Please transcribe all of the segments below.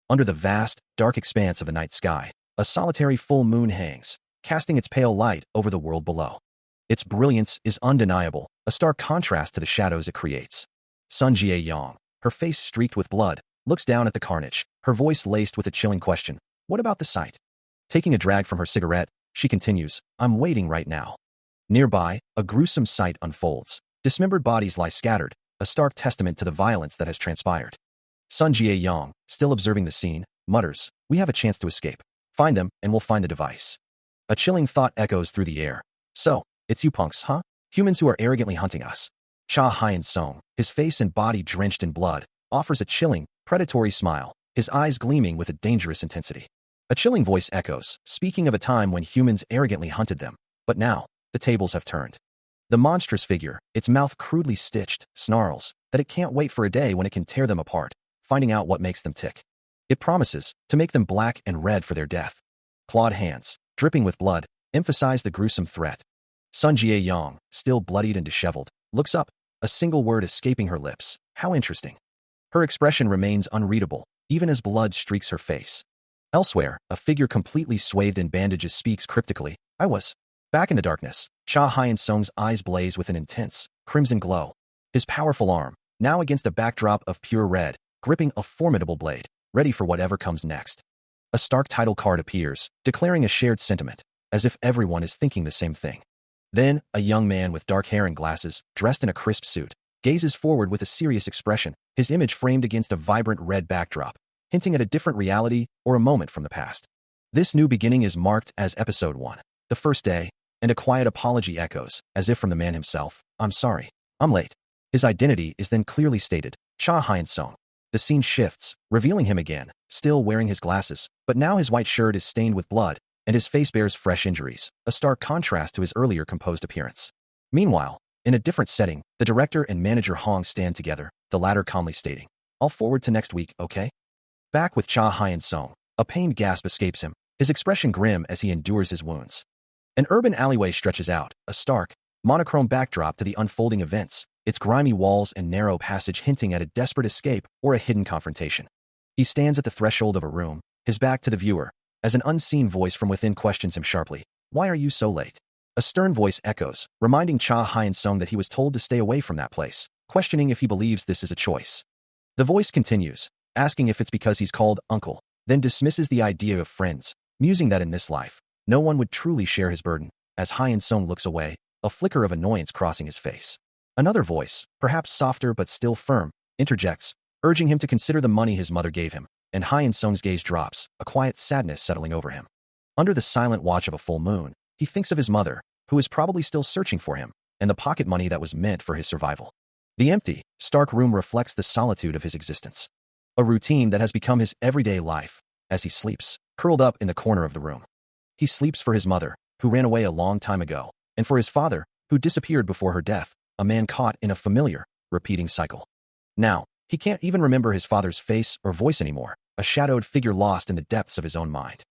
Under the vast, dark expanse of the night sky, a solitary full moon hangs, casting its pale light over the world below. Its brilliance is undeniable, a stark contrast to the shadows it creates. Sun Jie-yong, her face streaked with blood, looks down at the carnage, her voice laced with a chilling question. What about the sight? Taking a drag from her cigarette, she continues, I'm waiting right now. Nearby, a gruesome sight unfolds. Dismembered bodies lie scattered, a stark testament to the violence that has transpired. Sun Jie-yong, still observing the scene, mutters, we have a chance to escape. Find them, and we'll find the device. A chilling thought echoes through the air. So, it's you punks, huh? Humans who are arrogantly hunting us. Cha Hyun-sung, his face and body drenched in blood, offers a chilling, predatory smile, his eyes gleaming with a dangerous intensity. A chilling voice echoes, speaking of a time when humans arrogantly hunted them. But now, the tables have turned. The monstrous figure, its mouth crudely stitched, snarls that it can't wait for a day when it can tear them apart, finding out what makes them tick. It promises to make them black and red for their death. Clawed hands, dripping with blood, emphasize the gruesome threat. Sun Jie-yong, still bloodied and disheveled, looks up, a single word escaping her lips. How interesting. Her expression remains unreadable, even as blood streaks her face. Elsewhere, a figure completely swathed in bandages speaks cryptically. I was. Back in the darkness, Cha Hyun-sung's eyes blaze with an intense, crimson glow. His powerful arm, now against a backdrop of pure red, gripping a formidable blade, ready for whatever comes next. A stark title card appears, declaring a shared sentiment, as if everyone is thinking the same thing. Then, a young man with dark hair and glasses, dressed in a crisp suit, gazes forward with a serious expression, his image framed against a vibrant red backdrop, hinting at a different reality or a moment from the past. This new beginning is marked as Episode 1, the first day, and a quiet apology echoes, as if from the man himself. I'm sorry. I'm late. His identity is then clearly stated, Cha Hyun-sung. The scene shifts, revealing him again, still wearing his glasses, but now his white shirt is stained with blood, and his face bears fresh injuries, a stark contrast to his earlier composed appearance. Meanwhile, in a different setting, the director and manager Hong stand together, the latter calmly stating, I'll forward to next week, okay? Back with Cha Hyun-sung, a pained gasp escapes him, his expression grim as he endures his wounds. An urban alleyway stretches out, a stark, monochrome backdrop to the unfolding events, its grimy walls and narrow passage hinting at a desperate escape or a hidden confrontation. He stands at the threshold of a room, his back to the viewer, as an unseen voice from within questions him sharply. Why are you so late? A stern voice echoes, reminding Cha Hyun-sung that he was told to stay away from that place, questioning if he believes this is a choice. The voice continues, asking if it's because he's called uncle, then dismisses the idea of friends, musing that in this life, no one would truly share his burden. As Hyun-sung looks away, a flicker of annoyance crossing his face. Another voice, perhaps softer but still firm, interjects, urging him to consider the money his mother gave him, and Hyun-sung's gaze drops, a quiet sadness settling over him. Under the silent watch of a full moon, he thinks of his mother, who is probably still searching for him, and the pocket money that was meant for his survival. The empty, stark room reflects the solitude of his existence. A routine that has become his everyday life, as he sleeps, curled up in the corner of the room. He sleeps for his mother, who ran away a long time ago, and for his father, who disappeared before her death, a man caught in a familiar, repeating cycle. Now, he can't even remember his father's face or voice anymore, a shadowed figure lost in the depths of his own mind.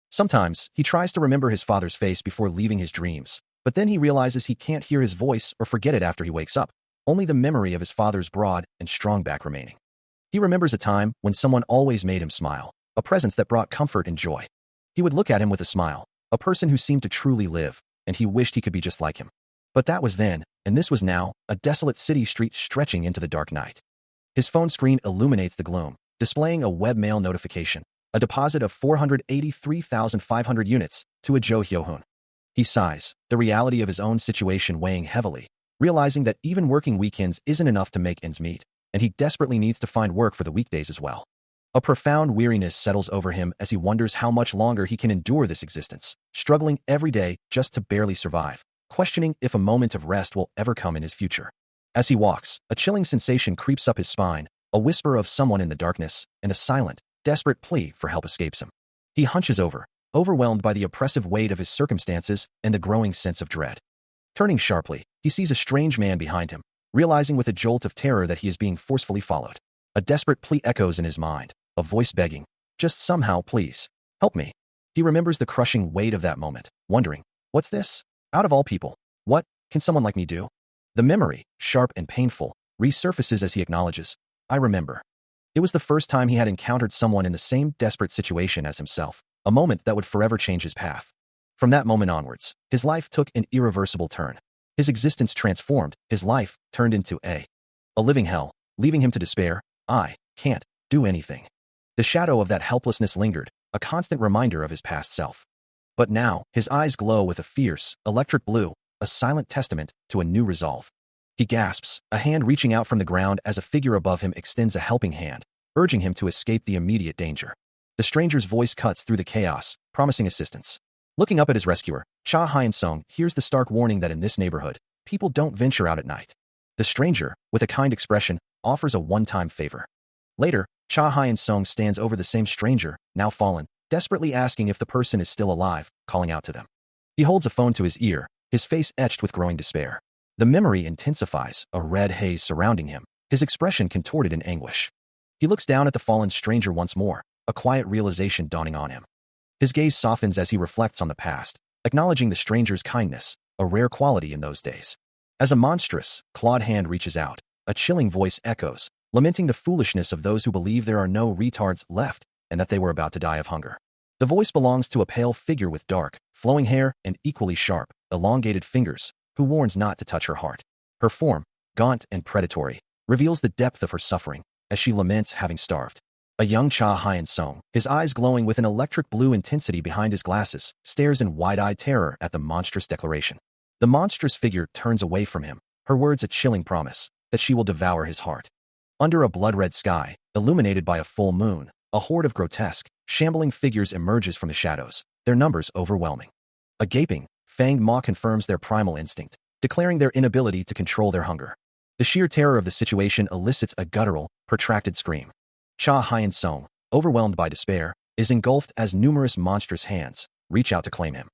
Sometimes, he tries to remember his father's face before leaving his dreams, but then he realizes he can't hear his voice or forget it after he wakes up, only the memory of his father's broad and strong back remaining. He remembers a time when someone always made him smile, a presence that brought comfort and joy. He would look at him with a smile, a person who seemed to truly live, and he wished he could be just like him. But that was then, and this was now, a desolate city street stretching into the dark night. His phone screen illuminates the gloom, displaying a webmail notification, a deposit of 483,500 units to a Jo Hyo-hoon. He sighs, the reality of his own situation weighing heavily, realizing that even working weekends isn't enough to make ends meet, and he desperately needs to find work for the weekdays as well. A profound weariness settles over him as he wonders how much longer he can endure this existence, struggling every day just to barely survive, questioning if a moment of rest will ever come in his future. As he walks, a chilling sensation creeps up his spine, a whisper of someone in the darkness, and a silent, desperate plea for help escapes him. He hunches over, overwhelmed by the oppressive weight of his circumstances and the growing sense of dread. Turning sharply, he sees a strange man behind him, realizing with a jolt of terror that he is being forcefully followed. A desperate plea echoes in his mind, a voice begging, just somehow, please, help me. He remembers the crushing weight of that moment, wondering, what's this? Out of all people, what can someone like me do? The memory, sharp and painful, resurfaces as he acknowledges, I remember. It was the first time he had encountered someone in the same desperate situation as himself, a moment that would forever change his path. From that moment onwards, his life took an irreversible turn. His existence transformed, his life turned into a living hell, leaving him to despair. I can't do anything. The shadow of that helplessness lingered, a constant reminder of his past self. But now, his eyes glow with a fierce, electric blue, a silent testament to a new resolve. He gasps, a hand reaching out from the ground as a figure above him extends a helping hand, urging him to escape the immediate danger. The stranger's voice cuts through the chaos, promising assistance. Looking up at his rescuer, Cha Hyun-sung hears the stark warning that in this neighborhood, people don't venture out at night. The stranger, with a kind expression, offers a one-time favor. Later, Cha Hyun-sung stands over the same stranger, now fallen, desperately asking if the person is still alive, calling out to them. He holds a phone to his ear, his face etched with growing despair. The memory intensifies, a red haze surrounding him, his expression contorted in anguish. He looks down at the fallen stranger once more, a quiet realization dawning on him. His gaze softens as he reflects on the past, acknowledging the stranger's kindness, a rare quality in those days. As a monstrous, clawed hand reaches out, a chilling voice echoes, lamenting the foolishness of those who believe there are no retards left and that they were about to die of hunger. The voice belongs to a pale figure with dark, flowing hair and equally sharp, elongated fingers, who warns not to touch her heart. Her form, gaunt and predatory, reveals the depth of her suffering as she laments having starved. A young Cha Hyun-sung, his eyes glowing with an electric blue intensity behind his glasses, stares in wide-eyed terror at the monstrous declaration. The monstrous figure turns away from him, her words a chilling promise that she will devour his heart. Under a blood-red sky, illuminated by a full moon, a horde of grotesque, shambling figures emerges from the shadows, their numbers overwhelming. A gaping, fanged maw confirms their primal instinct, declaring their inability to control their hunger. The sheer terror of the situation elicits a guttural, protracted scream. Cha Hyun-sung, overwhelmed by despair, is engulfed as numerous monstrous hands reach out to claim him.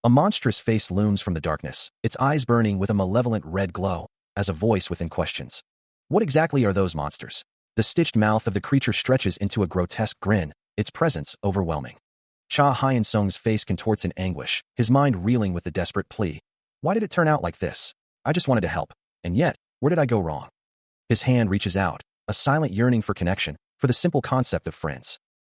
A monstrous face looms from the darkness, its eyes burning with a malevolent red glow, as a voice within questions. What exactly are those monsters? The stitched mouth of the creature stretches into a grotesque grin, its presence overwhelming. Cha Hyun-sung's face contorts in anguish, his mind reeling with the desperate plea. Why did it turn out like this? I just wanted to help. And yet, where did I go wrong? His hand reaches out, a silent yearning for connection, for the simple concept of friends.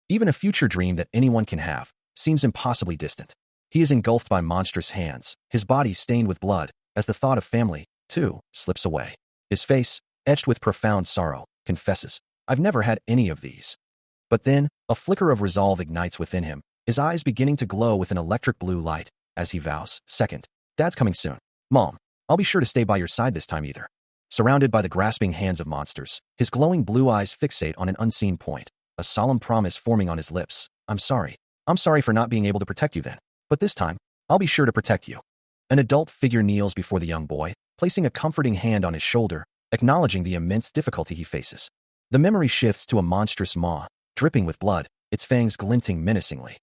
Even a future dream that anyone can have seems impossibly distant. He is engulfed by monstrous hands, his body stained with blood, as the thought of family, too, slips away. His face, etched with profound sorrow, confesses, I've never had any of these. But then, a flicker of resolve ignites within him, his eyes beginning to glow with an electric blue light, as he vows, Second, Dad's coming soon. Mom, I'll be sure to stay by your side this time either. Surrounded by the grasping hands of monsters, his glowing blue eyes fixate on an unseen point, a solemn promise forming on his lips. I'm sorry. I'm sorry for not being able to protect you then. But this time, I'll be sure to protect you. An adult figure kneels before the young boy, placing a comforting hand on his shoulder, acknowledging the immense difficulty he faces. The memory shifts to a monstrous maw, dripping with blood, its fangs glinting menacingly.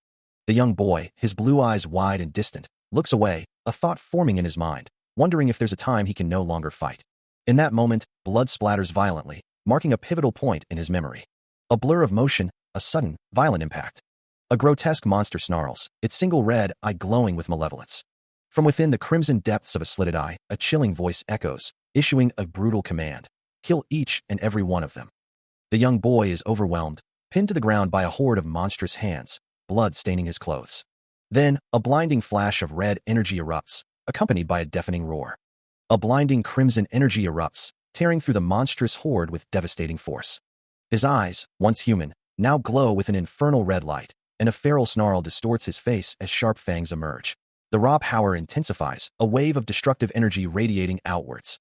The young boy, his blue eyes wide and distant, looks away, a thought forming in his mind, wondering if there's a time he can no longer fight. In that moment, blood splatters violently, marking a pivotal point in his memory. A blur of motion, a sudden, violent impact. A grotesque monster snarls, its single red eye glowing with malevolence. From within the crimson depths of a slitted eye, a chilling voice echoes, issuing a brutal command. Kill each and every one of them. The young boy is overwhelmed, pinned to the ground by a horde of monstrous hands, blood staining his clothes. Then, a blinding flash of red energy erupts, accompanied by a deafening roar. A blinding crimson energy erupts, tearing through the monstrous horde with devastating force. His eyes, once human, now glow with an infernal red light, and a feral snarl distorts his face as sharp fangs emerge. The raw power intensifies, a wave of destructive energy radiating outwards.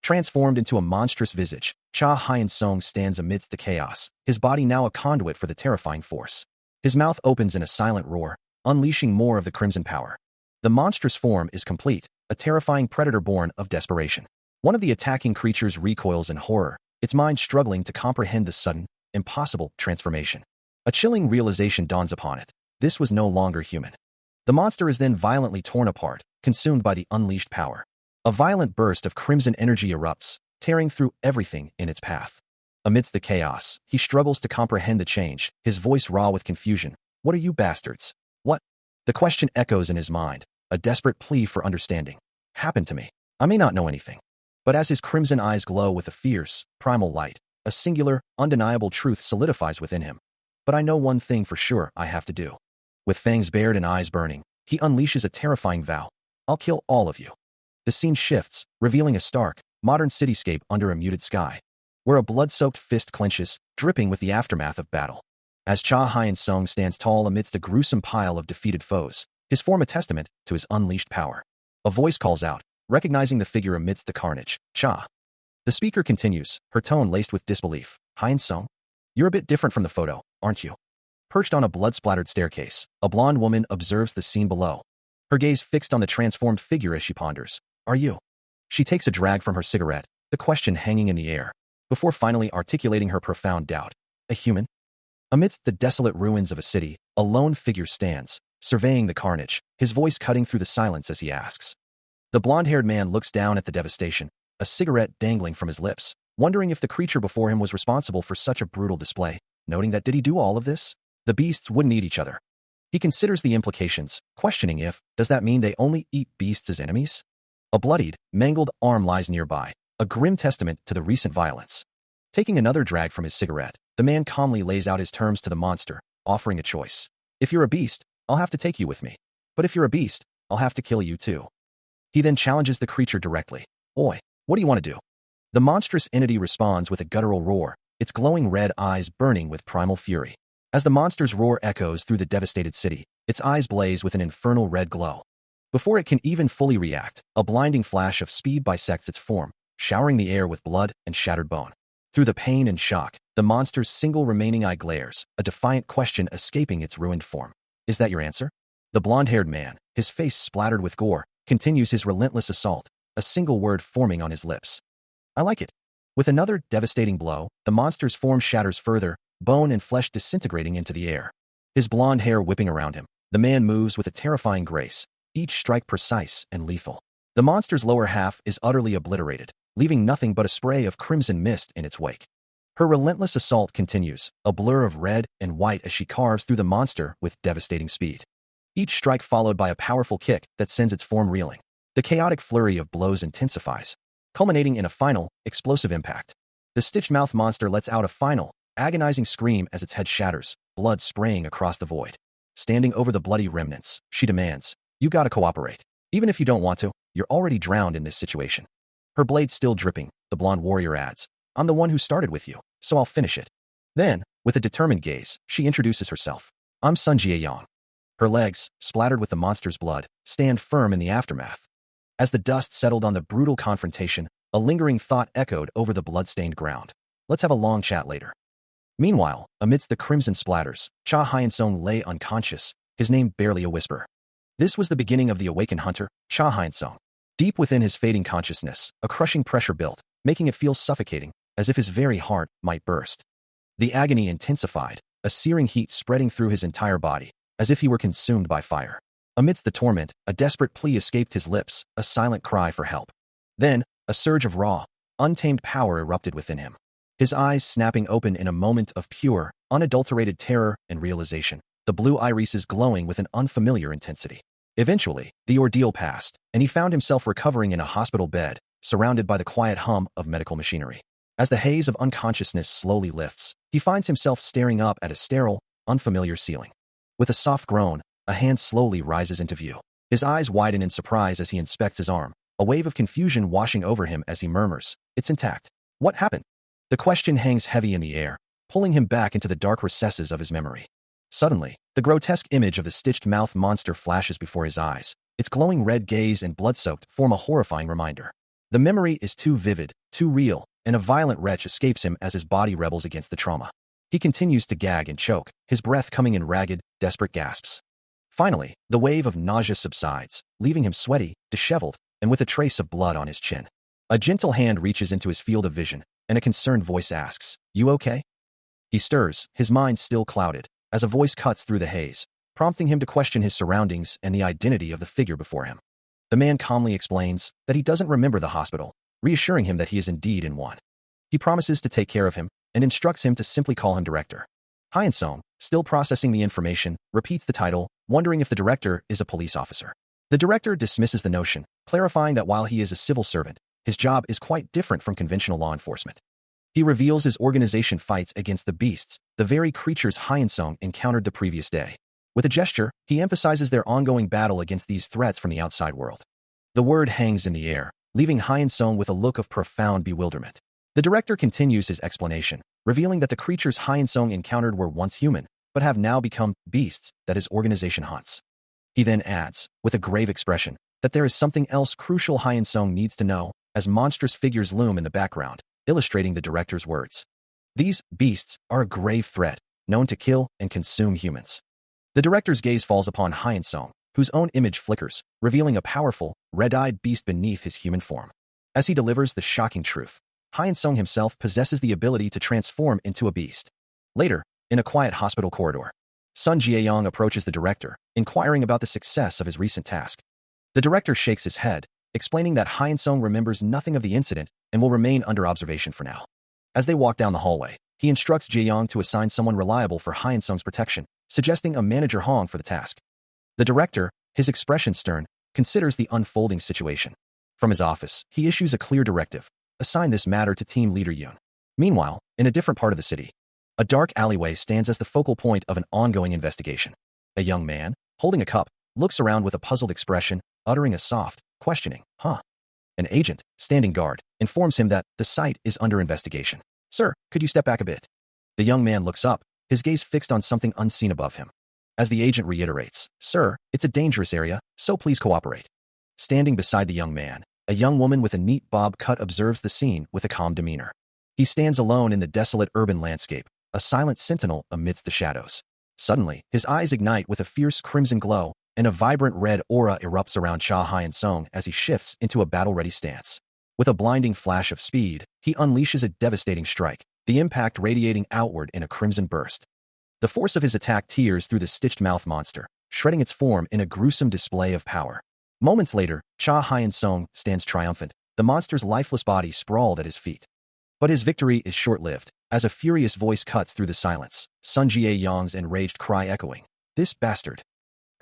Transformed into a monstrous visage, Cha Hyun-sung stands amidst the chaos, his body now a conduit for the terrifying force. His mouth opens in a silent roar, unleashing more of the crimson power. The monstrous form is complete, a terrifying predator born of desperation. One of the attacking creatures recoils in horror, its mind struggling to comprehend the sudden, impossible transformation. A chilling realization dawns upon it. This was no longer human. The monster is then violently torn apart, consumed by the unleashed power. A violent burst of crimson energy erupts, tearing through everything in its path. Amidst the chaos, he struggles to comprehend the change, his voice raw with confusion. What are you bastards? What? The question echoes in his mind, a desperate plea for understanding. Happened to me. I may not know anything. But as his crimson eyes glow with a fierce, primal light, a singular, undeniable truth solidifies within him. But I know one thing for sure I have to do. With fangs bared and eyes burning, he unleashes a terrifying vow. I'll kill all of you. The scene shifts, revealing a stark, modern cityscape under a muted sky, where a blood-soaked fist clenches, dripping with the aftermath of battle. As Cha Hyun-sung stands tall amidst a gruesome pile of defeated foes, his form a testament to his unleashed power. A voice calls out, recognizing the figure amidst the carnage, Cha. The speaker continues, her tone laced with disbelief. Hyun-sung? You're a bit different from the photo, aren't you? Perched on a blood-splattered staircase, a blonde woman observes the scene below, her gaze fixed on the transformed figure as she ponders. Are you? She takes a drag from her cigarette, the question hanging in the air, before finally articulating her profound doubt. A human? Amidst the desolate ruins of a city, a lone figure stands, surveying the carnage, his voice cutting through the silence as he asks. The blonde-haired man looks down at the devastation, a cigarette dangling from his lips, wondering if the creature before him was responsible for such a brutal display, noting that did he do all of this? The beasts wouldn't eat each other. He considers the implications, questioning if, does that mean they only eat beasts as enemies? A bloodied, mangled arm lies nearby, a grim testament to the recent violence. Taking another drag from his cigarette, the man calmly lays out his terms to the monster, offering a choice. If you're a beast, I'll have to take you with me. But if you're a beast, I'll have to kill you too. He then challenges the creature directly. Oi, what do you want to do? The monstrous entity responds with a guttural roar, its glowing red eyes burning with primal fury. As the monster's roar echoes through the devastated city, its eyes blaze with an infernal red glow. Before it can even fully react, a blinding flash of speed bisects its form, showering the air with blood and shattered bone. Through the pain and shock, the monster's single remaining eye glares, a defiant question escaping its ruined form. Is that your answer? The blonde-haired man, his face splattered with gore, continues his relentless assault, a single word forming on his lips. I like it. With another devastating blow, the monster's form shatters further, bone and flesh disintegrating into the air. His blonde hair whipping around him, the man moves with a terrifying grace, each strike precise and lethal. The monster's lower half is utterly obliterated, leaving nothing but a spray of crimson mist in its wake. Her relentless assault continues, a blur of red and white as she carves through the monster with devastating speed. Each strike followed by a powerful kick that sends its form reeling. The chaotic flurry of blows intensifies, culminating in a final, explosive impact. The stitched-mouthed monster lets out a final, agonizing scream as its head shatters, blood spraying across the void. Standing over the bloody remnants, she demands, you gotta cooperate. Even if you don't want to, you're already drowned in this situation. Her blade still dripping, the blonde warrior adds, I'm the one who started with you, so I'll finish it. Then, with a determined gaze, she introduces herself. I'm Sun Jie-yang. Her legs, splattered with the monster's blood, stand firm in the aftermath. As the dust settled on the brutal confrontation, a lingering thought echoed over the blood-stained ground. Let's have a long chat later. Meanwhile, amidst the crimson splatters, Cha Hyun-sung lay unconscious, his name barely a whisper. This was the beginning of the awakened hunter, Cha Hyun-sung. Deep within his fading consciousness, a crushing pressure built, making it feel suffocating, as if his very heart might burst. The agony intensified, a searing heat spreading through his entire body, as if he were consumed by fire. Amidst the torment, a desperate plea escaped his lips, a silent cry for help. Then, a surge of raw, untamed power erupted within him. His eyes snapping open in a moment of pure, unadulterated terror and realization, the blue irises glowing with an unfamiliar intensity. Eventually, the ordeal passed, and he found himself recovering in a hospital bed, surrounded by the quiet hum of medical machinery. As the haze of unconsciousness slowly lifts, he finds himself staring up at a sterile, unfamiliar ceiling. With a soft groan, a hand slowly rises into view. His eyes widen in surprise as he inspects his arm, a wave of confusion washing over him as he murmurs, it's intact. What happened? The question hangs heavy in the air, pulling him back into the dark recesses of his memory. Suddenly, the grotesque image of the stitched-mouthed monster flashes before his eyes. Its glowing red gaze and blood-soaked form a horrifying reminder. The memory is too vivid, too real, and a violent retch escapes him as his body rebels against the trauma. He continues to gag and choke, his breath coming in ragged, desperate gasps. Finally, the wave of nausea subsides, leaving him sweaty, disheveled, and with a trace of blood on his chin. A gentle hand reaches into his field of vision, and a concerned voice asks, You okay? He stirs, his mind still clouded, as a voice cuts through the haze, prompting him to question his surroundings and the identity of the figure before him. The man calmly explains that he doesn't remember the hospital, reassuring him that he is indeed in one. He promises to take care of him, and instructs him to simply call him director. Hyun-sung, still processing the information, repeats the title, wondering if the director is a police officer. The director dismisses the notion, clarifying that while he is a civil servant, his job is quite different from conventional law enforcement. He reveals his organization fights against the beasts, the very creatures Hyunsung encountered the previous day. With a gesture, he emphasizes their ongoing battle against these threats from the outside world. The word hangs in the air, leaving Hyunsung with a look of profound bewilderment. The director continues his explanation, revealing that the creatures Hyunsung encountered were once human, but have now become beasts that his organization hunts. He then adds, with a grave expression, that there is something else crucial Hyunsung needs to know, as monstrous figures loom in the background, illustrating the director's words. These beasts are a grave threat, known to kill and consume humans. The director's gaze falls upon Hyunsung, whose own image flickers, revealing a powerful, red-eyed beast beneath his human form. As he delivers the shocking truth, Hyunsung himself possesses the ability to transform into a beast. Later, in a quiet hospital corridor, Sun Jieyong approaches the director, inquiring about the success of his recent task. The director shakes his head, explaining that Hyunsung remembers nothing of the incident and will remain under observation for now. As they walk down the hallway, he instructs Jieyong to assign someone reliable for Hyunsung's protection, suggesting a manager Hong for the task. The director, his expression stern, considers the unfolding situation. From his office, he issues a clear directive: assign this matter to team leader Yoon. Meanwhile, in a different part of the city, a dark alleyway stands as the focal point of an ongoing investigation. A young man, holding a cup, looks around with a puzzled expression, uttering a soft, questioning, "Huh?" An agent, standing guard, informs him that the site is under investigation. "Sir, could you step back a bit?" The young man looks up, his gaze fixed on something unseen above him. As the agent reiterates, "Sir, it's a dangerous area, so please cooperate." Standing beside the young man, a young woman with a neat bob cut observes the scene with a calm demeanor. He stands alone in the desolate urban landscape, a silent sentinel amidst the shadows. Suddenly, his eyes ignite with a fierce crimson glow, and a vibrant red aura erupts around Cha Hyunsung as he shifts into a battle-ready stance. With a blinding flash of speed, he unleashes a devastating strike, the impact radiating outward in a crimson burst. The force of his attack tears through the stitched-mouth monster, shredding its form in a gruesome display of power. Moments later, Cha Hyunsung stands triumphant, the monster's lifeless body sprawled at his feet. But his victory is short-lived, as a furious voice cuts through the silence, Sun Jieyong's enraged cry echoing, "This bastard!"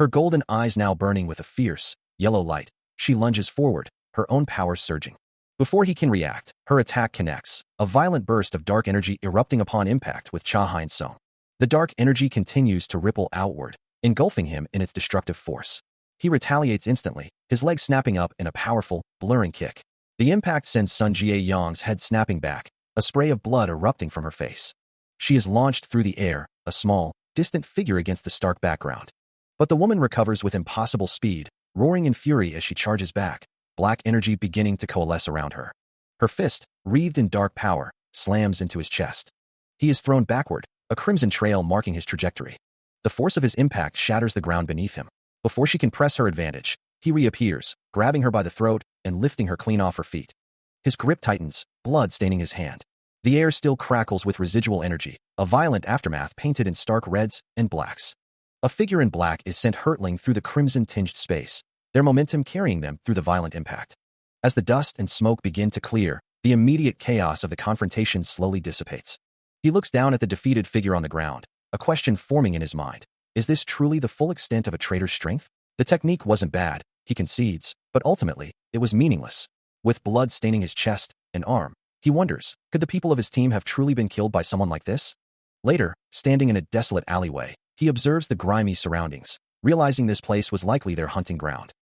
Her golden eyes now burning with a fierce, yellow light, she lunges forward, her own power surging. Before he can react, her attack connects, a violent burst of dark energy erupting upon impact with Cha Hyunsung. The dark energy continues to ripple outward, engulfing him in its destructive force. He retaliates instantly, his leg snapping up in a powerful, blurring kick. The impact sends Sun Jieyong's head snapping back, a spray of blood erupting from her face. She is launched through the air, a small, distant figure against the stark background. But the woman recovers with impossible speed, roaring in fury as she charges back, black energy beginning to coalesce around her. Her fist, wreathed in dark power, slams into his chest. He is thrown backward, a crimson trail marking his trajectory. The force of his impact shatters the ground beneath him. Before she can press her advantage, he reappears, grabbing her by the throat and lifting her clean off her feet. His grip tightens, blood staining his hand. The air still crackles with residual energy, a violent aftermath painted in stark reds and blacks. A figure in black is sent hurtling through the crimson-tinged space, their momentum carrying them through the violent impact. As the dust and smoke begin to clear, the immediate chaos of the confrontation slowly dissipates. He looks down at the defeated figure on the ground, a question forming in his mind. Is this truly the full extent of a traitor's strength? The technique wasn't bad, he concedes, but ultimately, it was meaningless. With blood staining his chest and arm, he wonders, could the people of his team have truly been killed by someone like this? Later, standing in a desolate alleyway, he observes the grimy surroundings, realizing this place was likely their hunting ground.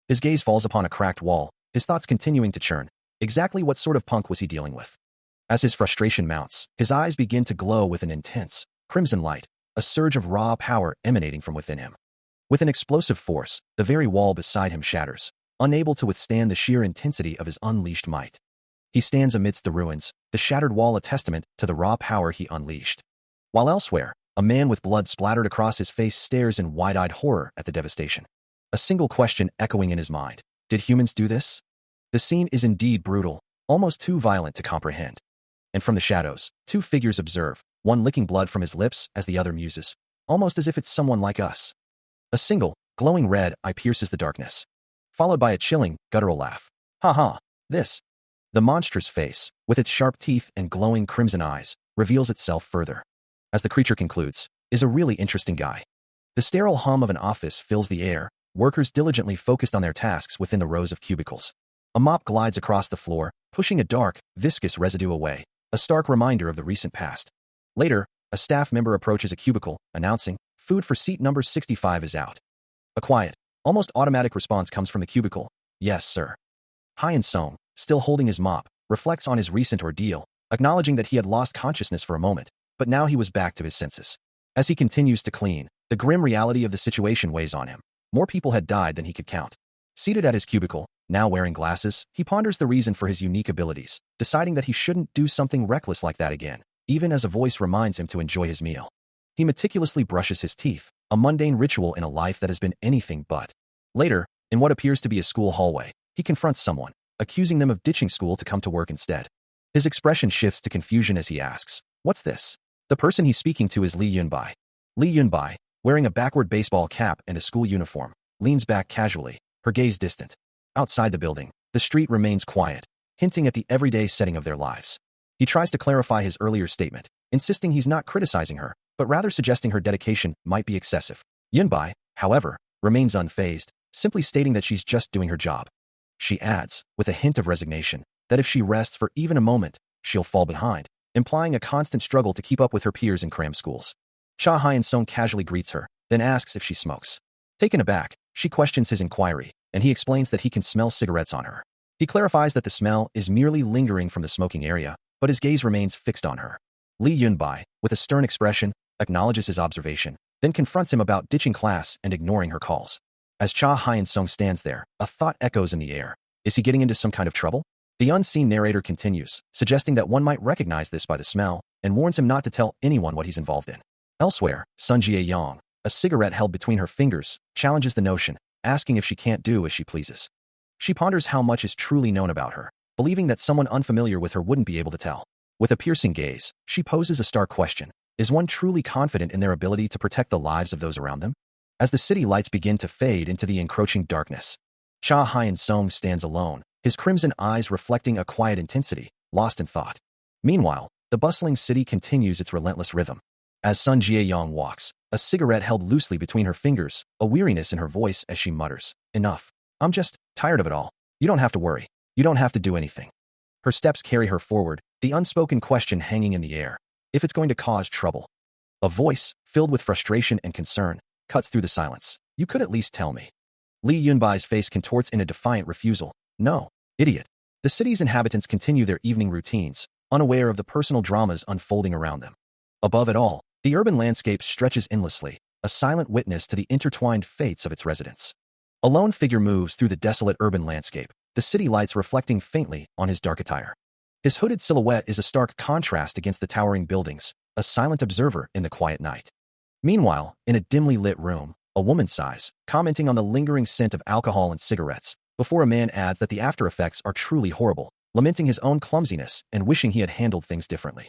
His gaze falls upon a cracked wall, his thoughts continuing to churn. Exactly what sort of punk was he dealing with? As his frustration mounts, his eyes begin to glow with an intense, crimson light, a surge of raw power emanating from within him. With an explosive force, the very wall beside him shatters, unable to withstand the sheer intensity of his unleashed might. He stands amidst the ruins, the shattered wall a testament to the raw power he unleashed. While elsewhere, a man with blood splattered across his face stares in wide-eyed horror at the devastation. A single question echoing in his mind: did humans do this? The scene is indeed brutal, almost too violent to comprehend. And from the shadows, two figures observe, one licking blood from his lips as the other muses, almost as if it's someone like us. A single, glowing red eye pierces the darkness, followed by a chilling, guttural laugh. "Ha ha, this." The monstrous face, with its sharp teeth and glowing crimson eyes, reveals itself further. As the creature concludes, is a really interesting guy. The sterile hum of an office fills the air, workers diligently focused on their tasks within the rows of cubicles. A mop glides across the floor, pushing a dark, viscous residue away, a stark reminder of the recent past. Later, a staff member approaches a cubicle, announcing, "Food for seat number 65 is out." A quiet, almost automatic response comes from the cubicle, "Yes, sir." Hyun Song, still holding his mop, reflects on his recent ordeal, acknowledging that he had lost consciousness for a moment, but now he was back to his senses. As he continues to clean, the grim reality of the situation weighs on him. More people had died than he could count. Seated at his cubicle, now wearing glasses, he ponders the reason for his unique abilities, deciding that he shouldn't do something reckless like that again, even as a voice reminds him to enjoy his meal. He meticulously brushes his teeth, a mundane ritual in a life that has been anything but. Later, in what appears to be a school hallway, he confronts someone, accusing them of ditching school to come to work instead. His expression shifts to confusion as he asks, "What's this?" The person he's speaking to is Lee Yunbai. Lee Yunbai, wearing a backward baseball cap and a school uniform, leans back casually, her gaze distant. Outside the building, the street remains quiet, hinting at the everyday setting of their lives. He tries to clarify his earlier statement, insisting he's not criticizing her, but rather suggesting her dedication might be excessive. Yunbai, however, remains unfazed, simply stating that she's just doing her job. She adds, with a hint of resignation, that if she rests for even a moment, she'll fall behind, implying a constant struggle to keep up with her peers in cram schools. Cha Hyun-sung casually greets her, then asks if she smokes. Taken aback, she questions his inquiry, and he explains that he can smell cigarettes on her. He clarifies that the smell is merely lingering from the smoking area, but his gaze remains fixed on her. Lee Yunbai, with a stern expression, acknowledges his observation, then confronts him about ditching class and ignoring her calls. As Cha Hyun-sung stands there, a thought echoes in the air. Is he getting into some kind of trouble? The unseen narrator continues, suggesting that one might recognize this by the smell, and warns him not to tell anyone what he's involved in. Elsewhere, Sun Jie-yong, a cigarette held between her fingers, challenges the notion, asking if she can't do as she pleases. She ponders how much is truly known about her, believing that someone unfamiliar with her wouldn't be able to tell. With a piercing gaze, she poses a stark question. Is one truly confident in their ability to protect the lives of those around them? As the city lights begin to fade into the encroaching darkness, Cha Hyun-sung stands alone, his crimson eyes reflecting a quiet intensity, lost in thought. Meanwhile, the bustling city continues its relentless rhythm. As Sun Jie-yong walks, a cigarette held loosely between her fingers, a weariness in her voice as she mutters, "Enough. I'm just tired of it all. You don't have to worry. You don't have to do anything." Her steps carry her forward, the unspoken question hanging in the air. If it's going to cause trouble. A voice, filled with frustration and concern, cuts through the silence. "You could at least tell me." Lee Yunbai's face contorts in a defiant refusal. "No, idiot." The city's inhabitants continue their evening routines, unaware of the personal dramas unfolding around them. Above it all, the urban landscape stretches endlessly, a silent witness to the intertwined fates of its residents. A lone figure moves through the desolate urban landscape, the city lights reflecting faintly on his dark attire. His hooded silhouette is a stark contrast against the towering buildings, a silent observer in the quiet night. Meanwhile, in a dimly lit room, a woman sighs, commenting on the lingering scent of alcohol and cigarettes, before a man adds that the after effects are truly horrible, lamenting his own clumsiness and wishing he had handled things differently.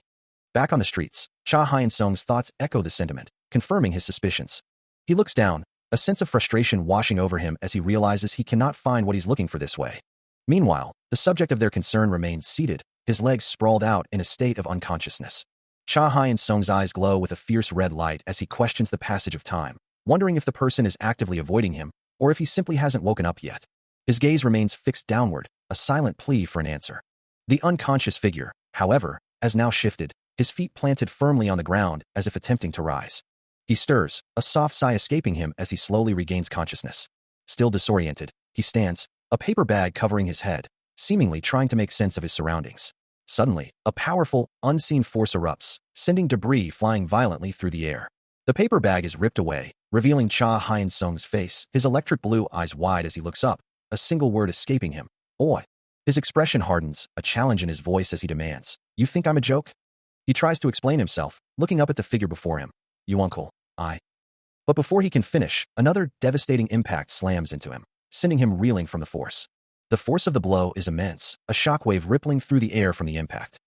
Back on the streets, Cha Hyun-sung's thoughts echo the sentiment, confirming his suspicions. He looks down, a sense of frustration washing over him as he realizes he cannot find what he's looking for this way. Meanwhile, the subject of their concern remains seated, his legs sprawled out in a state of unconsciousness. Cha Hyun-sung's eyes glow with a fierce red light as he questions the passage of time, wondering if the person is actively avoiding him, or if he simply hasn't woken up yet. His gaze remains fixed downward, a silent plea for an answer. The unconscious figure, however, has now shifted, his feet planted firmly on the ground as if attempting to rise. He stirs, a soft sigh escaping him as he slowly regains consciousness. Still disoriented, he stands, a paper bag covering his head, seemingly trying to make sense of his surroundings. Suddenly, a powerful, unseen force erupts, sending debris flying violently through the air. The paper bag is ripped away, revealing Cha Hyun-sung's face, his electric blue eyes wide as he looks up, a single word escaping him. "Oi." His expression hardens, a challenge in his voice as he demands, "You think I'm a joke?" He tries to explain himself, looking up at the figure before him. "You uncle, I." But before he can finish, another devastating impact slams into him, sending him reeling from the force. The force of the blow is immense, a shockwave rippling through the air from the impact.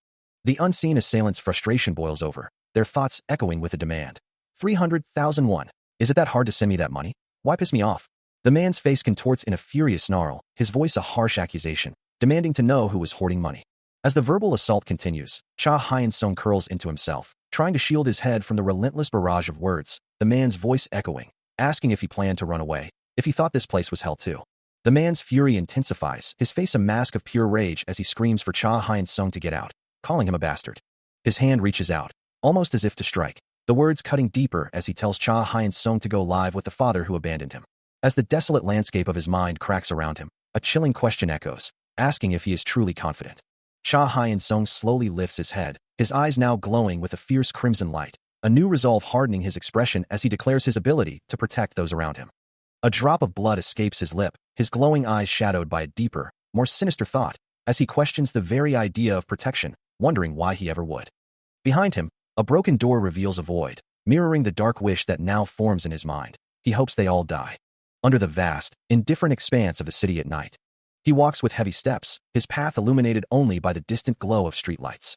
The unseen assailant's frustration boils over, their thoughts echoing with a demand. 300,000 won. Is it that hard to send me that money? Why piss me off? The man's face contorts in a furious snarl, his voice a harsh accusation, demanding to know who was hoarding money. As the verbal assault continues, Cha Hyun-sung curls into himself, trying to shield his head from the relentless barrage of words, the man's voice echoing, asking if he planned to run away, if he thought this place was hell too. The man's fury intensifies, his face a mask of pure rage as he screams for Cha Hyun-sung to get out. calling him a bastard. His hand reaches out, almost as if to strike, the words cutting deeper as he tells Cha Hyun-sung to go live with the father who abandoned him. As the desolate landscape of his mind cracks around him, a chilling question echoes, asking if he is truly confident. Cha Hyun-sung slowly lifts his head, his eyes now glowing with a fierce crimson light, a new resolve hardening his expression as he declares his ability to protect those around him. A drop of blood escapes his lip, his glowing eyes shadowed by a deeper, more sinister thought, as he questions the very idea of protection, wondering why he ever would. Behind him, a broken door reveals a void, mirroring the dark wish that now forms in his mind. He hopes they all die. Under the vast, indifferent expanse of the city at night. He walks with heavy steps, his path illuminated only by the distant glow of streetlights.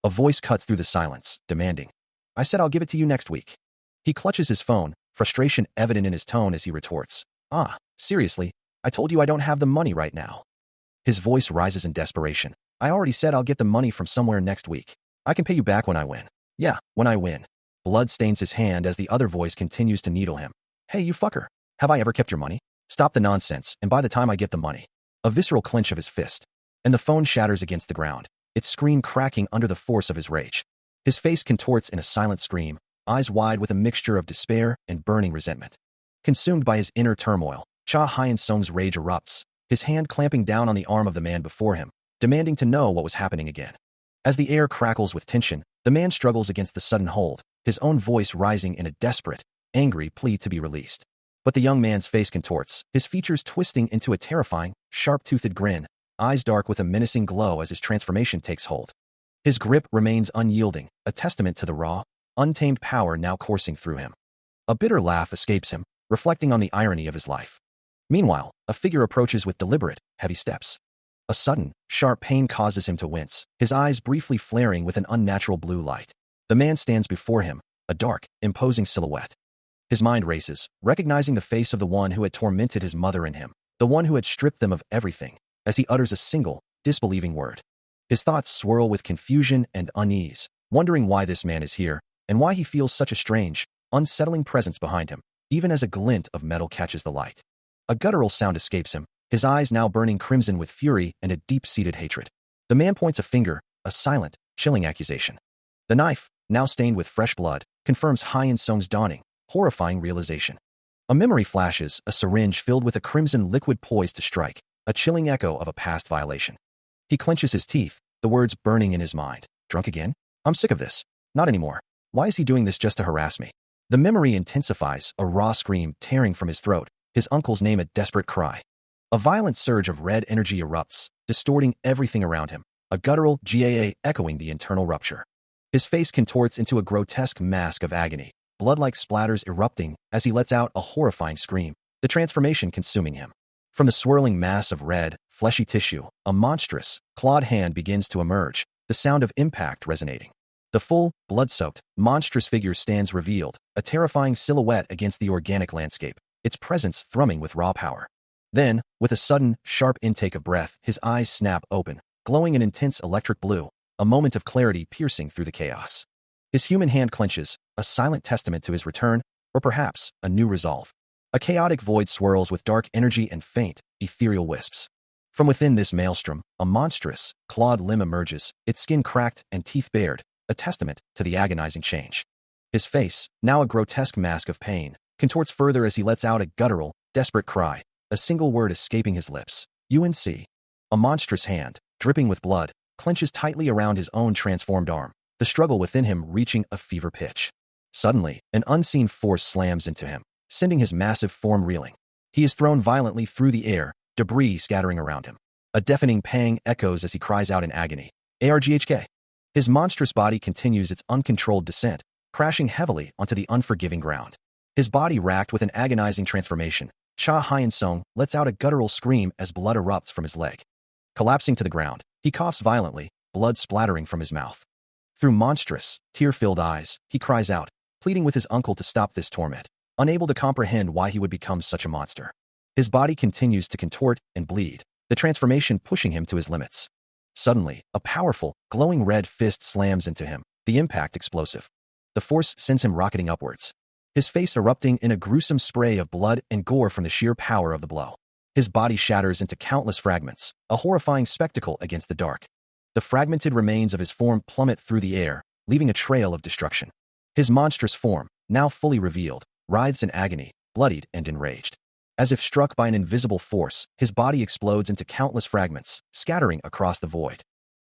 A voice cuts through the silence, demanding, "I said I'll give it to you next week." He clutches his phone, frustration evident in his tone as he retorts, seriously, I told you I don't have the money right now." His voice rises in desperation. "I already said I'll get the money from somewhere next week. I can pay you back when I win." "Yeah, when I win." Blood stains his hand as the other voice continues to needle him. "Hey, you fucker. Have I ever kept your money? Stop the nonsense, and by the time I get the money." A visceral clench of his fist, and the phone shatters against the ground, its screen cracking under the force of his rage. His face contorts in a silent scream, eyes wide with a mixture of despair and burning resentment. Consumed by his inner turmoil, Cha Hyun-sung's rage erupts, his hand clamping down on the arm of the man before him, demanding to know what was happening again. As the air crackles with tension, the man struggles against the sudden hold, his own voice rising in a desperate, angry plea to be released. But the young man's face contorts, his features twisting into a terrifying, sharp-toothed grin, eyes dark with a menacing glow as his transformation takes hold. His grip remains unyielding, a testament to the raw, untamed power now coursing through him. A bitter laugh escapes him, reflecting on the irony of his life. Meanwhile, a figure approaches with deliberate, heavy steps. A sudden, sharp pain causes him to wince, his eyes briefly flaring with an unnatural blue light. The man stands before him, a dark, imposing silhouette. His mind races, recognizing the face of the one who had tormented his mother and him, the one who had stripped them of everything, as he utters a single, disbelieving word. His thoughts swirl with confusion and unease, wondering why this man is here, and why he feels such a strange, unsettling presence behind him, even as a glint of metal catches the light. A guttural sound escapes him, his eyes now burning crimson with fury and a deep-seated hatred. The man points a finger, a silent, chilling accusation. The knife, now stained with fresh blood, confirms Hyun-sung's dawning, horrifying realization. A memory flashes, a syringe filled with a crimson liquid poised to strike, a chilling echo of a past violation. He clenches his teeth, the words burning in his mind. Drunk again? I'm sick of this. Not anymore. Why is he doing this just to harass me? The memory intensifies, a raw scream tearing from his throat, his uncle's name a desperate cry. A violent surge of red energy erupts, distorting everything around him, a guttural GAA echoing the internal rupture. His face contorts into a grotesque mask of agony, blood-like splatters erupting as he lets out a horrifying scream, the transformation consuming him. From the swirling mass of red, fleshy tissue, a monstrous, clawed hand begins to emerge, the sound of impact resonating. The full, blood-soaked, monstrous figure stands revealed, a terrifying silhouette against the organic landscape, its presence thrumming with raw power. Then, with a sudden, sharp intake of breath, his eyes snap open, glowing an intense electric blue, a moment of clarity piercing through the chaos. His human hand clenches, a silent testament to his return, or perhaps, a new resolve. A chaotic void swirls with dark energy and faint, ethereal wisps. From within this maelstrom, a monstrous, clawed limb emerges, its skin cracked and teeth bared, a testament to the agonizing change. His face, now a grotesque mask of pain, contorts further as he lets out a guttural, desperate cry, a single word escaping his lips. UNC. A monstrous hand, dripping with blood, clenches tightly around his own transformed arm, the struggle within him reaching a fever pitch. Suddenly, an unseen force slams into him, sending his massive form reeling. He is thrown violently through the air, debris scattering around him. A deafening pang echoes as he cries out in agony. ARGHK. His monstrous body continues its uncontrolled descent, crashing heavily onto the unforgiving ground. His body racked with an agonizing transformation, Cha Hyun-sung lets out a guttural scream as blood erupts from his leg. Collapsing to the ground, he coughs violently, blood splattering from his mouth. Through monstrous, tear-filled eyes, he cries out, pleading with his uncle to stop this torment, unable to comprehend why he would become such a monster. His body continues to contort and bleed, the transformation pushing him to his limits. Suddenly, a powerful, glowing red fist slams into him, the impact explosive. The force sends him rocketing upwards, his face erupting in a gruesome spray of blood and gore from the sheer power of the blow. His body shatters into countless fragments, a horrifying spectacle against the dark. The fragmented remains of his form plummet through the air, leaving a trail of destruction. His monstrous form, now fully revealed, writhes in agony, bloodied and enraged. As if struck by an invisible force, his body explodes into countless fragments, scattering across the void.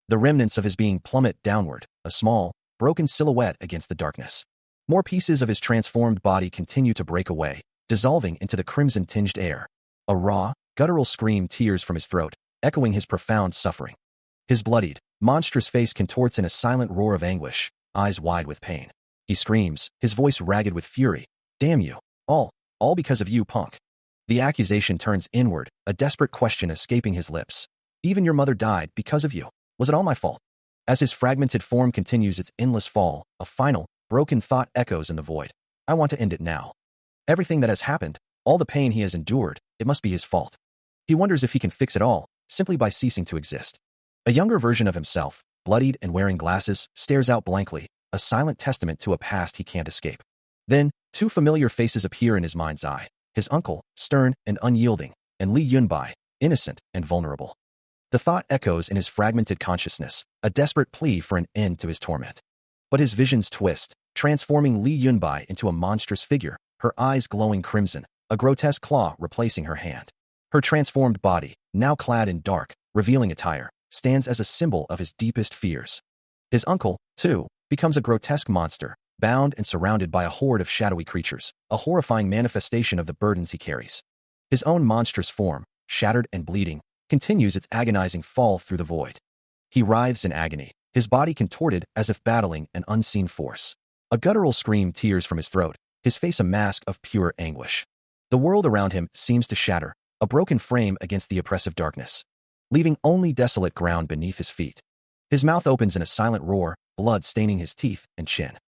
The remnants of his being plummet downward, a small, broken silhouette against the darkness. More pieces of his transformed body continue to break away, dissolving into the crimson-tinged air. A raw, guttural scream tears from his throat, echoing his profound suffering. His bloodied, monstrous face contorts in a silent roar of anguish, eyes wide with pain. He screams, his voice ragged with fury. Damn you. All because of you, punk. The accusation turns inward, a desperate question escaping his lips. Even your mother died because of you. Was it all my fault? As his fragmented form continues its endless fall, a final, broken thought echoes in the void. I want to end it now. Everything that has happened, all the pain he has endured, it must be his fault. He wonders if he can fix it all, simply by ceasing to exist. A younger version of himself, bloodied and wearing glasses, stares out blankly, a silent testament to a past he can't escape. Then, two familiar faces appear in his mind's eye. His uncle, stern and unyielding, and Li Yunbai, innocent and vulnerable. The thought echoes in his fragmented consciousness, a desperate plea for an end to his torment. But his visions twist, transforming Li Yunbai into a monstrous figure, her eyes glowing crimson, a grotesque claw replacing her hand. Her transformed body, now clad in dark, revealing attire, stands as a symbol of his deepest fears. His uncle, too, becomes a grotesque monster, bound and surrounded by a horde of shadowy creatures, a horrifying manifestation of the burdens he carries. His own monstrous form, shattered and bleeding, continues its agonizing fall through the void. He writhes in agony, his body contorted as if battling an unseen force. A guttural scream tears from his throat, his face a mask of pure anguish. The world around him seems to shatter, a broken frame against the oppressive darkness, leaving only desolate ground beneath his feet. His mouth opens in a silent roar, blood staining his teeth and chin.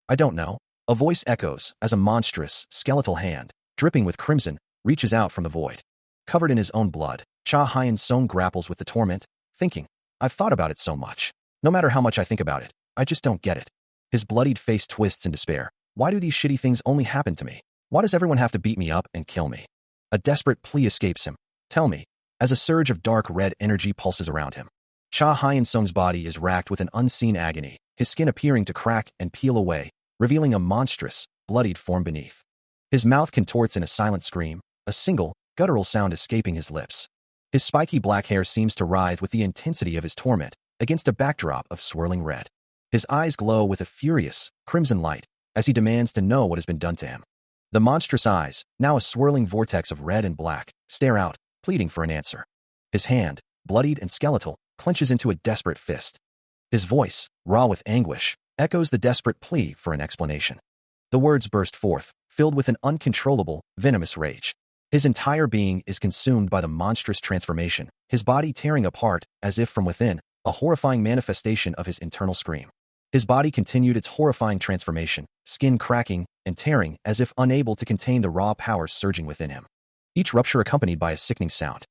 I don't know. A voice echoes as a monstrous, skeletal hand, dripping with crimson, reaches out from the void. Covered in his own blood, Cha Hyun-sung grapples with the torment, thinking, I've thought about it so much. No matter how much I think about it, I just don't get it. His bloodied face twists in despair. Why do these shitty things only happen to me? Why does everyone have to beat me up and kill me? A desperate plea escapes him. Tell me, as a surge of dark red energy pulses around him. Cha Hyun-sung's body is racked with an unseen agony, his skin appearing to crack and peel away, revealing a monstrous, bloodied form beneath. His mouth contorts in a silent scream, a single, guttural sound escaping his lips. His spiky black hair seems to writhe with the intensity of his torment, against a backdrop of swirling red. His eyes glow with a furious, crimson light, as he demands to know what has been done to him. The monstrous eyes, now a swirling vortex of red and black, stare out, pleading for an answer. His hand, bloodied and skeletal, clenches into a desperate fist. His voice, raw with anguish, echoes the desperate plea for an explanation. The words burst forth, filled with an uncontrollable, venomous rage. His entire being is consumed by the monstrous transformation, his body tearing apart, as if from within, a horrifying manifestation of his internal scream. His body continued its horrifying transformation, skin cracking and tearing as if unable to contain the raw powers surging within him. Each rupture accompanied by a sickening sound.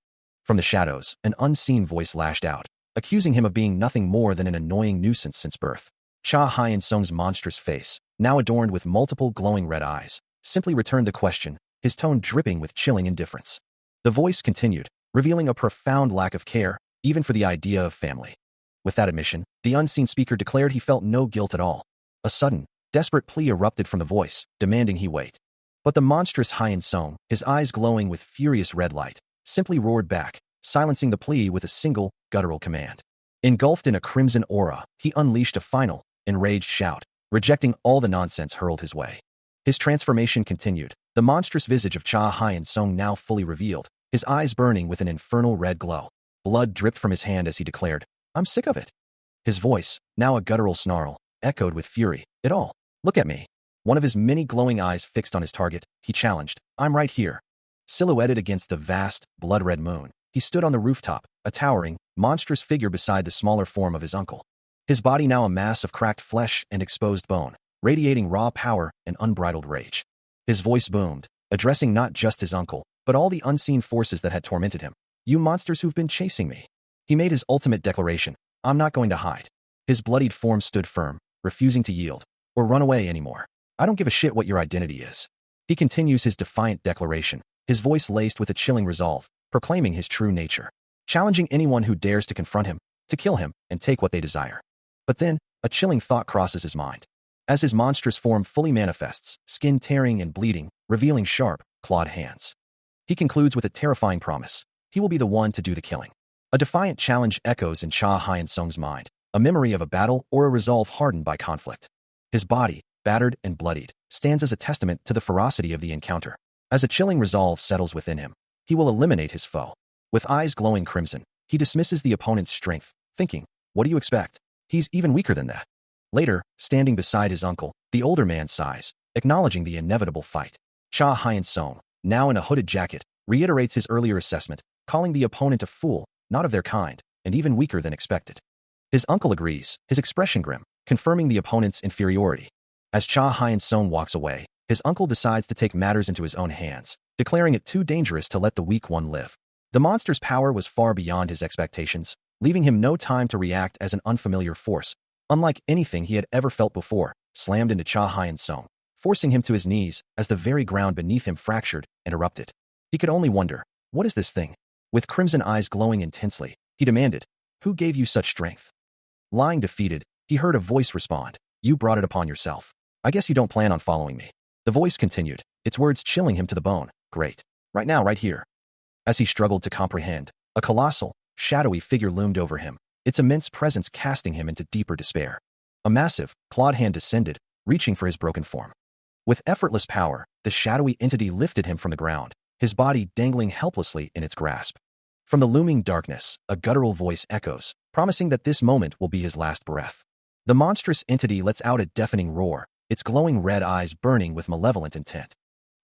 From the shadows, an unseen voice lashed out, accusing him of being nothing more than an annoying nuisance since birth. Cha Hyun-sung's monstrous face, now adorned with multiple glowing red eyes, simply returned the question, his tone dripping with chilling indifference. The voice continued, revealing a profound lack of care, even for the idea of family. With that admission, the unseen speaker declared he felt no guilt at all. A sudden, desperate plea erupted from the voice, demanding he wait. But the monstrous Hyun-sung, his eyes glowing with furious red light, simply roared back, silencing the plea with a single, guttural command. Engulfed in a crimson aura, he unleashed a final, enraged shout, rejecting all the nonsense hurled his way. His transformation continued, the monstrous visage of Cha Hyun-sung now fully revealed, his eyes burning with an infernal red glow. Blood dripped from his hand as he declared, I'm sick of it. His voice, now a guttural snarl, echoed with fury. It all. Look at me. One of his many glowing eyes fixed on his target, he challenged, I'm right here. Silhouetted against the vast, blood-red moon, he stood on the rooftop, a towering, monstrous figure beside the smaller form of his uncle. His body now a mass of cracked flesh and exposed bone, radiating raw power and unbridled rage. His voice boomed, addressing not just his uncle, but all the unseen forces that had tormented him. You monsters who've been chasing me. He made his ultimate declaration, I'm not going to hide. His bloodied form stood firm, refusing to yield, or run away anymore. I don't give a shit what your identity is. He continues his defiant declaration, his voice laced with a chilling resolve, proclaiming his true nature. Challenging anyone who dares to confront him, to kill him and take what they desire. But then, a chilling thought crosses his mind. As his monstrous form fully manifests, skin tearing and bleeding, revealing sharp, clawed hands. He concludes with a terrifying promise. He will be the one to do the killing. A defiant challenge echoes in Cha Hyun-sung's mind, a memory of a battle or a resolve hardened by conflict. His body, battered and bloodied, stands as a testament to the ferocity of the encounter. As a chilling resolve settles within him, he will eliminate his foe. With eyes glowing crimson, he dismisses the opponent's strength, thinking, "What do you expect? He's even weaker than that." Later, standing beside his uncle, the older man sighs, acknowledging the inevitable fight. Cha Hyun-sung, now in a hooded jacket, reiterates his earlier assessment, calling the opponent a fool, not of their kind, and even weaker than expected. His uncle agrees, his expression grim, confirming the opponent's inferiority. As Cha Hyun-sung walks away, his uncle decides to take matters into his own hands, declaring it too dangerous to let the weak one live. The monster's power was far beyond his expectations, leaving him no time to react as an unfamiliar force, unlike anything he had ever felt before, slammed into Cha Hyun-sung, forcing him to his knees as the very ground beneath him fractured and erupted. He could only wonder, what is this thing? With crimson eyes glowing intensely, he demanded, "Who gave you such strength?" Lying defeated, he heard a voice respond, "You brought it upon yourself. I guess you don't plan on following me." The voice continued, its words chilling him to the bone. "Great. Right now, right here." As he struggled to comprehend, a colossal, shadowy figure loomed over him, its immense presence casting him into deeper despair. A massive, clawed hand descended, reaching for his broken form. With effortless power, the shadowy entity lifted him from the ground, his body dangling helplessly in its grasp. From the looming darkness, a guttural voice echoes, promising that this moment will be his last breath. The monstrous entity lets out a deafening roar, its glowing red eyes burning with malevolent intent.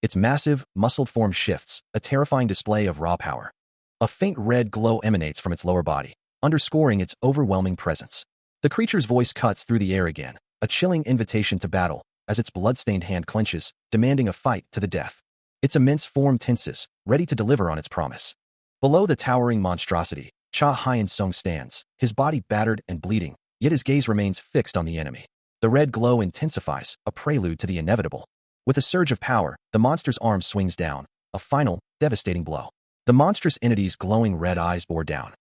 Its massive, muscled form shifts, a terrifying display of raw power. A faint red glow emanates from its lower body, underscoring its overwhelming presence. The creature's voice cuts through the air again, a chilling invitation to battle, as its blood-stained hand clenches, demanding a fight to the death. Its immense form tenses, ready to deliver on its promise. Below the towering monstrosity, Cha Hyun-sung stands, his body battered and bleeding, yet his gaze remains fixed on the enemy. The red glow intensifies, a prelude to the inevitable. With a surge of power, the monster's arm swings down, a final, devastating blow. The monstrous entity's glowing red eyes bore down,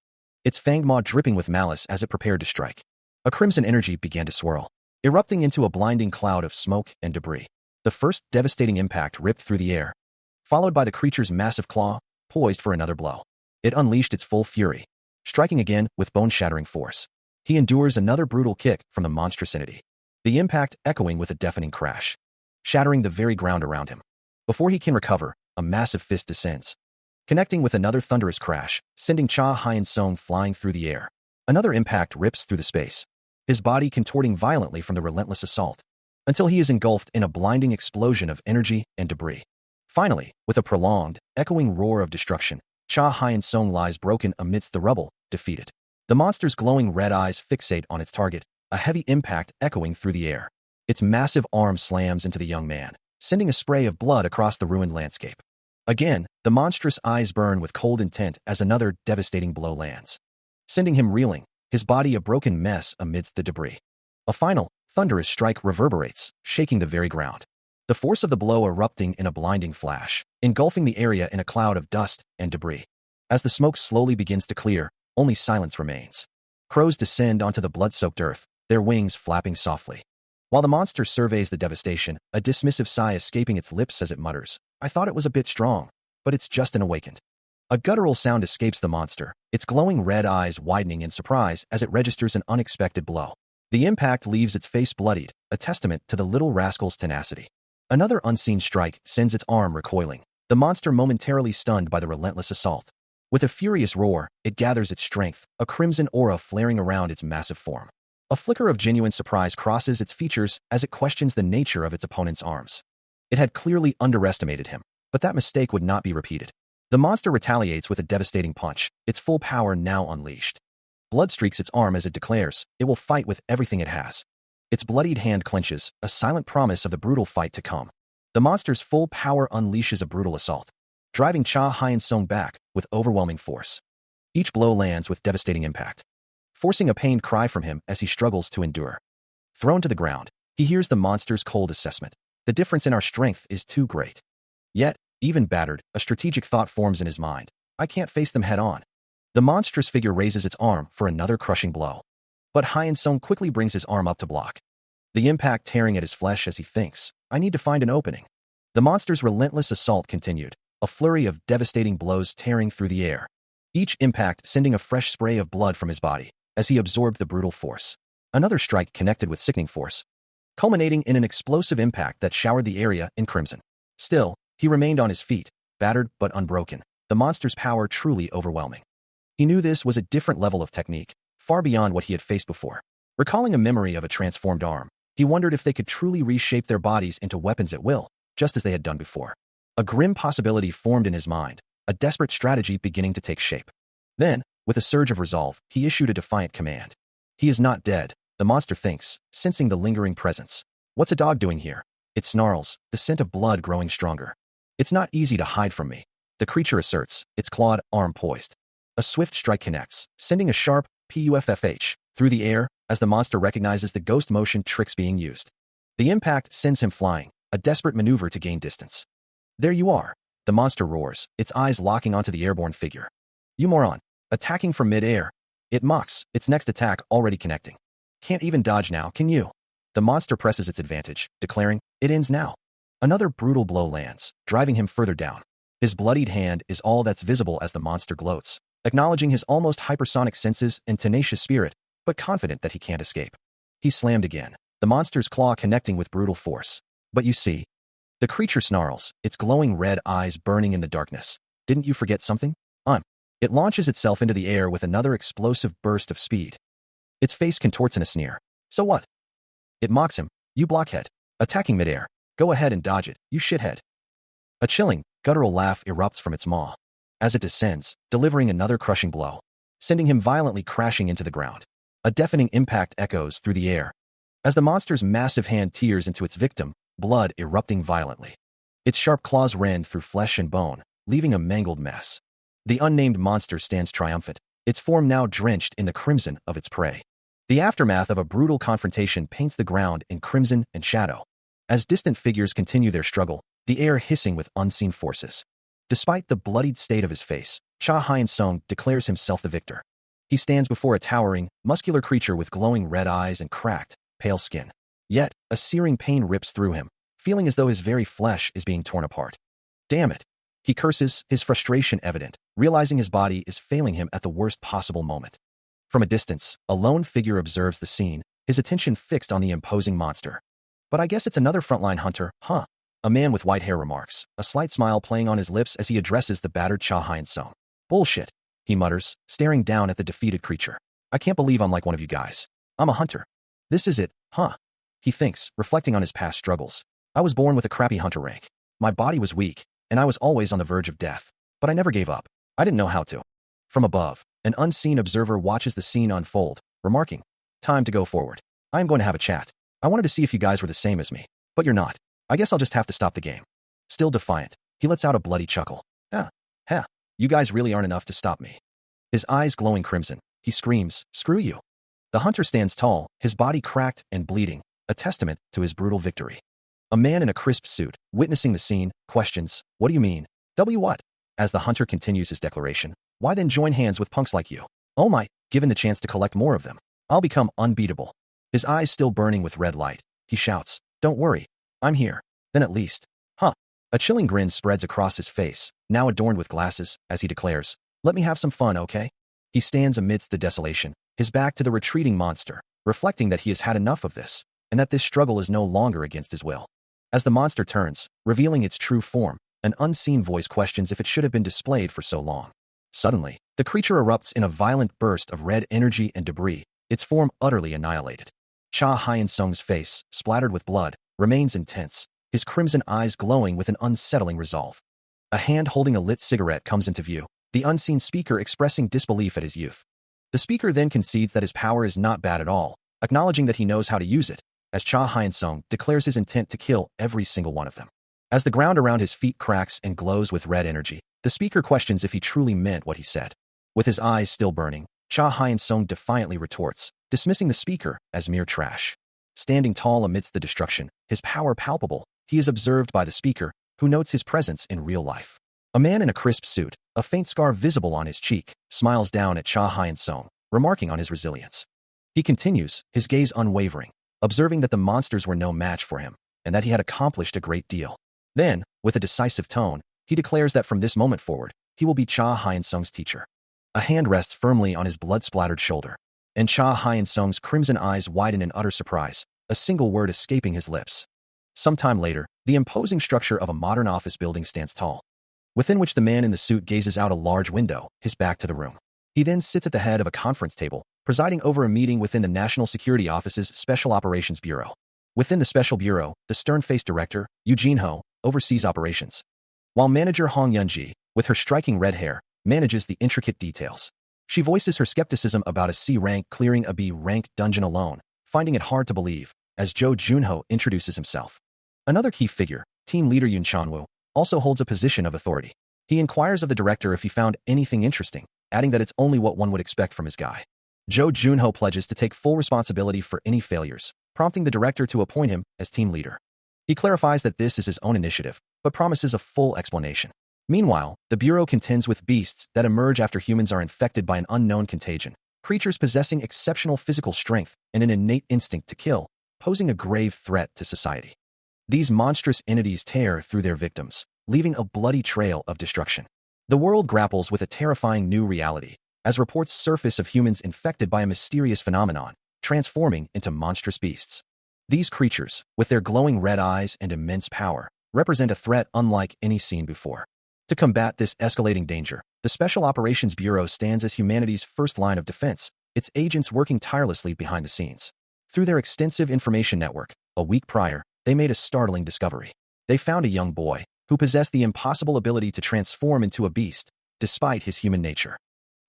its fanged maw dripping with malice as it prepared to strike. A crimson energy began to swirl, erupting into a blinding cloud of smoke and debris. The first devastating impact ripped through the air, followed by the creature's massive claw, poised for another blow. It unleashed its full fury, striking again with bone-shattering force. He endures another brutal kick from the monstrous entity, the impact echoing with a deafening crash, shattering the very ground around him. Before he can recover, a massive fist descends, connecting with another thunderous crash, sending Cha Hyun-sung flying through the air. Another impact rips through the space, his body contorting violently from the relentless assault, until he is engulfed in a blinding explosion of energy and debris. Finally, with a prolonged, echoing roar of destruction, Cha Hyun-sung lies broken amidst the rubble, defeated. The monster's glowing red eyes fixate on its target, a heavy impact echoing through the air. Its massive arm slams into the young man, sending a spray of blood across the ruined landscape. Again, the monstrous eyes burn with cold intent as another devastating blow lands, sending him reeling, his body a broken mess amidst the debris. A final, thunderous strike reverberates, shaking the very ground. The force of the blow erupting in a blinding flash, engulfing the area in a cloud of dust and debris. As the smoke slowly begins to clear, only silence remains. Crows descend onto the blood-soaked earth, their wings flapping softly. While the monster surveys the devastation, a dismissive sigh escaping its lips as it mutters, "I thought it was a bit strong, but it's just an awakened." A guttural sound escapes the monster, its glowing red eyes widening in surprise as it registers an unexpected blow. The impact leaves its face bloodied, a testament to the little rascal's tenacity. Another unseen strike sends its arm recoiling, the monster momentarily stunned by the relentless assault. With a furious roar, it gathers its strength, a crimson aura flaring around its massive form. A flicker of genuine surprise crosses its features as it questions the nature of its opponent's arms. It had clearly underestimated him, but that mistake would not be repeated. The monster retaliates with a devastating punch, its full power now unleashed. Blood streaks its arm as it declares, it will fight with everything it has. Its bloodied hand clenches, a silent promise of the brutal fight to come. The monster's full power unleashes a brutal assault, driving Cha Hyun-sung back with overwhelming force. Each blow lands with devastating impact, forcing a pained cry from him as he struggles to endure. Thrown to the ground, he hears the monster's cold assessment. "The difference in our strength is too great." Yet, even battered, a strategic thought forms in his mind. "I can't face them head on. The monstrous figure raises its arm for another crushing blow. But Hyun-sung quickly brings his arm up to block, the impact tearing at his flesh as he thinks, I need to find an opening. The monster's relentless assault continued, a flurry of devastating blows tearing through the air, each impact sending a fresh spray of blood from his body as he absorbed the brutal force. Another strike connected with sickening force, culminating in an explosive impact that showered the area in crimson. Still, he remained on his feet, battered but unbroken, the monster's power truly overwhelming. He knew this was a different level of technique, far beyond what he had faced before. Recalling a memory of a transformed arm, he wondered if they could truly reshape their bodies into weapons at will, just as they had done before. A grim possibility formed in his mind, a desperate strategy beginning to take shape. Then, with a surge of resolve, he issued a defiant command. He is not dead, the monster thinks, sensing the lingering presence. What's a dog doing here? It snarls, the scent of blood growing stronger. It's not easy to hide from me, the creature asserts, its clawed arm poised. A swift strike connects, sending a sharp puffh through the air as the monster recognizes the ghost motion tricks being used. The impact sends him flying, a desperate maneuver to gain distance. There you are, the monster roars, its eyes locking onto the airborne figure. You moron, attacking from mid-air. It mocks, its next attack already connecting. Can't even dodge now, can you? The monster presses its advantage, declaring, it ends now. Another brutal blow lands, driving him further down. His bloodied hand is all that's visible as the monster gloats, acknowledging his almost hypersonic senses and tenacious spirit, but confident that he can't escape. He slammed again, the monster's claw connecting with brutal force. But you see, the creature snarls, its glowing red eyes burning in the darkness. Didn't you forget something? It launches itself into the air with another explosive burst of speed. Its face contorts in a sneer. So what? It mocks him, you blockhead. Attacking midair. Go ahead and dodge it, you shithead. A chilling, guttural laugh erupts from its maw as it descends, delivering another crushing blow, sending him violently crashing into the ground. A deafening impact echoes through the air as the monster's massive hand tears into its victim, blood erupting violently. Its sharp claws rend through flesh and bone, leaving a mangled mess. The unnamed monster stands triumphant, its form now drenched in the crimson of its prey. The aftermath of a brutal confrontation paints the ground in crimson and shadow. As distant figures continue their struggle, the air hissing with unseen forces. Despite the bloodied state of his face, Cha Hyun-sung declares himself the victor. He stands before a towering, muscular creature with glowing red eyes and cracked, pale skin. Yet, a searing pain rips through him, feeling as though his very flesh is being torn apart. Damn it! He curses, his frustration evident, realizing his body is failing him at the worst possible moment. From a distance, a lone figure observes the scene, his attention fixed on the imposing monster. But I guess it's another frontline hunter, huh? A man with white hair remarks, a slight smile playing on his lips as he addresses the battered Cha Hyun-sung. Bullshit, he mutters, staring down at the defeated creature. I can't believe I'm like one of you guys. I'm a hunter. This is it, huh? He thinks, reflecting on his past struggles. I was born with a crappy hunter rank. My body was weak, and I was always on the verge of death. But I never gave up. I didn't know how to. From above, an unseen observer watches the scene unfold, remarking, time to go forward. I am going to have a chat. I wanted to see if you guys were the same as me. But you're not. I guess I'll just have to stop the game. Still defiant, he lets out a bloody chuckle. You guys really aren't enough to stop me. His eyes glowing crimson, he screams, screw you. The hunter stands tall, his body cracked and bleeding, a testament to his brutal victory. A man in a crisp suit, witnessing the scene, questions, what do you mean? What? As the hunter continues his declaration, why then join hands with punks like you? Oh my, given the chance to collect more of them, I'll become unbeatable. His eyes still burning with red light, he shouts, don't worry, I'm here. Then at least. A chilling grin spreads across his face, now adorned with glasses, as he declares, let me have some fun, okay? He stands amidst the desolation, his back to the retreating monster, reflecting that he has had enough of this, and that this struggle is no longer against his will. As the monster turns, revealing its true form, an unseen voice questions if it should have been displayed for so long. Suddenly, the creature erupts in a violent burst of red energy and debris, its form utterly annihilated. Cha Hyun-sung's face, splattered with blood, remains intense, his crimson eyes glowing with an unsettling resolve. A hand holding a lit cigarette comes into view, the unseen speaker expressing disbelief at his youth. The speaker then concedes that his power is not bad at all, acknowledging that he knows how to use it, as Cha Hyun-sung declares his intent to kill every single one of them. As the ground around his feet cracks and glows with red energy, the speaker questions if he truly meant what he said. With his eyes still burning, Cha Hyun-sung defiantly retorts, dismissing the speaker as mere trash. Standing tall amidst the destruction, his power palpable, he is observed by the speaker, who notes his presence in real life. A man in a crisp suit, a faint scar visible on his cheek, smiles down at Cha Hyun-sung, remarking on his resilience. He continues, his gaze unwavering, observing that the monsters were no match for him, and that he had accomplished a great deal. Then, with a decisive tone, he declares that from this moment forward, he will be Cha Hyun-sung's teacher. A hand rests firmly on his blood-splattered shoulder, and Cha Hyun-sung's crimson eyes widen in utter surprise, a single word escaping his lips. Some time later, the imposing structure of a modern office building stands tall, within which the man in the suit gazes out a large window, his back to the room. He then sits at the head of a conference table, presiding over a meeting within the National Security Office's Special Operations Bureau. Within the Special Bureau, the stern-faced director, Yoo Jin-ho, oversees operations, while manager Hong Yun-ji, with her striking red hair, manages the intricate details. She voices her skepticism about a C-rank clearing a B-rank dungeon alone, finding it hard to believe, as Jo Junho introduces himself. Another key figure, team leader Yoon Chanwoo, also holds a position of authority. He inquires of the director if he found anything interesting, adding that it's only what one would expect from his guy. Jo Junho pledges to take full responsibility for any failures, prompting the director to appoint him as team leader. He clarifies that this is his own initiative, but promises a full explanation. Meanwhile, the Bureau contends with beasts that emerge after humans are infected by an unknown contagion, creatures possessing exceptional physical strength and an innate instinct to kill, posing a grave threat to society. These monstrous entities tear through their victims, leaving a bloody trail of destruction. The world grapples with a terrifying new reality, as reports surface of humans infected by a mysterious phenomenon, transforming into monstrous beasts. These creatures, with their glowing red eyes and immense power, represent a threat unlike any seen before. To combat this escalating danger, the Special Operations Bureau stands as humanity's first line of defense, its agents working tirelessly behind the scenes. Through their extensive information network, a week prior, they made a startling discovery. They found a young boy who possessed the impossible ability to transform into a beast, despite his human nature.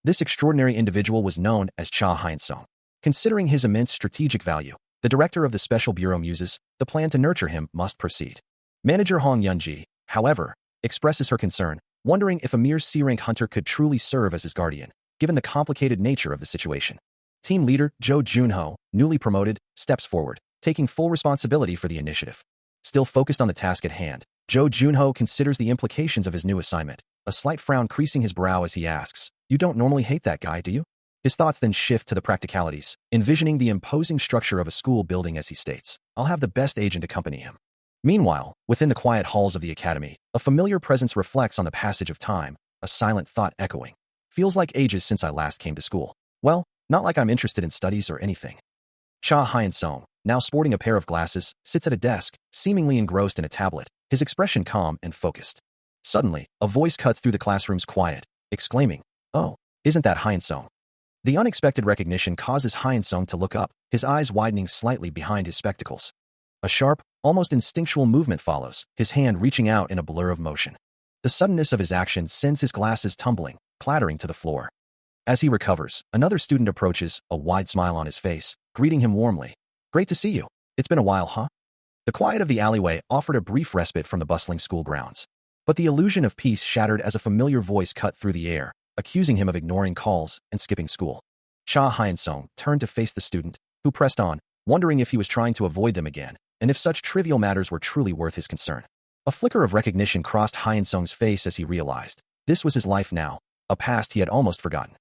This extraordinary individual was known as Cha Hyun-sung. Considering his immense strategic value, the director of the Special Bureau muses, the plan to nurture him must proceed. Manager Hong Yun-ji, however, expresses her concern, wondering if a mere C-rank hunter could truly serve as his guardian, given the complicated nature of the situation. Team leader Jo Junho, newly promoted, steps forward, taking full responsibility for the initiative. Still focused on the task at hand, Jo Junho considers the implications of his new assignment, a slight frown creasing his brow as he asks, "You don't normally hate that guy, do you?" His thoughts then shift to the practicalities, envisioning the imposing structure of a school building as he states, "I'll have the best agent accompany him." Meanwhile, within the quiet halls of the academy, a familiar presence reflects on the passage of time, a silent thought echoing. "Feels like ages since I last came to school. Well, not like I'm interested in studies or anything." Cha Hyun-sung, now sporting a pair of glasses, sits at a desk, seemingly engrossed in a tablet, his expression calm and focused. Suddenly, a voice cuts through the classroom's quiet, exclaiming, "Oh, isn't that Hyun-sung?" The unexpected recognition causes Hyun-sung to look up, his eyes widening slightly behind his spectacles. A sharp, almost instinctual movement follows, his hand reaching out in a blur of motion. The suddenness of his action sends his glasses tumbling, clattering to the floor. As he recovers, another student approaches, a wide smile on his face, greeting him warmly. "Great to see you. It's been a while, huh?" The quiet of the alleyway offered a brief respite from the bustling school grounds. But the illusion of peace shattered as a familiar voice cut through the air, accusing him of ignoring calls and skipping school. Cha Hyun-sung turned to face the student, who pressed on, wondering if he was trying to avoid them again, and if such trivial matters were truly worth his concern. A flicker of recognition crossed Hyun-sung's face as he realized this was his life now, a past he had almost forgotten.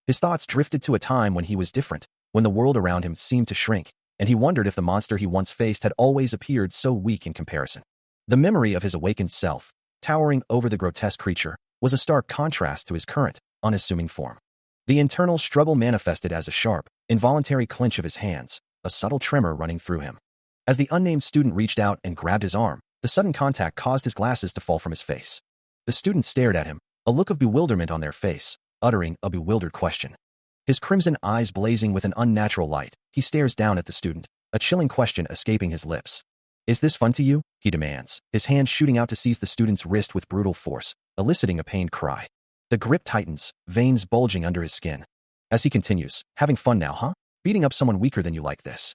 His thoughts drifted to a time when he was different, when the world around him seemed to shrink, and he wondered if the monster he once faced had always appeared so weak in comparison. The memory of his awakened self, towering over the grotesque creature, was a stark contrast to his current, unassuming form. The internal struggle manifested as a sharp, involuntary clench of his hands, a subtle tremor running through him. As the unnamed student reached out and grabbed his arm, the sudden contact caused his glasses to fall from his face. The student stared at him, a look of bewilderment on their face, uttering a bewildered question. His crimson eyes blazing with an unnatural light, he stares down at the student, a chilling question escaping his lips. "Is this fun to you?" he demands, his hand shooting out to seize the student's wrist with brutal force, eliciting a pained cry. The grip tightens, veins bulging under his skin. As he continues, "Having fun now, huh? Beating up someone weaker than you like this."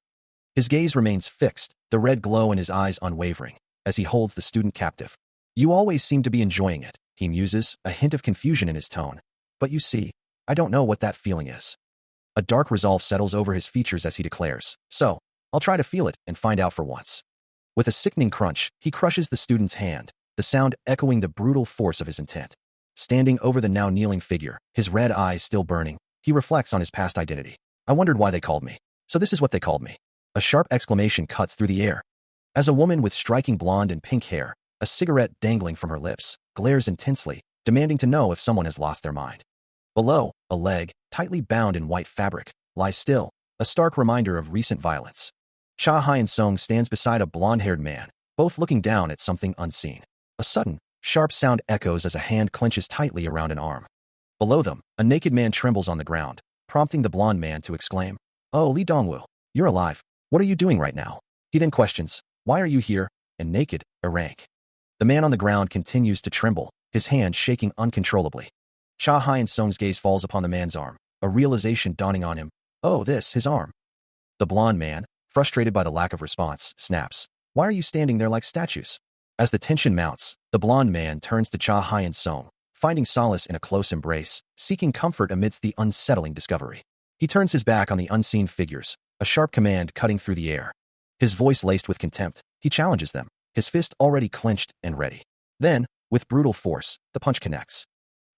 His gaze remains fixed, the red glow in his eyes unwavering, as he holds the student captive. "You always seem to be enjoying it," he muses, a hint of confusion in his tone. "But you see, I don't know what that feeling is." A dark resolve settles over his features as he declares, "So, I'll try to feel it and find out for once." With a sickening crunch, he crushes the student's hand, the sound echoing the brutal force of his intent. Standing over the now kneeling figure, his red eyes still burning, he reflects on his past identity. I wondered why they called me. So this is what they called me. A sharp exclamation cuts through the air. As a woman with striking blonde and pink hair, a cigarette dangling from her lips, glares intensely, demanding to know if someone has lost their mind. Below, a leg, tightly bound in white fabric, lies still, a stark reminder of recent violence. Cha Hyun-sung stands beside a blonde-haired man, both looking down at something unseen. A sudden, sharp sound echoes as a hand clenches tightly around an arm. Below them, a naked man trembles on the ground, prompting the blonde man to exclaim, "Oh, Lee Dongwoo, you're alive. What are you doing right now?" He then questions, "Why are you here, and naked, rank?" The man on the ground continues to tremble, his hand shaking uncontrollably. Cha Hyun-sung's gaze falls upon the man's arm, a realization dawning on him. Oh, his arm. The blonde man, frustrated by the lack of response, snaps, "Why are you standing there like statues?" As the tension mounts, the blonde man turns to Cha Hyun-sung, finding solace in a close embrace, seeking comfort amidst the unsettling discovery. He turns his back on the unseen figures, a sharp command cutting through the air. His voice laced with contempt, he challenges them, his fist already clenched and ready. Then, with brutal force, the punch connects.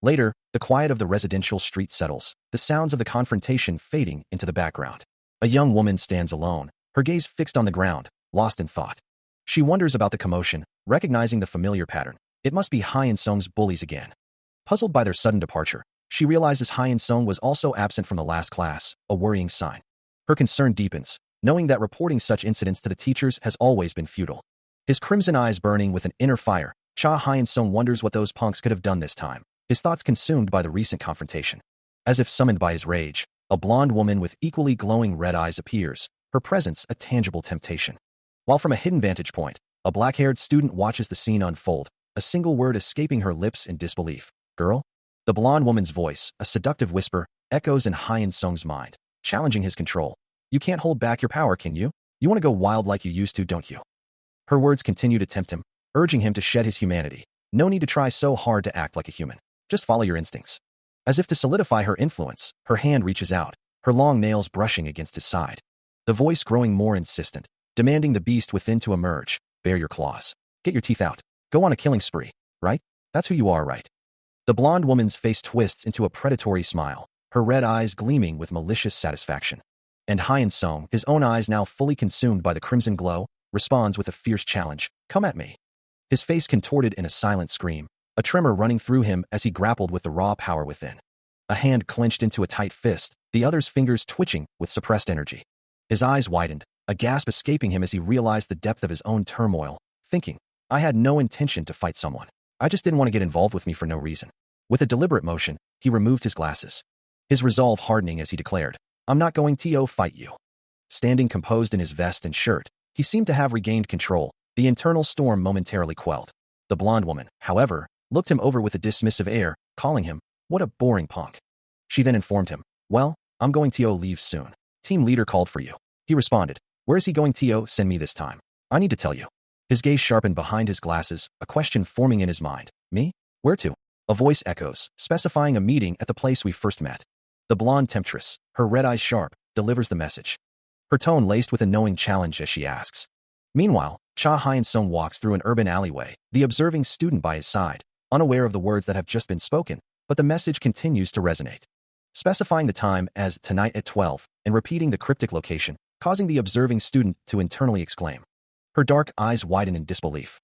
Later, the quiet of the residential street settles, the sounds of the confrontation fading into the background. A young woman stands alone, her gaze fixed on the ground, lost in thought. She wonders about the commotion, recognizing the familiar pattern. It must be Hyun-sung's bullies again. Puzzled by their sudden departure, she realizes Hyun-sung was also absent from the last class, a worrying sign. Her concern deepens, knowing that reporting such incidents to the teachers has always been futile. His crimson eyes burning with an inner fire, Cha Hyun-sung wonders what those punks could have done this time, his thoughts consumed by the recent confrontation. As if summoned by his rage, a blonde woman with equally glowing red eyes appears, her presence a tangible temptation. While from a hidden vantage point, a black-haired student watches the scene unfold, a single word escaping her lips in disbelief. "Girl?" The blonde woman's voice, a seductive whisper, echoes in Hyun-sung's mind, challenging his control. "You can't hold back your power, can you? You want to go wild like you used to, don't you?" Her words continue to tempt him, urging him to shed his humanity. No need to try so hard to act like a human. Just follow your instincts. As if to solidify her influence, her hand reaches out, her long nails brushing against his side. The voice growing more insistent, demanding the beast within to emerge. "Bare your claws. Get your teeth out. Go on a killing spree, right? That's who you are, right?" The blonde woman's face twists into a predatory smile, her red eyes gleaming with malicious satisfaction. And Hyun-sung, his own eyes now fully consumed by the crimson glow, responds with a fierce challenge. "Come at me." His face contorted in a silent scream, a tremor running through him as he grappled with the raw power within. A hand clenched into a tight fist, the other's fingers twitching with suppressed energy. His eyes widened, a gasp escaping him as he realized the depth of his own turmoil, thinking, "I had no intention to fight someone. I just didn't want to get involved with me for no reason." With a deliberate motion, he removed his glasses. His resolve hardening as he declared, "I'm not going to fight you." Standing composed in his vest and shirt, he seemed to have regained control, the internal storm momentarily quelled. The blonde woman, however, looked him over with a dismissive air, calling him, "What a boring punk." She then informed him, "Well, I'm going to leave soon. Team leader called for you." He responded, "Where is he going to send me this time? I need to tell you." His gaze sharpened behind his glasses, a question forming in his mind. "Me? Where to?" A voice echoes, specifying a meeting at the place we first met. The blonde temptress, her red eyes sharp, delivers the message. Her tone laced with a knowing challenge as she asks. Meanwhile, Cha Hyun-sung walks through an urban alleyway, the observing student by his side, unaware of the words that have just been spoken, but the message continues to resonate. Specifying the time as tonight at 12, and repeating the cryptic location, causing the observing student to internally exclaim. Her dark eyes widen in disbelief.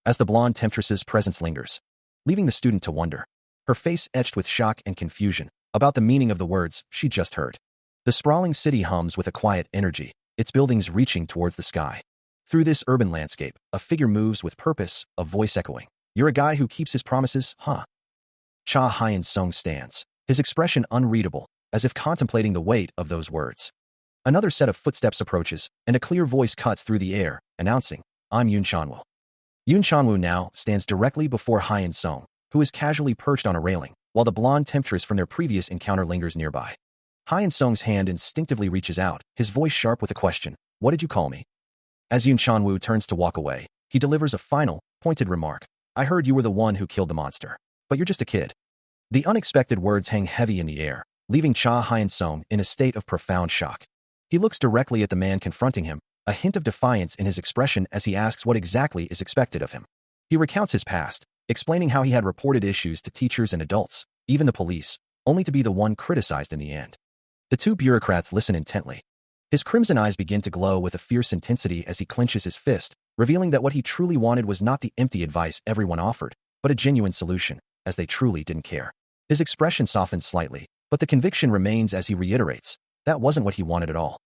As the blonde temptress's presence lingers, leaving the student to wonder, her face etched with shock and confusion about the meaning of the words she just heard. The sprawling city hums with a quiet energy, its buildings reaching towards the sky. Through this urban landscape, a figure moves with purpose, a voice echoing. "You're a guy who keeps his promises, huh?" Cha Hyun-sung stands, his expression unreadable, as if contemplating the weight of those words. Another set of footsteps approaches, and a clear voice cuts through the air, announcing, "I'm Yoon Chanwoo." Yoon Chanwoo now stands directly before Hyun-sung, who is casually perched on a railing, while the blonde temptress from their previous encounter lingers nearby. Hyun-sung's hand instinctively reaches out, his voice sharp with a question. "What did you call me?" As Yoon Chanwoo turns to walk away, he delivers a final, pointed remark. "I heard you were the one who killed the monster. But you're just a kid." The unexpected words hang heavy in the air, leaving Cha Hyun-sung in a state of profound shock. He looks directly at the man confronting him, a hint of defiance in his expression as he asks what exactly is expected of him. He recounts his past, explaining how he had reported issues to teachers and adults, even the police, only to be the one criticized in the end. The two bureaucrats listen intently. His crimson eyes begin to glow with a fierce intensity as he clenches his fist, revealing that what he truly wanted was not the empty advice everyone offered, but a genuine solution, as they truly didn't care. His expression softens slightly, but the conviction remains as he reiterates, that wasn't what he wanted at all.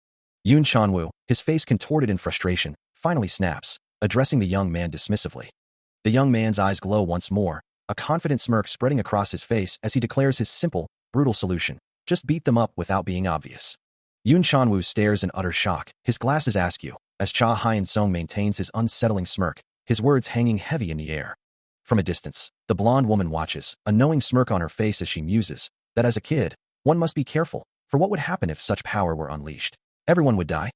Yoon Chanwoo, his face contorted in frustration, finally snaps, addressing the young man dismissively. The young man's eyes glow once more, a confident smirk spreading across his face as he declares his simple, brutal solution. Just beat them up without being obvious. Yoon Chanwoo stares in utter shock, his glasses askew, as Cha Hyun-sung maintains his unsettling smirk, his words hanging heavy in the air. From a distance, the blonde woman watches, a knowing smirk on her face as she muses that as a kid, one must be careful, for what would happen if such power were unleashed? Everyone would die.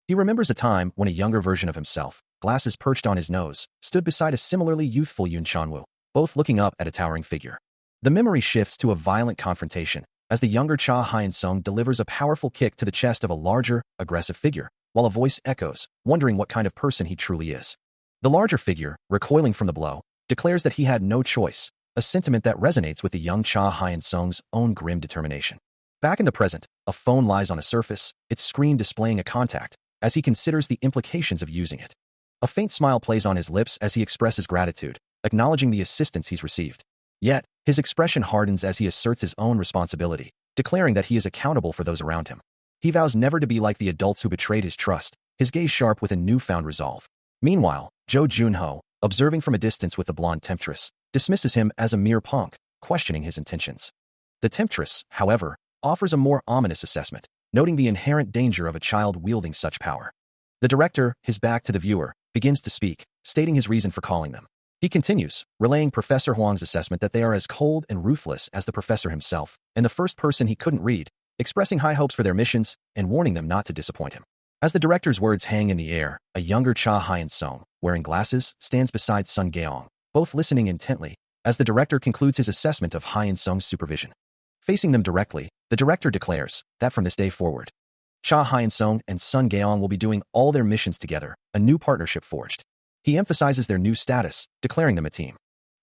He remembers a time when a younger version of himself, glasses perched on his nose, stood beside a similarly youthful Yoon Chanwoo, both looking up at a towering figure. The memory shifts to a violent confrontation, as the younger Cha Hyun-sung delivers a powerful kick to the chest of a larger, aggressive figure, while a voice echoes, wondering what kind of person he truly is. The larger figure, recoiling from the blow, declares that he had no choice, a sentiment that resonates with the young Cha Hyun-sung's own grim determination. Back in the present, a phone lies on a surface, its screen displaying a contact, as he considers the implications of using it. A faint smile plays on his lips as he expresses gratitude, acknowledging the assistance he's received. Yet, his expression hardens as he asserts his own responsibility, declaring that he is accountable for those around him. He vows never to be like the adults who betrayed his trust, his gaze sharp with a newfound resolve. Meanwhile, Jo Junho, observing from a distance with the blonde temptress, dismisses him as a mere punk, questioning his intentions. The temptress, however, offers a more ominous assessment, noting the inherent danger of a child wielding such power. The director, his back to the viewer, begins to speak, stating his reason for calling them. He continues, relaying Professor Huang's assessment that they are as cold and ruthless as the professor himself, and the first person he couldn't read, expressing high hopes for their missions and warning them not to disappoint him. As the director's words hang in the air, a younger Cha Hyun-sung, wearing glasses, stands beside Sun Gaeong, both listening intently, as the director concludes his assessment of Hyun-sung's supervision. Facing them directly, the director declares that from this day forward, Cha Hyun-sung and Sun Gaeong will be doing all their missions together, a new partnership forged. He emphasizes their new status, declaring them a team.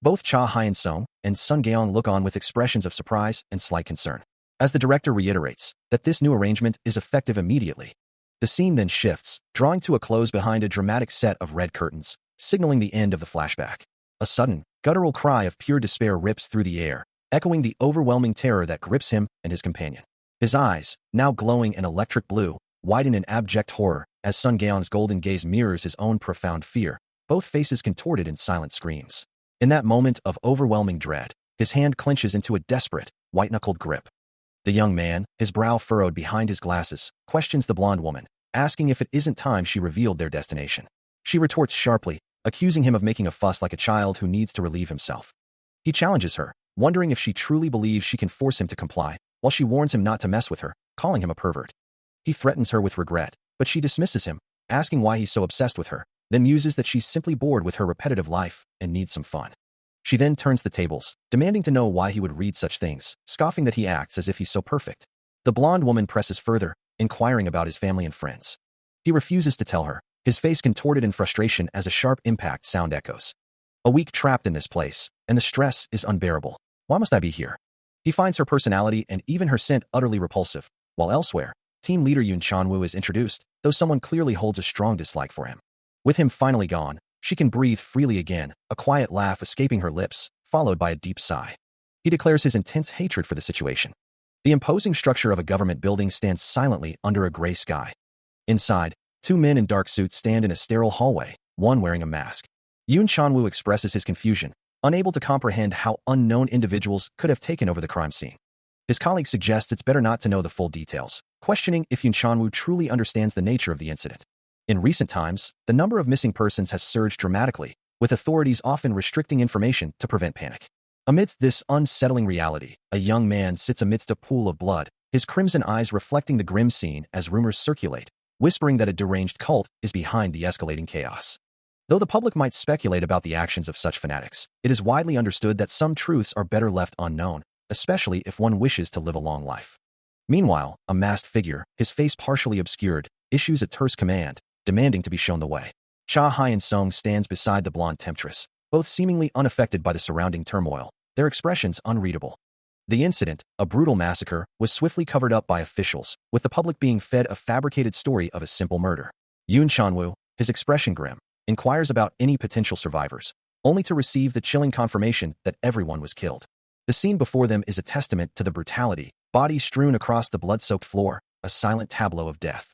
Both Cha Hyun-sung and Sun Gaeong look on with expressions of surprise and slight concern, as the director reiterates that this new arrangement is effective immediately. The scene then shifts, drawing to a close behind a dramatic set of red curtains, signaling the end of the flashback. A sudden, guttural cry of pure despair rips through the air, echoing the overwhelming terror that grips him and his companion. His eyes, now glowing an electric blue, widen in abject horror as Sun Gaeong's golden gaze mirrors his own profound fear, both faces contorted in silent screams. In that moment of overwhelming dread, his hand clenches into a desperate, white-knuckled grip. The young man, his brow furrowed behind his glasses, questions the blonde woman, asking if it isn't time she revealed their destination. She retorts sharply, accusing him of making a fuss like a child who needs to relieve himself. He challenges her, wondering if she truly believes she can force him to comply, while she warns him not to mess with her, calling him a pervert. He threatens her with regret, but she dismisses him, asking why he's so obsessed with her, then muses that she's simply bored with her repetitive life and needs some fun. She then turns the tables, demanding to know why he would read such things, scoffing that he acts as if he's so perfect. The blonde woman presses further, inquiring about his family and friends. He refuses to tell her, his face contorted in frustration as a sharp impact sound echoes. A week trapped in this place, and the stress is unbearable. Why must I be here? He finds her personality and even her scent utterly repulsive, while elsewhere, team leader Yoon Chanwoo is introduced, though someone clearly holds a strong dislike for him. With him finally gone, she can breathe freely again, a quiet laugh escaping her lips, followed by a deep sigh. He declares his intense hatred for the situation. The imposing structure of a government building stands silently under a gray sky. Inside, two men in dark suits stand in a sterile hallway, one wearing a mask. Yoon Chanwoo expresses his confusion, unable to comprehend how unknown individuals could have taken over the crime scene. His colleague suggests it's better not to know the full details, questioning if Yoon Chanwoo truly understands the nature of the incident. In recent times, the number of missing persons has surged dramatically, with authorities often restricting information to prevent panic. Amidst this unsettling reality, a young man sits amidst a pool of blood, his crimson eyes reflecting the grim scene as rumors circulate, whispering that a deranged cult is behind the escalating chaos. Though the public might speculate about the actions of such fanatics, it is widely understood that some truths are better left unknown, especially if one wishes to live a long life. Meanwhile, a masked figure, his face partially obscured, issues a terse command, demanding to be shown the way. Cha Hyun-sung stands beside the blonde temptress, both seemingly unaffected by the surrounding turmoil, their expressions unreadable. The incident, a brutal massacre, was swiftly covered up by officials, with the public being fed a fabricated story of a simple murder. Yoon Chanwoo, his expression grim, inquires about any potential survivors, only to receive the chilling confirmation that everyone was killed. The scene before them is a testament to the brutality, bodies strewn across the blood-soaked floor, a silent tableau of death.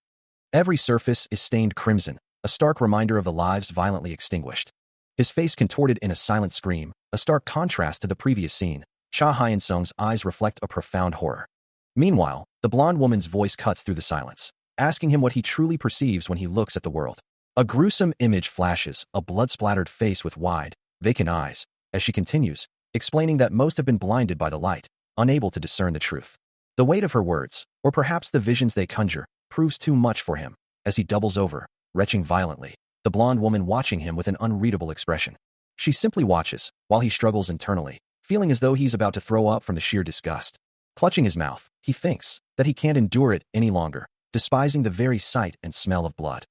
Every surface is stained crimson, a stark reminder of the lives violently extinguished. His face contorted in a silent scream, a stark contrast to the previous scene. Cha Hyun-sung's eyes reflect a profound horror. Meanwhile, the blonde woman's voice cuts through the silence, asking him what he truly perceives when he looks at the world. A gruesome image flashes, a blood-splattered face with wide, vacant eyes, as she continues, explaining that most have been blinded by the light, unable to discern the truth. The weight of her words, or perhaps the visions they conjure, proves too much for him, as he doubles over, retching violently, the blonde woman watching him with an unreadable expression. She simply watches, while he struggles internally, feeling as though he's about to throw up from the sheer disgust. Clutching his mouth, he thinks that he can't endure it any longer, despising the very sight and smell of blood.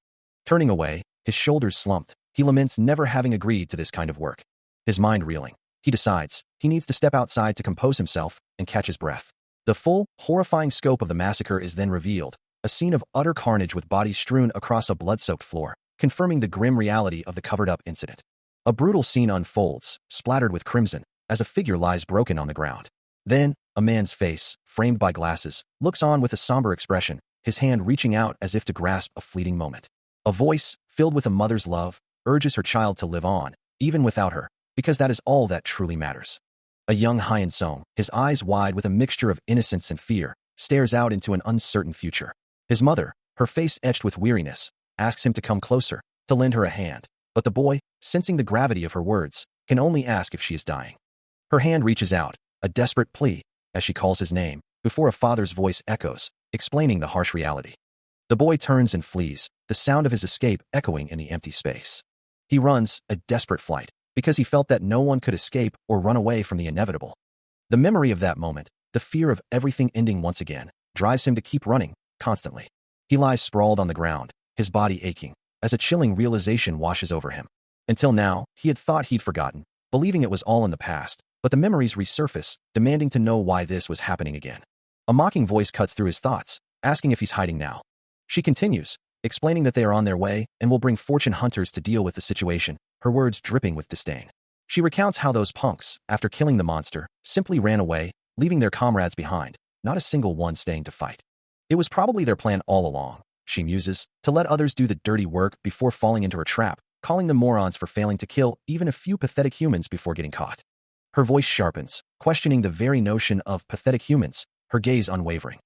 Turning away, his shoulders slumped, he laments never having agreed to this kind of work. His mind reeling, he decides he needs to step outside to compose himself and catch his breath. The full, horrifying scope of the massacre is then revealed, a scene of utter carnage with bodies strewn across a blood-soaked floor, confirming the grim reality of the covered-up incident. A brutal scene unfolds, splattered with crimson, as a figure lies broken on the ground. Then, a man's face, framed by glasses, looks on with a somber expression, his hand reaching out as if to grasp a fleeting moment. A voice, filled with a mother's love, urges her child to live on, even without her, because that is all that truly matters. A young Hyun-sung, his eyes wide with a mixture of innocence and fear, stares out into an uncertain future. His mother, her face etched with weariness, asks him to come closer, to lend her a hand, but the boy, sensing the gravity of her words, can only ask if she is dying. Her hand reaches out, a desperate plea, as she calls his name, before a father's voice echoes, explaining the harsh reality. The boy turns and flees, the sound of his escape echoing in the empty space. He runs, a desperate flight, because he felt that no one could escape or run away from the inevitable. The memory of that moment, the fear of everything ending once again, drives him to keep running, constantly. He lies sprawled on the ground, his body aching, as a chilling realization washes over him. Until now, he had thought he'd forgotten, believing it was all in the past, but the memories resurface, demanding to know why this was happening again. A mocking voice cuts through his thoughts, asking if he's hiding now. She continues, explaining that they are on their way and will bring fortune hunters to deal with the situation, her words dripping with disdain. She recounts how those punks, after killing the monster, simply ran away, leaving their comrades behind, not a single one staying to fight. It was probably their plan all along, she muses, to let others do the dirty work before falling into her trap, calling them morons for failing to kill even a few pathetic humans before getting caught. Her voice sharpens, questioning the very notion of pathetic humans, her gaze unwavering.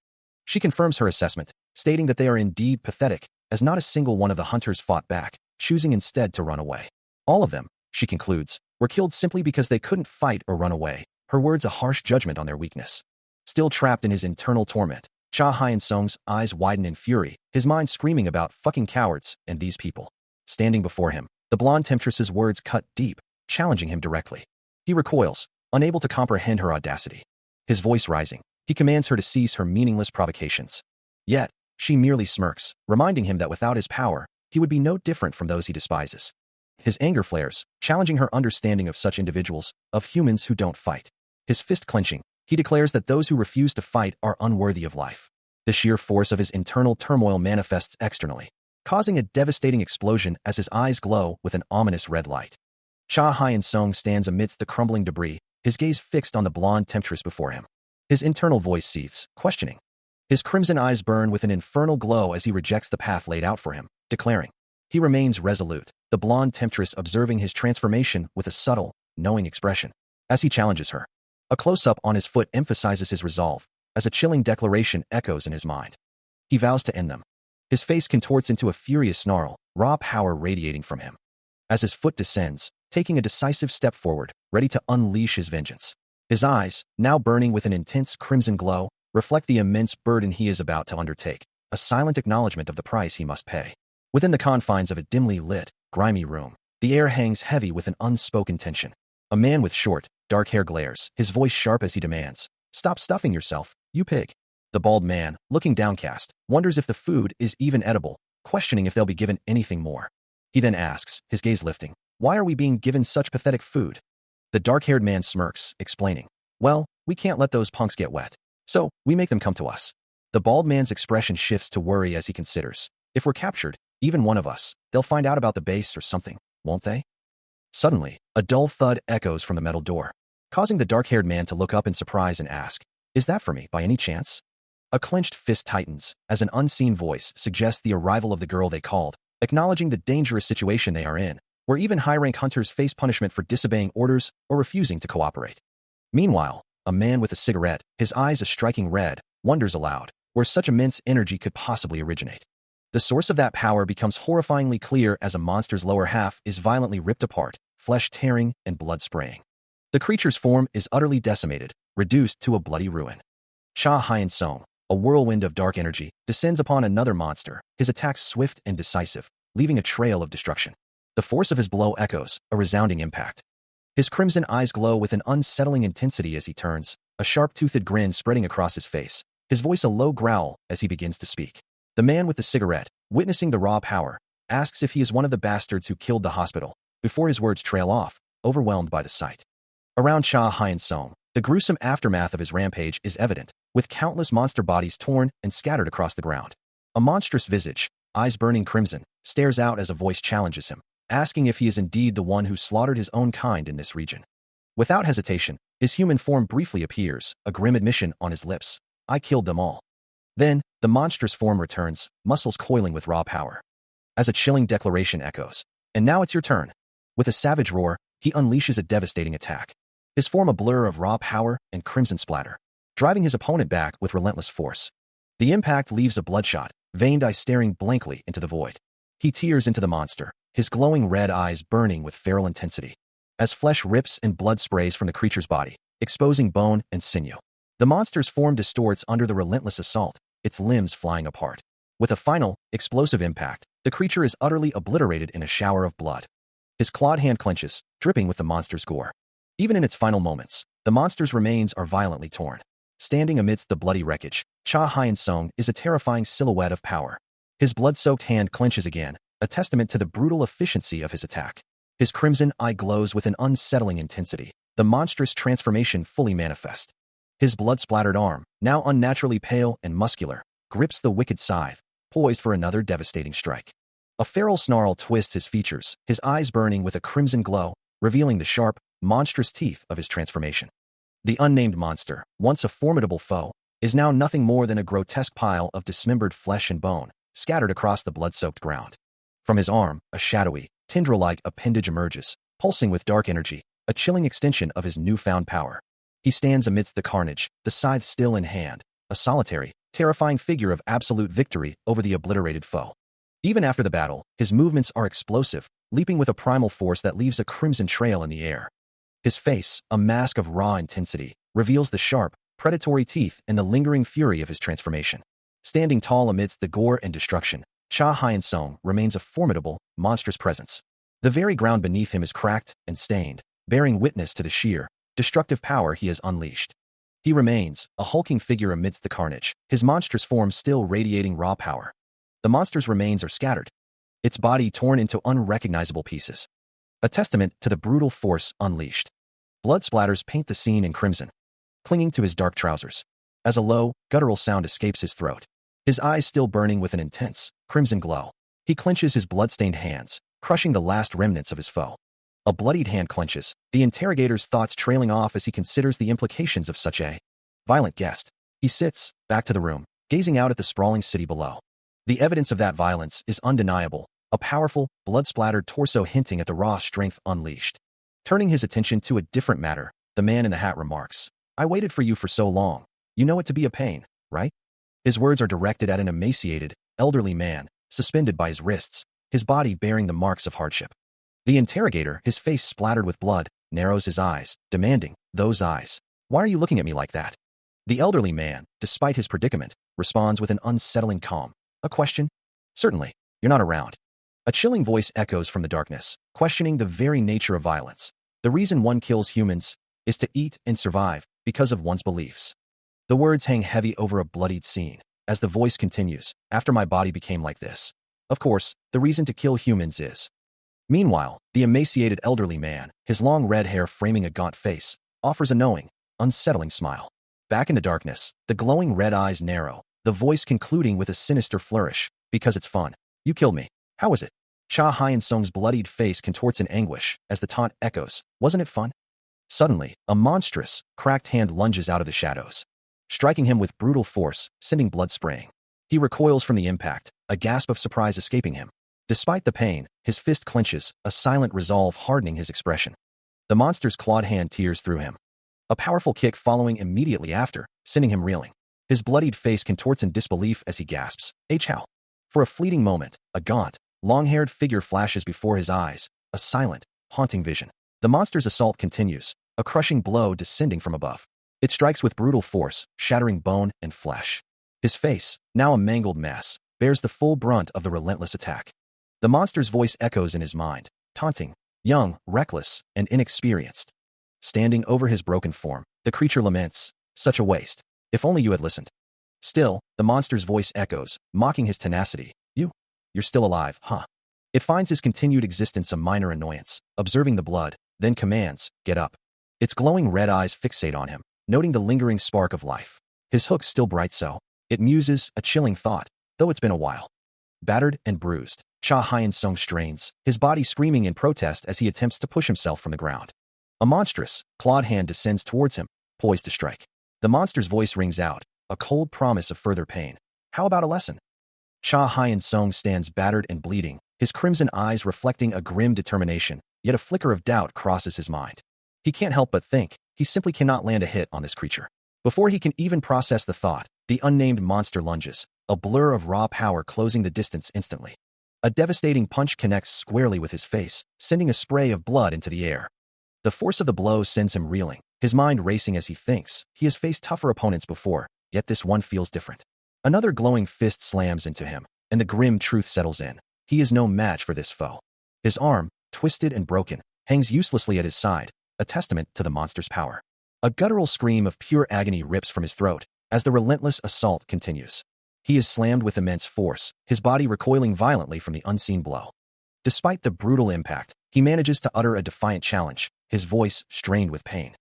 She confirms her assessment, stating that they are indeed pathetic, as not a single one of the hunters fought back, choosing instead to run away. All of them, she concludes, were killed simply because they couldn't fight or run away, her words a harsh judgment on their weakness. Still trapped in his internal torment, Cha Hyun-sung's eyes widen in fury, his mind screaming about fucking cowards and these people. Standing before him, the blonde temptress's words cut deep, challenging him directly. He recoils, unable to comprehend her audacity. His voice rising, he commands her to cease her meaningless provocations. Yet, she merely smirks, reminding him that without his power, he would be no different from those he despises. His anger flares, challenging her understanding of such individuals, of humans who don't fight. His fist clenching, he declares that those who refuse to fight are unworthy of life. The sheer force of his internal turmoil manifests externally, causing a devastating explosion as his eyes glow with an ominous red light. Cha Hyun-sung stands amidst the crumbling debris, his gaze fixed on the blonde temptress before him. His internal voice seethes, questioning. His crimson eyes burn with an infernal glow as he rejects the path laid out for him, declaring. He remains resolute, the blonde temptress observing his transformation with a subtle, knowing expression. As he challenges her, a close-up on his foot emphasizes his resolve, as a chilling declaration echoes in his mind. He vows to end them. His face contorts into a furious snarl, raw power radiating from him. As his foot descends, taking a decisive step forward, ready to unleash his vengeance. His eyes, now burning with an intense crimson glow, reflect the immense burden he is about to undertake, a silent acknowledgement of the price he must pay. Within the confines of a dimly lit, grimy room, the air hangs heavy with an unspoken tension. A man with short, dark hair glares, his voice sharp as he demands, "Stop stuffing yourself, you pig." The bald man, looking downcast, wonders if the food is even edible, questioning if they'll be given anything more. He then asks, his gaze lifting, Why are we being given such pathetic food? The dark-haired man smirks, explaining, well, we can't let those punks get wet, so we make them come to us. The bald man's expression shifts to worry as he considers, if we're captured, even one of us, they'll find out about the base or something, won't they? Suddenly, a dull thud echoes from the metal door, causing the dark-haired man to look up in surprise and ask, is that for me, by any chance? A clenched fist tightens, as an unseen voice suggests the arrival of the girl they called, acknowledging the dangerous situation they are in, where even high-rank hunters face punishment for disobeying orders or refusing to cooperate. Meanwhile, a man with a cigarette, his eyes a striking red, wonders aloud, where such immense energy could possibly originate. The source of that power becomes horrifyingly clear as a monster's lower half is violently ripped apart, flesh tearing and blood spraying. The creature's form is utterly decimated, reduced to a bloody ruin. Cha Hyun-sung, a whirlwind of dark energy, descends upon another monster, his attacks swift and decisive, leaving a trail of destruction. The force of his blow echoes, a resounding impact. His crimson eyes glow with an unsettling intensity as he turns, a sharp-toothed grin spreading across his face, his voice a low growl as he begins to speak. The man with the cigarette, witnessing the raw power, asks if he is one of the bastards who killed the hospital, before his words trail off, overwhelmed by the sight. Around Cha Hyun-sung, the gruesome aftermath of his rampage is evident, with countless monster bodies torn and scattered across the ground. A monstrous visage, eyes burning crimson, stares out as a voice challenges him, asking if he is indeed the one who slaughtered his own kind in this region. Without hesitation, his human form briefly appears, a grim admission on his lips. I killed them all. Then, the monstrous form returns, muscles coiling with raw power. As a chilling declaration echoes, and now it's your turn. With a savage roar, he unleashes a devastating attack. His form a blur of raw power and crimson splatter, driving his opponent back with relentless force. The impact leaves a bloodshot, veined eye staring blankly into the void. He tears into the monster, his glowing red eyes burning with feral intensity. As flesh rips and blood sprays from the creature's body, exposing bone and sinew. The monster's form distorts under the relentless assault, its limbs flying apart. With a final, explosive impact, the creature is utterly obliterated in a shower of blood. His clawed hand clenches, dripping with the monster's gore. Even in its final moments, the monster's remains are violently torn. Standing amidst the bloody wreckage, Cha Hyun-sung is a terrifying silhouette of power. His blood-soaked hand clenches again, a testament to the brutal efficiency of his attack. His crimson eye glows with an unsettling intensity, the monstrous transformation fully manifest. His blood-splattered arm, now unnaturally pale and muscular, grips the wicked scythe, poised for another devastating strike. A feral snarl twists his features, his eyes burning with a crimson glow, revealing the sharp, monstrous teeth of his transformation. The unnamed monster, once a formidable foe, is now nothing more than a grotesque pile of dismembered flesh and bone, scattered across the blood-soaked ground. From his arm, a shadowy, tendril-like appendage emerges, pulsing with dark energy, a chilling extension of his newfound power. He stands amidst the carnage, the scythe still in hand, a solitary, terrifying figure of absolute victory over the obliterated foe. Even after the battle, his movements are explosive, leaping with a primal force that leaves a crimson trail in the air. His face, a mask of raw intensity, reveals the sharp, predatory teeth and the lingering fury of his transformation. Standing tall amidst the gore and destruction, Cha Hyun-sung remains a formidable, monstrous presence. The very ground beneath him is cracked and stained, bearing witness to the sheer, destructive power he has unleashed. He remains, a hulking figure amidst the carnage, his monstrous form still radiating raw power. The monster's remains are scattered, its body torn into unrecognizable pieces. A testament to the brutal force unleashed. Blood splatters paint the scene in crimson, clinging to his dark trousers, as a low, guttural sound escapes his throat. His eyes still burning with an intense, crimson glow. He clenches his blood-stained hands, crushing the last remnants of his foe. A bloodied hand clenches, the interrogator's thoughts trailing off as he considers the implications of such a violent guest. He sits, back to the room, gazing out at the sprawling city below. The evidence of that violence is undeniable, a powerful, blood-splattered torso hinting at the raw strength unleashed. Turning his attention to a different matter, the man in the hat remarks, I waited for you for so long. You know it to be a pain, right? His words are directed at an emaciated, elderly man, suspended by his wrists, his body bearing the marks of hardship. The interrogator, his face splattered with blood, narrows his eyes, demanding, those eyes. Why are you looking at me like that? The elderly man, despite his predicament, responds with an unsettling calm. A question? Certainly. You're not around. A chilling voice echoes from the darkness, questioning the very nature of violence. The reason one kills humans is to eat and survive because of one's beliefs. The words hang heavy over a bloodied scene, as the voice continues, after my body became like this. Of course, the reason to kill humans is Meanwhile, the emaciated elderly man, his long red hair framing a gaunt face, offers a knowing, unsettling smile. Back in the darkness, the glowing red eyes narrow, the voice concluding with a sinister flourish, because it's fun. You killed me. How was it? Cha Hyun-sung's bloodied face contorts in anguish as the taunt echoes. Wasn't it fun? Suddenly, a monstrous, cracked hand lunges out of the shadows, striking him with brutal force, sending blood spraying. He recoils from the impact, a gasp of surprise escaping him. Despite the pain, his fist clenches, a silent resolve hardening his expression. The monster's clawed hand tears through him. A powerful kick following immediately after, sending him reeling. His bloodied face contorts in disbelief as he gasps, How? For a fleeting moment, a gaunt, long-haired figure flashes before his eyes, a silent, haunting vision. The monster's assault continues, a crushing blow descending from above. It strikes with brutal force, shattering bone and flesh. His face, now a mangled mess, bears the full brunt of the relentless attack. The monster's voice echoes in his mind, taunting, young, reckless, and inexperienced. Standing over his broken form, the creature laments, such a waste. If only you had listened. Still, the monster's voice echoes, mocking his tenacity. You're still alive, huh? It finds his continued existence a minor annoyance, observing the blood, then commands, get up. Its glowing red eyes fixate on him, noting the lingering spark of life. His hook still bright so. It muses, a chilling thought, though it's been a while. Battered and bruised, Cha Hyun-sung strains, his body screaming in protest as he attempts to push himself from the ground. A monstrous, clawed hand descends towards him, poised to strike. The monster's voice rings out, a cold promise of further pain. How about a lesson? Cha Hyun-sung stands battered and bleeding, his crimson eyes reflecting a grim determination, yet a flicker of doubt crosses his mind. He can't help but think, he simply cannot land a hit on this creature. Before he can even process the thought, the unnamed monster lunges, a blur of raw power closing the distance instantly. A devastating punch connects squarely with his face, sending a spray of blood into the air. The force of the blow sends him reeling, his mind racing as he thinks. He has faced tougher opponents before, yet this one feels different. Another glowing fist slams into him, and the grim truth settles in. He is no match for this foe. His arm, twisted and broken, hangs uselessly at his side, a testament to the monster's power. A guttural scream of pure agony rips from his throat as the relentless assault continues. He is slammed with immense force, his body recoiling violently from the unseen blow. Despite the brutal impact, he manages to utter a defiant challenge, his voice strained with pain.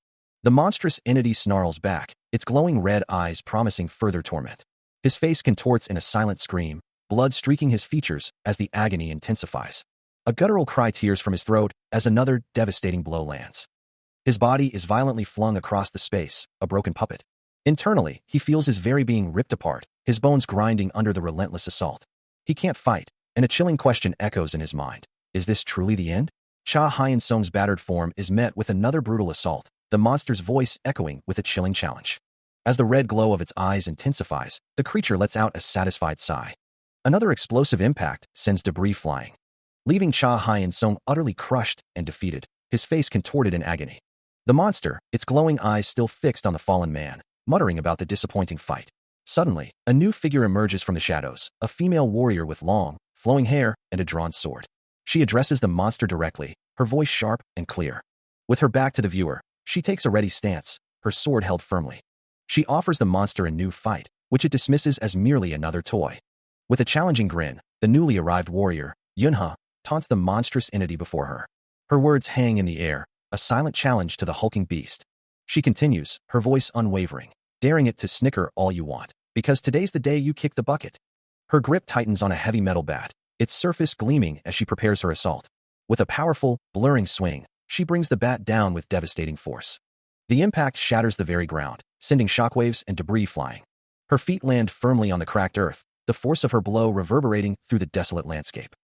The monstrous entity snarls back, its glowing red eyes promising further torment. His face contorts in a silent scream, blood streaking his features as the agony intensifies. A guttural cry tears from his throat as another devastating blow lands. His body is violently flung across the space, a broken puppet. Internally, he feels his very being ripped apart, his bones grinding under the relentless assault. He can't fight, and a chilling question echoes in his mind. Is this truly the end? Cha Hyun-sung's battered form is met with another brutal assault, the monster's voice echoing with a chilling challenge. As the red glow of its eyes intensifies, the creature lets out a satisfied sigh. Another explosive impact sends debris flying, leaving Cha Hyun-sung utterly crushed and defeated, his face contorted in agony. The monster, its glowing eyes still fixed on the fallen man, muttering about the disappointing fight. Suddenly, a new figure emerges from the shadows, a female warrior with long, flowing hair and a drawn sword. She addresses the monster directly, her voice sharp and clear. With her back to the viewer, she takes a ready stance, her sword held firmly. She offers the monster a new fight, which it dismisses as merely another toy. With a challenging grin, the newly arrived warrior, Yunha, taunts the monstrous entity before her. Her words hang in the air, a silent challenge to the hulking beast. She continues, her voice unwavering, daring it to snicker all you want, because today's the day you kick the bucket. Her grip tightens on a heavy metal bat, its surface gleaming as she prepares her assault. With a powerful, blurring swing, she brings the bat down with devastating force. The impact shatters the very ground, sending shockwaves and debris flying. Her feet land firmly on the cracked earth, the force of her blow reverberating through the desolate landscape.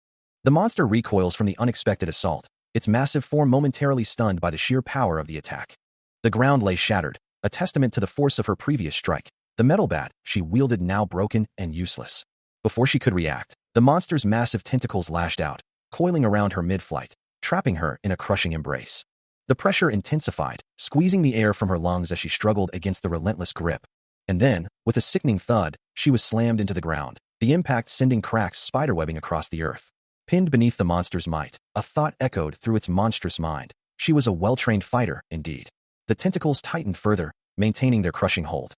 The monster recoils from the unexpected assault, its massive form momentarily stunned by the sheer power of the attack. The ground lay shattered, a testament to the force of her previous strike. The metal bat she wielded now broken and useless. Before she could react, the monster's massive tentacles lashed out, coiling around her mid-flight, trapping her in a crushing embrace. The pressure intensified, squeezing the air from her lungs as she struggled against the relentless grip. And then, with a sickening thud, she was slammed into the ground, the impact sending cracks spiderwebbing across the earth. Pinned beneath the monster's might, a thought echoed through its monstrous mind. She was a well-trained fighter, indeed. The tentacles tightened further, maintaining their crushing hold.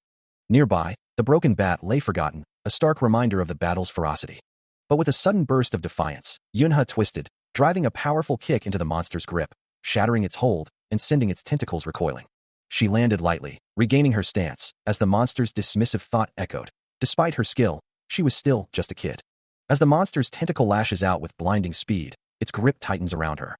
Nearby, the broken bat lay forgotten, a stark reminder of the battle's ferocity. But with a sudden burst of defiance, Yunha twisted, driving a powerful kick into the monster's grip, shattering its hold and sending its tentacles recoiling. She landed lightly, regaining her stance, as the monster's dismissive thought echoed. Despite her skill, she was still just a kid. As the monster's tentacle lashes out with blinding speed, its grip tightens around her.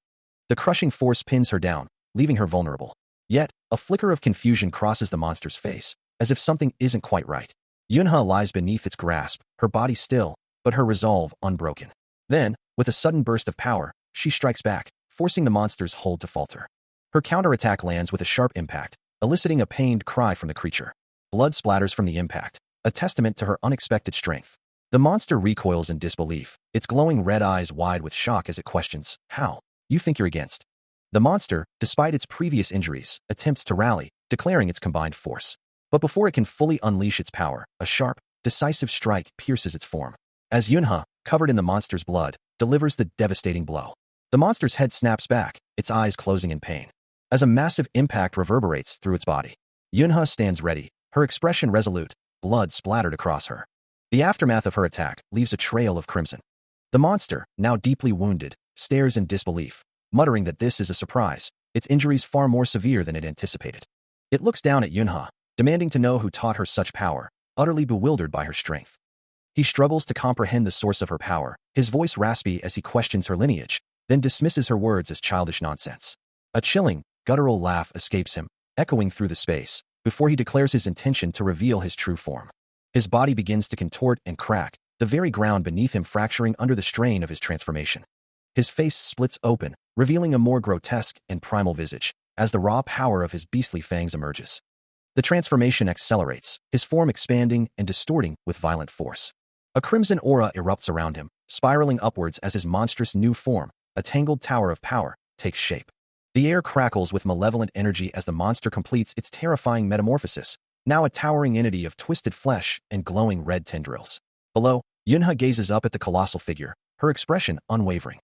The crushing force pins her down, leaving her vulnerable. Yet, a flicker of confusion crosses the monster's face, as if something isn't quite right. Yunha lies beneath its grasp, her body still, but her resolve unbroken. Then, with a sudden burst of power, she strikes back, forcing the monster's hold to falter. Her counterattack lands with a sharp impact, eliciting a pained cry from the creature. Blood splatters from the impact, a testament to her unexpected strength. The monster recoils in disbelief, its glowing red eyes wide with shock as it questions, "How? You think you're against?" The monster, despite its previous injuries, attempts to rally, declaring its combined force. But before it can fully unleash its power, a sharp, decisive strike pierces its form. As Yunha, covered in the monster's blood, delivers the devastating blow. The monster's head snaps back, its eyes closing in pain. As a massive impact reverberates through its body, Yunha stands ready, her expression resolute, blood splattered across her. The aftermath of her attack leaves a trail of crimson. The monster, now deeply wounded, stares in disbelief, muttering that this is a surprise, its injuries far more severe than it anticipated. It looks down at Yunha, demanding to know who taught her such power, utterly bewildered by her strength. He struggles to comprehend the source of her power, his voice raspy as he questions her lineage, then dismisses her words as childish nonsense. A chilling, guttural laugh escapes him, echoing through the space, before he declares his intention to reveal his true form. His body begins to contort and crack, the very ground beneath him fracturing under the strain of his transformation. His face splits open, revealing a more grotesque and primal visage, as the raw power of his beastly fangs emerges. The transformation accelerates, his form expanding and distorting with violent force. A crimson aura erupts around him, spiraling upwards as his monstrous new form, a tangled tower of power, takes shape. The air crackles with malevolent energy as the monster completes its terrifying metamorphosis, now a towering entity of twisted flesh and glowing red tendrils. Below, Yunha gazes up at the colossal figure, her expression unwavering.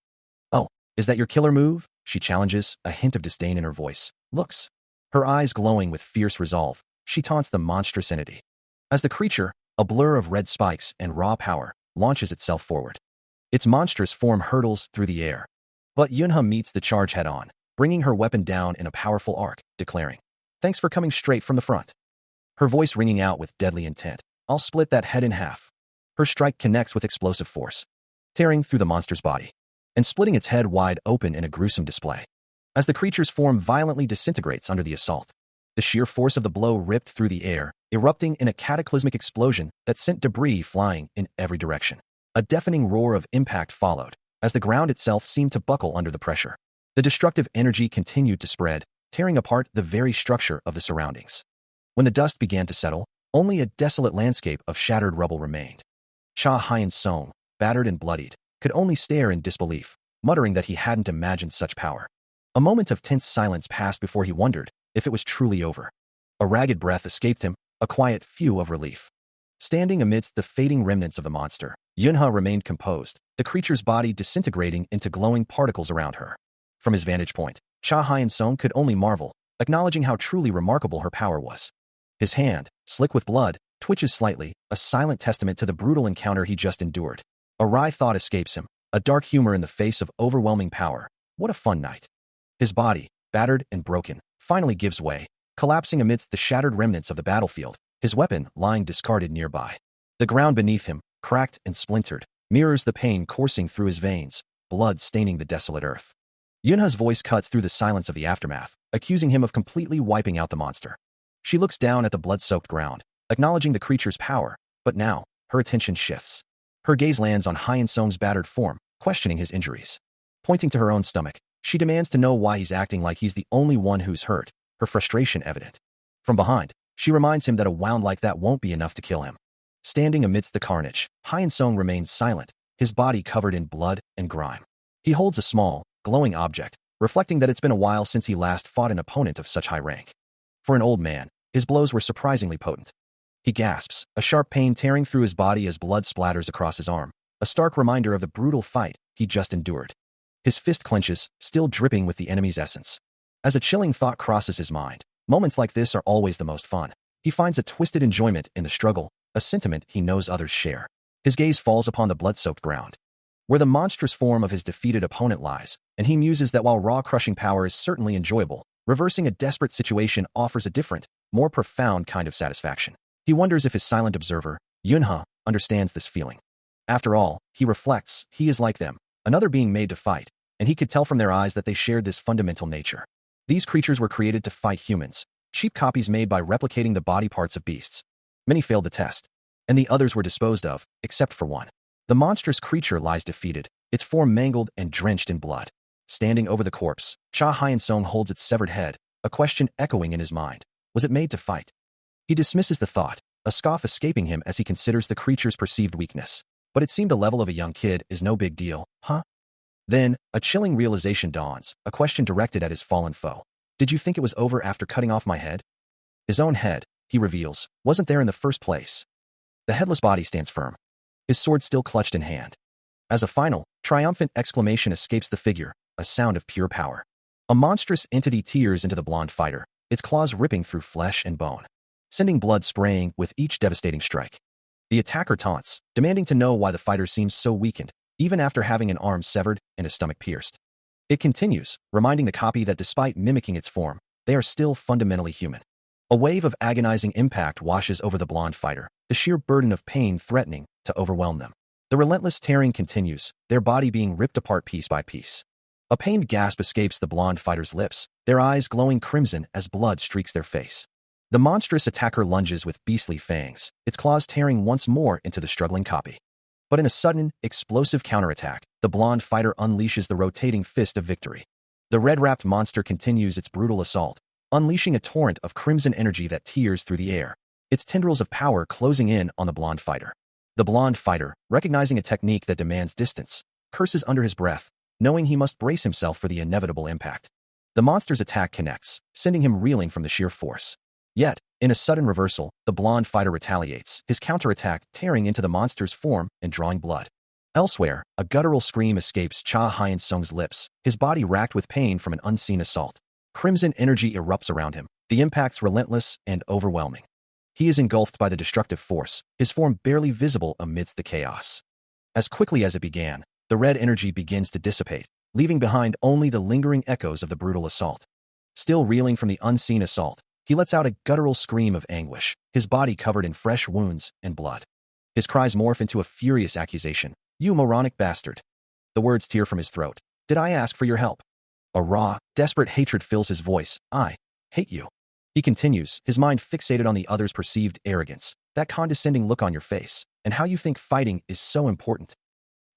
"Oh, is that your killer move?" she challenges, a hint of disdain in her voice. Looks. Her eyes glowing with fierce resolve, she taunts the monstrous entity. As the creature, a blur of red spikes and raw power, launches itself forward. Its monstrous form hurtles through the air. But Yunha meets the charge head-on, bringing her weapon down in a powerful arc, declaring, "Thanks for coming straight from the front." Her voice ringing out with deadly intent, "I'll split that head in half." Her strike connects with explosive force, tearing through the monster's body, and splitting its head wide open in a gruesome display. As the creature's form violently disintegrates under the assault, the sheer force of the blow ripped through the air, erupting in a cataclysmic explosion that sent debris flying in every direction. A deafening roar of impact followed, as the ground itself seemed to buckle under the pressure. The destructive energy continued to spread, tearing apart the very structure of the surroundings. When the dust began to settle, only a desolate landscape of shattered rubble remained. Cha Hyun-sung, battered and bloodied, could only stare in disbelief, muttering that he hadn't imagined such power. A moment of tense silence passed before he wondered if it was truly over. A ragged breath escaped him, a quiet phew of relief. Standing amidst the fading remnants of the monster, Yunha remained composed, the creature's body disintegrating into glowing particles around her. From his vantage point, Cha Hyun-sung could only marvel, acknowledging how truly remarkable her power was. His hand, slick with blood, twitches slightly, a silent testament to the brutal encounter he just endured. A wry thought escapes him, a dark humor in the face of overwhelming power. What a fun night. His body, battered and broken, finally gives way, collapsing amidst the shattered remnants of the battlefield, his weapon lying discarded nearby. The ground beneath him, cracked and splintered, mirrors the pain coursing through his veins, blood staining the desolate earth. Yunha's voice cuts through the silence of the aftermath, accusing him of completely wiping out the monster. She looks down at the blood-soaked ground, acknowledging the creature's power, but now, her attention shifts. Her gaze lands on Hyun-sung's battered form, questioning his injuries. Pointing to her own stomach, she demands to know why he's acting like he's the only one who's hurt, her frustration evident. From behind, she reminds him that a wound like that won't be enough to kill him. Standing amidst the carnage, Hyun-sung remains silent, his body covered in blood and grime. He holds a small, glowing object, reflecting that it's been a while since he last fought an opponent of such high rank. For an old man, his blows were surprisingly potent. He gasps, a sharp pain tearing through his body as blood splatters across his arm, a stark reminder of the brutal fight he just endured. His fist clenches, still dripping with the enemy's essence. As a chilling thought crosses his mind, moments like this are always the most fun. He finds a twisted enjoyment in the struggle, a sentiment he knows others share. His gaze falls upon the blood-soaked ground. where the monstrous form of his defeated opponent lies, and he muses that while raw crushing power is certainly enjoyable, reversing a desperate situation offers a different, more profound kind of satisfaction. He wonders if his silent observer, Yunha, understands this feeling. After all, he reflects, he is like them, another being made to fight, and he could tell from their eyes that they shared this fundamental nature. These creatures were created to fight humans, cheap copies made by replicating the body parts of beasts. Many failed the test, and the others were disposed of, except for one. The monstrous creature lies defeated, its form mangled and drenched in blood. Standing over the corpse, Cha Hyun-sung holds its severed head, a question echoing in his mind. Was it made to fight? He dismisses the thought, a scoff escaping him as he considers the creature's perceived weakness. But it seemed a level of a young kid is no big deal, huh? Then, a chilling realization dawns, a question directed at his fallen foe. Did you think it was over after cutting off my head? His own head, he reveals, wasn't there in the first place. The headless body stands firm, his sword still clutched in hand. As a final, triumphant exclamation escapes the figure, a sound of pure power. A monstrous entity tears into the blonde fighter, its claws ripping through flesh and bone, sending blood spraying with each devastating strike. The attacker taunts, demanding to know why the fighter seems so weakened, even after having an arm severed and a stomach pierced. It continues, reminding the copy that despite mimicking its form, they are still fundamentally human. A wave of agonizing impact washes over the blonde fighter, the sheer burden of pain threatening to overwhelm them. The relentless tearing continues, their body being ripped apart piece by piece. A pained gasp escapes the blonde fighter's lips, their eyes glowing crimson as blood streaks their face. The monstrous attacker lunges with beastly fangs, its claws tearing once more into the struggling copy. But in a sudden, explosive counterattack, the blonde fighter unleashes the rotating fist of victory. The red-wrapped monster continues its brutal assault, unleashing a torrent of crimson energy that tears through the air, its tendrils of power closing in on the blonde fighter. The blonde fighter, recognizing a technique that demands distance, curses under his breath, knowing he must brace himself for the inevitable impact. The monster's attack connects, sending him reeling from the sheer force. Yet, in a sudden reversal, the blonde fighter retaliates, his counterattack tearing into the monster's form and drawing blood. Elsewhere, a guttural scream escapes Cha Hyun-sung's lips, his body racked with pain from an unseen assault. Crimson energy erupts around him, the impacts relentless and overwhelming. He is engulfed by the destructive force, his form barely visible amidst the chaos. As quickly as it began, the red energy begins to dissipate, leaving behind only the lingering echoes of the brutal assault. Still reeling from the unseen assault, he lets out a guttural scream of anguish, his body covered in fresh wounds and blood. His cries morph into a furious accusation. You moronic bastard. The words tear from his throat. Did I ask for your help? A raw, desperate hatred fills his voice. I hate you. He continues, his mind fixated on the other's perceived arrogance, that condescending look on your face, and how you think fighting is so important.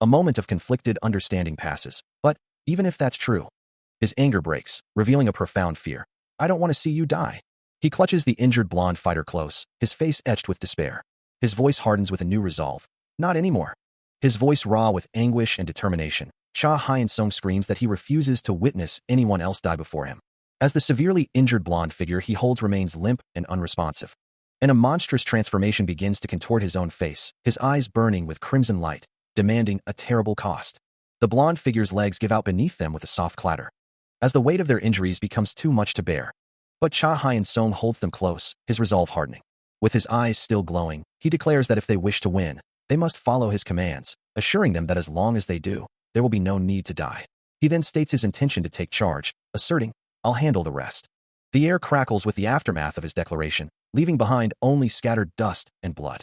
A moment of conflicted understanding passes, but, even if that's true, his anger breaks, revealing a profound fear. I don't want to see you die. He clutches the injured blonde fighter close, his face etched with despair. His voice hardens with a new resolve. Not anymore. His voice raw with anguish and determination, Cha Hyun-sung screams that he refuses to witness anyone else die before him. As the severely injured blonde figure he holds remains limp and unresponsive, and a monstrous transformation begins to contort his own face, his eyes burning with crimson light, demanding a terrible cost. The blonde figure's legs give out beneath them with a soft clatter, as the weight of their injuries becomes too much to bear. But Cha Hyun-sung holds them close, his resolve hardening. With his eyes still glowing, he declares that if they wish to win, they must follow his commands, assuring them that as long as they do, there will be no need to die. He then states his intention to take charge, asserting, I'll handle the rest. The air crackles with the aftermath of his declaration, leaving behind only scattered dust and blood.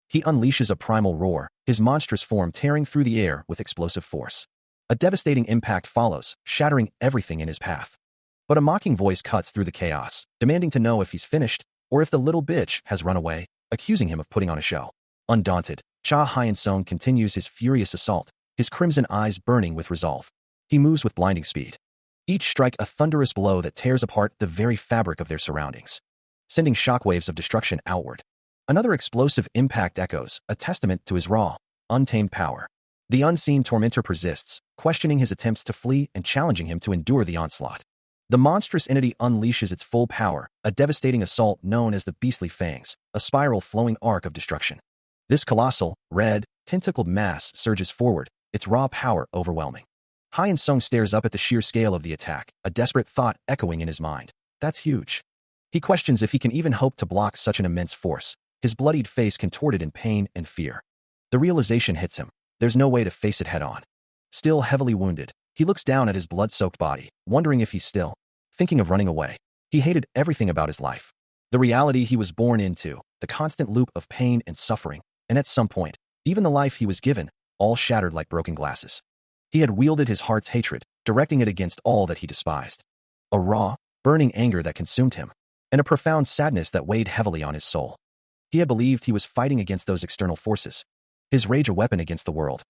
He unleashes a primal roar, his monstrous form tearing through the air with explosive force. A devastating impact follows, shattering everything in his path. But a mocking voice cuts through the chaos, demanding to know if he's finished, or if the little bitch has run away, accusing him of putting on a show. Undaunted, Cha Hyun-sung continues his furious assault, his crimson eyes burning with resolve. He moves with blinding speed, each strike a thunderous blow that tears apart the very fabric of their surroundings, sending shockwaves of destruction outward. Another explosive impact echoes, a testament to his raw, untamed power. The unseen tormentor persists, questioning his attempts to flee and challenging him to endure the onslaught. The monstrous entity unleashes its full power, a devastating assault known as the Beastly Fangs, a spiral flowing arc of destruction. This colossal, red, tentacled mass surges forward, its raw power overwhelming. Hyun-sung stares up at the sheer scale of the attack, a desperate thought echoing in his mind. That's huge. He questions if he can even hope to block such an immense force, his bloodied face contorted in pain and fear. The realization hits him. There's no way to face it head-on. Still heavily wounded, he looks down at his blood-soaked body, wondering if he's still thinking of running away. He hated everything about his life. The reality he was born into, the constant loop of pain and suffering, and at some point, even the life he was given, all shattered like broken glasses. He had wielded his heart's hatred, directing it against all that he despised. A raw, burning anger that consumed him, and a profound sadness that weighed heavily on his soul. He had believed he was fighting against those external forces, his rage a weapon against the world.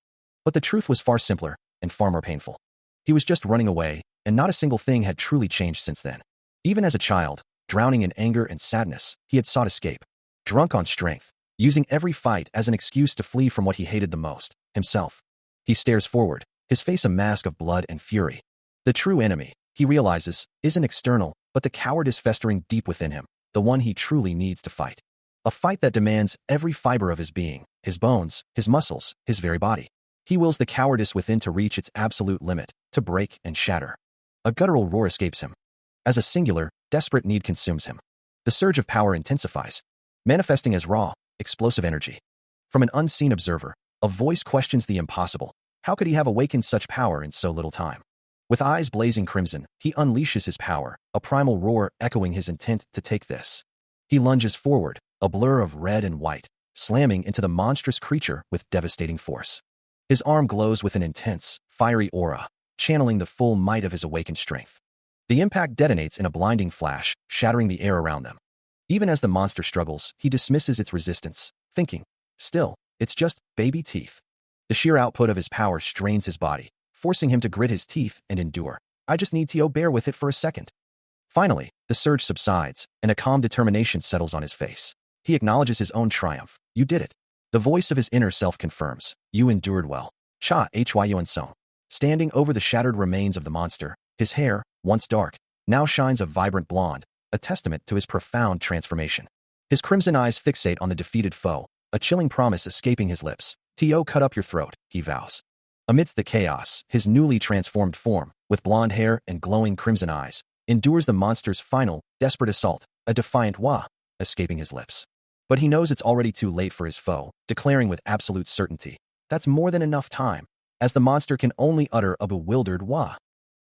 But the truth was far simpler and far more painful. He was just running away, and not a single thing had truly changed since then. Even as a child, drowning in anger and sadness, he had sought escape. Drunk on strength, using every fight as an excuse to flee from what he hated the most, himself. He stares forward, his face a mask of blood and fury. The true enemy, he realizes, isn't external, but the cowardice festering deep within him, the one he truly needs to fight. A fight that demands every fiber of his being, his bones, his muscles, his very body. He wills the cowardice within to reach its absolute limit, to break and shatter. A guttural roar escapes him. As a singular, desperate need consumes him. The surge of power intensifies, manifesting as raw, explosive energy. From an unseen observer, a voice questions the impossible. How could he have awakened such power in so little time? With eyes blazing crimson, he unleashes his power, a primal roar echoing his intent to take this. He lunges forward, a blur of red and white, slamming into the monstrous creature with devastating force. His arm glows with an intense, fiery aura, channeling the full might of his awakened strength. The impact detonates in a blinding flash, shattering the air around them. Even as the monster struggles, he dismisses its resistance, thinking, still, it's just baby teeth. The sheer output of his power strains his body, forcing him to grit his teeth and endure. I just need to bear with it for a second. Finally, the surge subsides, and a calm determination settles on his face. He acknowledges his own triumph. You did it. The voice of his inner self confirms. You endured well. Cha Hyun Song. Standing over the shattered remains of the monster, his hair, once dark, now shines a vibrant blonde, a testament to his profound transformation. His crimson eyes fixate on the defeated foe, a chilling promise escaping his lips. T.O. cut up your throat, he vows. Amidst the chaos, his newly transformed form, with blonde hair and glowing crimson eyes, endures the monster's final, desperate assault, a defiant wah, escaping his lips. But he knows it's already too late for his foe, declaring with absolute certainty, that's more than enough time, as the monster can only utter a bewildered wah.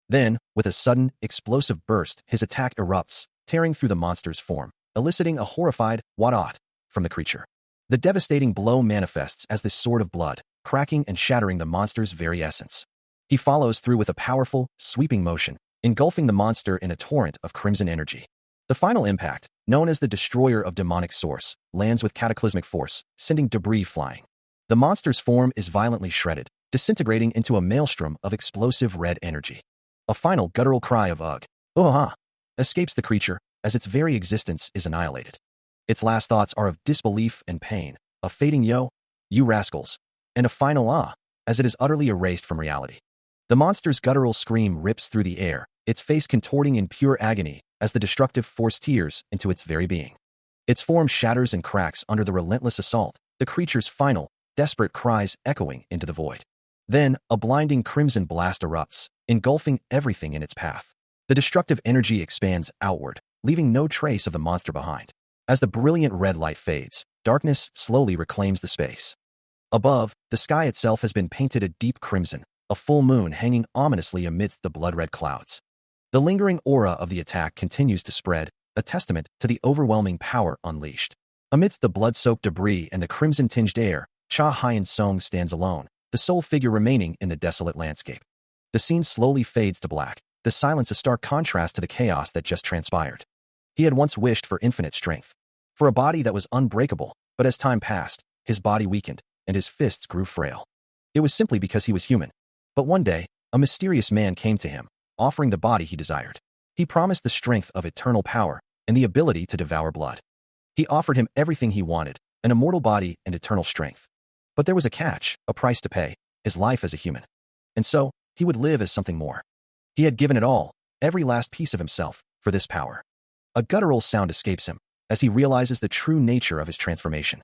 Then, with a sudden, explosive burst, his attack erupts, tearing through the monster's form, eliciting a horrified "What?" from the creature. The devastating blow manifests as this sword of blood, cracking and shattering the monster's very essence. He follows through with a powerful, sweeping motion, engulfing the monster in a torrent of crimson energy. The final impact, known as the Destroyer of Demonic Source, lands with cataclysmic force, sending debris flying. The monster's form is violently shredded, disintegrating into a maelstrom of explosive red energy. A final guttural cry of ugh, oh-ha, escapes the creature, as its very existence is annihilated. Its last thoughts are of disbelief and pain, a fading yo, you rascals, and a final ah, as it is utterly erased from reality. The monster's guttural scream rips through the air, its face contorting in pure agony as the destructive force tears into its very being. Its form shatters and cracks under the relentless assault, the creature's final, desperate cries echoing into the void. Then, a blinding crimson blast erupts, engulfing everything in its path. The destructive energy expands outward, leaving no trace of the monster behind. As the brilliant red light fades, darkness slowly reclaims the space. Above, the sky itself has been painted a deep crimson, a full moon hanging ominously amidst the blood-red clouds. The lingering aura of the attack continues to spread, a testament to the overwhelming power unleashed. Amidst the blood-soaked debris and the crimson-tinged air, Cha Hyun Song stands alone, the sole figure remaining in the desolate landscape. The scene slowly fades to black, the silence a stark contrast to the chaos that just transpired. He had once wished for infinite strength, for a body that was unbreakable, but as time passed, his body weakened, and his fists grew frail. It was simply because he was human. But one day, a mysterious man came to him, offering the body he desired. He promised the strength of eternal power and the ability to devour blood. He offered him everything he wanted, an immortal body and eternal strength. But there was a catch, a price to pay, his life as a human. And so, he would live as something more. He had given it all, every last piece of himself, for this power. A guttural sound escapes him, as he realizes the true nature of his transformation.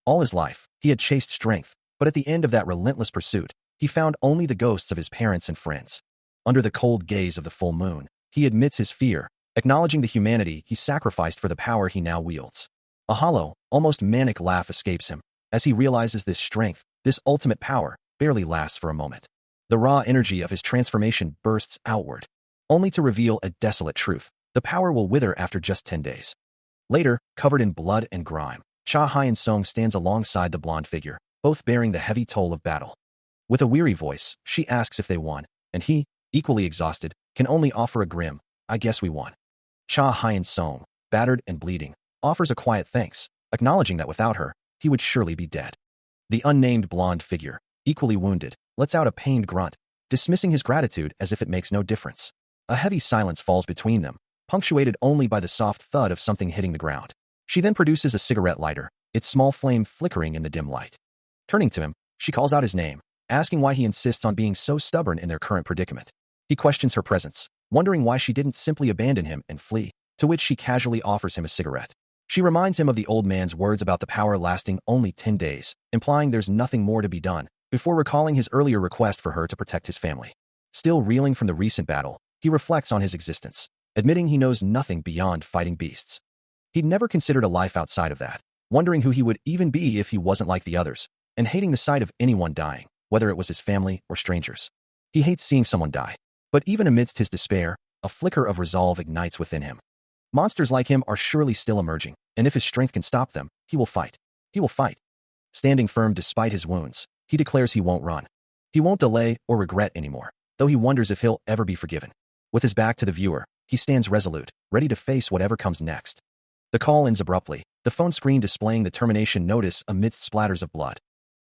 All his life, he had chased strength, but at the end of that relentless pursuit, he found only the ghosts of his parents and friends. Under the cold gaze of the full moon, he admits his fear, acknowledging the humanity he sacrificed for the power he now wields. A hollow, almost manic laugh escapes him, as he realizes this strength, this ultimate power, barely lasts for a moment. The raw energy of his transformation bursts outward, only to reveal a desolate truth. The power will wither after just 10 days. Later, covered in blood and grime, Cha Hyun-sung stands alongside the blonde figure, both bearing the heavy toll of battle. With a weary voice, she asks if they won, and he, equally exhausted, can only offer a grim, "I guess we won." Cha Hyun-sung, battered and bleeding, offers a quiet thanks, acknowledging that without her, he would surely be dead. The unnamed blonde figure, equally wounded, lets out a pained grunt, dismissing his gratitude as if it makes no difference. A heavy silence falls between them, punctuated only by the soft thud of something hitting the ground. She then produces a cigarette lighter, its small flame flickering in the dim light. Turning to him, she calls out his name, asking why he insists on being so stubborn in their current predicament. He questions her presence, wondering why she didn't simply abandon him and flee, to which she casually offers him a cigarette. She reminds him of the old man's words about the power lasting only 10 days, implying there's nothing more to be done, before recalling his earlier request for her to protect his family. Still reeling from the recent battle, he reflects on his existence, admitting he knows nothing beyond fighting beasts. He'd never considered a life outside of that, wondering who he would even be if he wasn't like the others, and hating the sight of anyone dying, whether it was his family or strangers. He hates seeing someone die. But even amidst his despair, a flicker of resolve ignites within him. Monsters like him are surely still emerging, and if his strength can stop them, he will fight. He will fight. Standing firm despite his wounds, he declares he won't run. He won't delay or regret anymore, though he wonders if he'll ever be forgiven. With his back to the viewer, he stands resolute, ready to face whatever comes next. The call ends abruptly, the phone screen displaying the termination notice amidst splatters of blood.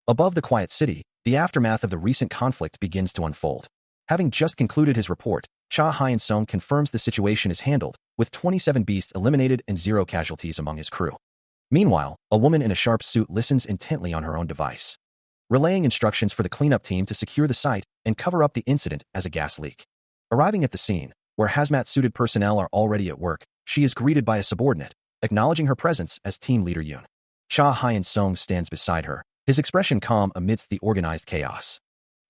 Above the quiet city, the aftermath of the recent conflict begins to unfold. Having just concluded his report, Cha Hyun-sung confirms the situation is handled, with 27 beasts eliminated and 0 casualties among his crew. Meanwhile, a woman in a sharp suit listens intently on her own device, relaying instructions for the cleanup team to secure the site and cover up the incident as a gas leak. Arriving at the scene, where hazmat-suited personnel are already at work, she is greeted by a subordinate, acknowledging her presence as team leader Yoon. Cha Hyun-sung stands beside her, his expression calm amidst the organized chaos.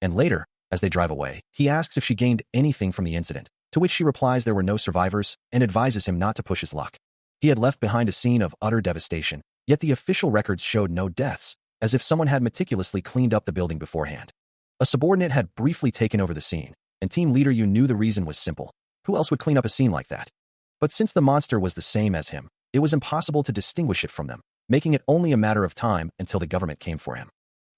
And later, as they drive away, he asks if she gained anything from the incident, to which she replies there were no survivors and advises him not to push his luck. He had left behind a scene of utter devastation, yet the official records showed no deaths, as if someone had meticulously cleaned up the building beforehand. A subordinate had briefly taken over the scene, and team leader Yoon knew the reason was simple. Who else would clean up a scene like that? But since the monster was the same as him, it was impossible to distinguish it from them, making it only a matter of time until the government came for him.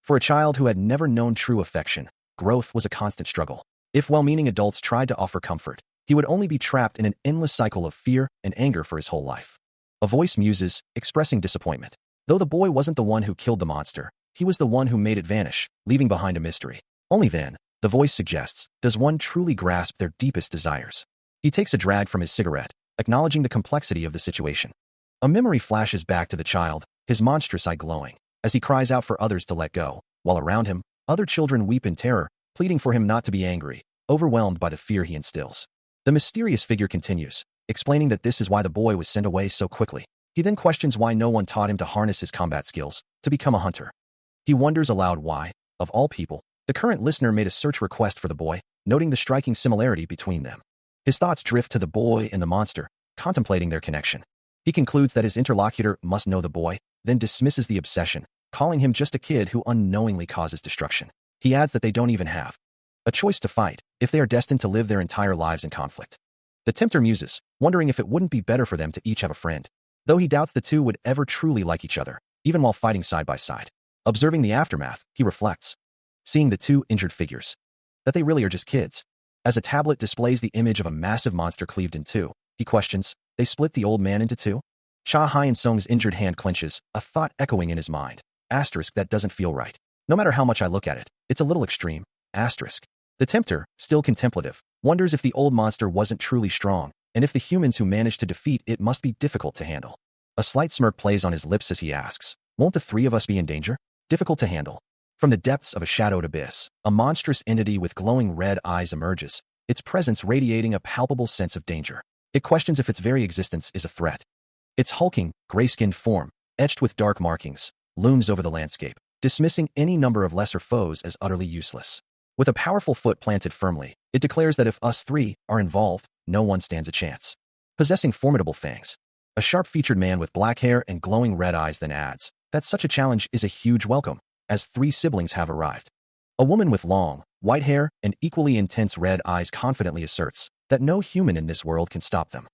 For a child who had never known true affection, growth was a constant struggle. If well-meaning adults tried to offer comfort, he would only be trapped in an endless cycle of fear and anger for his whole life. A voice muses, expressing disappointment. Though the boy wasn't the one who killed the monster, he was the one who made it vanish, leaving behind a mystery. Only then, the voice suggests, does one truly grasp their deepest desires. He takes a drag from his cigarette, acknowledging the complexity of the situation. A memory flashes back to the child, his monstrous eye glowing, as he cries out for others to let go, while around him, other children weep in terror, pleading for him not to be angry, overwhelmed by the fear he instills. The mysterious figure continues, explaining that this is why the boy was sent away so quickly. He then questions why no one taught him to harness his combat skills, to become a hunter. He wonders aloud why, of all people, the current listener made a search request for the boy, noting the striking similarity between them. His thoughts drift to the boy and the monster, contemplating their connection. He concludes that his interlocutor must know the boy, then dismisses the obsession, calling him just a kid who unknowingly causes destruction. He adds that they don't even have a choice to fight, if they are destined to live their entire lives in conflict. The tempter muses, wondering if it wouldn't be better for them to each have a friend, though he doubts the two would ever truly like each other, even while fighting side by side. Observing the aftermath, he reflects, seeing the two injured figures, that they really are just kids. As a tablet displays the image of a massive monster cleaved in two, he questions, they split the old man into two? Cha Hyun-sung's injured hand clenches, a thought echoing in his mind. Asterisk, that doesn't feel right. No matter how much I look at it, it's a little extreme. Asterisk. The tempter, still contemplative, wonders if the old monster wasn't truly strong, and if the humans who managed to defeat it must be difficult to handle. A slight smirk plays on his lips as he asks, won't the three of us be in danger? Difficult to handle. From the depths of a shadowed abyss, a monstrous entity with glowing red eyes emerges, its presence radiating a palpable sense of danger. It questions if its very existence is a threat. Its hulking, gray-skinned form, etched with dark markings, looms over the landscape, dismissing any number of lesser foes as utterly useless. With a powerful foot planted firmly, it declares that if us three are involved, no one stands a chance. Possessing formidable fangs, a sharp-featured man with black hair and glowing red eyes then adds that such a challenge is a huge welcome, as three siblings have arrived. A woman with long, white hair, and equally intense red eyes confidently asserts that no human in this world can stop them.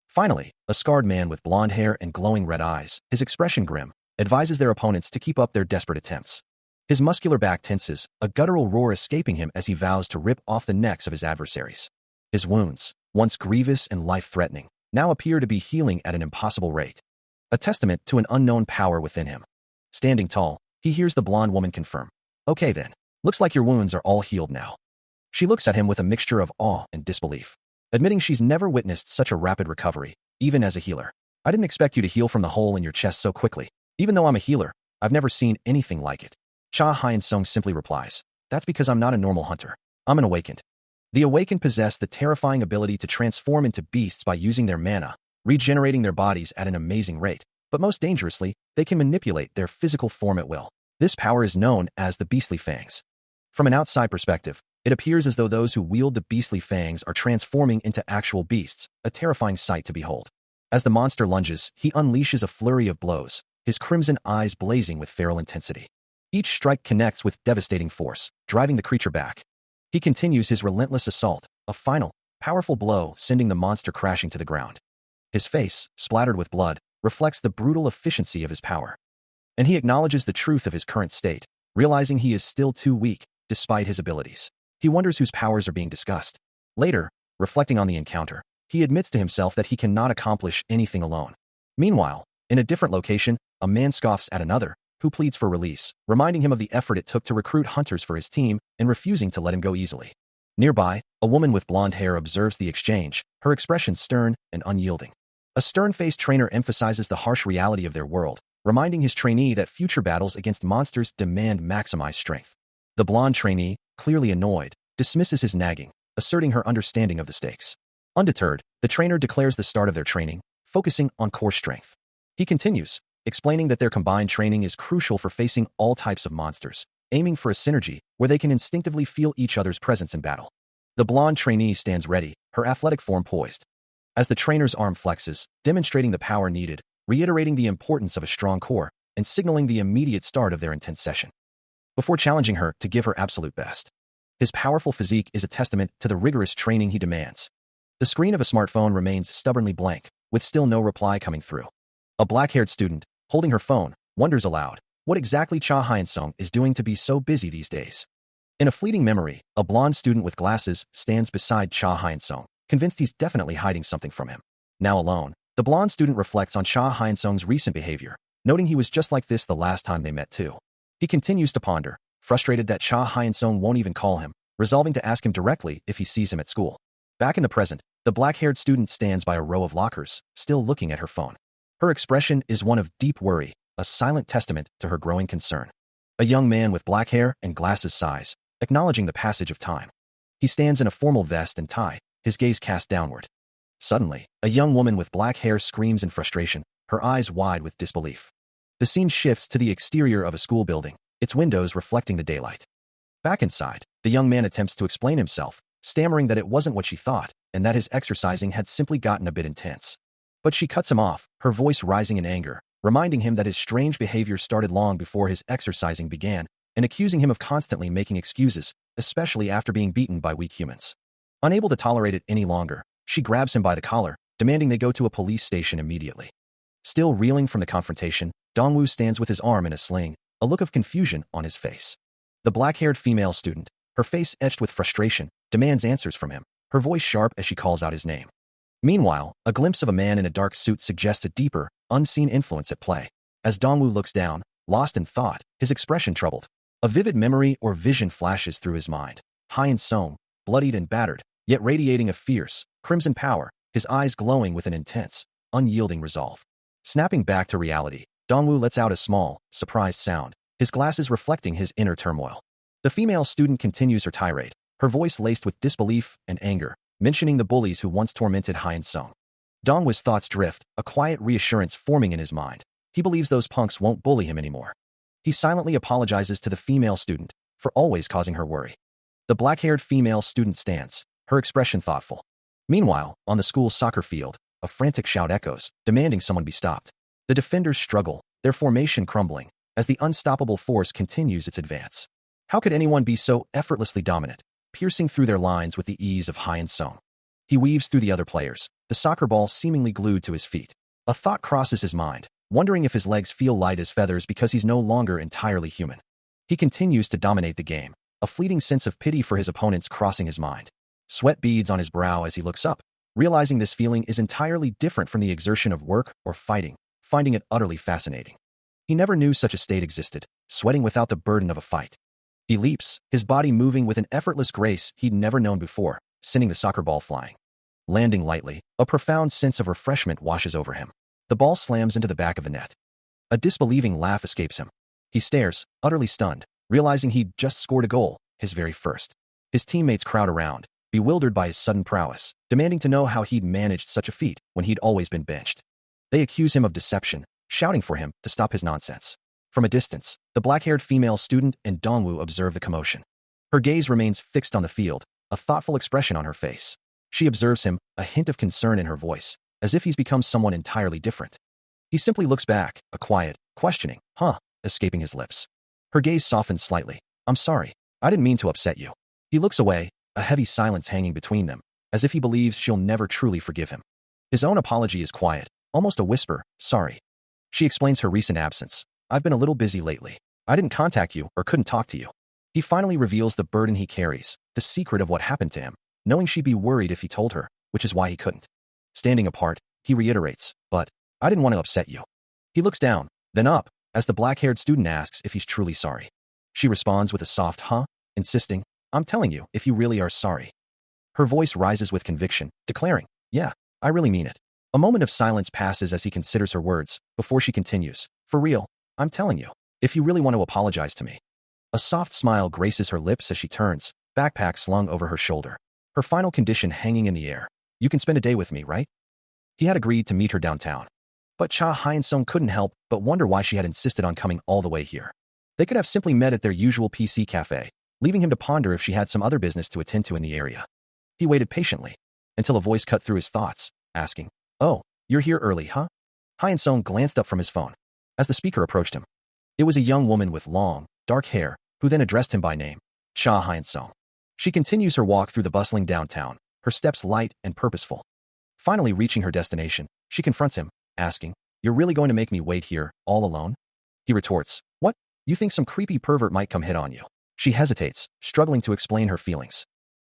Finally, a scarred man with blonde hair and glowing red eyes, his expression grim, advises their opponents to keep up their desperate attempts. His muscular back tenses, a guttural roar escaping him as he vows to rip off the necks of his adversaries. His wounds, once grievous and life-threatening, now appear to be healing at an impossible rate, a testament to an unknown power within him. Standing tall, he hears the blonde woman confirm, "Okay then, looks like your wounds are all healed now." She looks at him with a mixture of awe and disbelief, admitting she's never witnessed such a rapid recovery, even as a healer. "I didn't expect you to heal from the hole in your chest so quickly. Even though I'm a healer, I've never seen anything like it." Cha Hyun-sung simply replies, "That's because I'm not a normal hunter. I'm an awakened." The awakened possess the terrifying ability to transform into beasts by using their mana, regenerating their bodies at an amazing rate, but most dangerously, they can manipulate their physical form at will. This power is known as the beastly fangs. From an outside perspective, it appears as though those who wield the beastly fangs are transforming into actual beasts, a terrifying sight to behold. As the monster lunges, he unleashes a flurry of blows, his crimson eyes blazing with feral intensity. Each strike connects with devastating force, driving the creature back. He continues his relentless assault, a final, powerful blow sending the monster crashing to the ground. His face, splattered with blood, reflects the brutal efficiency of his power. And he acknowledges the truth of his current state, realizing he is still too weak, despite his abilities. He wonders whose powers are being discussed. Later, reflecting on the encounter, he admits to himself that he cannot accomplish anything alone. Meanwhile, in a different location, a man scoffs at another, who pleads for release, reminding him of the effort it took to recruit hunters for his team and refusing to let him go easily. Nearby, a woman with blonde hair observes the exchange, her expression stern and unyielding. A stern-faced trainer emphasizes the harsh reality of their world, reminding his trainee that future battles against monsters demand maximized strength. The blonde trainee, clearly annoyed, dismisses his nagging, asserting her understanding of the stakes. Undeterred, the trainer declares the start of their training, focusing on core strength. He continues, explaining that their combined training is crucial for facing all types of monsters, aiming for a synergy where they can instinctively feel each other's presence in battle. The blonde trainee stands ready, her athletic form poised. As the trainer's arm flexes, demonstrating the power needed, reiterating the importance of a strong core, and signaling the immediate start of their intense session. Before challenging her to give her absolute best. His powerful physique is a testament to the rigorous training he demands. The screen of a smartphone remains stubbornly blank, with still no reply coming through. A black-haired student, holding her phone, wonders aloud what exactly Cha Hyun-sung is doing to be so busy these days. In a fleeting memory, a blonde student with glasses stands beside Cha Hyun-sung, convinced he's definitely hiding something from him. Now alone, the blonde student reflects on Cha Hyun-sung's recent behavior, noting he was just like this the last time they met too. He continues to ponder, frustrated that Cha Hyun-sung won't even call him, resolving to ask him directly if he sees him at school. Back in the present, the black-haired student stands by a row of lockers, still looking at her phone. Her expression is one of deep worry, a silent testament to her growing concern. A young man with black hair and glasses sighs, acknowledging the passage of time. He stands in a formal vest and tie, his gaze cast downward. Suddenly, a young woman with black hair screams in frustration, her eyes wide with disbelief. The scene shifts to the exterior of a school building, its windows reflecting the daylight. Back inside, the young man attempts to explain himself, stammering that it wasn't what she thought, and that his exercising had simply gotten a bit intense. But she cuts him off, her voice rising in anger, reminding him that his strange behavior started long before his exercising began, and accusing him of constantly making excuses, especially after being beaten by weak humans. Unable to tolerate it any longer, she grabs him by the collar, demanding they go to a police station immediately. Still reeling from the confrontation, Dongwoo stands with his arm in a sling, a look of confusion on his face. The black-haired female student, her face etched with frustration, demands answers from him, her voice sharp as she calls out his name. Meanwhile, a glimpse of a man in a dark suit suggests a deeper, unseen influence at play. As Dongwoo looks down, lost in thought, his expression troubled. A vivid memory or vision flashes through his mind. Hyun-sung, bloodied and battered, yet radiating a fierce, crimson power, his eyes glowing with an intense, unyielding resolve. Snapping back to reality, Dongwoo lets out a small, surprised sound, his glasses reflecting his inner turmoil. The female student continues her tirade, her voice laced with disbelief and anger, mentioning the bullies who once tormented Hyun-sung. Dongwoo's thoughts drift, a quiet reassurance forming in his mind. He believes those punks won't bully him anymore. He silently apologizes to the female student for always causing her worry. The black-haired female student stands, her expression thoughtful. Meanwhile, on the school's soccer field, a frantic shout echoes, demanding someone be stopped. The defenders struggle, their formation crumbling, as the unstoppable force continues its advance. How could anyone be so effortlessly dominant, piercing through their lines with the ease of Hyun Sung? He weaves through the other players, the soccer ball seemingly glued to his feet. A thought crosses his mind, wondering if his legs feel light as feathers because he's no longer entirely human. He continues to dominate the game, a fleeting sense of pity for his opponents crossing his mind. Sweat beads on his brow as he looks up, realizing this feeling is entirely different from the exertion of work or fighting, finding it utterly fascinating. He never knew such a state existed, sweating without the burden of a fight. He leaps, his body moving with an effortless grace he'd never known before, sending the soccer ball flying. Landing lightly, a profound sense of refreshment washes over him. The ball slams into the back of the net. A disbelieving laugh escapes him. He stares, utterly stunned, realizing he'd just scored a goal, his very first. His teammates crowd around, bewildered by his sudden prowess, demanding to know how he'd managed such a feat when he'd always been benched. They accuse him of deception, shouting for him to stop his nonsense. From a distance, the black-haired female student and Dongwoo observe the commotion. Her gaze remains fixed on the field, a thoughtful expression on her face. She observes him, a hint of concern in her voice, as if he's become someone entirely different. He simply looks back, a quiet, questioning, escaping his lips. Her gaze softens slightly. I'm sorry. I didn't mean to upset you. He looks away, a heavy silence hanging between them, as if he believes she'll never truly forgive him. His own apology is quiet, almost a whisper, sorry. She explains her recent absence. I've been a little busy lately. I didn't contact you or couldn't talk to you. He finally reveals the burden he carries, the secret of what happened to him, knowing she'd be worried if he told her, which is why he couldn't. Standing apart, he reiterates, but I didn't want to upset you. He looks down, then up, as the black-haired student asks if he's truly sorry. She responds with a soft insisting, I'm telling you, if you really are sorry. Her voice rises with conviction, declaring, yeah, I really mean it. A moment of silence passes as he considers her words, before she continues, for real, I'm telling you, if you really want to apologize to me. A soft smile graces her lips as she turns, backpack slung over her shoulder. Her final condition hanging in the air. You can spend a day with me, right? He had agreed to meet her downtown. But Cha Hyun-sung couldn't help but wonder why she had insisted on coming all the way here. They could have simply met at their usual PC cafe, leaving him to ponder if she had some other business to attend to in the area. He waited patiently, until a voice cut through his thoughts, asking, Oh, you're here early, huh? Hyun-sung glanced up from his phone, as the speaker approached him. It was a young woman with long, dark hair, who then addressed him by name, Cha Hyun-sung. She continues her walk through the bustling downtown, her steps light and purposeful. Finally reaching her destination, she confronts him, asking, You're really going to make me wait here, all alone? He retorts, What? You think some creepy pervert might come hit on you? She hesitates, struggling to explain her feelings.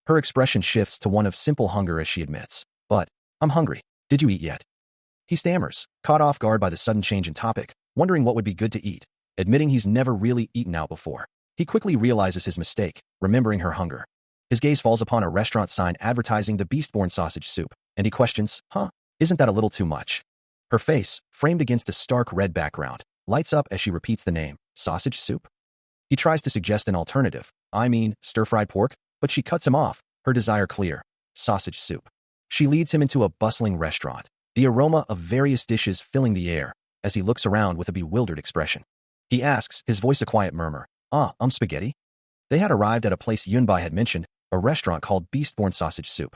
Her expression shifts to one of simple hunger as she admits, But, I'm hungry. Did you eat yet? He stammers, caught off guard by the sudden change in topic, wondering what would be good to eat, admitting he's never really eaten out before. He quickly realizes his mistake, remembering her hunger. His gaze falls upon a restaurant sign advertising the Beastborn sausage soup, and he questions, Isn't that a little too much? Her face, framed against a stark red background, lights up as she repeats the name, sausage soup. He tries to suggest an alternative, stir-fried pork, but she cuts him off, her desire clear, sausage soup. She leads him into a bustling restaurant, the aroma of various dishes filling the air, as he looks around with a bewildered expression. He asks, his voice a quiet murmur, spaghetti? They had arrived at a place Yunbai had mentioned, a restaurant called Beastborn Sausage Soup.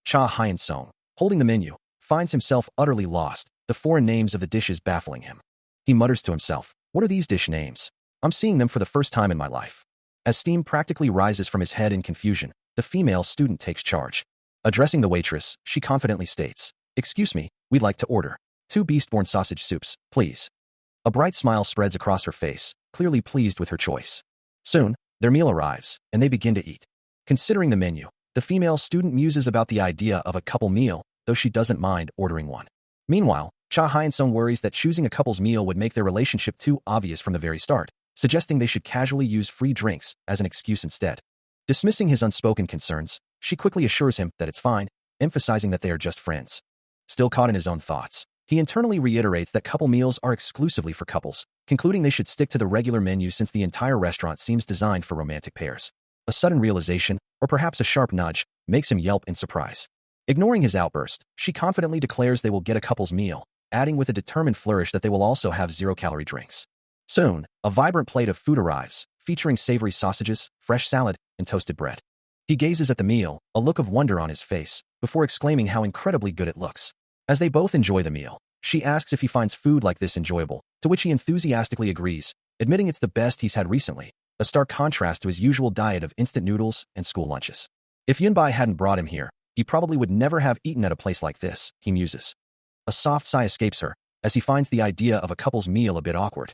Cha Hyun-sung, holding the menu, finds himself utterly lost, the foreign names of the dishes baffling him. He mutters to himself, What are these dish names? I'm seeing them for the first time in my life. As steam practically rises from his head in confusion, the female student takes charge. Addressing the waitress, she confidently states, Excuse me, we'd like to order 2 Beastborn sausage soups, please. A bright smile spreads across her face, clearly pleased with her choice. Soon, their meal arrives, and they begin to eat. Considering the menu, the female student muses about the idea of a couple meal, though she doesn't mind ordering one. Meanwhile, Cha Hyun-sung worries that choosing a couple's meal would make their relationship too obvious from the very start, suggesting they should casually use free drinks as an excuse instead. Dismissing his unspoken concerns, she quickly assures him that it's fine, emphasizing that they are just friends. Still caught in his own thoughts, he internally reiterates that couple meals are exclusively for couples, concluding they should stick to the regular menu since the entire restaurant seems designed for romantic pairs. A sudden realization, or perhaps a sharp nudge, makes him yelp in surprise. Ignoring his outburst, she confidently declares they will get a couple's meal, adding with a determined flourish that they will also have zero-calorie drinks. Soon, a vibrant plate of food arrives, featuring savory sausages, fresh salad, and toasted bread. He gazes at the meal, a look of wonder on his face, before exclaiming how incredibly good it looks. As they both enjoy the meal, she asks if he finds food like this enjoyable, to which he enthusiastically agrees, admitting it's the best he's had recently, a stark contrast to his usual diet of instant noodles and school lunches. If Yunbai hadn't brought him here, he probably would never have eaten at a place like this, he muses. A soft sigh escapes her, as he finds the idea of a couple's meal a bit awkward.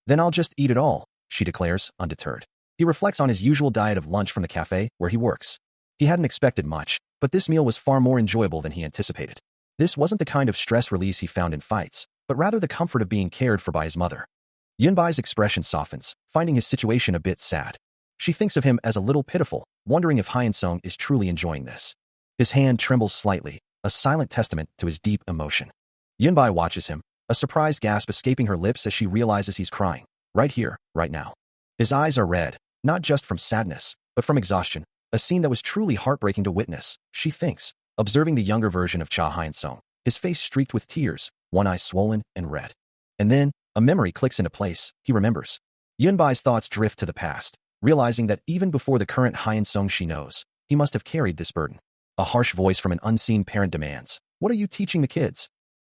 Then I'll just eat it all, she declares, undeterred. He reflects on his usual diet of lunch from the cafe where he works. He hadn't expected much, but this meal was far more enjoyable than he anticipated. This wasn't the kind of stress release he found in fights, but rather the comfort of being cared for by his mother. Yunbai's expression softens, finding his situation a bit sad. She thinks of him as a little pitiful, wondering if Hyun-sung is truly enjoying this. His hand trembles slightly, a silent testament to his deep emotion. Yunbai watches him, a surprised gasp escaping her lips as she realizes he's crying. Right here, right now. His eyes are red, not just from sadness, but from exhaustion, a scene that was truly heartbreaking to witness, she thinks, observing the younger version of Cha Hyun-sung, his face streaked with tears, one eye swollen and red. And then, a memory clicks into place, he remembers. Yunbai's thoughts drift to the past, realizing that even before the current Hyun-sung she knows, he must have carried this burden. A harsh voice from an unseen parent demands, "What are you teaching the kids?"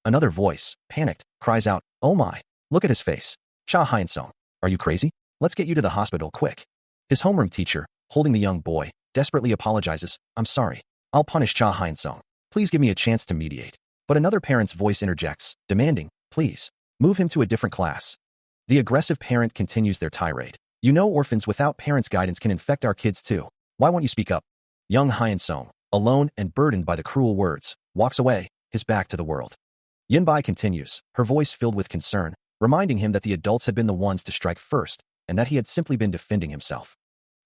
Another voice, panicked, cries out, "Oh my, look at his face. Cha Hyun-sung, are you crazy? Let's get you to the hospital quick." His homeroom teacher, holding the young boy, desperately apologizes, "I'm sorry. I'll punish Cha Hyun-sung. Please give me a chance to mediate." But another parent's voice interjects, demanding, "Please, move him to a different class." The aggressive parent continues their tirade. "You know orphans without parents' guidance can infect our kids too. Why won't you speak up?" Young Hyun-sung, alone and burdened by the cruel words, walks away, his back to the world. Yunbai continues, her voice filled with concern, reminding him that the adults had been the ones to strike first, and that he had simply been defending himself.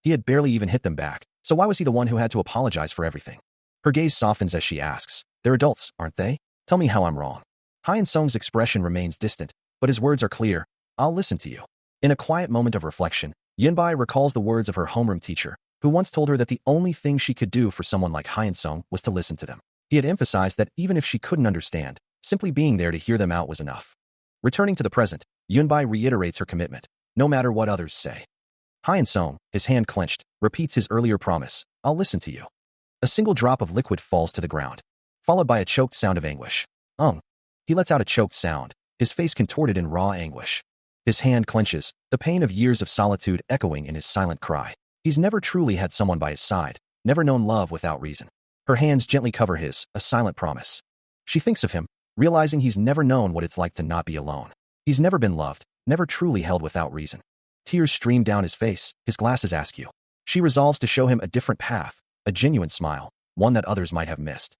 He had barely even hit them back, so why was he the one who had to apologize for everything? Her gaze softens as she asks, "They're adults, aren't they? Tell me how I'm wrong." Hyun-sung's expression remains distant, but his words are clear, "I'll listen to you." In a quiet moment of reflection, Yunbai recalls the words of her homeroom teacher, who once told her that the only thing she could do for someone like Hyun-sung was to listen to them. He had emphasized that even if she couldn't understand, simply being there to hear them out was enough. Returning to the present, Yunbai reiterates her commitment, no matter what others say. Hyun-sung, his hand clenched, repeats his earlier promise, "I'll listen to you." A single drop of liquid falls to the ground, followed by a choked sound of anguish. He lets out a choked sound, his face contorted in raw anguish. His hand clenches, the pain of years of solitude echoing in his silent cry. He's never truly had someone by his side, never known love without reason. Her hands gently cover his, a silent promise. She thinks of him, realizing he's never known what it's like to not be alone. He's never been loved, never truly held without reason. Tears stream down his face, his glasses askew. She resolves to show him a different path, a genuine smile, one that others might have missed.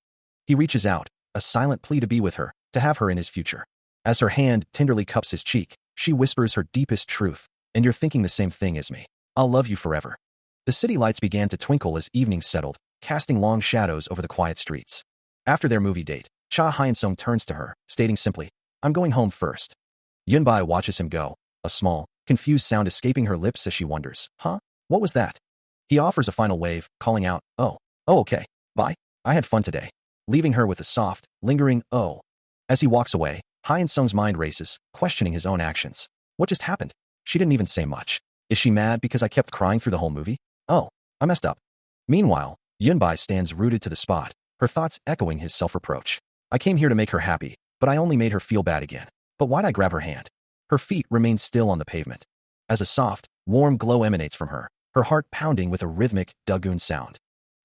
He reaches out, a silent plea to be with her, to have her in his future. As her hand tenderly cups his cheek, she whispers her deepest truth, "And you're thinking the same thing as me. I'll love you forever." The city lights began to twinkle as evening settled, casting long shadows over the quiet streets. After their movie date, Cha Hyun-sung turns to her, stating simply, "I'm going home first." Yunbai watches him go, a small, confused sound escaping her lips as she wonders, "Huh? What was that?" He offers a final wave, calling out, "Oh, okay, bye. I had fun today," leaving her with a soft, lingering, "Oh." As he walks away, Hyun-sung's mind races, questioning his own actions. What just happened? She didn't even say much. Is she mad because I kept crying through the whole movie? Oh, I messed up. Meanwhile, Yunbai stands rooted to the spot, her thoughts echoing his self-reproach. I came here to make her happy, but I only made her feel bad again. But why'd I grab her hand? Her feet remain still on the pavement. As a soft, warm glow emanates from her, her heart pounding with a rhythmic dagoon sound.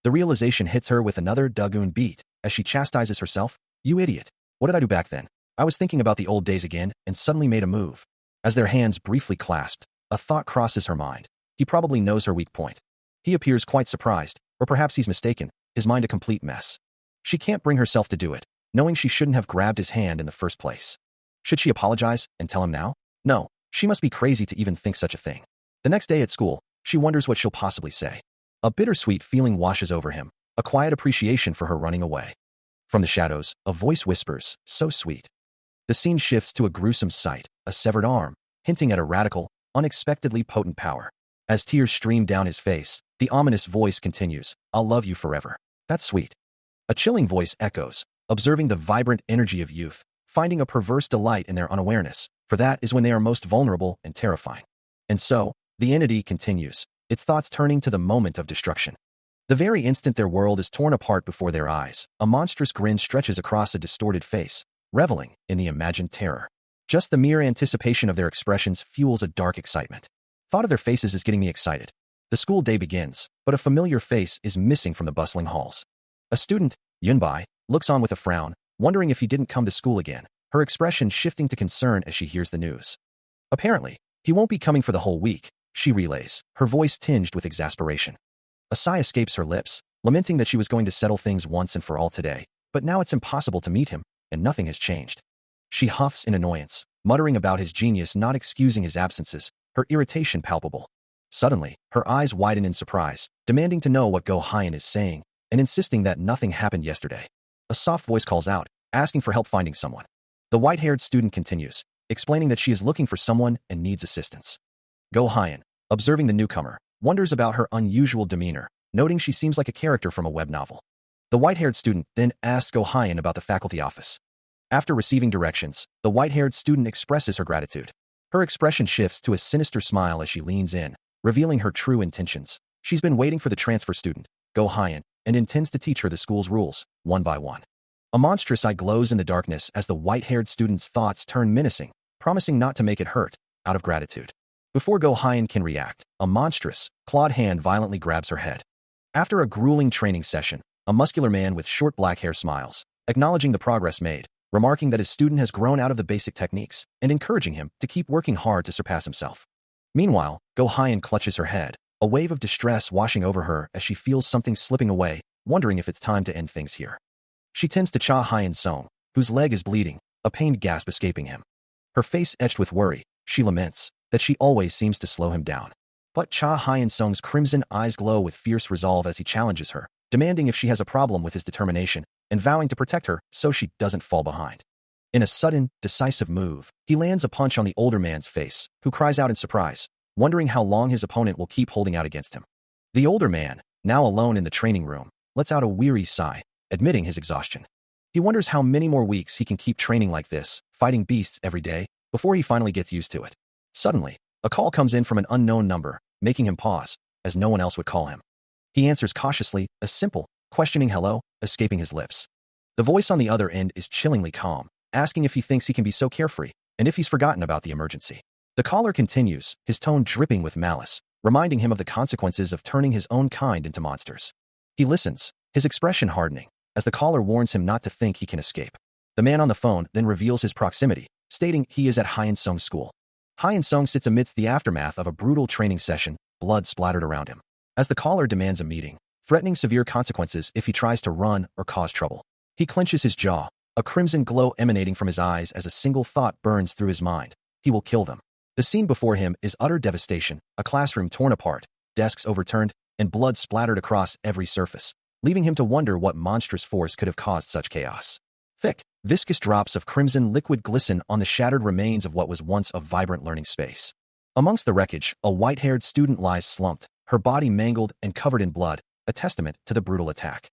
The realization hits her with another dagoon beat, as she chastises herself, "You idiot. What did I do back then? I was thinking about the old days again and suddenly made a move." As their hands briefly clasped, a thought crosses her mind. He probably knows her weak point. He appears quite surprised, or perhaps he's mistaken, his mind a complete mess. She can't bring herself to do it, knowing she shouldn't have grabbed his hand in the first place. Should she apologize and tell him now? No, she must be crazy to even think such a thing. The next day at school, she wonders what she'll possibly say. A bittersweet feeling washes over him, a quiet appreciation for her running away. From the shadows, a voice whispers, "So sweet." The scene shifts to a gruesome sight, a severed arm, hinting at a radical, unexpectedly potent power. As tears stream down his face, the ominous voice continues, "I'll love you forever." That's sweet. A chilling voice echoes, observing the vibrant energy of youth, finding a perverse delight in their unawareness, for that is when they are most vulnerable and terrifying. And so, the entity continues, its thoughts turning to the moment of destruction. The very instant their world is torn apart before their eyes, a monstrous grin stretches across a distorted face, reveling in the imagined terror. Just the mere anticipation of their expressions fuels a dark excitement. Thought of their faces is getting me excited. The school day begins, but a familiar face is missing from the bustling halls. A student, Yunbai, looks on with a frown, wondering if he didn't come to school again, her expression shifting to concern as she hears the news. Apparently, he won't be coming for the whole week, she relays, her voice tinged with exasperation. A sigh escapes her lips, lamenting that she was going to settle things once and for all today, but now it's impossible to meet him, and nothing has changed. She huffs in annoyance, muttering about his genius not excusing his absences, her irritation palpable. Suddenly, her eyes widen in surprise, demanding to know what Go Hyan is saying, and insisting that nothing happened yesterday. A soft voice calls out, asking for help finding someone. The white-haired student continues, explaining that she is looking for someone and needs assistance. Go Hyan, observing the newcomer, wonders about her unusual demeanor, noting she seems like a character from a web novel. The white-haired student then asks Go Hyan about the faculty office. After receiving directions, the white-haired student expresses her gratitude. Her expression shifts to a sinister smile as she leans in, revealing her true intentions. She's been waiting for the transfer student, Go Hyan, and intends to teach her the school's rules, one by one. A monstrous eye glows in the darkness as the white-haired student's thoughts turn menacing, promising not to make it hurt, out of gratitude. Before Go Hyan can react, a monstrous, clawed hand violently grabs her head. After a grueling training session, a muscular man with short black hair smiles, acknowledging the progress made, remarking that his student has grown out of the basic techniques, and encouraging him to keep working hard to surpass himself. Meanwhile, Go Hyan clutches her head, a wave of distress washing over her as she feels something slipping away, wondering if it's time to end things here. She tends to Cha Hyan Song, whose leg is bleeding, a pained gasp escaping him. Her face etched with worry, she laments that she always seems to slow him down. But Cha Hyan Song's crimson eyes glow with fierce resolve as he challenges her, demanding if she has a problem with his determination, and vowing to protect her so she doesn't fall behind. In a sudden, decisive move, he lands a punch on the older man's face, who cries out in surprise, wondering how long his opponent will keep holding out against him. The older man, now alone in the training room, lets out a weary sigh, admitting his exhaustion. He wonders how many more weeks he can keep training like this, fighting beasts every day, before he finally gets used to it. Suddenly, a call comes in from an unknown number, making him pause, as no one else would call him. He answers cautiously, a simple, questioning hello, escaping his lips. The voice on the other end is chillingly calm, asking if he thinks he can be so carefree, and if he's forgotten about the emergency. The caller continues, his tone dripping with malice, reminding him of the consequences of turning his own kind into monsters. He listens, his expression hardening, as the caller warns him not to think he can escape. The man on the phone then reveals his proximity, stating he is at Hyan Song's school. Hyan Song sits amidst the aftermath of a brutal training session, blood splattered around him. As the caller demands a meeting, threatening severe consequences if he tries to run or cause trouble. He clenches his jaw, a crimson glow emanating from his eyes as a single thought burns through his mind. He will kill them. The scene before him is utter devastation, a classroom torn apart, desks overturned, and blood splattered across every surface, leaving him to wonder what monstrous force could have caused such chaos. Thick, viscous drops of crimson liquid glisten on the shattered remains of what was once a vibrant learning space. Amongst the wreckage, a white-haired student lies slumped, her body mangled and covered in blood, a testament to the brutal attack.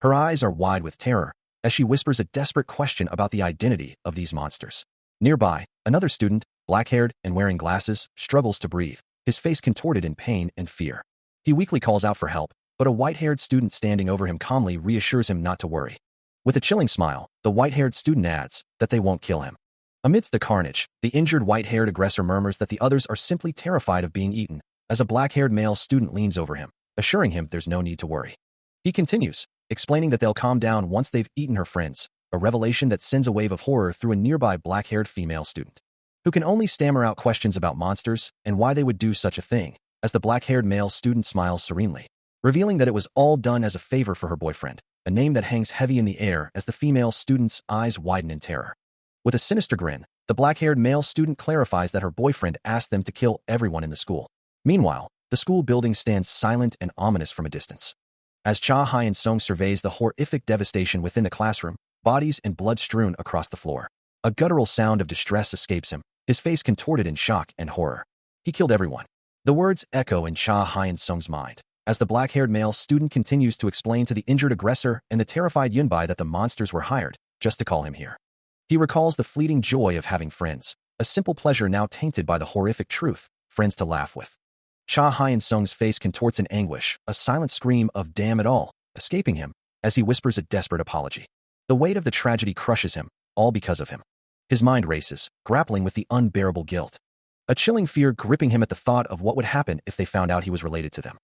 Her eyes are wide with terror, as she whispers a desperate question about the identity of these monsters. Nearby, another student, black-haired and wearing glasses, struggles to breathe, his face contorted in pain and fear. He weakly calls out for help, but a white-haired student standing over him calmly reassures him not to worry. With a chilling smile, the white-haired student adds that they won't kill him. Amidst the carnage, the injured white-haired aggressor murmurs that the others are simply terrified of being eaten, as a black-haired male student leans over him, assuring him there's no need to worry. He continues, explaining that they'll calm down once they've eaten her friends, a revelation that sends a wave of horror through a nearby black-haired female student, who can only stammer out questions about monsters and why they would do such a thing, as the black-haired male student smiles serenely, revealing that it was all done as a favor for her boyfriend, a name that hangs heavy in the air as the female student's eyes widen in terror. With a sinister grin, the black-haired male student clarifies that her boyfriend asked them to kill everyone in the school. Meanwhile, the school building stands silent and ominous from a distance. As Cha Hyan Song surveys the horrific devastation within the classroom, bodies and blood strewn across the floor, a guttural sound of distress escapes him, his face contorted in shock and horror. He killed everyone. The words echo in Cha Hyan Song's mind, as the black-haired male student continues to explain to the injured aggressor and the terrified Yunbai that the monsters were hired just to call him here. He recalls the fleeting joy of having friends, a simple pleasure now tainted by the horrific truth, friends to laugh with. Cha Hyan Song's face contorts in anguish, a silent scream of damn it all, escaping him, as he whispers a desperate apology. The weight of the tragedy crushes him, all because of him. His mind races, grappling with the unbearable guilt. a chilling fear gripping him at the thought of what would happen if they found out he was related to them.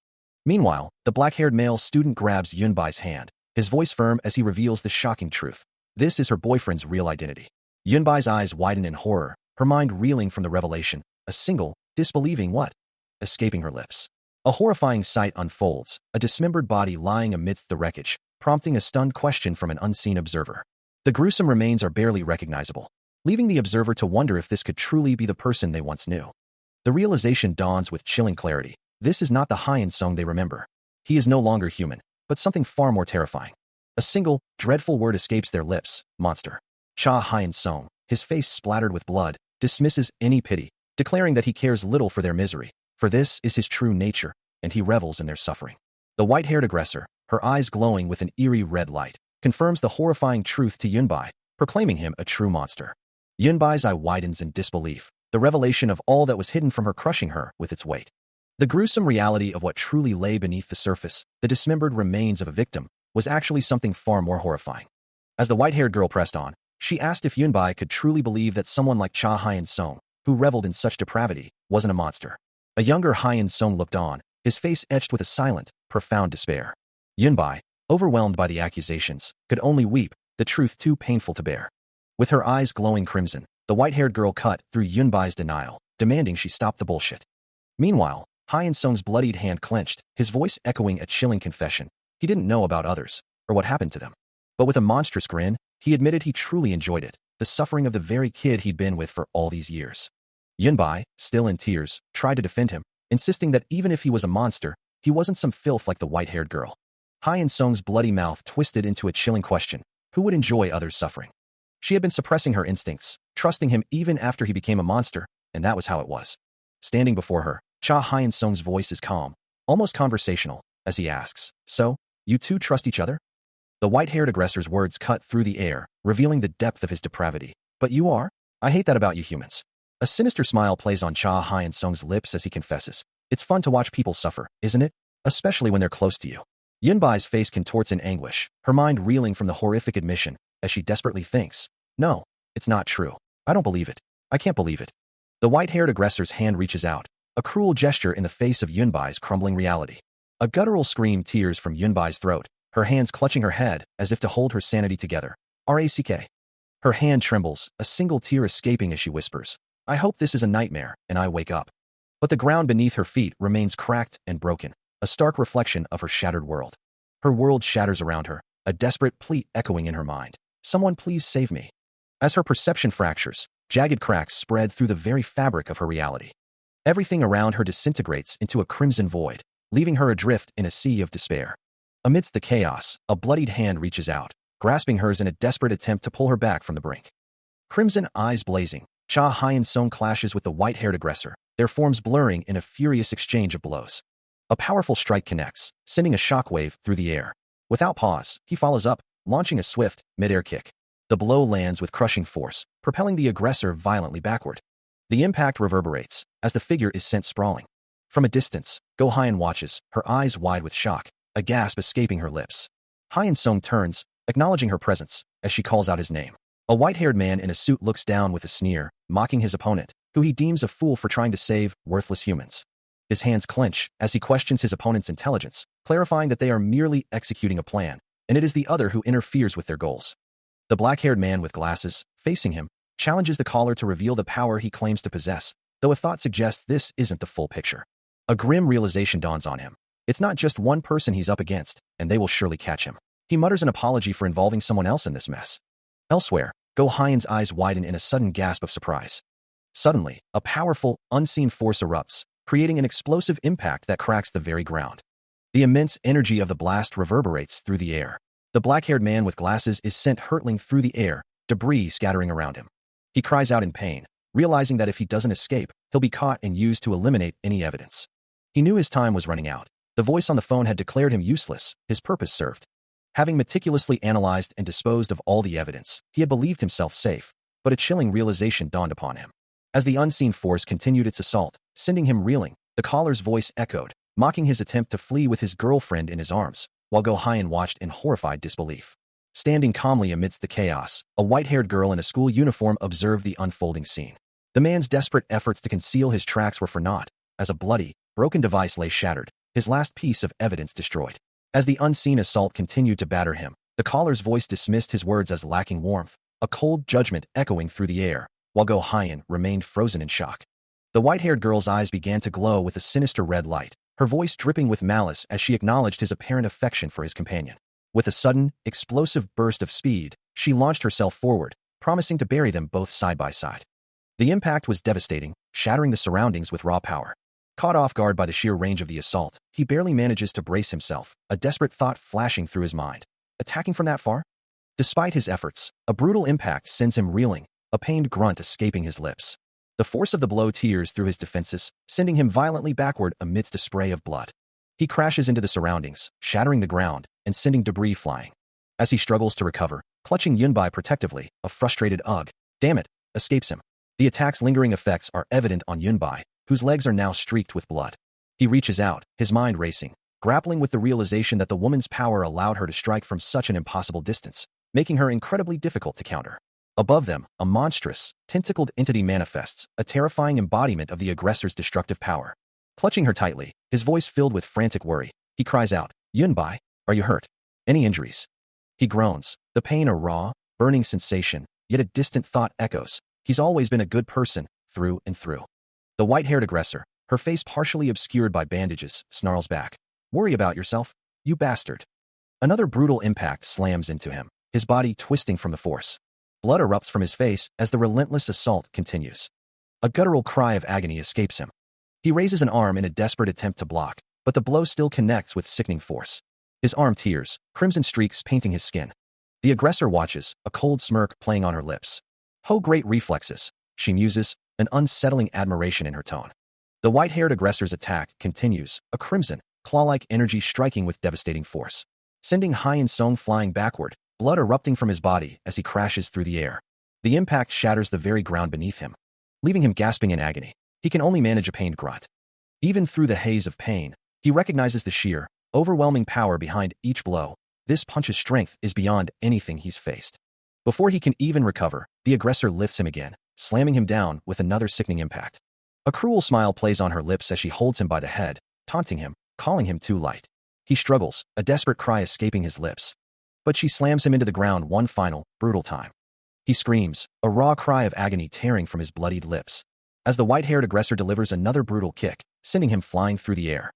Meanwhile, the black-haired male student grabs Yunbai's hand, his voice firm as he reveals the shocking truth. This is her boyfriend's real identity. Yunbai's eyes widen in horror, her mind reeling from the revelation, a single, disbelieving what? Escaping her lips. A horrifying sight unfolds, a dismembered body lying amidst the wreckage, prompting a stunned question from an unseen observer. The gruesome remains are barely recognizable, leaving the observer to wonder if this could truly be the person they once knew. The realization dawns with chilling clarity. This is not the Hyun-sung they remember. He is no longer human, but something far more terrifying. A single, dreadful word escapes their lips: monster. Cha Hyun-sung, his face splattered with blood, dismisses any pity, declaring that he cares little for their misery, for this is his true nature, and he revels in their suffering. The white-haired aggressor, her eyes glowing with an eerie red light, confirms the horrifying truth to Yunbai, proclaiming him a true monster. Yunbai's eye widens in disbelief, the revelation of all that was hidden from her crushing her with its weight. The gruesome reality of what truly lay beneath the surface, the dismembered remains of a victim, was actually something far more horrifying. As the white-haired girl pressed on, she asked if Yunbai could truly believe that someone like Cha Hyun-sung, who reveled in such depravity, wasn't a monster. A younger Hyun-sung looked on, his face etched with a silent, profound despair. Yunbai, overwhelmed by the accusations, could only weep, the truth too painful to bear. With her eyes glowing crimson, the white-haired girl cut through Yunbai's denial, demanding she stop the bullshit. Meanwhile, Hyun-sung's bloodied hand clenched, his voice echoing a chilling confession. He didn't know about others, or what happened to them. But with a monstrous grin, he admitted he truly enjoyed it, the suffering of the very kid he'd been with for all these years. Yunbai, still in tears, tried to defend him, insisting that even if he was a monster, he wasn't some filth like the white-haired girl. Hyun-sung's bloody mouth twisted into a chilling question: who would enjoy others' suffering? She had been suppressing her instincts, trusting him even after he became a monster, and that was how it was. Standing before her, Cha Hyun-sung's voice is calm, almost conversational, as he asks, "So, you two trust each other?" The white-haired aggressor's words cut through the air, revealing the depth of his depravity. "But you are? I hate that about you humans." A sinister smile plays on Cha Hyun-sung's lips as he confesses, "It's fun to watch people suffer, isn't it? Especially when they're close to you." Yunbai's face contorts in anguish, her mind reeling from the horrific admission, as she desperately thinks, "No, it's not true. I don't believe it. I can't believe it." The white-haired aggressor's hand reaches out, a cruel gesture in the face of Yunbai's crumbling reality. A guttural scream tears from Yunbai's throat, her hands clutching her head as if to hold her sanity together. "Rack." Her hand trembles, a single tear escaping as she whispers, "I hope this is a nightmare, and I wake up." But the ground beneath her feet remains cracked and broken, a stark reflection of her shattered world. Her world shatters around her, a desperate plea echoing in her mind. "Someone please save me." As her perception fractures, jagged cracks spread through the very fabric of her reality. Everything around her disintegrates into a crimson void, leaving her adrift in a sea of despair. Amidst the chaos, a bloodied hand reaches out, grasping hers in a desperate attempt to pull her back from the brink. Crimson eyes blazing, Cha Hyun-sung clashes with the white-haired aggressor, their forms blurring in a furious exchange of blows. A powerful strike connects, sending a shockwave through the air. Without pause, he follows up, launching a swift, mid-air kick. The blow lands with crushing force, propelling the aggressor violently backward. The impact reverberates, as the figure is sent sprawling. From a distance, Go Hyun watches, her eyes wide with shock, a gasp escaping her lips. Hyun-sung turns, acknowledging her presence, as she calls out his name. A white-haired man in a suit looks down with a sneer, mocking his opponent, who he deems a fool for trying to save worthless humans. His hands clench as he questions his opponent's intelligence, clarifying that they are merely executing a plan, and it is the other who interferes with their goals. The black-haired man with glasses, facing him, challenges the caller to reveal the power he claims to possess, though a thought suggests this isn't the full picture. A grim realization dawns on him. It's not just one person he's up against, and they will surely catch him. He mutters an apology for involving someone else in this mess. Elsewhere, Go Hyun's eyes widen in a sudden gasp of surprise. Suddenly, a powerful, unseen force erupts, creating an explosive impact that cracks the very ground. The immense energy of the blast reverberates through the air. The black-haired man with glasses is sent hurtling through the air, debris scattering around him. He cries out in pain, realizing that if he doesn't escape, he'll be caught and used to eliminate any evidence. He knew his time was running out. The voice on the phone had declared him useless, his purpose served. Having meticulously analyzed and disposed of all the evidence, he had believed himself safe, but a chilling realization dawned upon him. As the unseen force continued its assault, sending him reeling, the caller's voice echoed, mocking his attempt to flee with his girlfriend in his arms, while Go Hyun watched in horrified disbelief. Standing calmly amidst the chaos, a white-haired girl in a school uniform observed the unfolding scene. The man's desperate efforts to conceal his tracks were for naught, as a bloody, broken device lay shattered, his last piece of evidence destroyed. As the unseen assault continued to batter him, the caller's voice dismissed his words as lacking warmth, a cold judgment echoing through the air, while Go Hyen remained frozen in shock. The white-haired girl's eyes began to glow with a sinister red light, her voice dripping with malice as she acknowledged his apparent affection for his companion. With a sudden, explosive burst of speed, she launched herself forward, promising to bury them both side by side. The impact was devastating, shattering the surroundings with raw power. Caught off guard by the sheer range of the assault, he barely manages to brace himself, a desperate thought flashing through his mind. Attacking from that far? Despite his efforts, a brutal impact sends him reeling, a pained grunt escaping his lips. The force of the blow tears through his defenses, sending him violently backward amidst a spray of blood. He crashes into the surroundings, shattering the ground and sending debris flying. As he struggles to recover, clutching Yunbai protectively, a frustrated "Ugh, damn it," escapes him. The attack's lingering effects are evident on Yunbai, whose legs are now streaked with blood. He reaches out, his mind racing, grappling with the realization that the woman's power allowed her to strike from such an impossible distance, making her incredibly difficult to counter. Above them, a monstrous, tentacled entity manifests, a terrifying embodiment of the aggressor's destructive power. Clutching her tightly, his voice filled with frantic worry, he cries out, "Yunbai, are you hurt? Any injuries?" He groans, the pain a raw, burning sensation, yet a distant thought echoes, he's always been a good person, through and through. The white-haired aggressor, her face partially obscured by bandages, snarls back, "Worry about yourself, you bastard." Another brutal impact slams into him, his body twisting from the force. Blood erupts from his face as the relentless assault continues. A guttural cry of agony escapes him. He raises an arm in a desperate attempt to block, but the blow still connects with sickening force. His arm tears, crimson streaks painting his skin. The aggressor watches, a cold smirk playing on her lips. "Oh, great reflexes," she muses, an unsettling admiration in her tone. The white-haired aggressor's attack continues, a crimson, claw-like energy striking with devastating force. Sending Hyen Song flying backward, blood erupting from his body as he crashes through the air. The impact shatters the very ground beneath him, leaving him gasping in agony. He can only manage a pained grunt. Even through the haze of pain, he recognizes the sheer, overwhelming power behind each blow. This punch's strength is beyond anything he's faced. Before he can even recover, the aggressor lifts him again, slamming him down with another sickening impact. A cruel smile plays on her lips as she holds him by the head, taunting him, calling him too light. He struggles, a desperate cry escaping his lips. But she slams him into the ground one final, brutal time. He screams, a raw cry of agony tearing from his bloodied lips, as the white-haired aggressor delivers another brutal kick, sending him flying through the air.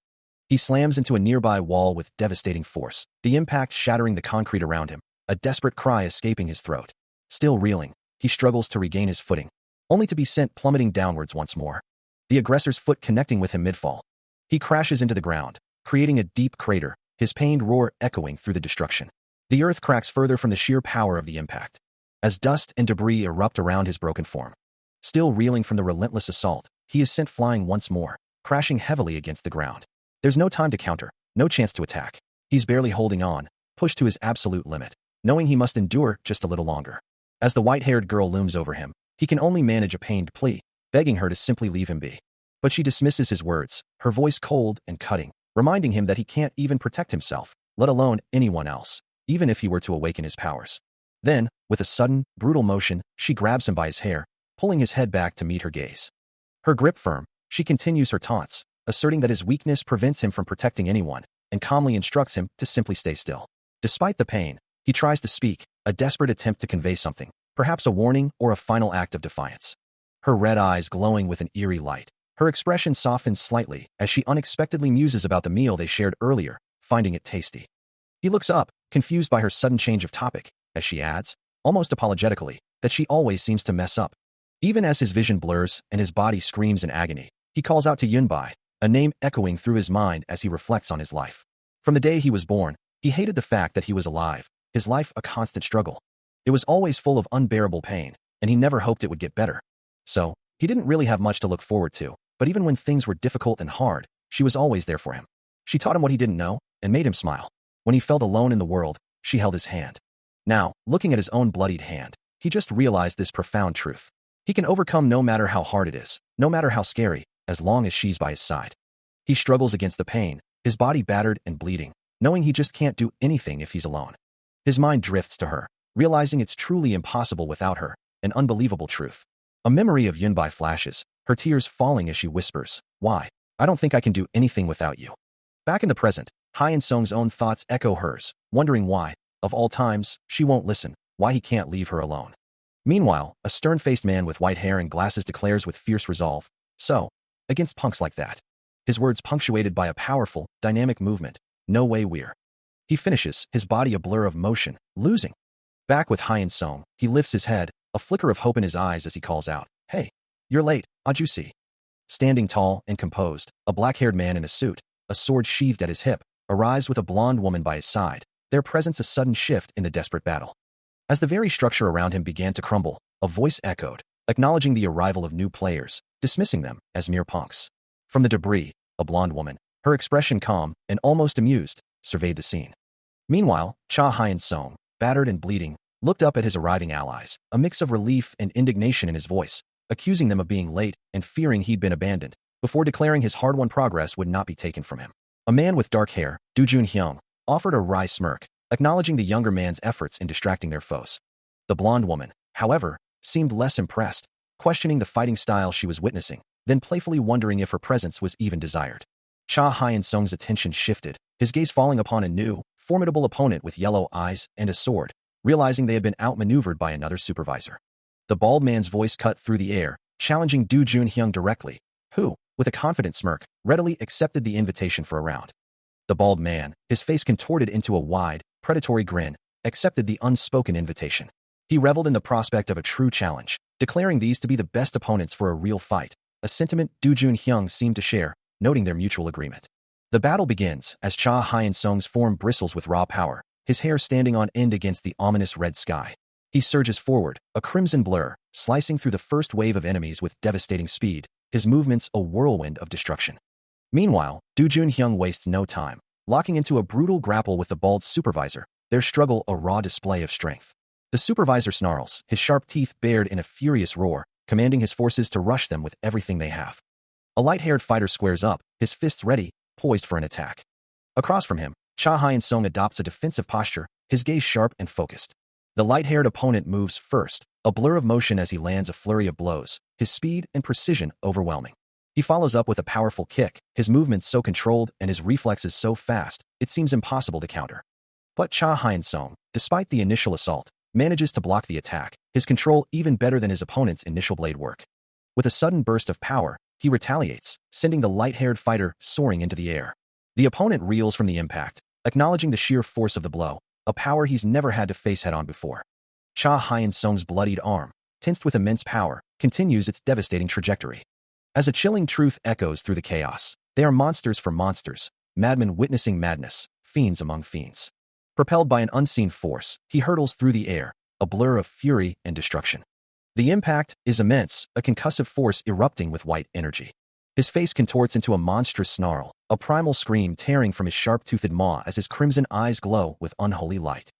He slams into a nearby wall with devastating force, the impact shattering the concrete around him, a desperate cry escaping his throat. Still reeling, he struggles to regain his footing, only to be sent plummeting downwards once more. The aggressor's foot connecting with him mid-fall. He crashes into the ground, creating a deep crater, his pained roar echoing through the destruction. The earth cracks further from the sheer power of the impact, as dust and debris erupt around his broken form. Still reeling from the relentless assault, he is sent flying once more, crashing heavily against the ground. There's no time to counter, no chance to attack. He's barely holding on, pushed to his absolute limit, knowing he must endure just a little longer. As the white-haired girl looms over him, he can only manage a pained plea, begging her to simply leave him be. But she dismisses his words, her voice cold and cutting, reminding him that he can't even protect himself, let alone anyone else, even if he were to awaken his powers. Then, with a sudden, brutal motion, she grabs him by his hair, pulling his head back to meet her gaze. Her grip firm, she continues her taunts, asserting that his weakness prevents him from protecting anyone, and calmly instructs him to simply stay still. Despite the pain, he tries to speak, a desperate attempt to convey something, perhaps a warning or a final act of defiance. Her red eyes glowing with an eerie light, her expression softens slightly as she unexpectedly muses about the meal they shared earlier, finding it tasty. He looks up, confused by her sudden change of topic, as she adds, almost apologetically, that she always seems to mess up. Even as his vision blurs and his body screams in agony, he calls out to Yunbai, a name echoing through his mind as he reflects on his life. From the day he was born, he hated the fact that he was alive, his life a constant struggle. It was always full of unbearable pain, and he never hoped it would get better. So, he didn't really have much to look forward to, but even when things were difficult and hard, she was always there for him. She taught him what he didn't know, and made him smile. When he felt alone in the world, she held his hand. Now, looking at his own bloodied hand, he just realized this profound truth. He can overcome no matter how hard it is, no matter how scary, as long as she's by his side. He struggles against the pain, his body battered and bleeding, knowing he just can't do anything if he's alone. His mind drifts to her, realizing it's truly impossible without her, an unbelievable truth. A memory of Yunbai flashes, her tears falling as she whispers, "Why? I don't think I can do anything without you." Back in the present, Hyen Sung's own thoughts echo hers, wondering why, of all times, she won't listen, why he can't leave her alone. Meanwhile, a stern-faced man with white hair and glasses declares with fierce resolve, "So, against punks like that." His words punctuated by a powerful, dynamic movement. "No way we're." He finishes, his body a blur of motion, losing. Back with Hyen Sung, he lifts his head, a flicker of hope in his eyes as he calls out, "Hey, you're late, Ajusi." Standing tall and composed, a black-haired man in a suit, a sword sheathed at his hip, arrives with a blonde woman by his side, their presence a sudden shift in the desperate battle. As the very structure around him began to crumble, a voice echoed, acknowledging the arrival of new players, dismissing them as mere punks. From the debris, a blonde woman, her expression calm and almost amused, surveyed the scene. Meanwhile, Cha Hyen Sung, battered and bleeding, looked up at his arriving allies, a mix of relief and indignation in his voice, accusing them of being late and fearing he'd been abandoned, before declaring his hard-won progress would not be taken from him. A man with dark hair, Do Jun Hyung, offered a wry smirk, acknowledging the younger man's efforts in distracting their foes. The blonde woman, however, seemed less impressed, questioning the fighting style she was witnessing, then playfully wondering if her presence was even desired. Cha Hyen Sung's attention shifted, his gaze falling upon a new, formidable opponent with yellow eyes and a sword, realizing they had been outmaneuvered by another supervisor. The bald man's voice cut through the air, challenging Do Jun Hyung directly, who, with a confident smirk, readily accepted the invitation for a round. The bald man, his face contorted into a wide, predatory grin, accepted the unspoken invitation. He reveled in the prospect of a true challenge, declaring these to be the best opponents for a real fight, a sentiment Do Jun Hyung seemed to share, noting their mutual agreement. The battle begins as Cha Hyen Sung's form bristles with raw power, his hair standing on end against the ominous red sky. He surges forward, a crimson blur, slicing through the first wave of enemies with devastating speed, his movements a whirlwind of destruction. Meanwhile, Do Jun Hyung wastes no time, locking into a brutal grapple with the bald supervisor, their struggle a raw display of strength. The supervisor snarls, his sharp teeth bared in a furious roar, commanding his forces to rush them with everything they have. A light-haired fighter squares up, his fists ready, poised for an attack. Across from him, Cha Hyen Sung adopts a defensive posture, his gaze sharp and focused. The light-haired opponent moves first, a blur of motion as he lands a flurry of blows, his speed and precision overwhelming. He follows up with a powerful kick, his movements so controlled and his reflexes so fast, it seems impossible to counter. But Cha Hyen Sung, despite the initial assault, manages to block the attack, his control even better than his opponent's initial blade work. With a sudden burst of power, he retaliates, sending the light-haired fighter soaring into the air. The opponent reels from the impact, acknowledging the sheer force of the blow, a power he's never had to face head-on before. Cha Hyen Sung's bloodied arm, tensed with immense power, continues its devastating trajectory. As a chilling truth echoes through the chaos, they are monsters for monsters, madmen witnessing madness, fiends among fiends. Propelled by an unseen force, he hurtles through the air, a blur of fury and destruction. The impact is immense, a concussive force erupting with white energy. His face contorts into a monstrous snarl, a primal scream tearing from his sharp-toothed maw as his crimson eyes glow with unholy light.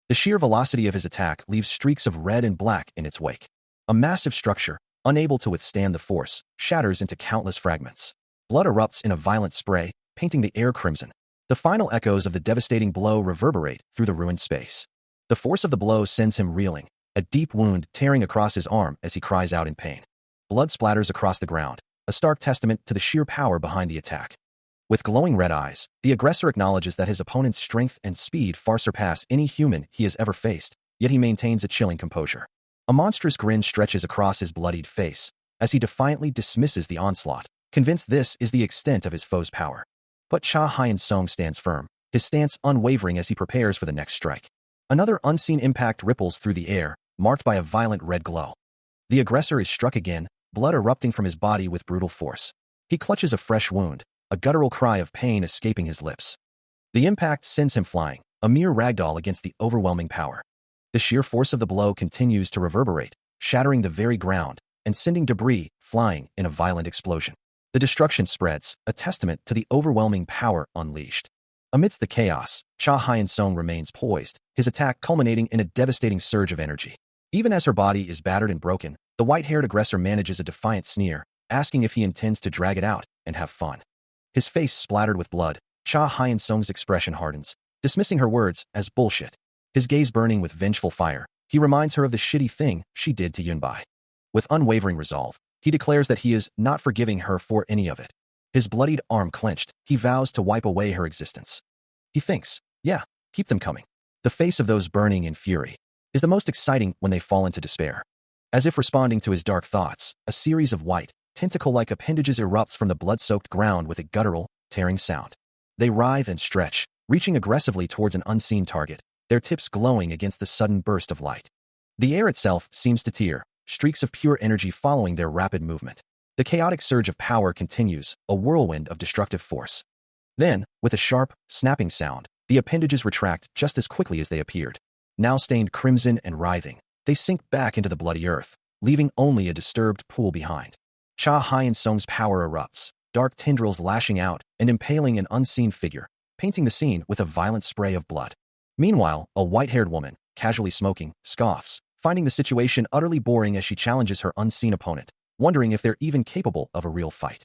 The sheer velocity of his attack leaves streaks of red and black in its wake. A massive structure, unable to withstand the force, shatters into countless fragments. Blood erupts in a violent spray, painting the air crimson. The final echoes of the devastating blow reverberate through the ruined space. The force of the blow sends him reeling, a deep wound tearing across his arm as he cries out in pain. Blood splatters across the ground, a stark testament to the sheer power behind the attack. With glowing red eyes, the aggressor acknowledges that his opponent's strength and speed far surpass any human he has ever faced, yet he maintains a chilling composure. A monstrous grin stretches across his bloodied face as he defiantly dismisses the onslaught, convinced this is the extent of his foe's power. But Cha Hyen Sung stands firm, his stance unwavering as he prepares for the next strike. Another unseen impact ripples through the air, marked by a violent red glow. The aggressor is struck again, blood erupting from his body with brutal force. He clutches a fresh wound, a guttural cry of pain escaping his lips. The impact sends him flying, a mere ragdoll against the overwhelming power. The sheer force of the blow continues to reverberate, shattering the very ground, and sending debris flying in a violent explosion. The destruction spreads, a testament to the overwhelming power unleashed. Amidst the chaos, Cha Hyen Sung remains poised, his attack culminating in a devastating surge of energy. Even as her body is battered and broken, the white-haired aggressor manages a defiant sneer, asking if he intends to drag it out and have fun. His face splattered with blood, Cha Hyen Sung's expression hardens, dismissing her words as bullshit. His gaze burning with vengeful fire, he reminds her of the shitty thing she did to Yunbai. With unwavering resolve, he declares that he is not forgiving her for any of it. His bloodied arm clenched, he vows to wipe away her existence. He thinks, yeah, keep them coming. The face of those burning in fury is the most exciting when they fall into despair. As if responding to his dark thoughts, a series of white, tentacle-like appendages erupts from the blood-soaked ground with a guttural, tearing sound. They writhe and stretch, reaching aggressively towards an unseen target, their tips glowing against the sudden burst of light. The air itself seems to tear, streaks of pure energy following their rapid movement. The chaotic surge of power continues, a whirlwind of destructive force. Then, with a sharp, snapping sound, the appendages retract just as quickly as they appeared. Now stained crimson and writhing, they sink back into the bloody earth, leaving only a disturbed pool behind. Cha Hyun-sung's power erupts, dark tendrils lashing out and impaling an unseen figure, painting the scene with a violent spray of blood. Meanwhile, a white-haired woman, casually smoking, scoffs, finding the situation utterly boring as she challenges her unseen opponent, wondering if they're even capable of a real fight.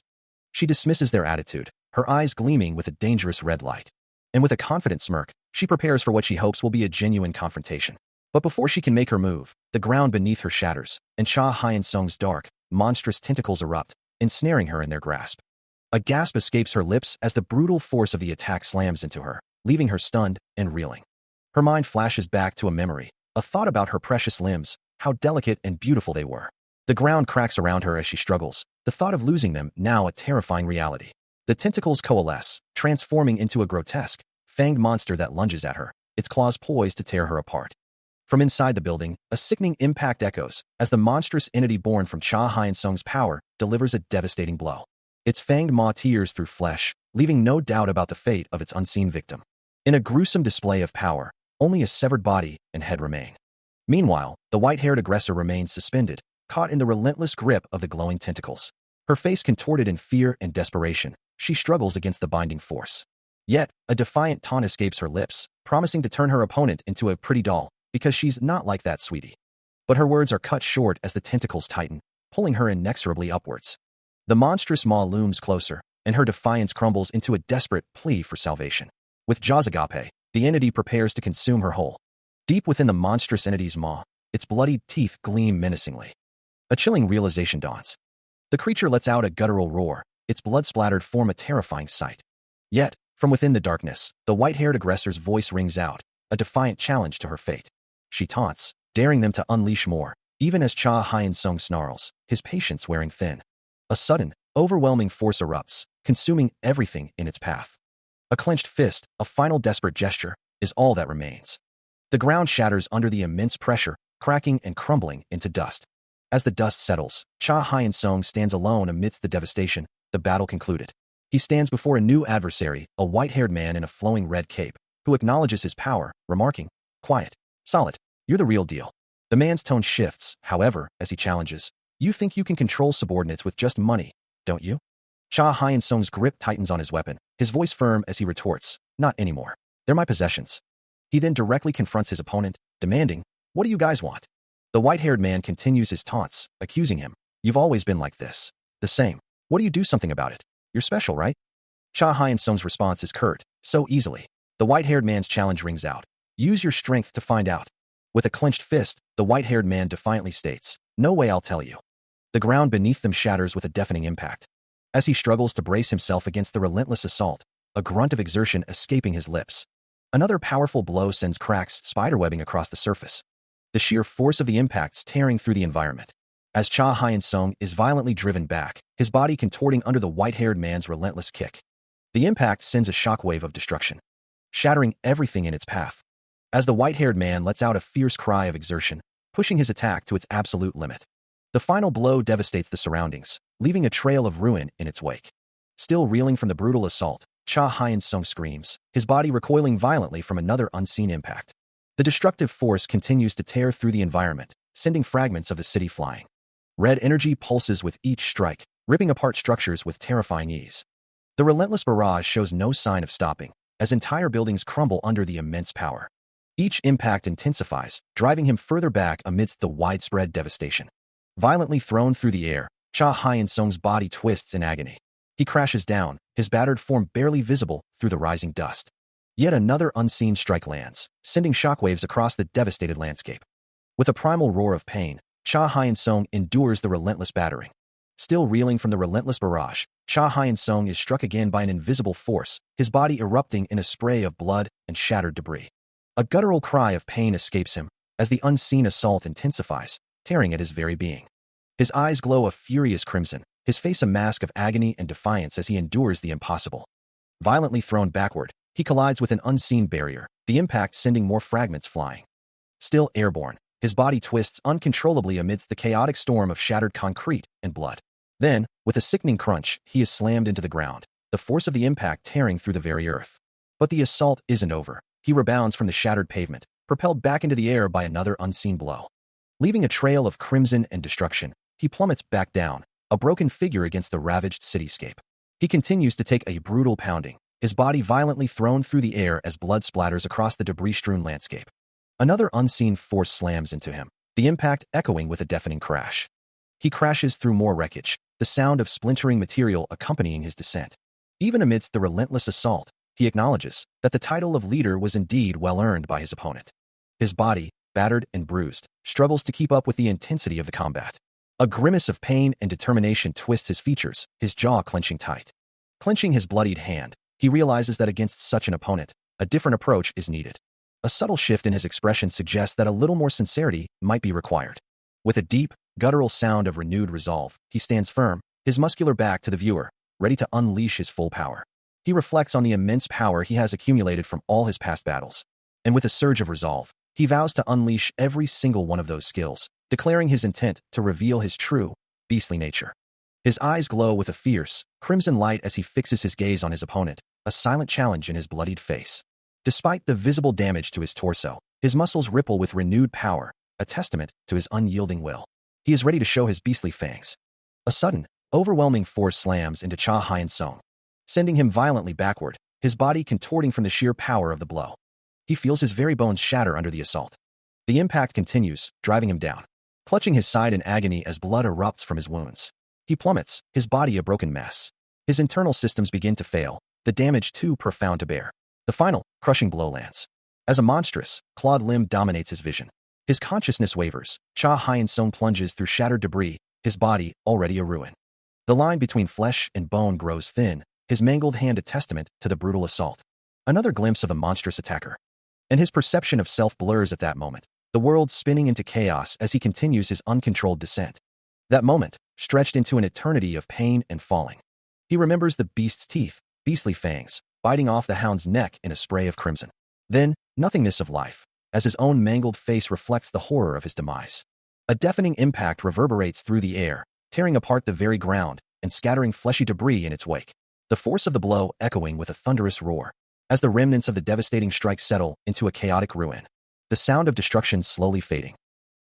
She dismisses their attitude, her eyes gleaming with a dangerous red light. And with a confident smirk, she prepares for what she hopes will be a genuine confrontation. But before she can make her move, the ground beneath her shatters, and Cha Hyun-sung's dark, monstrous tentacles erupt, ensnaring her in their grasp. A gasp escapes her lips as the brutal force of the attack slams into her, leaving her stunned and reeling. Her mind flashes back to a memory, a thought about her precious limbs, how delicate and beautiful they were. The ground cracks around her as she struggles, the thought of losing them now a terrifying reality. The tentacles coalesce, transforming into a grotesque, fanged monster that lunges at her, its claws poised to tear her apart. From inside the building, a sickening impact echoes as the monstrous entity born from Cha Hyun-sung's power delivers a devastating blow. Its fanged maw tears through flesh, leaving no doubt about the fate of its unseen victim. In a gruesome display of power, only a severed body and head remain. Meanwhile, the white-haired aggressor remains suspended, caught in the relentless grip of the glowing tentacles. Her face contorted in fear and desperation, she struggles against the binding force. Yet, a defiant taunt escapes her lips, promising to turn her opponent into a pretty doll, because she's not like that, sweetie. But her words are cut short as the tentacles tighten, pulling her inexorably upwards. The monstrous maw looms closer, and her defiance crumbles into a desperate plea for salvation. With jaws agape, the entity prepares to consume her whole. Deep within the monstrous entity's maw, its bloodied teeth gleam menacingly. A chilling realization dawns. The creature lets out a guttural roar, its blood-splattered form a terrifying sight. Yet, from within the darkness, the white-haired aggressor's voice rings out, a defiant challenge to her fate. She taunts, daring them to unleash more, even as Cha Hyun-sung snarls, his patience wearing thin. A sudden, overwhelming force erupts, consuming everything in its path. A clenched fist, a final desperate gesture, is all that remains. The ground shatters under the immense pressure, cracking and crumbling into dust. As the dust settles, Cha Hyun-sung stands alone amidst the devastation, the battle concluded. He stands before a new adversary, a white-haired man in a flowing red cape, who acknowledges his power, remarking, "Quiet, solid, you're the real deal." The man's tone shifts, however, as he challenges, "You think you can control subordinates with just money, don't you?" Cha Hyun-sung's grip tightens on his weapon, his voice firm as he retorts, "Not anymore. They're my possessions." He then directly confronts his opponent, demanding, "What do you guys want?" The white-haired man continues his taunts, accusing him, "You've always been like this. The same. What do you do something about it? You're special, right?" Cha Hyun-sung's response is curt, so easily. The white-haired man's challenge rings out. "Use your strength to find out." With a clenched fist, the white-haired man defiantly states, "No way, I'll tell you." The ground beneath them shatters with a deafening impact. As he struggles to brace himself against the relentless assault, a grunt of exertion escaping his lips. Another powerful blow sends cracks spiderwebbing across the surface. The sheer force of the impacts tearing through the environment. As Cha Hyun-sung is violently driven back, his body contorting under the white-haired man's relentless kick. The impact sends a shockwave of destruction, shattering everything in its path. As the white-haired man lets out a fierce cry of exertion, pushing his attack to its absolute limit. The final blow devastates the surroundings, leaving a trail of ruin in its wake. Still reeling from the brutal assault, Cha Hyun-sung screams, his body recoiling violently from another unseen impact. The destructive force continues to tear through the environment, sending fragments of the city flying. Red energy pulses with each strike, ripping apart structures with terrifying ease. The relentless barrage shows no sign of stopping, as entire buildings crumble under the immense power. Each impact intensifies, driving him further back amidst the widespread devastation. Violently thrown through the air, Cha Hyun-sung's body twists in agony. He crashes down, his battered form barely visible through the rising dust. Yet another unseen strike lands, sending shockwaves across the devastated landscape. With a primal roar of pain, Cha Hyun-sung endures the relentless battering. Still reeling from the relentless barrage, Cha Hyun-sung is struck again by an invisible force, his body erupting in a spray of blood and shattered debris. A guttural cry of pain escapes him as the unseen assault intensifies, tearing at his very being. His eyes glow a furious crimson, his face a mask of agony and defiance as he endures the impossible. Violently thrown backward, he collides with an unseen barrier, the impact sending more fragments flying. Still airborne, his body twists uncontrollably amidst the chaotic storm of shattered concrete and blood. Then, with a sickening crunch, he is slammed into the ground, the force of the impact tearing through the very earth. But the assault isn't over. He rebounds from the shattered pavement, propelled back into the air by another unseen blow. Leaving a trail of crimson and destruction, he plummets back down, a broken figure against the ravaged cityscape. He continues to take a brutal pounding, his body violently thrown through the air as blood splatters across the debris-strewn landscape. Another unseen force slams into him, the impact echoing with a deafening crash. He crashes through more wreckage, the sound of splintering material accompanying his descent. Even amidst the relentless assault, he acknowledges that the title of leader was indeed well earned by his opponent. His body, battered and bruised, struggles to keep up with the intensity of the combat. A grimace of pain and determination twists his features, his jaw clenching tight. Clenching his bloodied hand, he realizes that against such an opponent, a different approach is needed. A subtle shift in his expression suggests that a little more sincerity might be required. With a deep, guttural sound of renewed resolve, he stands firm, his muscular back to the viewer, ready to unleash his full power. He reflects on the immense power he has accumulated from all his past battles. And with a surge of resolve, he vows to unleash every single one of those skills, declaring his intent to reveal his true, beastly nature. His eyes glow with a fierce, crimson light as he fixes his gaze on his opponent, a silent challenge in his bloodied face. Despite the visible damage to his torso, his muscles ripple with renewed power, a testament to his unyielding will. He is ready to show his beastly fangs. A sudden, overwhelming force slams into Cha Hyun-sung, sending him violently backward, his body contorting from the sheer power of the blow. He feels his very bones shatter under the assault. The impact continues, driving him down. Clutching his side in agony as blood erupts from his wounds. He plummets, his body a broken mess. His internal systems begin to fail, the damage too profound to bear. The final, crushing blow lands. As a monstrous, clawed limb dominates his vision. His consciousness wavers, Cha Hyun-sung plunges through shattered debris, his body already a ruin. The line between flesh and bone grows thin, his mangled hand a testament to the brutal assault. Another glimpse of a monstrous attacker. And his perception of self blurs at that moment, the world spinning into chaos as he continues his uncontrolled descent. That moment, stretched into an eternity of pain and falling. He remembers the beast's teeth, beastly fangs, biting off the hound's neck in a spray of crimson. Then, nothingness of life, as his own mangled face reflects the horror of his demise. A deafening impact reverberates through the air, tearing apart the very ground and scattering fleshy debris in its wake. The force of the blow echoing with a thunderous roar, as the remnants of the devastating strike settle into a chaotic ruin. The sound of destruction slowly fading.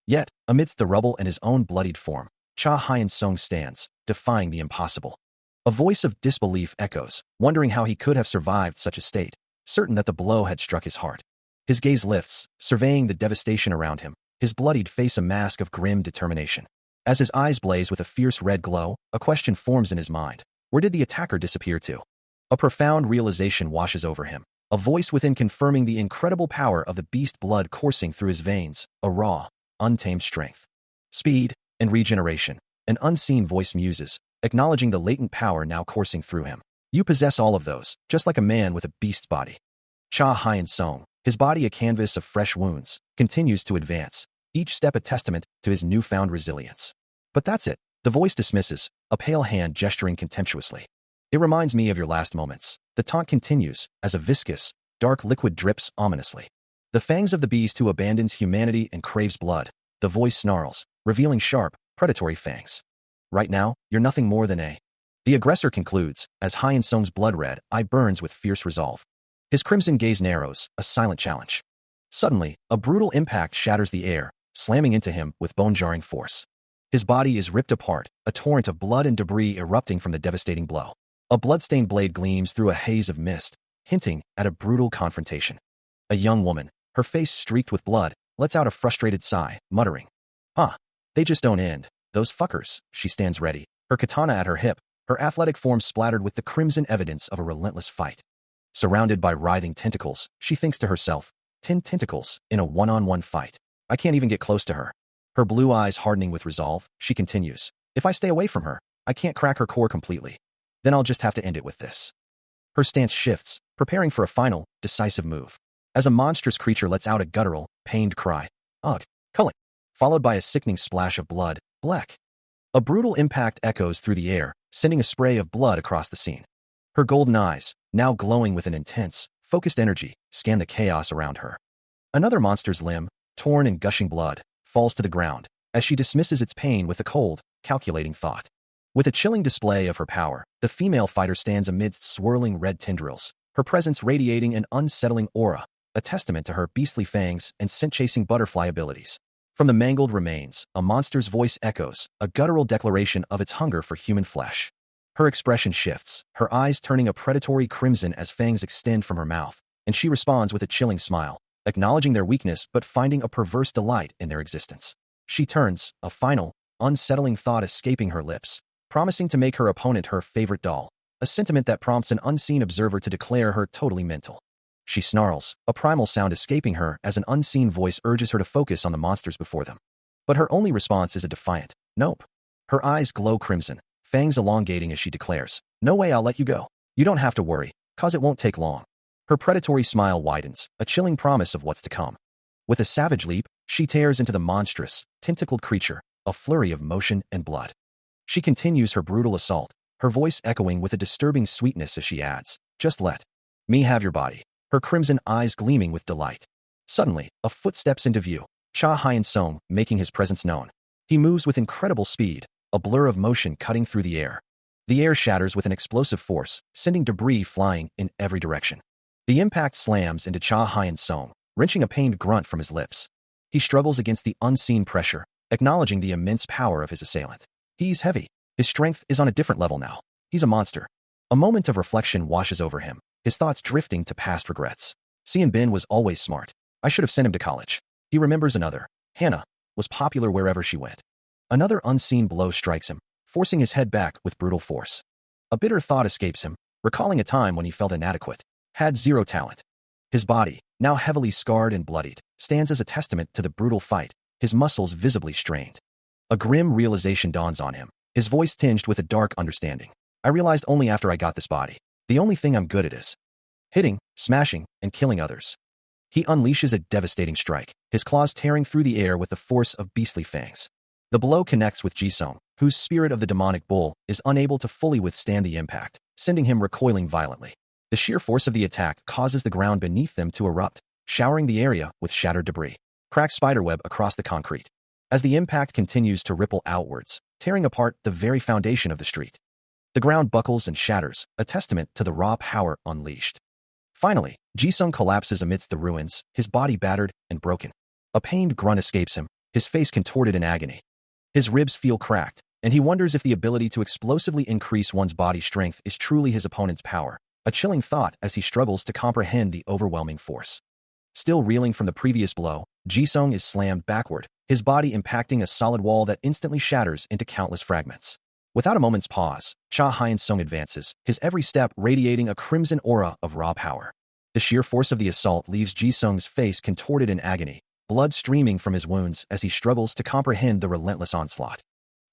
Yet, amidst the rubble and his own bloodied form, Cha Hyun-sung stands, defying the impossible. A voice of disbelief echoes, wondering how he could have survived such a state, certain that the blow had struck his heart. His gaze lifts, surveying the devastation around him, his bloodied face a mask of grim determination. As his eyes blaze with a fierce red glow, a question forms in his mind. Where did the attacker disappear to? A profound realization washes over him, a voice within confirming the incredible power of the beast blood coursing through his veins, a raw, untamed strength. Speed and regeneration, an unseen voice muses, acknowledging the latent power now coursing through him. You possess all of those, just like a man with a beast's body. Cha Hyun-sung, his body a canvas of fresh wounds, continues to advance, each step a testament to his newfound resilience. But that's it, the voice dismisses, a pale hand gesturing contemptuously. It reminds me of your last moments. The taunt continues, as a viscous, dark liquid drips ominously. The fangs of the beast who abandons humanity and craves blood. The voice snarls, revealing sharp, predatory fangs. Right now, you're nothing more than a... The aggressor concludes, as Hyun-sung's blood-red eye burns with fierce resolve. His crimson gaze narrows, a silent challenge. Suddenly, a brutal impact shatters the air, slamming into him with bone-jarring force. His body is ripped apart, a torrent of blood and debris erupting from the devastating blow. A blood-stained blade gleams through a haze of mist, hinting at a brutal confrontation. A young woman, her face streaked with blood, lets out a frustrated sigh, muttering, they just don't end. Those fuckers. She stands ready, her katana at her hip, her athletic form splattered with the crimson evidence of a relentless fight. Surrounded by writhing tentacles, she thinks to herself, 10 tentacles in a one-on-one fight. I can't even get close to her. Her blue eyes hardening with resolve, she continues. If I stay away from her, I can't crack her core completely. Then I'll just have to end it with this. Her stance shifts, preparing for a final, decisive move. As a monstrous creature lets out a guttural, pained cry. Ugh, culling, followed by a sickening splash of blood, black. A brutal impact echoes through the air, sending a spray of blood across the scene. Her golden eyes, now glowing with an intense, focused energy, scan the chaos around her. Another monster's limb, torn and gushing blood, falls to the ground, as she dismisses its pain with a cold, calculating thought. With a chilling display of her power, the female fighter stands amidst swirling red tendrils, her presence radiating an unsettling aura, a testament to her beastly fangs and scent-chasing butterfly abilities. From the mangled remains, a monster's voice echoes, a guttural declaration of its hunger for human flesh. Her expression shifts, her eyes turning a predatory crimson as fangs extend from her mouth, and she responds with a chilling smile, acknowledging their weakness but finding a perverse delight in their existence. She turns, a final, unsettling thought escaping her lips, promising to make her opponent her favorite doll, a sentiment that prompts an unseen observer to declare her totally mental. She snarls, a primal sound escaping her as an unseen voice urges her to focus on the monsters before them. But her only response is a defiant, nope. Her eyes glow crimson, fangs elongating as she declares, no way I'll let you go. You don't have to worry, cause it won't take long. Her predatory smile widens, a chilling promise of what's to come. With a savage leap, she tears into the monstrous, tentacled creature, a flurry of motion and blood. She continues her brutal assault, her voice echoing with a disturbing sweetness as she adds, just let me have your body. Her crimson eyes gleaming with delight. Suddenly, a foot steps into view, Cha Hyun-sung making his presence known. He moves with incredible speed, a blur of motion cutting through the air. The air shatters with an explosive force, sending debris flying in every direction. The impact slams into Cha Hyun-sung, wrenching a pained grunt from his lips. He struggles against the unseen pressure, acknowledging the immense power of his assailant. He's heavy. His strength is on a different level now. He's a monster. A moment of reflection washes over him, his thoughts drifting to past regrets. Sean Bin was always smart. I should have sent him to college. He remembers another. Hannah was popular wherever she went. Another unseen blow strikes him, forcing his head back with brutal force. A bitter thought escapes him, recalling a time when he felt inadequate, had zero talent. His body, now heavily scarred and bloodied, stands as a testament to the brutal fight, his muscles visibly strained. A grim realization dawns on him, his voice tinged with a dark understanding. I realized only after I got this body. The only thing I'm good at is hitting, smashing, and killing others. He unleashes a devastating strike, his claws tearing through the air with the force of beastly fangs. The blow connects with Ji-sung, whose spirit of the demonic bull is unable to fully withstand the impact, sending him recoiling violently. The sheer force of the attack causes the ground beneath them to erupt, showering the area with shattered debris. Cracks spiderweb across the concrete. As the impact continues to ripple outwards, tearing apart the very foundation of the street. The ground buckles and shatters, a testament to the raw power unleashed. Finally, Ji-sung collapses amidst the ruins, his body battered and broken. A pained grunt escapes him, his face contorted in agony. His ribs feel cracked, and he wonders if the ability to explosively increase one's body strength is truly his opponent's power, a chilling thought as he struggles to comprehend the overwhelming force. Still reeling from the previous blow, Ji-sung is slammed backward, his body impacting a solid wall that instantly shatters into countless fragments. Without a moment's pause, Cha Hyun-sung advances, his every step radiating a crimson aura of raw power. The sheer force of the assault leaves Ji-sung's face contorted in agony, blood streaming from his wounds as he struggles to comprehend the relentless onslaught.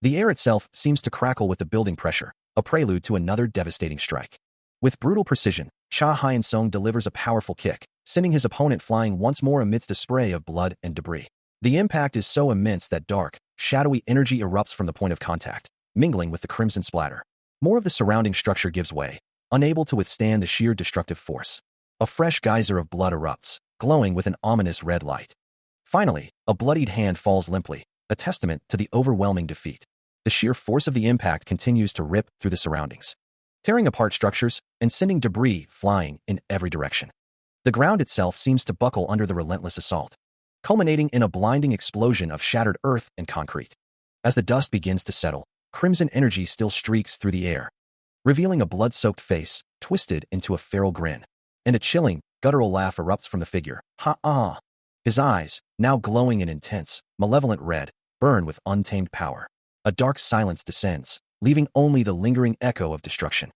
The air itself seems to crackle with the building pressure, a prelude to another devastating strike. With brutal precision, Cha Hyun-sung delivers a powerful kick, sending his opponent flying once more amidst a spray of blood and debris. The impact is so immense that dark, shadowy energy erupts from the point of contact, mingling with the crimson splatter. More of the surrounding structure gives way, unable to withstand the sheer destructive force. A fresh geyser of blood erupts, glowing with an ominous red light. Finally, a bloodied hand falls limply, a testament to the overwhelming defeat. The sheer force of the impact continues to rip through the surroundings, tearing apart structures and sending debris flying in every direction. The ground itself seems to buckle under the relentless assault, culminating in a blinding explosion of shattered earth and concrete. As the dust begins to settle, crimson energy still streaks through the air, revealing a blood-soaked face, twisted into a feral grin. And a chilling, guttural laugh erupts from the figure. Ha-ah! His eyes, now glowing an intense, malevolent red, burn with untamed power. A dark silence descends, leaving only the lingering echo of destruction.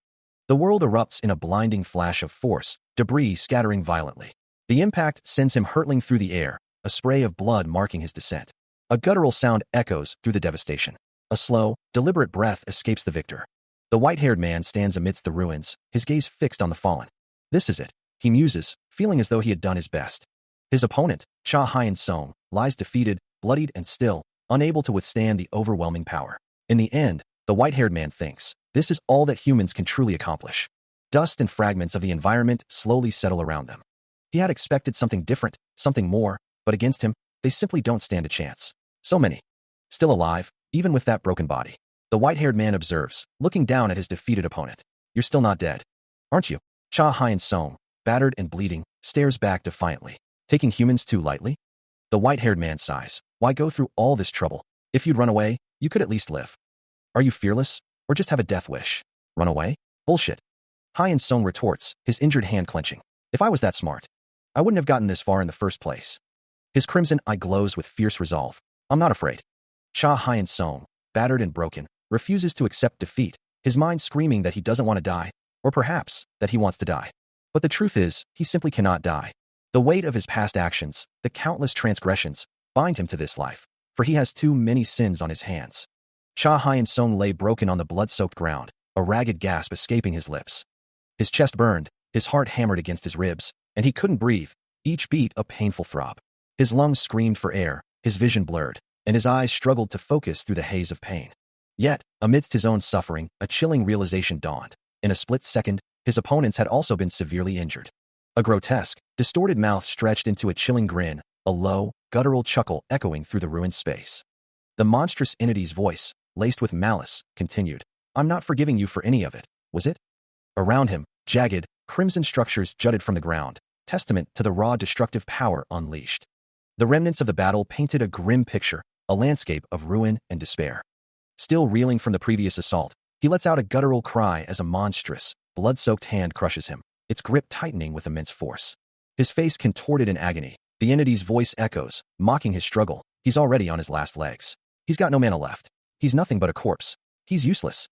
The world erupts in a blinding flash of force, debris scattering violently. The impact sends him hurtling through the air, a spray of blood marking his descent. A guttural sound echoes through the devastation. A slow, deliberate breath escapes the victor. The white-haired man stands amidst the ruins, his gaze fixed on the fallen. This is it, he muses, feeling as though he had done his best. His opponent, Cha Hyun-sung, lies defeated, bloodied and still, unable to withstand the overwhelming power. In the end, the white-haired man thinks, this is all that humans can truly accomplish. Dust and fragments of the environment slowly settle around them. He had expected something different, something more, but against him, they simply don't stand a chance. So many. Still alive, even with that broken body. The white-haired man observes, looking down at his defeated opponent. You're still not dead, aren't you? Cha Hyun-sung, battered and bleeding, stares back defiantly. Taking humans too lightly? The white-haired man sighs. Why go through all this trouble? If you'd run away, you could at least live. Are you fearless, or just have a death wish? Run away? Bullshit. Hyun-sung retorts, his injured hand clenching. If I was that smart, I wouldn't have gotten this far in the first place. His crimson eye glows with fierce resolve. I'm not afraid. Cha Hyun-sung, battered and broken, refuses to accept defeat, his mind screaming that he doesn't want to die, or perhaps that he wants to die. But the truth is, he simply cannot die. The weight of his past actions, the countless transgressions, bind him to this life, for he has too many sins on his hands. Cha Hyun-sung lay broken on the blood-soaked ground, a ragged gasp escaping his lips. His chest burned, his heart hammered against his ribs, and he couldn't breathe, each beat a painful throb. His lungs screamed for air, his vision blurred, and his eyes struggled to focus through the haze of pain. Yet, amidst his own suffering, a chilling realization dawned. In a split second, his opponents had also been severely injured. A grotesque, distorted mouth stretched into a chilling grin, a low, guttural chuckle echoing through the ruined space. The monstrous entity's voice, laced with malice, continued. I'm not forgiving you for any of it, was it? Around him, jagged, crimson structures jutted from the ground, testament to the raw destructive power unleashed. The remnants of the battle painted a grim picture, a landscape of ruin and despair. Still reeling from the previous assault, he lets out a guttural cry as a monstrous, blood-soaked hand crushes him, its grip tightening with immense force. His face contorted in agony, the entity's voice echoes, mocking his struggle. He's already on his last legs. He's got no mana left. He's nothing but a corpse. He's useless.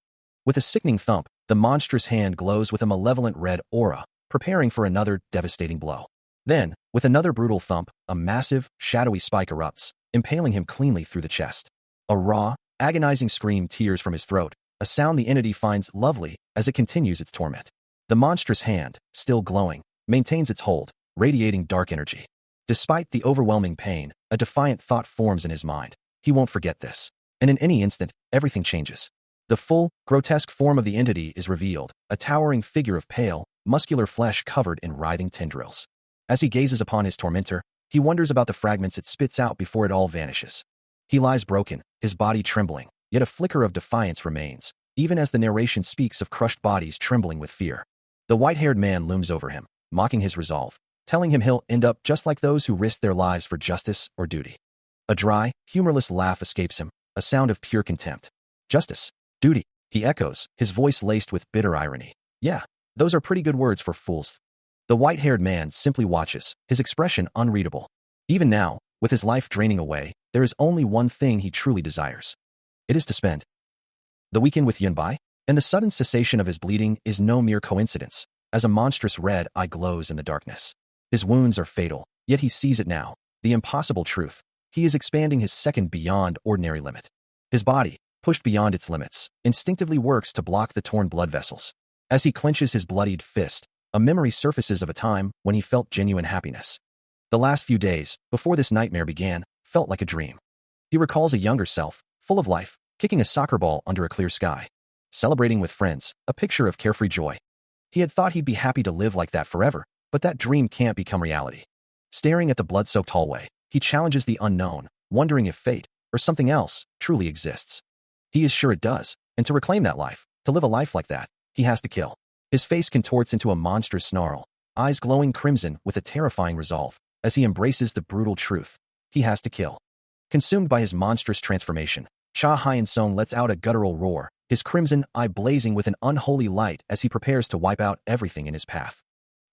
With a sickening thump, the monstrous hand glows with a malevolent red aura, preparing for another devastating blow. Then, with another brutal thump, a massive, shadowy spike erupts, impaling him cleanly through the chest. A raw, agonizing scream tears from his throat, a sound the entity finds lovely as it continues its torment. The monstrous hand, still glowing, maintains its hold, radiating dark energy. Despite the overwhelming pain, a defiant thought forms in his mind. He won't forget this. And in any instant, everything changes. The full, grotesque form of the entity is revealed, a towering figure of pale, muscular flesh covered in writhing tendrils. As he gazes upon his tormentor, he wonders about the fragments it spits out before it all vanishes. He lies broken, his body trembling, yet a flicker of defiance remains, even as the narration speaks of crushed bodies trembling with fear. The white-haired man looms over him, mocking his resolve, telling him he'll end up just like those who risked their lives for justice or duty. A dry, humorless laugh escapes him, a sound of pure contempt. Justice. Duty, he echoes, his voice laced with bitter irony. Yeah, those are pretty good words for fools. The white-haired man simply watches, his expression unreadable. Even now, with his life draining away, there is only one thing he truly desires. It is to spend the weekend with Yunbai, and the sudden cessation of his bleeding is no mere coincidence, as a monstrous red eye glows in the darkness. His wounds are fatal, yet he sees it now, the impossible truth. He is expanding his second beyond ordinary limit. His body, pushed beyond its limits, instinctively works to block the torn blood vessels. As he clenches his bloodied fist, a memory surfaces of a time when he felt genuine happiness. The last few days, before this nightmare began, felt like a dream. He recalls a younger self, full of life, kicking a soccer ball under a clear sky, celebrating with friends, a picture of carefree joy. He had thought he'd be happy to live like that forever, but that dream can't become reality. Staring at the blood-soaked hallway, he challenges the unknown, wondering if fate, or something else, truly exists. He is sure it does, and to reclaim that life, to live a life like that, he has to kill. His face contorts into a monstrous snarl, eyes glowing crimson with a terrifying resolve, as he embraces the brutal truth. He has to kill. Consumed by his monstrous transformation, Cha Hyun-sung lets out a guttural roar, his crimson eye blazing with an unholy light as he prepares to wipe out everything in his path.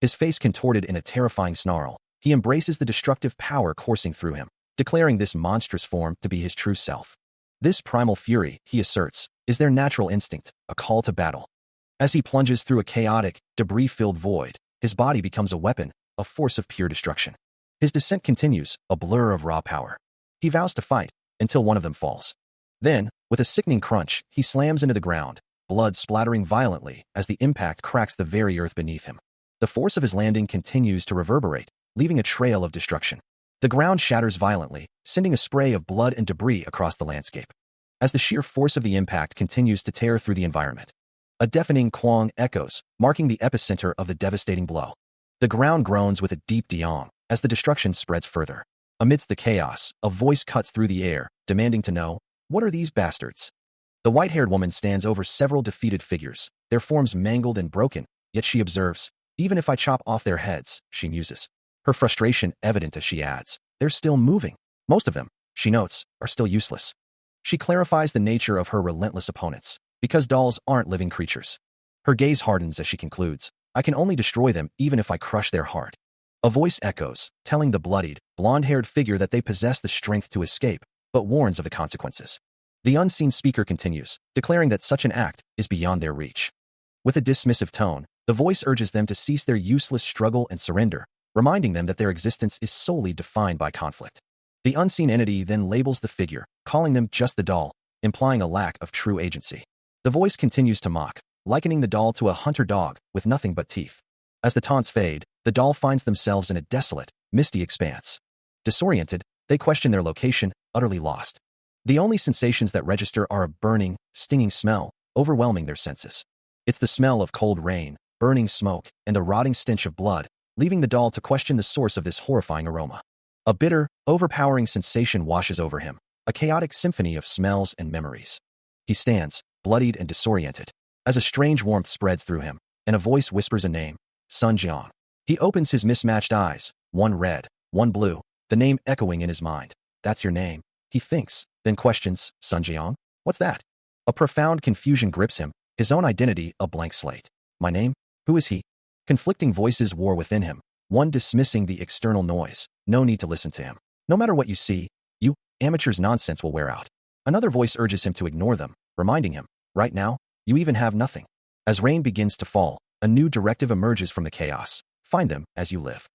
His face contorted in a terrifying snarl, he embraces the destructive power coursing through him, declaring this monstrous form to be his true self. This primal fury, he asserts, is their natural instinct, a call to battle. As he plunges through a chaotic, debris-filled void, his body becomes a weapon, a force of pure destruction. His descent continues, a blur of raw power. He vows to fight, until one of them falls. Then, with a sickening crunch, he slams into the ground, blood splattering violently as the impact cracks the very earth beneath him. The force of his landing continues to reverberate, leaving a trail of destruction. The ground shatters violently, sending a spray of blood and debris across the landscape. As the sheer force of the impact continues to tear through the environment, a deafening kwang echoes, marking the epicenter of the devastating blow. The ground groans with a deep diong as the destruction spreads further. Amidst the chaos, a voice cuts through the air, demanding to know, "What are these bastards?" The white-haired woman stands over several defeated figures, their forms mangled and broken, yet she observes, "Even if I chop off their heads," she muses. Her frustration evident as she adds, "They're still moving. Most of them," she notes, "are still useless." She clarifies the nature of her relentless opponents, because dolls aren't living creatures. Her gaze hardens as she concludes, "I can only destroy them even if I crush their heart." A voice echoes, telling the bloodied, blonde-haired figure that they possess the strength to escape, but warns of the consequences. The unseen speaker continues, declaring that such an act is beyond their reach. With a dismissive tone, the voice urges them to cease their useless struggle and surrender, reminding them that their existence is solely defined by conflict. The unseen entity then labels the figure, calling them just the doll, implying a lack of true agency. The voice continues to mock, likening the doll to a hunter dog with nothing but teeth. As the taunts fade, the doll finds themselves in a desolate, misty expanse. Disoriented, they question their location, utterly lost. The only sensations that register are a burning, stinging smell, overwhelming their senses. It's the smell of cold rain, burning smoke, and a rotting stench of blood, leaving the doll to question the source of this horrifying aroma. A bitter, overpowering sensation washes over him, a chaotic symphony of smells and memories. He stands, bloodied and disoriented, as a strange warmth spreads through him, and a voice whispers a name, Sun Jiang. He opens his mismatched eyes, one red, one blue, the name echoing in his mind. "That's your name," he thinks, then questions, "Sun Jiang? What's that?" A profound confusion grips him, his own identity a blank slate. "My name? Who is he?" Conflicting voices war within him, one dismissing the external noise. No need to listen to him. No matter what you see, you amateur's nonsense will wear out. Another voice urges him to ignore them, reminding him, "Right now, you even have nothing." As rain begins to fall, a new directive emerges from the chaos. Find them as you live.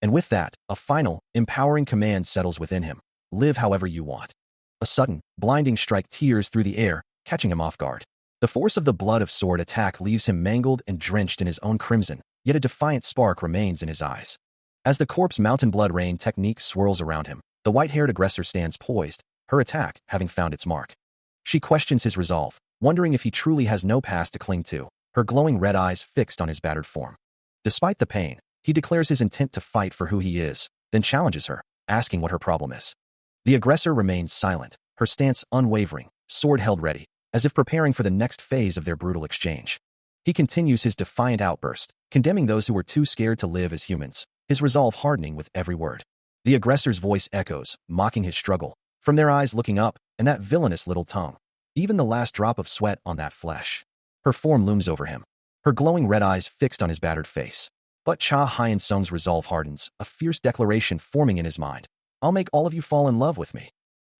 And with that, a final, empowering command settles within him. Live however you want. A sudden, blinding strike tears through the air, catching him off guard. The force of the blood of sword attack leaves him mangled and drenched in his own crimson, yet a defiant spark remains in his eyes. As the corpse mountain blood rain technique swirls around him, the white-haired aggressor stands poised, her attack having found its mark. She questions his resolve, wondering if he truly has no past to cling to, her glowing red eyes fixed on his battered form. Despite the pain, he declares his intent to fight for who he is, then challenges her, asking what her problem is. The aggressor remains silent, her stance unwavering, sword held ready, as if preparing for the next phase of their brutal exchange. He continues his defiant outburst, condemning those who were too scared to live as humans, his resolve hardening with every word. The aggressor's voice echoes, mocking his struggle, from their eyes looking up, and that villainous little tongue. Even the last drop of sweat on that flesh. Her form looms over him, her glowing red eyes fixed on his battered face. But Cha Hyun-sung's resolve hardens, a fierce declaration forming in his mind. "I'll make all of you fall in love with me."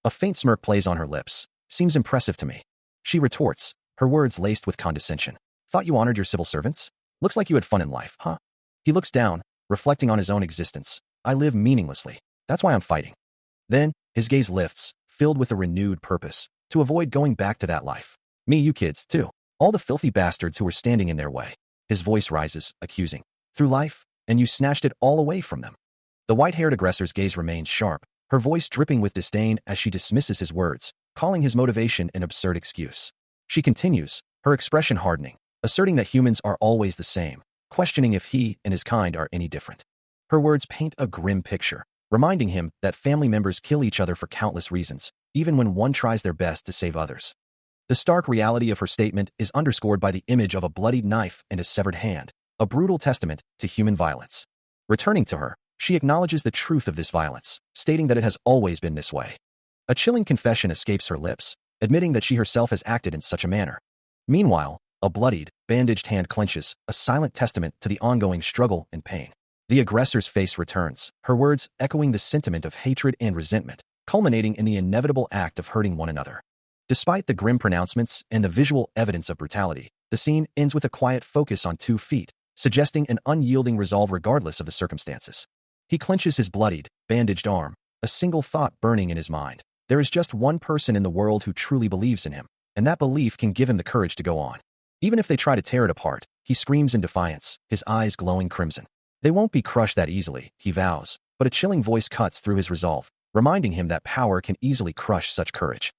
A faint smirk plays on her lips. "Seems impressive to me." She retorts, her words laced with condescension. "Thought you honored your civil servants? Looks like you had fun in life, huh?" He looks down, reflecting on his own existence. "I live meaninglessly. That's why I'm fighting." Then, his gaze lifts, filled with a renewed purpose, to avoid going back to that life. "Me, you kids, too. All the filthy bastards who were standing in their way." His voice rises, accusing. "Through life, and you snatched it all away from them." The white-haired aggressor's gaze remains sharp, her voice dripping with disdain as she dismisses his words, calling his motivation an absurd excuse. She continues, her expression hardening, asserting that humans are always the same, questioning if he and his kind are any different. Her words paint a grim picture, reminding him that family members kill each other for countless reasons, even when one tries their best to save others. The stark reality of her statement is underscored by the image of a bloodied knife and a severed hand, a brutal testament to human violence. Returning to her, she acknowledges the truth of this violence, stating that it has always been this way. A chilling confession escapes her lips, admitting that she herself has acted in such a manner. Meanwhile, a bloodied, bandaged hand clenches, a silent testament to the ongoing struggle and pain. The aggressor's face returns, her words echoing the sentiment of hatred and resentment, culminating in the inevitable act of hurting one another. Despite the grim pronouncements and the visual evidence of brutality, the scene ends with a quiet focus on 2 feet, suggesting an unyielding resolve regardless of the circumstances. He clenches his bloodied, bandaged arm, a single thought burning in his mind. There is just one person in the world who truly believes in him, and that belief can give him the courage to go on. Even if they try to tear it apart, he screams in defiance, his eyes glowing crimson. They won't be crushed that easily, he vows, but a chilling voice cuts through his resolve, reminding him that power can easily crush such courage.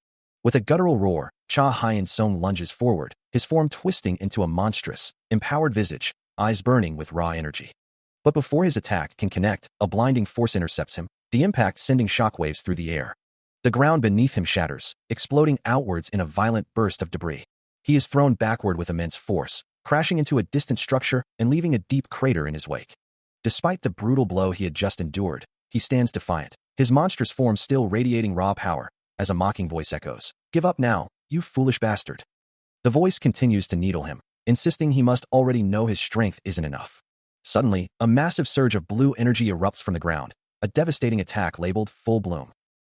With a guttural roar, Cha Hyun-sung lunges forward, his form twisting into a monstrous, empowered visage, eyes burning with raw energy. But before his attack can connect, a blinding force intercepts him, the impact sending shockwaves through the air. The ground beneath him shatters, exploding outwards in a violent burst of debris. He is thrown backward with immense force, crashing into a distant structure and leaving a deep crater in his wake. Despite the brutal blow he had just endured, he stands defiant, his monstrous form still radiating raw power, as a mocking voice echoes, "Give up now, you foolish bastard." The voice continues to needle him, insisting he must already know his strength isn't enough. Suddenly, a massive surge of blue energy erupts from the ground, a devastating attack labeled Full Bloom.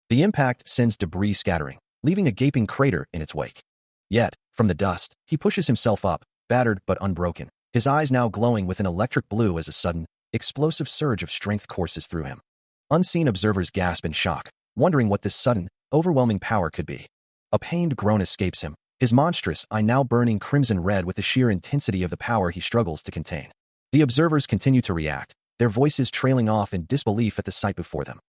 The impact sends debris scattering, leaving a gaping crater in its wake. Yet, from the dust, he pushes himself up, battered but unbroken, his eyes now glowing with an electric blue as a sudden, explosive surge of strength courses through him. Unseen observers gasp in shock, wondering what this sudden, overwhelming power could be. A pained groan escapes him, his monstrous eye now burning crimson red with the sheer intensity of the power he struggles to contain. The observers continue to react, their voices trailing off in disbelief at the sight before them.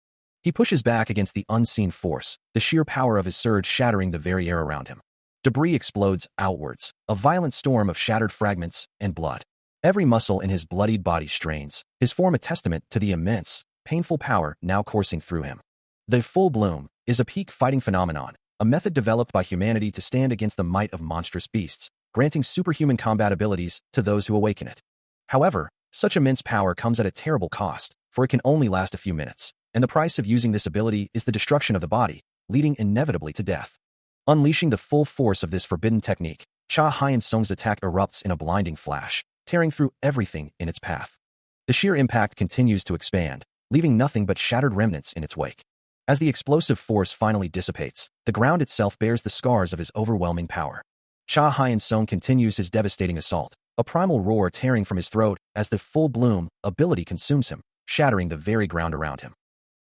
He pushes back against the unseen force, the sheer power of his surge shattering the very air around him. Debris explodes outwards, a violent storm of shattered fragments and blood. Every muscle in his bloodied body strains, his form a testament to the immense, painful power now coursing through him. The Full Bloom is a peak fighting phenomenon, a method developed by humanity to stand against the might of monstrous beasts, granting superhuman combat abilities to those who awaken it. However, such immense power comes at a terrible cost, for it can only last a few minutes, and the price of using this ability is the destruction of the body, leading inevitably to death. Unleashing the full force of this forbidden technique, Cha Hyun-sung's attack erupts in a blinding flash, tearing through everything in its path. The sheer impact continues to expand, leaving nothing but shattered remnants in its wake. As the explosive force finally dissipates, the ground itself bears the scars of his overwhelming power. Cha Hyun-sung continues his devastating assault, a primal roar tearing from his throat as the Full Bloom ability consumes him, shattering the very ground around him.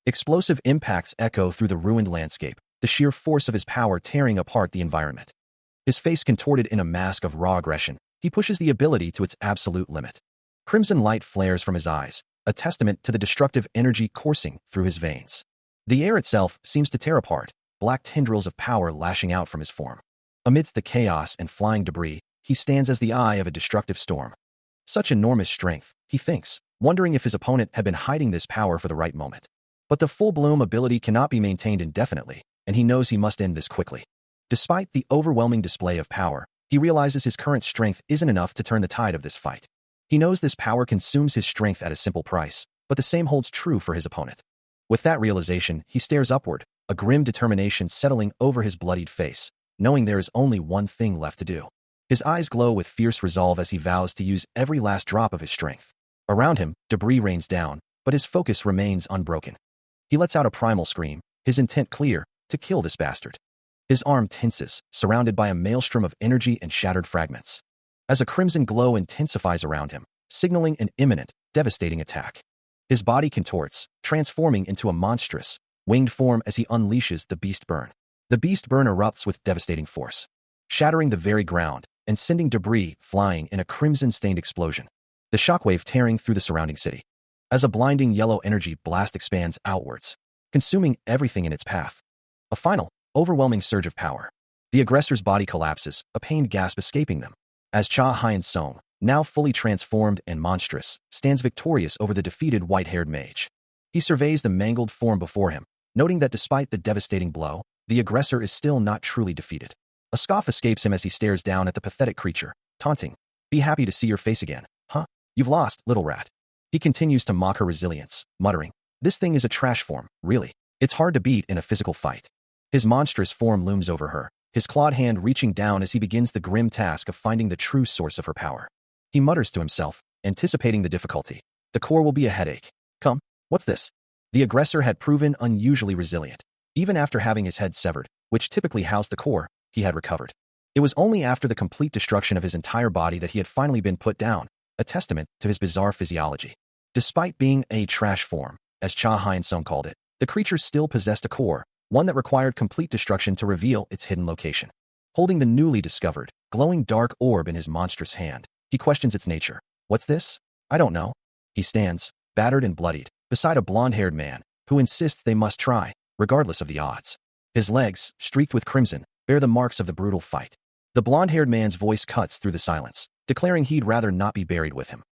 Explosive impacts echo through the ruined landscape, the sheer force of his power tearing apart the environment. His face contorted in a mask of raw aggression, he pushes the ability to its absolute limit. Crimson light flares from his eyes, a testament to the destructive energy coursing through his veins. The air itself seems to tear apart, black tendrils of power lashing out from his form. Amidst the chaos and flying debris, he stands as the eye of a destructive storm. Such enormous strength, he thinks, wondering if his opponent had been hiding this power for the right moment. But the Full Bloom ability cannot be maintained indefinitely, and he knows he must end this quickly. Despite the overwhelming display of power, he realizes his current strength isn't enough to turn the tide of this fight. He knows this power consumes his strength at a simple price, but the same holds true for his opponent. With that realization, he stares upward, a grim determination settling over his bloodied face, knowing there is only one thing left to do. His eyes glow with fierce resolve as he vows to use every last drop of his strength. Around him, debris rains down, but his focus remains unbroken. He lets out a primal scream, his intent clear, to kill this bastard. His arm tenses, surrounded by a maelstrom of energy and shattered fragments. As a crimson glow intensifies around him, signaling an imminent, devastating attack. His body contorts, transforming into a monstrous, winged form as he unleashes the Beast Burn. The Beast Burn erupts with devastating force, shattering the very ground and sending debris flying in a crimson-stained explosion, the shockwave tearing through the surrounding city. As a blinding yellow energy blast expands outwards, consuming everything in its path. A final, overwhelming surge of power. The aggressor's body collapses, a pained gasp escaping them, as Cha Hyun-sung, now fully transformed and monstrous, stands victorious over the defeated white-haired mage. He surveys the mangled form before him, noting that despite the devastating blow, the aggressor is still not truly defeated. A scoff escapes him as he stares down at the pathetic creature, taunting, "Be happy to see your face again, huh? You've lost, little rat." He continues to mock her resilience, muttering, "This thing is a trash form, really. It's hard to beat in a physical fight." His monstrous form looms over her, his clawed hand reaching down as he begins the grim task of finding the true source of her power. He mutters to himself, anticipating the difficulty. The core will be a headache. Come, what's this? The aggressor had proven unusually resilient. Even after having his head severed, which typically housed the core, he had recovered. It was only after the complete destruction of his entire body that he had finally been put down, a testament to his bizarre physiology. Despite being a trash form, as Cha Hyun-sung called it, the creature still possessed a core, one that required complete destruction to reveal its hidden location. Holding the newly discovered, glowing dark orb in his monstrous hand, he questions its nature. What's this? I don't know. He stands, battered and bloodied, beside a blonde-haired man, who insists they must try, regardless of the odds. His legs, streaked with crimson, bear the marks of the brutal fight. The blonde-haired man's voice cuts through the silence, declaring he'd rather not be buried with him.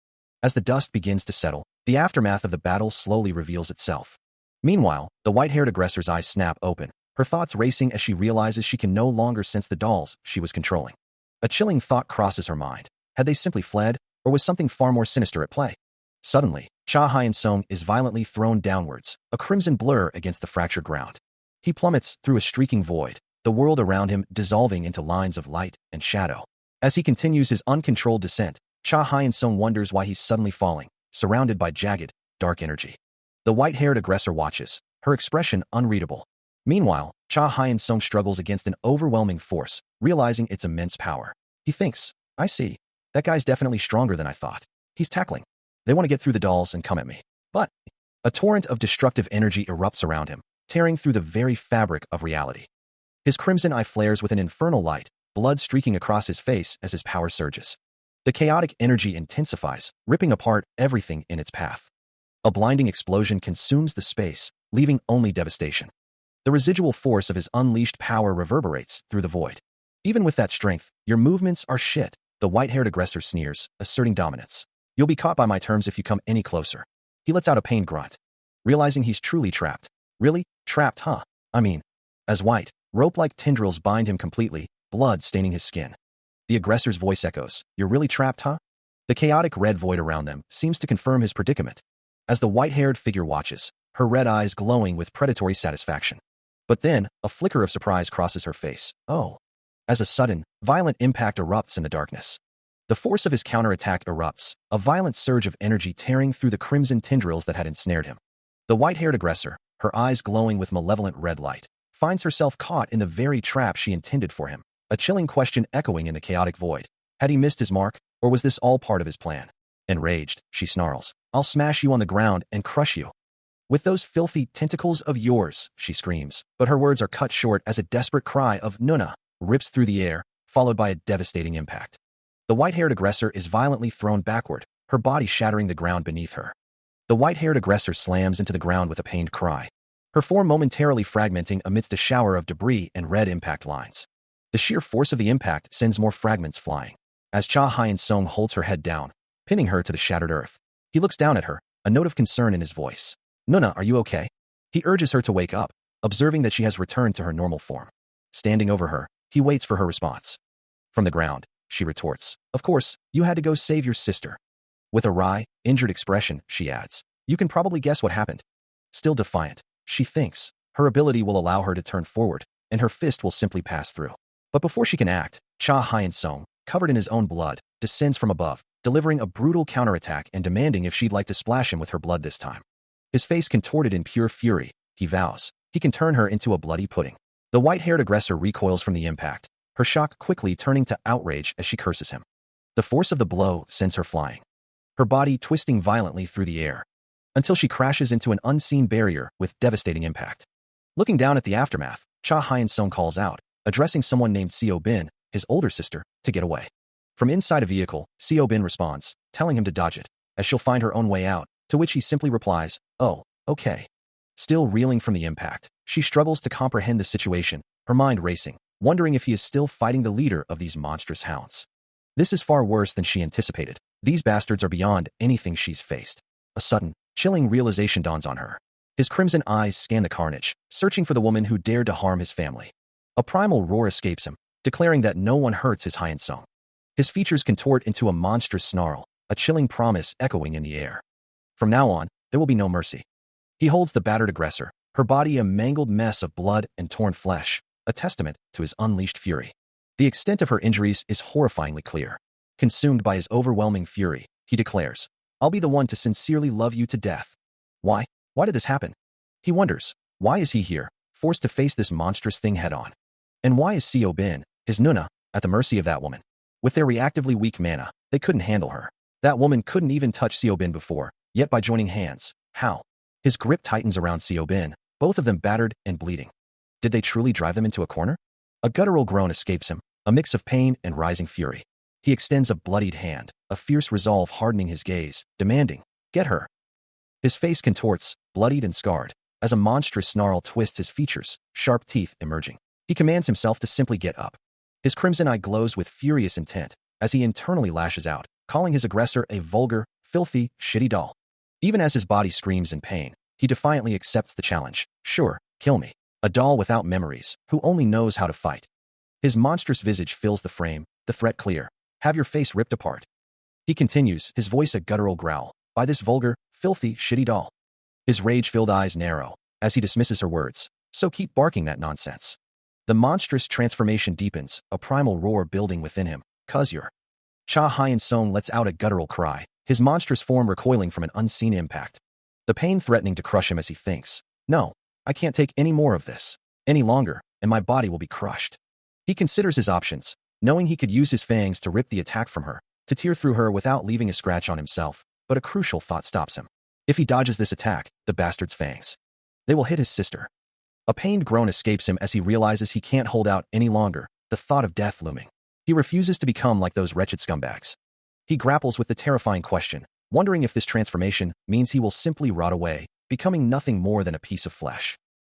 As the dust begins to settle, the aftermath of the battle slowly reveals itself. Meanwhile, the white-haired aggressor's eyes snap open, her thoughts racing as she realizes she can no longer sense the dolls she was controlling. A chilling thought crosses her mind. Had they simply fled, or was something far more sinister at play? Suddenly, Cha Hyun-sung is violently thrown downwards, a crimson blur against the fractured ground. He plummets through a streaking void, the world around him dissolving into lines of light and shadow. As he continues his uncontrolled descent, Cha Hyun-sung wonders why he's suddenly falling, surrounded by jagged, dark energy. The white-haired aggressor watches, her expression unreadable. Meanwhile, Cha Hyun-sung struggles against an overwhelming force, realizing its immense power. He thinks, I see. That guy's definitely stronger than I thought. He's tackling. They want to get through the dolls and come at me. But a torrent of destructive energy erupts around him, tearing through the very fabric of reality. His crimson eye flares with an infernal light, blood streaking across his face as his power surges. The chaotic energy intensifies, ripping apart everything in its path. A blinding explosion consumes the space, leaving only devastation. The residual force of his unleashed power reverberates through the void. Even with that strength, your movements are shit, the white-haired aggressor sneers, asserting dominance. You'll be caught by my terms if you come any closer. He lets out a pained grunt, realizing he's truly trapped. Really? Trapped, huh? I mean, as white, rope-like tendrils bind him completely, blood staining his skin. The aggressor's voice echoes, You're really trapped, huh? The chaotic red void around them seems to confirm his predicament. As the white-haired figure watches, her red eyes glowing with predatory satisfaction. But then, a flicker of surprise crosses her face. Oh. As a sudden, violent impact erupts in the darkness. The force of his counterattack erupts, a violent surge of energy tearing through the crimson tendrils that had ensnared him. The white-haired aggressor, her eyes glowing with malevolent red light, finds herself caught in the very trap she intended for him, a chilling question echoing in the chaotic void. Had he missed his mark, or was this all part of his plan? Enraged, she snarls, I'll smash you on the ground and crush you. With those filthy tentacles of yours, she screams, but her words are cut short as a desperate cry of Nuna rips through the air, followed by a devastating impact. The white-haired aggressor is violently thrown backward, her body shattering the ground beneath her. The white-haired aggressor slams into the ground with a pained cry, her form momentarily fragmenting amidst a shower of debris and red impact lines. The sheer force of the impact sends more fragments flying. As Cha Hyun-sung holds her head down, pinning her to the shattered earth, he looks down at her, a note of concern in his voice. Nuna, are you okay? He urges her to wake up, observing that she has returned to her normal form. Standing over her, he waits for her response. From the ground, she retorts, Of course, you had to go save your sister. With a wry, injured expression, she adds, You can probably guess what happened. Still defiant, she thinks, her ability will allow her to turn forward, and her fist will simply pass through. But before she can act, Cha Hyun-sung, covered in his own blood, descends from above, delivering a brutal counterattack and demanding if she'd like to splash him with her blood this time. His face contorted in pure fury, he vows, he can turn her into a bloody pudding. The white-haired aggressor recoils from the impact, her shock quickly turning to outrage as she curses him. The force of the blow sends her flying, her body twisting violently through the air, until she crashes into an unseen barrier with devastating impact. Looking down at the aftermath, Cha Hyun-sung calls out, addressing someone named Seo Bin, his older sister, to get away. From inside a vehicle, Seo Bin responds, telling him to dodge it, as she'll find her own way out, to which he simply replies, Oh, okay. Still reeling from the impact, she struggles to comprehend the situation, her mind racing, wondering if he is still fighting the leader of these monstrous hounds. This is far worse than she anticipated. These bastards are beyond anything she's faced. A sudden, chilling realization dawns on her. His crimson eyes scan the carnage, searching for the woman who dared to harm his family. A primal roar escapes him, declaring that no one hurts his Hyun-sung. His features contort into a monstrous snarl, a chilling promise echoing in the air. From now on, there will be no mercy. He holds the battered aggressor, her body a mangled mess of blood and torn flesh, a testament to his unleashed fury. The extent of her injuries is horrifyingly clear. Consumed by his overwhelming fury, he declares, I'll be the one to sincerely love you to death. Why? Why did this happen? He wonders, why is he here, forced to face this monstrous thing head-on? And why is Seo Bin, his Nuna, at the mercy of that woman? With their reactively weak mana, they couldn't handle her. That woman couldn't even touch Seo Bin before, yet by joining hands, how? His grip tightens around Seo Bin, both of them battered and bleeding. Did they truly drive them into a corner? A guttural groan escapes him, a mix of pain and rising fury. He extends a bloodied hand, a fierce resolve hardening his gaze, demanding, "Get her." His face contorts, bloodied and scarred, as a monstrous snarl twists his features, sharp teeth emerging. He commands himself to simply get up. His crimson eye glows with furious intent as he internally lashes out, calling his aggressor a vulgar, filthy, shitty doll. Even as his body screams in pain, he defiantly accepts the challenge. Sure, kill me. A doll without memories, who only knows how to fight. His monstrous visage fills the frame, the threat clear. Have your face ripped apart. He continues, his voice a guttural growl, by this vulgar, filthy, shitty doll. His rage-filled eyes narrow as he dismisses her words. So keep barking that nonsense. The monstrous transformation deepens, a primal roar building within him. "'Cause you're." Cha Hyun-sung lets out a guttural cry, his monstrous form recoiling from an unseen impact. The pain threatening to crush him as he thinks, "No, I can't take any more of this. Any longer, and my body will be crushed." He considers his options, knowing he could use his fangs to rip the attack from her, to tear through her without leaving a scratch on himself, but a crucial thought stops him. If he dodges this attack, the bastard's fangs, they will hit his sister. A pained groan escapes him as he realizes he can't hold out any longer, the thought of death looming. He refuses to become like those wretched scumbags. He grapples with the terrifying question, wondering if this transformation means he will simply rot away, becoming nothing more than a piece of flesh.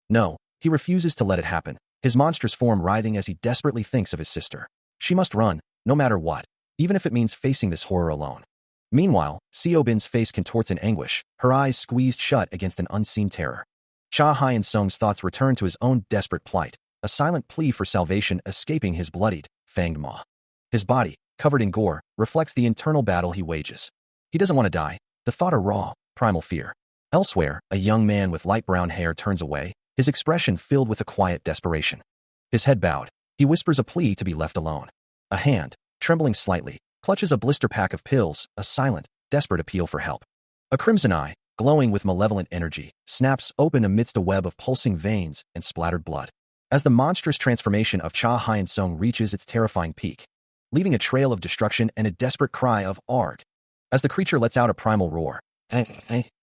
No, he refuses to let it happen, his monstrous form writhing as he desperately thinks of his sister. She must run, no matter what, even if it means facing this horror alone. Meanwhile, Seobin's face contorts in anguish, her eyes squeezed shut against an unseen terror. Cha Hyun-sung's thoughts return to his own desperate plight, a silent plea for salvation escaping his bloodied, fanged maw. His body, covered in gore, reflects the internal battle he wages. He doesn't want to die, the thought a raw, primal fear. Elsewhere, a young man with light brown hair turns away, his expression filled with a quiet desperation. His head bowed, he whispers a plea to be left alone. A hand, trembling slightly, clutches a blister pack of pills, a silent, desperate appeal for help. A crimson eye, glowing with malevolent energy, snaps open amidst a web of pulsing veins and splattered blood. As the monstrous transformation of Cha Hyun-sung reaches its terrifying peak, leaving a trail of destruction and a desperate cry of "Arg!" As the creature lets out a primal roar,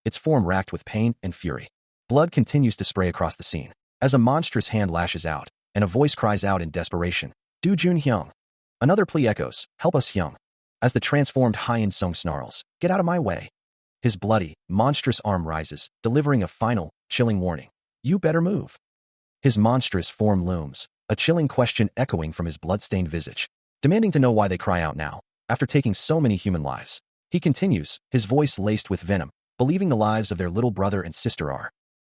its form racked with pain and fury. Blood continues to spray across the scene, as a monstrous hand lashes out, and a voice cries out in desperation, "Do Jun Hyung." Another plea echoes, "Help us, Hyung." As the transformed Hyun-sung snarls, "Get out of my way." His bloody, monstrous arm rises, delivering a final, chilling warning. "You better move." His monstrous form looms, a chilling question echoing from his blood-stained visage, demanding to know why they cry out now, after taking so many human lives. He continues, his voice laced with venom, believing the lives of their little brother and sister are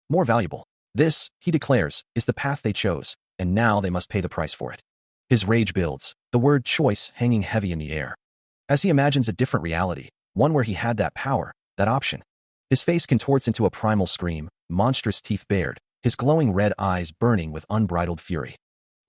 more valuable. This, he declares, is the path they chose, and now they must pay the price for it. His rage builds, the word choice hanging heavy in the air. As he imagines a different reality, one where he had that power, that option. His face contorts into a primal scream, monstrous teeth bared, his glowing red eyes burning with unbridled fury.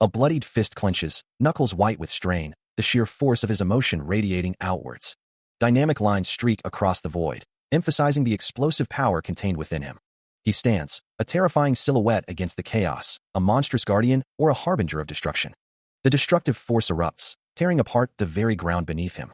A bloodied fist clenches, knuckles white with strain, the sheer force of his emotion radiating outwards. Dynamic lines streak across the void, emphasizing the explosive power contained within him. He stands, a terrifying silhouette against the chaos, a monstrous guardian or a harbinger of destruction. The destructive force erupts, tearing apart the very ground beneath him.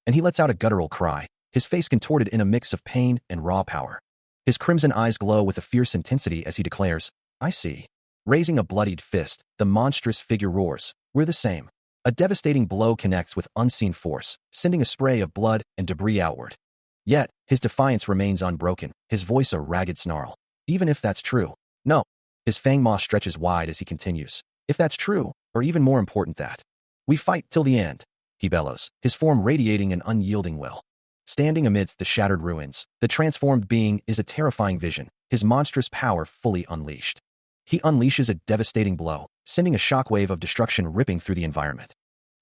And he lets out a guttural cry, his face contorted in a mix of pain and raw power. His crimson eyes glow with a fierce intensity as he declares, "I see." Raising a bloodied fist, the monstrous figure roars, "We're the same." A devastating blow connects with unseen force, sending a spray of blood and debris outward. Yet, his defiance remains unbroken, his voice a ragged snarl. "Even if that's true." "No." His fang maw stretches wide as he continues. "If that's true, or even more important that. We fight till the end," he bellows, his form radiating an unyielding will. Standing amidst the shattered ruins, the transformed being is a terrifying vision, his monstrous power fully unleashed. He unleashes a devastating blow, sending a shockwave of destruction ripping through the environment.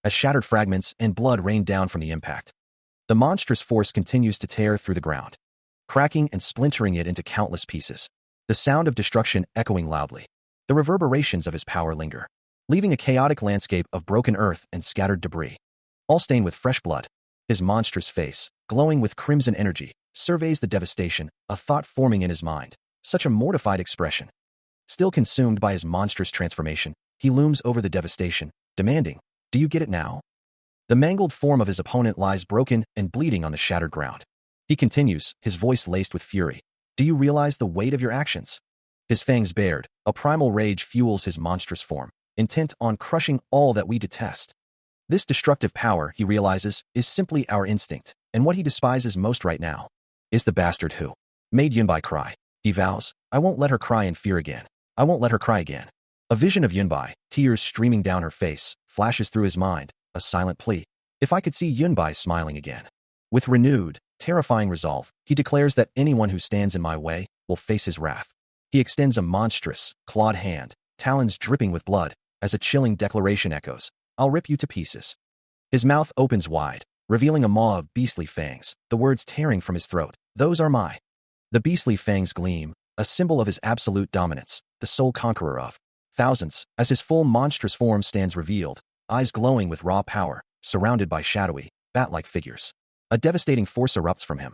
As shattered fragments and blood rain down from the impact, the monstrous force continues to tear through the ground, cracking and splintering it into countless pieces. The sound of destruction echoing loudly. The reverberations of his power linger, leaving a chaotic landscape of broken earth and scattered debris, all stained with fresh blood. His monstrous face, glowing with crimson energy, surveys the devastation, a thought forming in his mind. Such a mortified expression. Still consumed by his monstrous transformation, he looms over the devastation, demanding, "Do you get it now?" The mangled form of his opponent lies broken and bleeding on the shattered ground. He continues, his voice laced with fury. "Do you realize the weight of your actions?" His fangs bared, a primal rage fuels his monstrous form, intent on crushing all that we detest. This destructive power, he realizes, is simply our instinct, and what he despises most right now is the bastard who made Yunbai cry. He vows, I won't let her cry in fear again. I won't let her cry again. A vision of Yunbai, tears streaming down her face, flashes through his mind, a silent plea. If I could see Yunbai smiling again. With renewed, terrifying resolve, he declares that anyone who stands in my way will face his wrath. He extends a monstrous, clawed hand, talons dripping with blood, as a chilling declaration echoes, I'll rip you to pieces. His mouth opens wide, revealing a maw of beastly fangs, the words tearing from his throat, those are my. The beastly fangs gleam, a symbol of his absolute dominance, the sole conqueror of thousands, as his full monstrous form stands revealed, eyes glowing with raw power, surrounded by shadowy, bat-like figures. A devastating force erupts from him.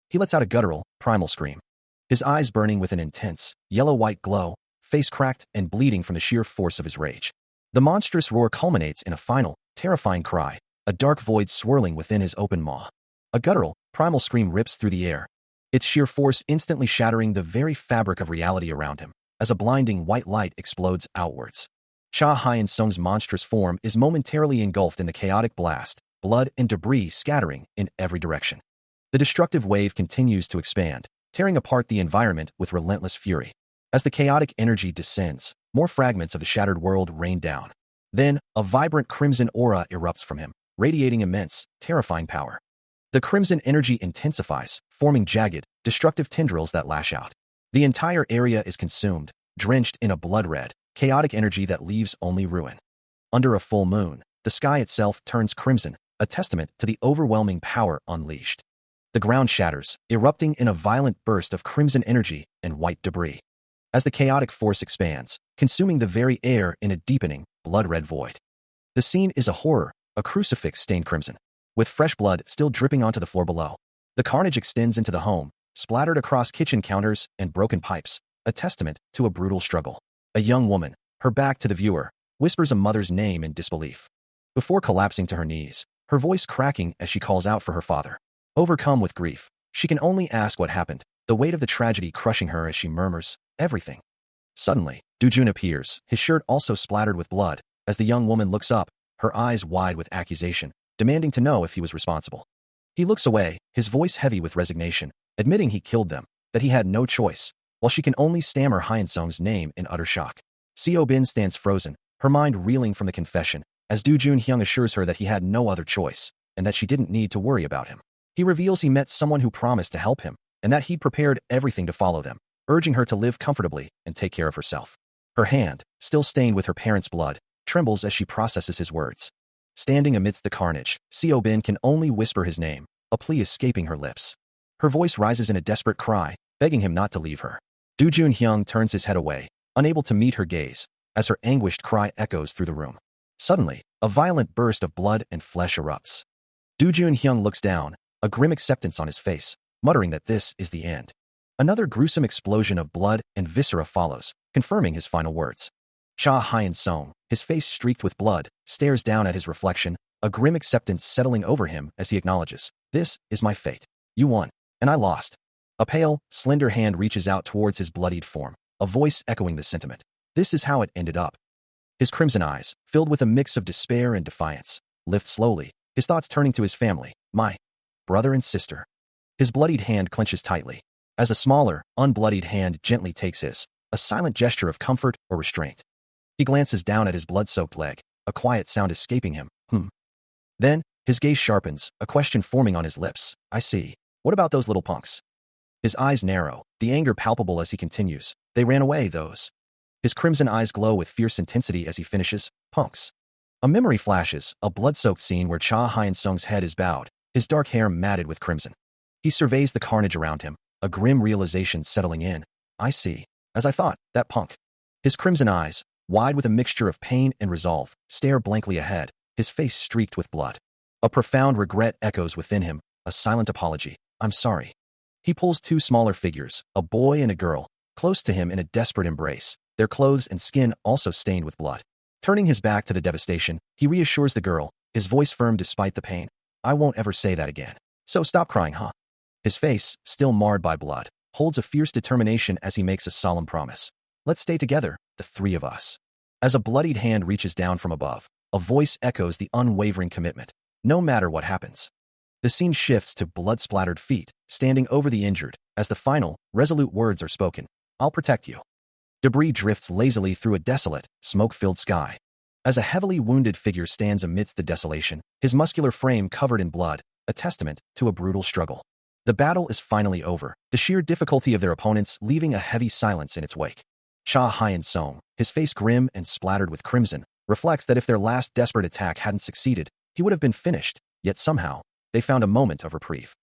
He lets out a guttural, primal scream. His eyes burning with an intense, yellow-white glow, face cracked and bleeding from the sheer force of his rage. The monstrous roar culminates in a final, terrifying cry, a dark void swirling within his open maw. A guttural, primal scream rips through the air, its sheer force instantly shattering the very fabric of reality around him, as a blinding white light explodes outwards. Cha Hyun-sung's monstrous form is momentarily engulfed in the chaotic blast, blood and debris scattering in every direction. The destructive wave continues to expand, tearing apart the environment with relentless fury. As the chaotic energy descends, more fragments of the shattered world rain down. Then, a vibrant crimson aura erupts from him, radiating immense, terrifying power. The crimson energy intensifies, forming jagged, destructive tendrils that lash out. The entire area is consumed, drenched in a blood-red, chaotic energy that leaves only ruin. Under a full moon, the sky itself turns crimson, a testament to the overwhelming power unleashed. The ground shatters, erupting in a violent burst of crimson energy and white debris. As the chaotic force expands, consuming the very air in a deepening, blood-red void. The scene is a horror, a crucifix stained crimson, with fresh blood still dripping onto the floor below. The carnage extends into the home, splattered across kitchen counters and broken pipes, a testament to a brutal struggle. A young woman, her back to the viewer, whispers a mother's name in disbelief. Before collapsing to her knees, her voice cracking as she calls out for her father. Overcome with grief, she can only ask what happened, the weight of the tragedy crushing her as she murmurs, everything. Suddenly, Dujun appears, his shirt also splattered with blood, as the young woman looks up, her eyes wide with accusation, demanding to know if he was responsible. He looks away, his voice heavy with resignation, admitting he killed them, that he had no choice, while she can only stammer Hyun-sung's name in utter shock. Seo Bin stands frozen, her mind reeling from the confession, as Do Jun-hyung assures her that he had no other choice, and that she didn't need to worry about him. He reveals he met someone who promised to help him, and that he'd prepared everything to follow them, urging her to live comfortably and take care of herself. Her hand, still stained with her parents' blood, trembles as she processes his words. Standing amidst the carnage, Seo Bin can only whisper his name, a plea escaping her lips. Her voice rises in a desperate cry, begging him not to leave her. Do Jun-hyung turns his head away, unable to meet her gaze, as her anguished cry echoes through the room. Suddenly, a violent burst of blood and flesh erupts. Do Jun-hyung looks down, a grim acceptance on his face, muttering that this is the end. Another gruesome explosion of blood and viscera follows, confirming his final words. Cha Hyun-sung, his face streaked with blood, stares down at his reflection, a grim acceptance settling over him as he acknowledges, "This is my fate. You won, and I lost." A pale, slender hand reaches out towards his bloodied form, a voice echoing the sentiment. This is how it ended up. His crimson eyes, filled with a mix of despair and defiance, lift slowly, his thoughts turning to his family, my brother and sister. His bloodied hand clenches tightly, as a smaller, unbloodied hand gently takes his, a silent gesture of comfort or restraint. He glances down at his blood-soaked leg, a quiet sound escaping him, Then, his gaze sharpens, a question forming on his lips. I see. What about those little punks? His eyes narrow, the anger palpable as he continues. They ran away, those. His crimson eyes glow with fierce intensity as he finishes, punks. A memory flashes, a blood-soaked scene where Cha Hyun-sung's head is bowed, his dark hair matted with crimson. He surveys the carnage around him, a grim realization settling in. I see. As I thought, that punk. His crimson eyes, wide with a mixture of pain and resolve, stare blankly ahead, his face streaked with blood. A profound regret echoes within him, a silent apology. I'm sorry. He pulls two smaller figures, a boy and a girl, close to him in a desperate embrace, their clothes and skin also stained with blood. Turning his back to the devastation, he reassures the girl, his voice firm despite the pain. I won't ever say that again. So stop crying, huh? His face, still marred by blood, holds a fierce determination as he makes a solemn promise. Let's stay together, the three of us. As a bloodied hand reaches down from above, a voice echoes the unwavering commitment, no matter what happens. The scene shifts to blood-splattered feet, standing over the injured, as the final, resolute words are spoken. I'll protect you. Debris drifts lazily through a desolate, smoke-filled sky. As a heavily wounded figure stands amidst the desolation, his muscular frame covered in blood, a testament to a brutal struggle. The battle is finally over, the sheer difficulty of their opponents leaving a heavy silence in its wake. Cha Hyun-sung, his face grim and splattered with crimson, reflects that if their last desperate attack hadn't succeeded, he would have been finished, yet somehow, they found a moment of reprieve.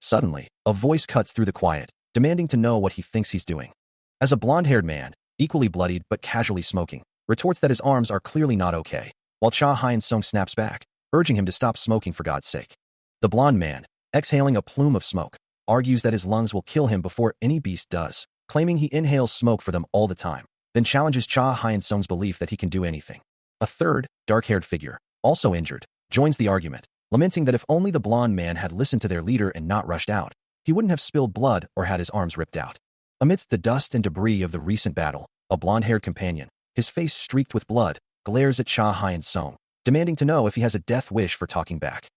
Suddenly, a voice cuts through the quiet, demanding to know what he thinks he's doing. As a blonde-haired man, equally bloodied but casually smoking, retorts that his arms are clearly not okay, while Cha Hyun-sung snaps back, urging him to stop smoking for God's sake. The blonde man, exhaling a plume of smoke, argues that his lungs will kill him before any beast does, claiming he inhales smoke for them all the time, then challenges Cha Hyun-sung's belief that he can do anything. A third, dark-haired figure, also injured, joins the argument, lamenting that if only the blonde man had listened to their leader and not rushed out, he wouldn't have spilled blood or had his arms ripped out. Amidst the dust and debris of the recent battle, a blonde-haired companion, his face streaked with blood, glares at Cha Hyun-sung, demanding to know if he has a death wish for talking back.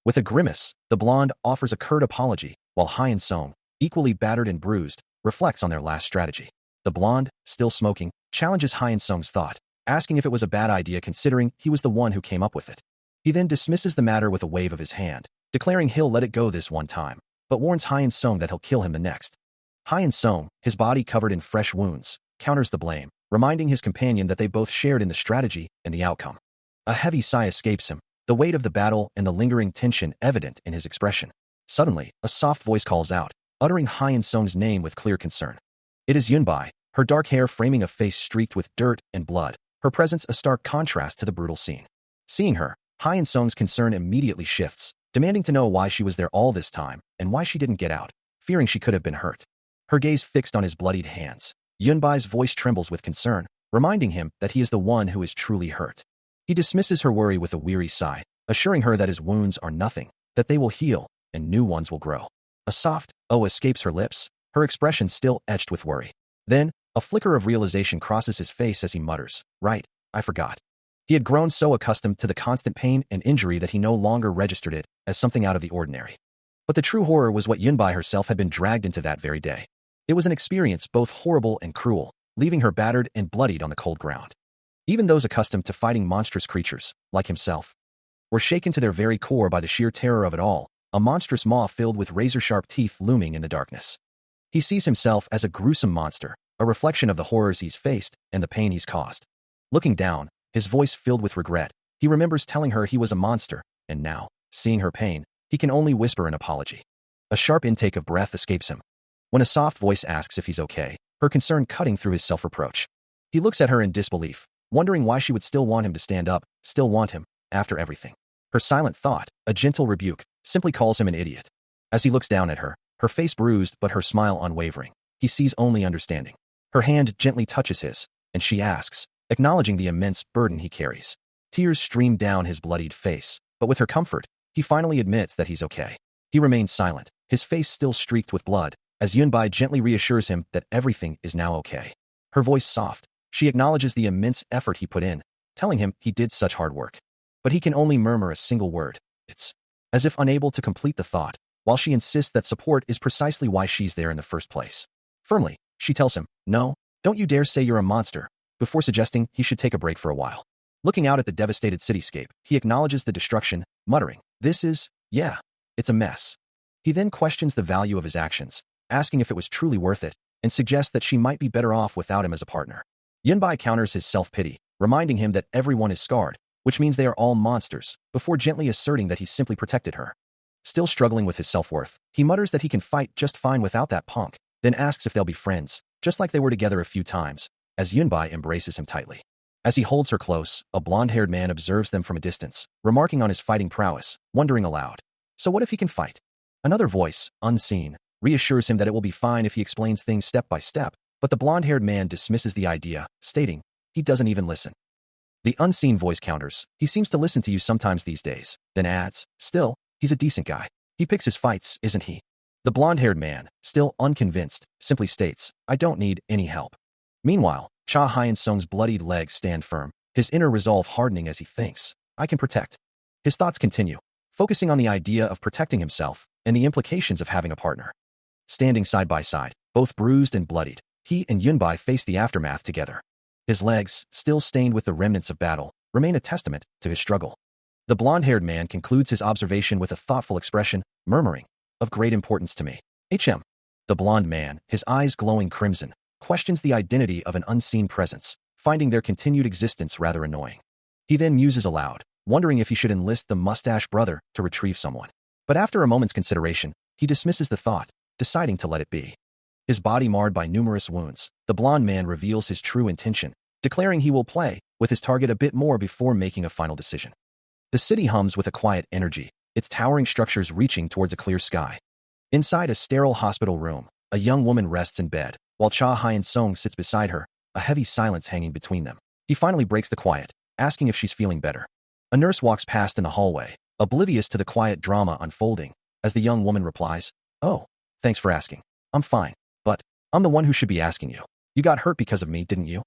With a grimace, the blonde offers a curt apology, while Hyun-sung, equally battered and bruised, reflects on their last strategy. The blonde, still smoking, challenges Hyun-sung's thought, asking if it was a bad idea considering he was the one who came up with it. He then dismisses the matter with a wave of his hand, declaring he'll let it go this one time, but warns Hyun-sung that he'll kill him the next. Hyun-sung, his body covered in fresh wounds, counters the blame, reminding his companion that they both shared in the strategy and the outcome. A heavy sigh escapes him, the weight of the battle and the lingering tension evident in his expression. Suddenly, a soft voice calls out, uttering Hyun-sung's name with clear concern. It is Yunbai, her dark hair framing a face streaked with dirt and blood, her presence a stark contrast to the brutal scene. Seeing her, Hyun-sung's concern immediately shifts, demanding to know why she was there all this time and why she didn't get out, fearing she could have been hurt. Her gaze fixed on his bloodied hands, Yunbai's voice trembles with concern, reminding him that he is the one who is truly hurt. He dismisses her worry with a weary sigh, assuring her that his wounds are nothing, that they will heal, and new ones will grow. A soft "oh" escapes her lips, her expression still etched with worry. Then, a flicker of realization crosses his face as he mutters, "Right, I forgot." He had grown so accustomed to the constant pain and injury that he no longer registered it as something out of the ordinary. But the true horror was what Yunbai herself had been dragged into that very day. It was an experience both horrible and cruel, leaving her battered and bloodied on the cold ground. Even those accustomed to fighting monstrous creatures, like himself, were shaken to their very core by the sheer terror of it all, a monstrous maw filled with razor-sharp teeth looming in the darkness. He sees himself as a gruesome monster, a reflection of the horrors he's faced and the pain he's caused. Looking down, his voice filled with regret, he remembers telling her he was a monster, and now, seeing her pain, he can only whisper an apology. A sharp intake of breath escapes him. When a soft voice asks if he's okay, her concern cutting through his self-reproach. He looks at her in disbelief, wondering why she would still want him to stand up, still want him, after everything. Her silent thought, a gentle rebuke, simply calls him an idiot. As he looks down at her, her face bruised but her smile unwavering, he sees only understanding. Her hand gently touches his, and she asks, acknowledging the immense burden he carries. Tears stream down his bloodied face, but with her comfort, he finally admits that he's okay. He remains silent, his face still streaked with blood, as Yunbai gently reassures him that everything is now okay. Her voice soft, she acknowledges the immense effort he put in, telling him he did such hard work. But he can only murmur a single word, "It's," as if unable to complete the thought, while she insists that support is precisely why she's there in the first place. Firmly, she tells him, "No, don't you dare say you're a monster," before suggesting he should take a break for a while. Looking out at the devastated cityscape, he acknowledges the destruction, muttering, "Yeah, it's a mess." He then questions the value of his actions, asking if it was truly worth it, and suggests that she might be better off without him as a partner. Yunbai counters his self-pity, reminding him that everyone is scarred, which means they are all monsters, before gently asserting that he simply protected her. Still struggling with his self-worth, he mutters that he can fight just fine without that punk, then asks if they'll be friends, just like they were together a few times, as Yunbai embraces him tightly. As he holds her close, a blonde-haired man observes them from a distance, remarking on his fighting prowess, wondering aloud, "So what if he can fight?" Another voice, unseen, reassures him that it will be fine if he explains things step by step, but the blonde-haired man dismisses the idea, stating, he doesn't even listen. The unseen voice counters, "He seems to listen to you sometimes these days," then adds, "Still, he's a decent guy. He picks his fights, isn't he?" The blonde-haired man, still unconvinced, simply states, "I don't need any help." Meanwhile, Cha Hyun-sung's bloodied legs stand firm, his inner resolve hardening as he thinks, I can protect. His thoughts continue, focusing on the idea of protecting himself and the implications of having a partner. Standing side by side, both bruised and bloodied, he and Yunbai face the aftermath together. His legs, still stained with the remnants of battle, remain a testament to his struggle. The blonde-haired man concludes his observation with a thoughtful expression, murmuring, of great importance to me. The blonde man, his eyes glowing crimson, questions the identity of an unseen presence, finding their continued existence rather annoying. He then muses aloud, wondering if he should enlist the mustache brother to retrieve someone. But after a moment's consideration, he dismisses the thought, deciding to let it be. His body marred by numerous wounds, the blonde man reveals his true intention, declaring he will play with his target a bit more before making a final decision. The city hums with a quiet energy, its towering structures reaching towards a clear sky. Inside a sterile hospital room, a young woman rests in bed, while Cha Hyun-sung sits beside her, a heavy silence hanging between them. He finally breaks the quiet, asking if she's feeling better. A nurse walks past in the hallway, oblivious to the quiet drama unfolding, as the young woman replies, "Oh, thanks for asking. I'm fine, but I'm the one who should be asking you. You got hurt because of me, didn't you?"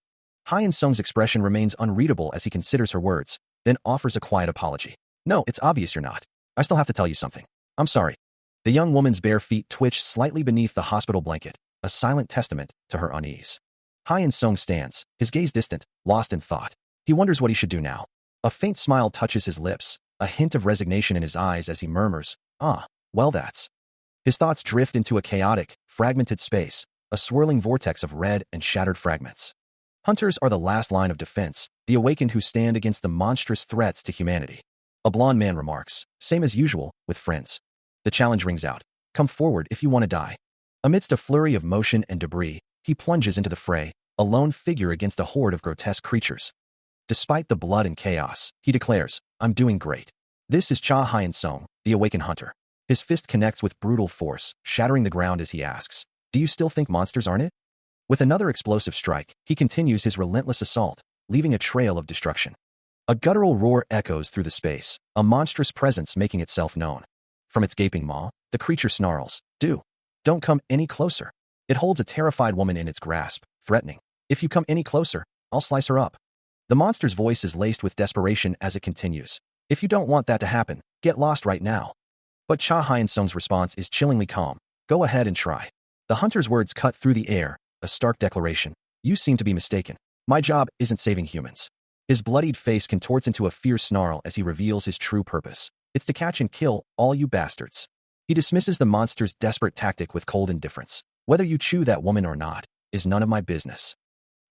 Hyun-sung's expression remains unreadable as he considers her words, then offers a quiet apology. "No, it's obvious you're not. I still have to tell you something. I'm sorry." The young woman's bare feet twitch slightly beneath the hospital blanket, a silent testament to her unease. Hyun-sung stands, his gaze distant, lost in thought. He wonders what he should do now. A faint smile touches his lips, a hint of resignation in his eyes as he murmurs, well that's. His thoughts drift into a chaotic, fragmented space, a swirling vortex of red and shattered fragments. Hunters are the last line of defense, the awakened who stand against the monstrous threats to humanity. A blond man remarks, same as usual, with friends. The challenge rings out. Come forward if you want to die. Amidst a flurry of motion and debris, he plunges into the fray, a lone figure against a horde of grotesque creatures. Despite the blood and chaos, he declares, I'm doing great. This is Cha Hyun-sung, the awakened hunter. His fist connects with brutal force, shattering the ground as he asks, do you still think monsters aren't it? With another explosive strike, he continues his relentless assault, leaving a trail of destruction. A guttural roar echoes through the space, a monstrous presence making itself known. From its gaping maw, the creature snarls, don't come any closer. It holds a terrified woman in its grasp, threatening, if you come any closer, I'll slice her up. The monster's voice is laced with desperation as it continues. If you don't want that to happen, get lost right now. But Cha Hyun-sung's response is chillingly calm. Go ahead and try. The hunter's words cut through the air, a stark declaration. You seem to be mistaken. My job isn't saving humans. His bloodied face contorts into a fierce snarl as he reveals his true purpose. It's to catch and kill all you bastards. He dismisses the monster's desperate tactic with cold indifference. Whether you chew that woman or not is none of my business.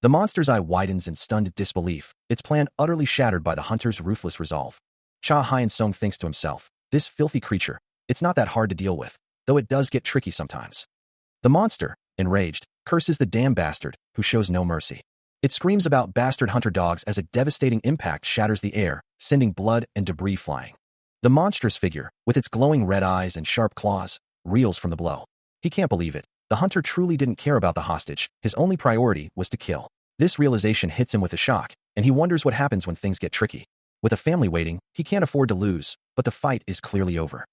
The monster's eye widens in stunned disbelief, its plan utterly shattered by the hunter's ruthless resolve. Cha Hyun-sung thinks to himself, this filthy creature, it's not that hard to deal with, though it does get tricky sometimes. The monster, enraged, curses the damn bastard, who shows no mercy. It screams about bastard hunter dogs as a devastating impact shatters the air, sending blood and debris flying. The monstrous figure, with its glowing red eyes and sharp claws, reels from the blow. He can't believe it. The hunter truly didn't care about the hostage. His only priority was to kill. This realization hits him with a shock, and he wonders what happens when things get tricky. With a family waiting, he can't afford to lose, but the fight is clearly over.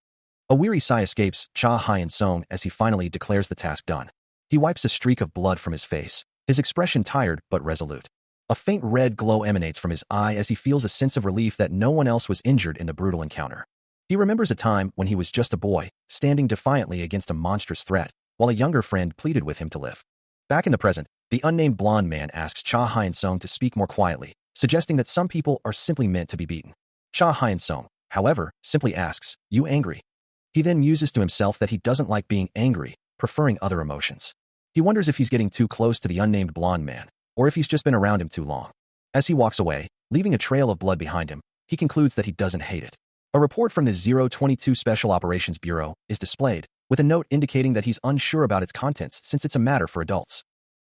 A weary sigh escapes Cha Hyun-sung as he finally declares the task done. He wipes a streak of blood from his face, his expression tired but resolute. A faint red glow emanates from his eye as he feels a sense of relief that no one else was injured in the brutal encounter. He remembers a time when he was just a boy, standing defiantly against a monstrous threat, while a younger friend pleaded with him to live. Back in the present, the unnamed blonde man asks Cha Hyun-sung to speak more quietly, suggesting that some people are simply meant to be beaten. Cha Hyun-sung, however, simply asks, you angry? He then muses to himself that he doesn't like being angry, preferring other emotions. He wonders if he's getting too close to the unnamed blonde man, or if he's just been around him too long. As he walks away, leaving a trail of blood behind him, he concludes that he doesn't hate it. A report from the 022 Special Operations Bureau is displayed, with a note indicating that he's unsure about its contents since it's a matter for adults.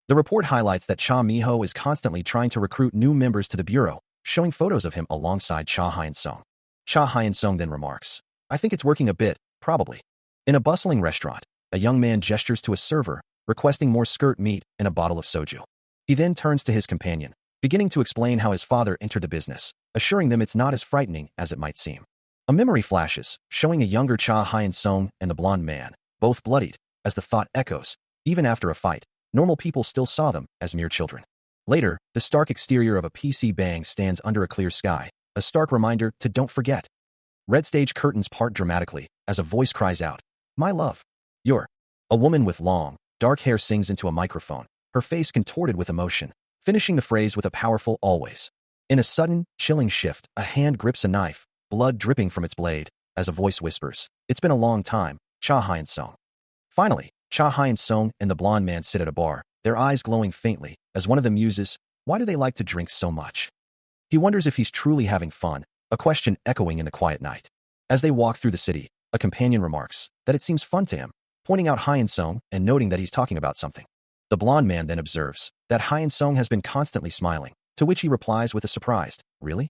The report highlights that Cha Mi-ho is constantly trying to recruit new members to the Bureau, showing photos of him alongside Cha Hyun-sung. Cha Hyun-sung then remarks, I think it's working a bit, probably. In a bustling restaurant, a young man gestures to a server, requesting more skirt meat and a bottle of soju. He then turns to his companion, beginning to explain how his father entered the business, assuring them it's not as frightening as it might seem. A memory flashes, showing a younger Cha Hyun-sung and the blonde man, both bloodied, as the thought echoes, even after a fight, normal people still saw them as mere children. Later, the stark exterior of a PC Bang stands under a clear sky, a stark reminder to don't forget. Red stage curtains part dramatically as a voice cries out, "My love, you're." A woman with long, dark hair sings into a microphone, her face contorted with emotion, finishing the phrase with a powerful always. In a sudden, chilling shift, a hand grips a knife, blood dripping from its blade, as a voice whispers, "It's been a long time, Cha Hyun-sung." Finally, Cha Hyun-sung and the blonde man sit at a bar, their eyes glowing faintly, as one of them muses, "Why do they like to drink so much?" He wonders if he's truly having fun, a question echoing in the quiet night. As they walk through the city, a companion remarks that it seems fun to him, pointing out Hyun-sung and noting that he's talking about something. The blonde man then observes that Hyun-sung has been constantly smiling, to which he replies with a surprised, "Really?"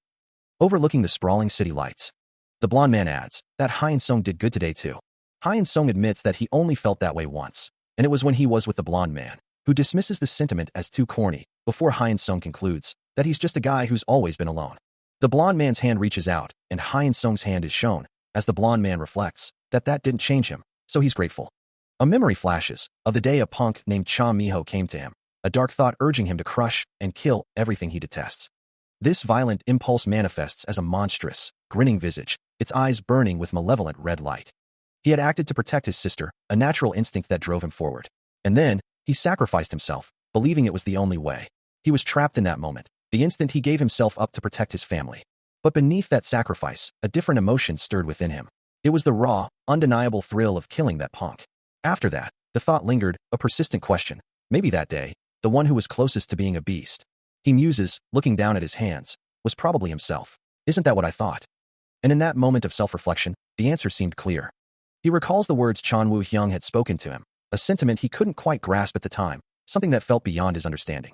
Overlooking the sprawling city lights. The blonde man adds that Hyun-sung did good today too. Hyun-sung admits that he only felt that way once, and it was when he was with the blonde man, who dismisses the sentiment as too corny, before Hyun-sung concludes that he's just a guy who's always been alone. The blonde man's hand reaches out, and Hyun-sung's hand is shown, as the blonde man reflects that didn't change him, so he's grateful. A memory flashes of the day a punk named Cha Miho came to him, a dark thought urging him to crush and kill everything he detests. This violent impulse manifests as a monstrous, grinning visage, its eyes burning with malevolent red light. He had acted to protect his sister, a natural instinct that drove him forward. And then, he sacrificed himself, believing it was the only way. He was trapped in that moment, the instant he gave himself up to protect his family. But beneath that sacrifice, a different emotion stirred within him. It was the raw, undeniable thrill of killing that punk. After that, the thought lingered, a persistent question. Maybe that day, the one who was closest to being a beast, he muses, looking down at his hands, was probably himself. Isn't that what I thought? And in that moment of self-reflection, the answer seemed clear. He recalls the words Chan Woo-hyung had spoken to him, a sentiment he couldn't quite grasp at the time, something that felt beyond his understanding.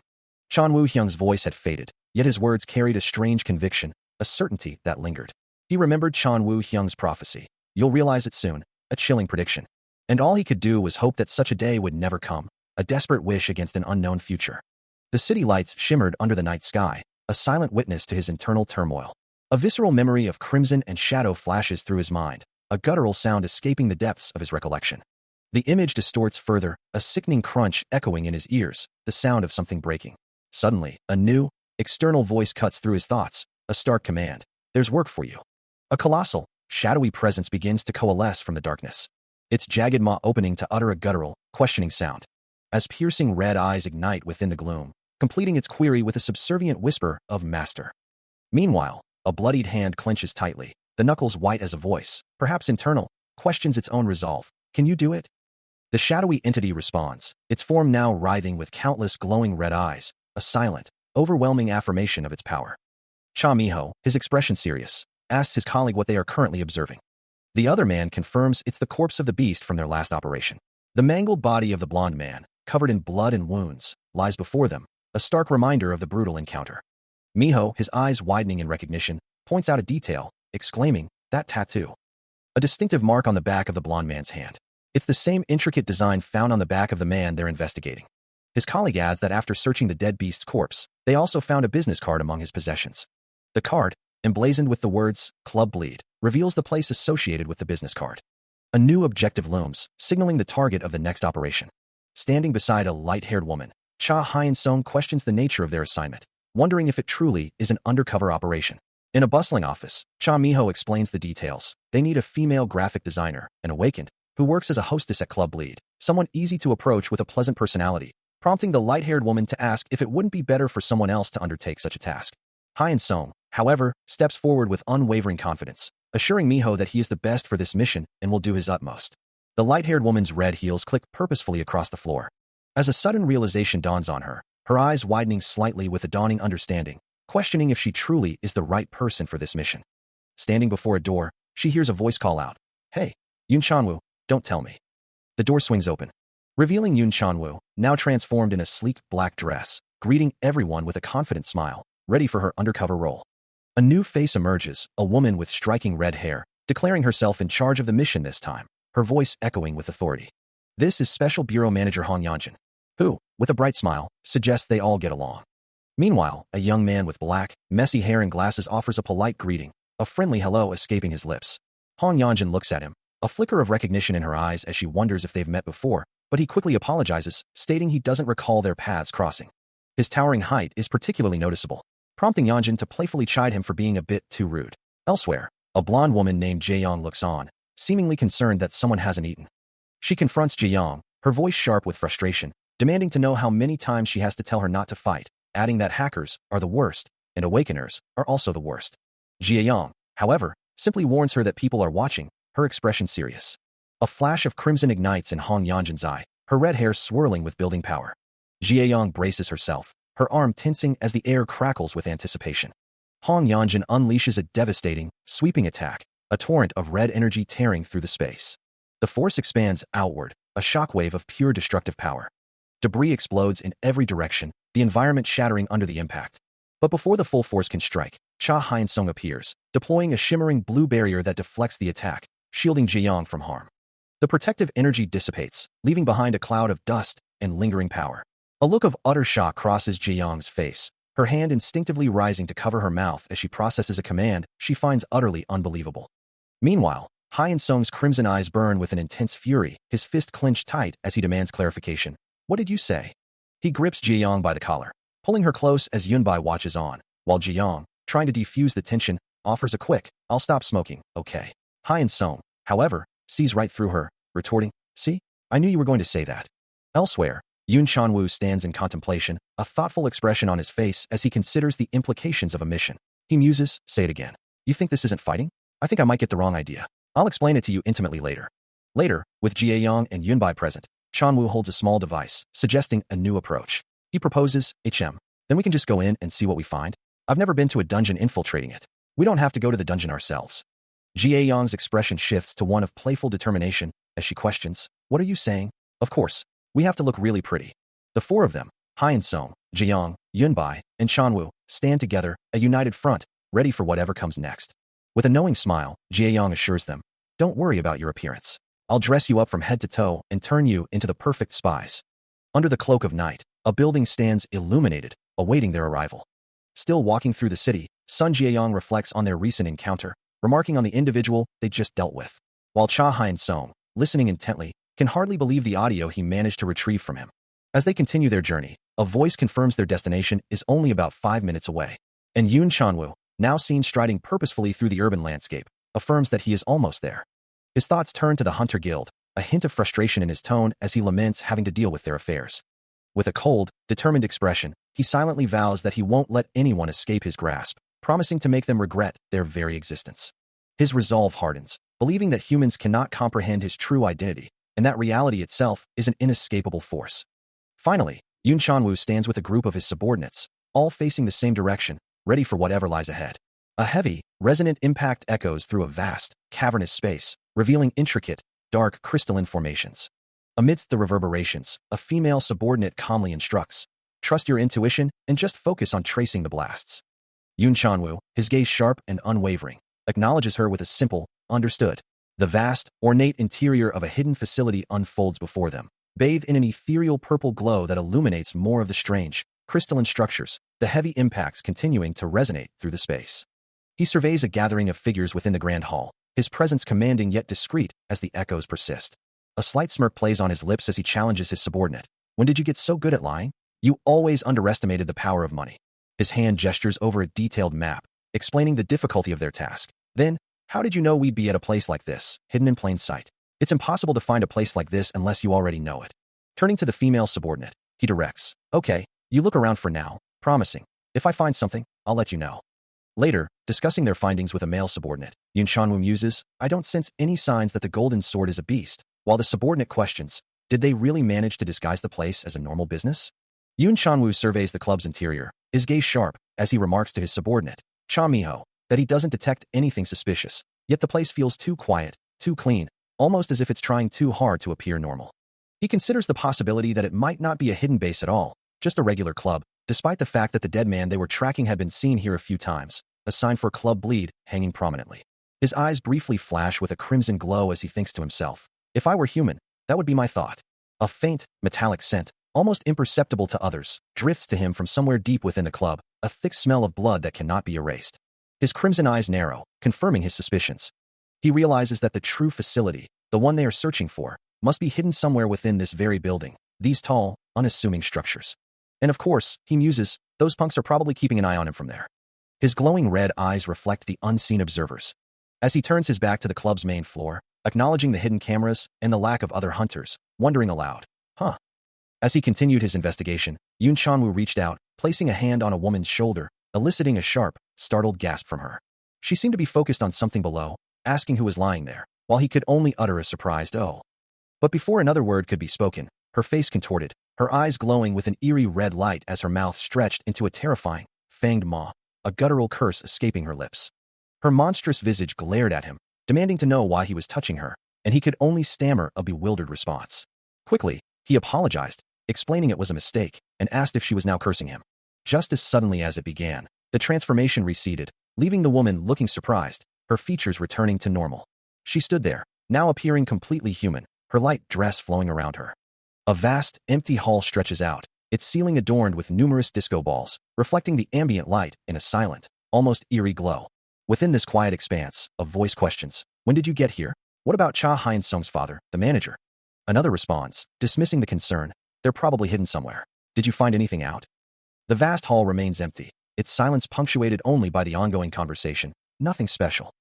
Chan Woo-hyung's voice had faded, yet his words carried a strange conviction, a certainty that lingered. He remembered Chan Woo-hyung's prophecy. "You'll realize it soon," a chilling prediction. And all he could do was hope that such a day would never come, a desperate wish against an unknown future. The city lights shimmered under the night sky, a silent witness to his internal turmoil. A visceral memory of crimson and shadow flashes through his mind, a guttural sound escaping the depths of his recollection. The image distorts further, a sickening crunch echoing in his ears, the sound of something breaking. Suddenly, a new, external voice cuts through his thoughts, a stark command. "There's work for you." A colossal, shadowy presence begins to coalesce from the darkness, its jagged maw opening to utter a guttural, questioning sound. As piercing red eyes ignite within the gloom, completing its query with a subservient whisper of "Master." Meanwhile, a bloodied hand clenches tightly, the knuckles white as a voice, perhaps internal, questions its own resolve. "Can you do it?" The shadowy entity responds, its form now writhing with countless glowing red eyes, a silent, overwhelming affirmation of its power. Cha Miho, his expression serious, asks his colleague what they are currently observing. The other man confirms it's the corpse of the beast from their last operation. The mangled body of the blonde man, covered in blood and wounds, lies before them, a stark reminder of the brutal encounter. Miho, his eyes widening in recognition, points out a detail, exclaiming, "That tattoo." A distinctive mark on the back of the blonde man's hand. It's the same intricate design found on the back of the man they're investigating. His colleague adds that after searching the dead beast's corpse, they also found a business card among his possessions. The card, emblazoned with the words, "Club Bleed," reveals the place associated with the business card. A new objective looms, signaling the target of the next operation. Standing beside a light-haired woman, Cha Hyun-sung questions the nature of their assignment, wondering if it truly is an undercover operation. In a bustling office, Cha Miho explains the details. They need a female graphic designer, an awakened, who works as a hostess at Club Bleed, someone easy to approach with a pleasant personality, prompting the light-haired woman to ask if it wouldn't be better for someone else to undertake such a task. Hyun-sung, however, steps forward with unwavering confidence, assuring Miho that he is the best for this mission and will do his utmost. The light-haired woman's red heels click purposefully across the floor. As a sudden realization dawns on her, her eyes widening slightly with a dawning understanding, questioning if she truly is the right person for this mission. Standing before a door, she hears a voice call out, "Hey, Yoon Chanwoo, don't tell me." The door swings open, revealing Yoon Chanwoo, now transformed in a sleek black dress, greeting everyone with a confident smile, ready for her undercover role. A new face emerges, a woman with striking red hair, declaring herself in charge of the mission this time, her voice echoing with authority. This is Special Bureau Manager Hong Yanjin, who, with a bright smile, suggests they all get along. Meanwhile, a young man with black, messy hair and glasses offers a polite greeting, a friendly hello escaping his lips. Hong Yanjin looks at him, a flicker of recognition in her eyes as she wonders if they've met before, but he quickly apologizes, stating he doesn't recall their paths crossing. His towering height is particularly noticeable, prompting Yanjin to playfully chide him for being a bit too rude. Elsewhere, a blonde woman named Jaeyong looks on, seemingly concerned that someone hasn't eaten. She confronts Jaeyong, her voice sharp with frustration, demanding to know how many times she has to tell her not to fight, adding that hackers are the worst, and awakeners are also the worst. Jaeyong, however, simply warns her that people are watching, her expression serious. A flash of crimson ignites in Hong Yanjin's eye, her red hair swirling with building power. Jaeyong braces herself, her arm tensing as the air crackles with anticipation. Hong Yanjin unleashes a devastating, sweeping attack, a torrent of red energy tearing through the space. The force expands outward, a shockwave of pure destructive power. Debris explodes in every direction, the environment shattering under the impact. But before the full force can strike, Cha Hyun-sung appears, deploying a shimmering blue barrier that deflects the attack, shielding Jaeyong from harm. The protective energy dissipates, leaving behind a cloud of dust and lingering power. A look of utter shock crosses Jaeyong's face, her hand instinctively rising to cover her mouth as she processes a command she finds utterly unbelievable. Meanwhile, Hyun-sung's crimson eyes burn with an intense fury, his fist clenched tight as he demands clarification. What did you say? He grips Jaeyong by the collar, pulling her close as Yunbai watches on, while Jaeyong, trying to defuse the tension, offers a quick, I'll stop smoking, okay. Hyun-sung, however, sees right through her, retorting, see? I knew you were going to say that. Elsewhere, Yoon Chanwoo stands in contemplation, a thoughtful expression on his face as he considers the implications of a mission. He muses, say it again. You think this isn't fighting? I think I might get the wrong idea. I'll explain it to you intimately later. Later, with Jaeyong and Yunbai present, Chanwoo holds a small device, suggesting a new approach. He proposes, then we can just go in and see what we find. I've never been to a dungeon infiltrating it. We don't have to go to the dungeon ourselves. Jaeyong's expression shifts to one of playful determination as she questions, what are you saying? Of course, we have to look really pretty. The four of them, Hyun-sung, Jaeyong, Yunbai, and Chanwoo, stand together, a united front, ready for whatever comes next. With a knowing smile, Jaeyong assures them, don't worry about your appearance. I'll dress you up from head to toe and turn you into the perfect spies. Under the cloak of night, a building stands illuminated, awaiting their arrival. Still walking through the city, Sun Jaeyong reflects on their recent encounter, remarking on the individual they just dealt with, while Cha Hyun-sung, listening intently, can hardly believe the audio he managed to retrieve from him. As they continue their journey, a voice confirms their destination is only about 5 minutes away, and Yoon Chanwoo, now seen striding purposefully through the urban landscape, affirms that he is almost there. His thoughts turn to the Hunter Guild, a hint of frustration in his tone as he laments having to deal with their affairs. With a cold, determined expression, he silently vows that he won't let anyone escape his grasp, promising to make them regret their very existence. His resolve hardens, believing that humans cannot comprehend his true identity, and that reality itself is an inescapable force. Finally, Yoon Chanwoo stands with a group of his subordinates, all facing the same direction, ready for whatever lies ahead. A heavy, resonant impact echoes through a vast, cavernous space, revealing intricate, dark crystalline formations. Amidst the reverberations, a female subordinate calmly instructs, trust your intuition and just focus on tracing the blasts. Yoon Chanwoo, his gaze sharp and unwavering, acknowledges her with a simple, understood. The vast, ornate interior of a hidden facility unfolds before them, bathed in an ethereal purple glow that illuminates more of the strange, crystalline structures, the heavy impacts continuing to resonate through the space. He surveys a gathering of figures within the grand hall, his presence commanding yet discreet as the echoes persist. A slight smirk plays on his lips as he challenges his subordinate. When did you get so good at lying? You always underestimated the power of money. His hand gestures over a detailed map, explaining the difficulty of their task. Then, how did you know we'd be at a place like this, hidden in plain sight? It's impossible to find a place like this unless you already know it. Turning to the female subordinate, he directs, okay, you look around for now, promising. If I find something, I'll let you know. Later, discussing their findings with a male subordinate, Yoon Chanwoo muses, I don't sense any signs that the golden sword is a beast, while the subordinate questions, did they really manage to disguise the place as a normal business? Yoon Chanwoo surveys the club's interior, his gaze sharp, as he remarks to his subordinate, Cha Miho, that he doesn't detect anything suspicious, yet the place feels too quiet, too clean, almost as if it's trying too hard to appear normal. He considers the possibility that it might not be a hidden base at all, just a regular club, despite the fact that the dead man they were tracking had been seen here a few times, a sign for club bleed hanging prominently. His eyes briefly flash with a crimson glow as he thinks to himself, if I were human, that would be my thought. A faint, metallic scent, almost imperceptible to others, drifts to him from somewhere deep within the club, a thick smell of blood that cannot be erased. His crimson eyes narrow, confirming his suspicions. He realizes that the true facility, the one they are searching for, must be hidden somewhere within this very building, these tall, unassuming structures. And of course, he muses, those punks are probably keeping an eye on him from there. His glowing red eyes reflect the unseen observers. As he turns his back to the club's main floor, acknowledging the hidden cameras and the lack of other hunters, wondering aloud, huh? As he continued his investigation, Yoon Chanwoo reached out, placing a hand on a woman's shoulder, eliciting a sharp, startled gasp from her. She seemed to be focused on something below, asking who was lying there, while he could only utter a surprised "oh." But before another word could be spoken, her face contorted, her eyes glowing with an eerie red light as her mouth stretched into a terrifying, fanged maw, a guttural curse escaping her lips. Her monstrous visage glared at him, demanding to know why he was touching her, and he could only stammer a bewildered response. Quickly, he apologized, explaining it was a mistake, and asked if she was now cursing him. Just as suddenly as it began, the transformation receded, leaving the woman looking surprised, her features returning to normal. She stood there, now appearing completely human, her light dress flowing around her. A vast, empty hall stretches out, its ceiling adorned with numerous disco balls, reflecting the ambient light in a silent, almost eerie glow. Within this quiet expanse, a voice questions, "When did you get here? What about Cha Hyun-sung's father, the manager?" Another responds, dismissing the concern, "They're probably hidden somewhere. Did you find anything out?" The vast hall remains empty, its silence punctuated only by the ongoing conversation, nothing special.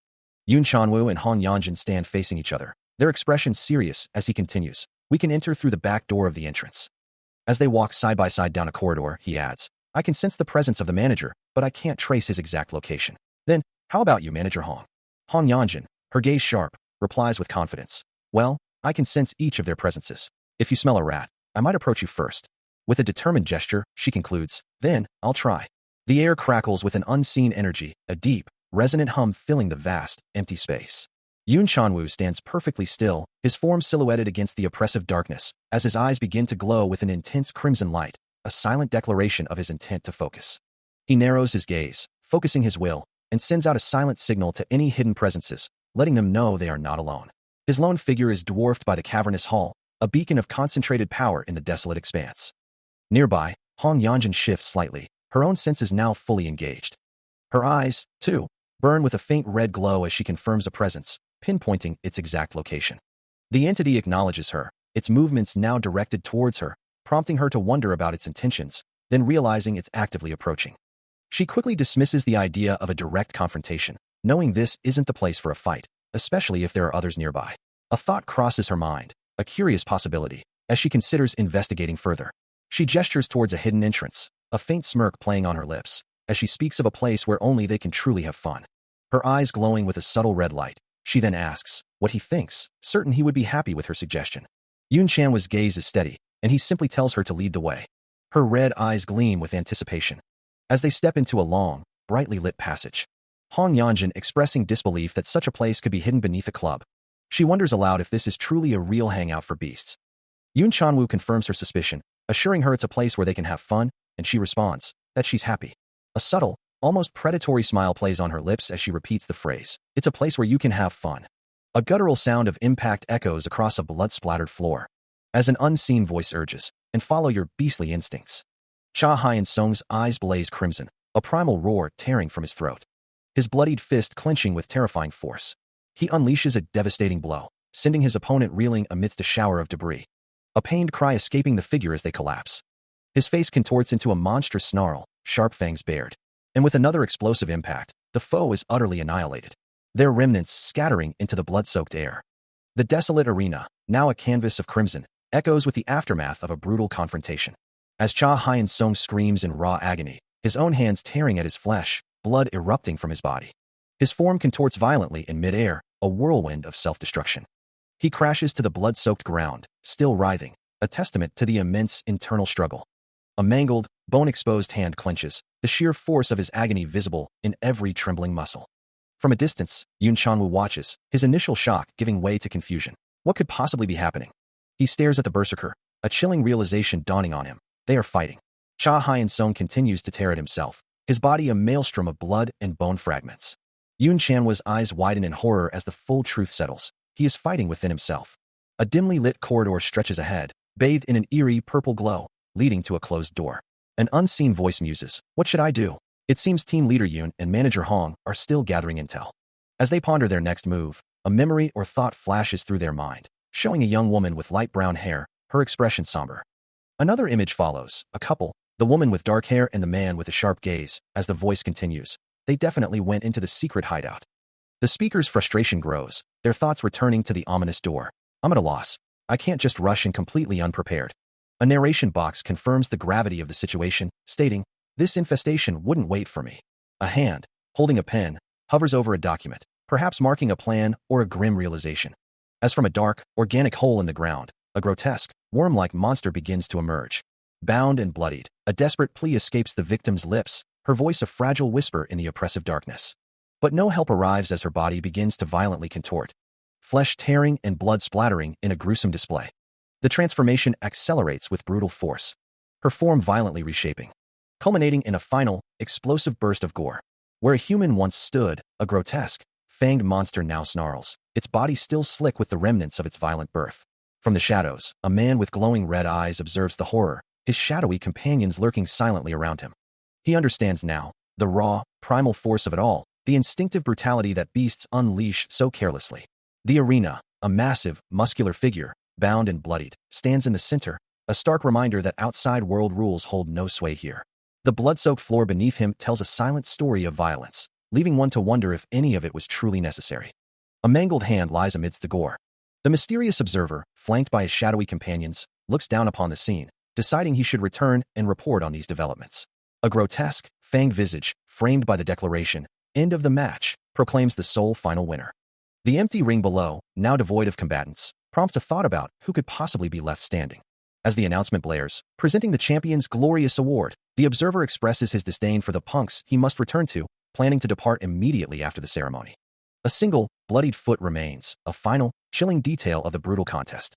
Yoon Chanwoo and Han Yeonjun stand facing each other, their expressions serious as he continues, "We can enter through the back door of the entrance." As they walk side by side down a corridor, he adds, "I can sense the presence of the manager, but I can't trace his exact location." Then, "How about you, Manager Hong?" Han Yeonjun, her gaze sharp, replies with confidence, "Well, I can sense each of their presences. If you smell a rat, I might approach you first." With a determined gesture, she concludes, "Then, I'll try." The air crackles with an unseen energy, a deep, resonant hum filling the vast, empty space. Yoon Chanwoo stands perfectly still, his form silhouetted against the oppressive darkness, as his eyes begin to glow with an intense crimson light, a silent declaration of his intent to focus. He narrows his gaze, focusing his will, and sends out a silent signal to any hidden presences, letting them know they are not alone. His lone figure is dwarfed by the cavernous hall, a beacon of concentrated power in the desolate expanse. Nearby, Hong Yeonjun shifts slightly, her own senses now fully engaged. Her eyes, too, burn with a faint red glow as she confirms a presence, pinpointing its exact location. The entity acknowledges her, its movements now directed towards her, prompting her to wonder about its intentions, then realizing it's actively approaching. She quickly dismisses the idea of a direct confrontation, knowing this isn't the place for a fight, especially if there are others nearby. A thought crosses her mind, a curious possibility, as she considers investigating further. She gestures towards a hidden entrance, a faint smirk playing on her lips, as she speaks of a place where only they can truly have fun. Her eyes glowing with a subtle red light, she then asks what he thinks, certain he would be happy with her suggestion. Yoon Chanwoo's gaze is steady, and he simply tells her to lead the way. Her red eyes gleam with anticipation. As they step into a long, brightly lit passage, Hong Yeonjun expressing disbelief that such a place could be hidden beneath a club. She wonders aloud if this is truly a real hangout for beasts. Yoon Chanwoo confirms her suspicion, assuring her it's a place where they can have fun, and she responds that she's happy. A subtle, almost predatory smile plays on her lips as she repeats the phrase, "It's a place where you can have fun." A guttural sound of impact echoes across a blood-splattered floor, as an unseen voice urges, "And follow your beastly instincts." Cha Hyun-sung's eyes blaze crimson, a primal roar tearing from his throat. His bloodied fist clenching with terrifying force. He unleashes a devastating blow, sending his opponent reeling amidst a shower of debris. A pained cry escaping the figure as they collapse. His face contorts into a monstrous snarl, sharp fangs bared. And with another explosive impact, the foe is utterly annihilated, their remnants scattering into the blood-soaked air. The desolate arena, now a canvas of crimson, echoes with the aftermath of a brutal confrontation. As Cha Hyun-sung screams in raw agony, his own hands tearing at his flesh, blood erupting from his body. His form contorts violently in mid-air, a whirlwind of self-destruction. He crashes to the blood-soaked ground, still writhing, a testament to the immense internal struggle. A mangled, bone-exposed hand clenches, the sheer force of his agony visible in every trembling muscle. From a distance, Yoon Chanwoo watches, his initial shock giving way to confusion. What could possibly be happening? He stares at the berserker, a chilling realization dawning on him. They are fighting. Cha Hyun-sung continues to tear at himself, his body a maelstrom of blood and bone fragments. Yoon Chanwoo's eyes widen in horror as the full truth settles. He is fighting within himself. A dimly lit corridor stretches ahead, bathed in an eerie purple glow, leading to a closed door. An unseen voice muses, "What should I do?" It seems team leader Yoon and manager Hong are still gathering intel. As they ponder their next move, a memory or thought flashes through their mind, showing a young woman with light brown hair, her expression somber. Another image follows, a couple, The woman with dark hair and the man with a sharp gaze. As the voice continues, they definitely went into the secret hideout. The speaker's frustration grows, their thoughts returning to the ominous door. I'm at a loss. I can't just rush in completely unprepared. A narration box confirms the gravity of the situation, stating, this infestation wouldn't wait for me. A hand, holding a pen, hovers over a document, perhaps marking a plan or a grim realization. As from a dark, organic hole in the ground, a grotesque, worm-like monster begins to emerge. Bound and bloodied, a desperate plea escapes the victim's lips, her voice a fragile whisper in the oppressive darkness. But no help arrives as her body begins to violently contort, flesh tearing and blood splattering in a gruesome display. The transformation accelerates with brutal force, her form violently reshaping, culminating in a final, explosive burst of gore. Where a human once stood, a grotesque, fanged monster now snarls, its body still slick with the remnants of its violent birth. From the shadows, a man with glowing red eyes observes the horror, his shadowy companions lurking silently around him. He understands now, the raw, primal force of it all, the instinctive brutality that beasts unleash so carelessly. The arena, a massive, muscular figure, bound and bloodied, stands in the center, a stark reminder that outside world rules hold no sway here. The blood-soaked floor beneath him tells a silent story of violence, leaving one to wonder if any of it was truly necessary. A mangled hand lies amidst the gore. The mysterious observer, flanked by his shadowy companions, looks down upon the scene, deciding he should return and report on these developments. A grotesque, fanged visage, framed by the declaration, "End of the match," proclaims the sole final winner. The empty ring below, now devoid of combatants, prompts a thought about who could possibly be left standing. As the announcement blares, presenting the champion's glorious award, the observer expresses his disdain for the punks he must return to, planning to depart immediately after the ceremony. A single, bloodied foot remains, a final, chilling detail of the brutal contest.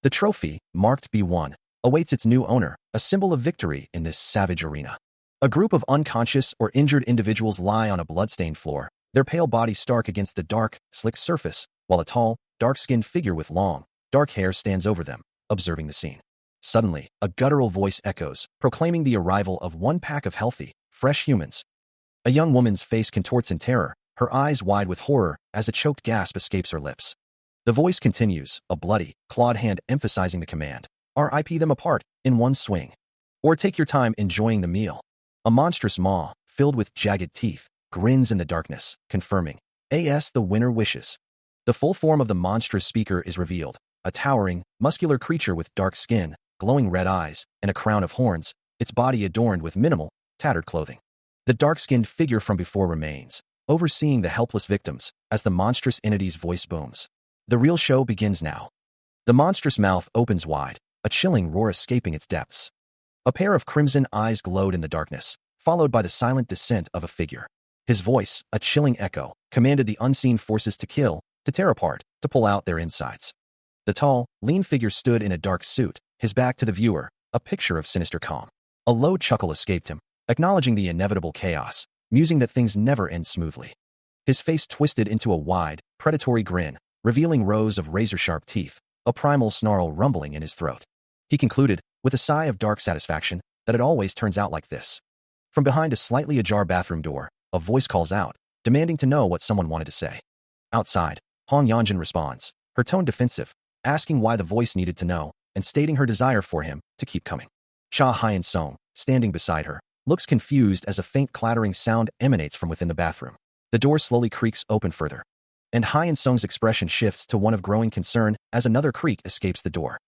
The trophy, marked B1, awaits its new owner, a symbol of victory in this savage arena. A group of unconscious or injured individuals lie on a blood-stained floor, their pale bodies stark against the dark, slick surface, while a tall, dark-skinned figure with long, dark hair stands over them, observing the scene. Suddenly, a guttural voice echoes, proclaiming the arrival of one pack of healthy, fresh humans. A young woman's face contorts in terror, her eyes wide with horror as a choked gasp escapes her lips. The voice continues, a bloody, clawed hand emphasizing the command. Rip them apart, in one swing. Or take your time enjoying the meal. A monstrous maw, filled with jagged teeth, grins in the darkness, confirming, "As the winner wishes." The full form of the monstrous speaker is revealed, a towering, muscular creature with dark skin, glowing red eyes, and a crown of horns, its body adorned with minimal, tattered clothing. The dark-skinned figure from before remains, overseeing the helpless victims, as the monstrous entity's voice booms. The real show begins now. The monstrous mouth opens wide, a chilling roar escaping its depths. A pair of crimson eyes glowed in the darkness, followed by the silent descent of a figure. His voice, a chilling echo, commanded the unseen forces to kill, to tear apart, to pull out their insides. The tall, lean figure stood in a dark suit, his back to the viewer, a picture of sinister calm. A low chuckle escaped him, acknowledging the inevitable chaos, musing that things never end smoothly. His face twisted into a wide, predatory grin, revealing rows of razor-sharp teeth, a primal snarl rumbling in his throat. He concluded, with a sigh of dark satisfaction, that it always turns out like this. From behind a slightly ajar bathroom door, a voice calls out, demanding to know what someone wanted to say. Outside, Hong Yanjin responds, her tone defensive, asking why the voice needed to know, and stating her desire for him to keep coming. Cha Hyan Song, standing beside her, looks confused as a faint clattering sound emanates from within the bathroom. The door slowly creaks open further, and Hyan Song's expression shifts to one of growing concern as another creak escapes the door.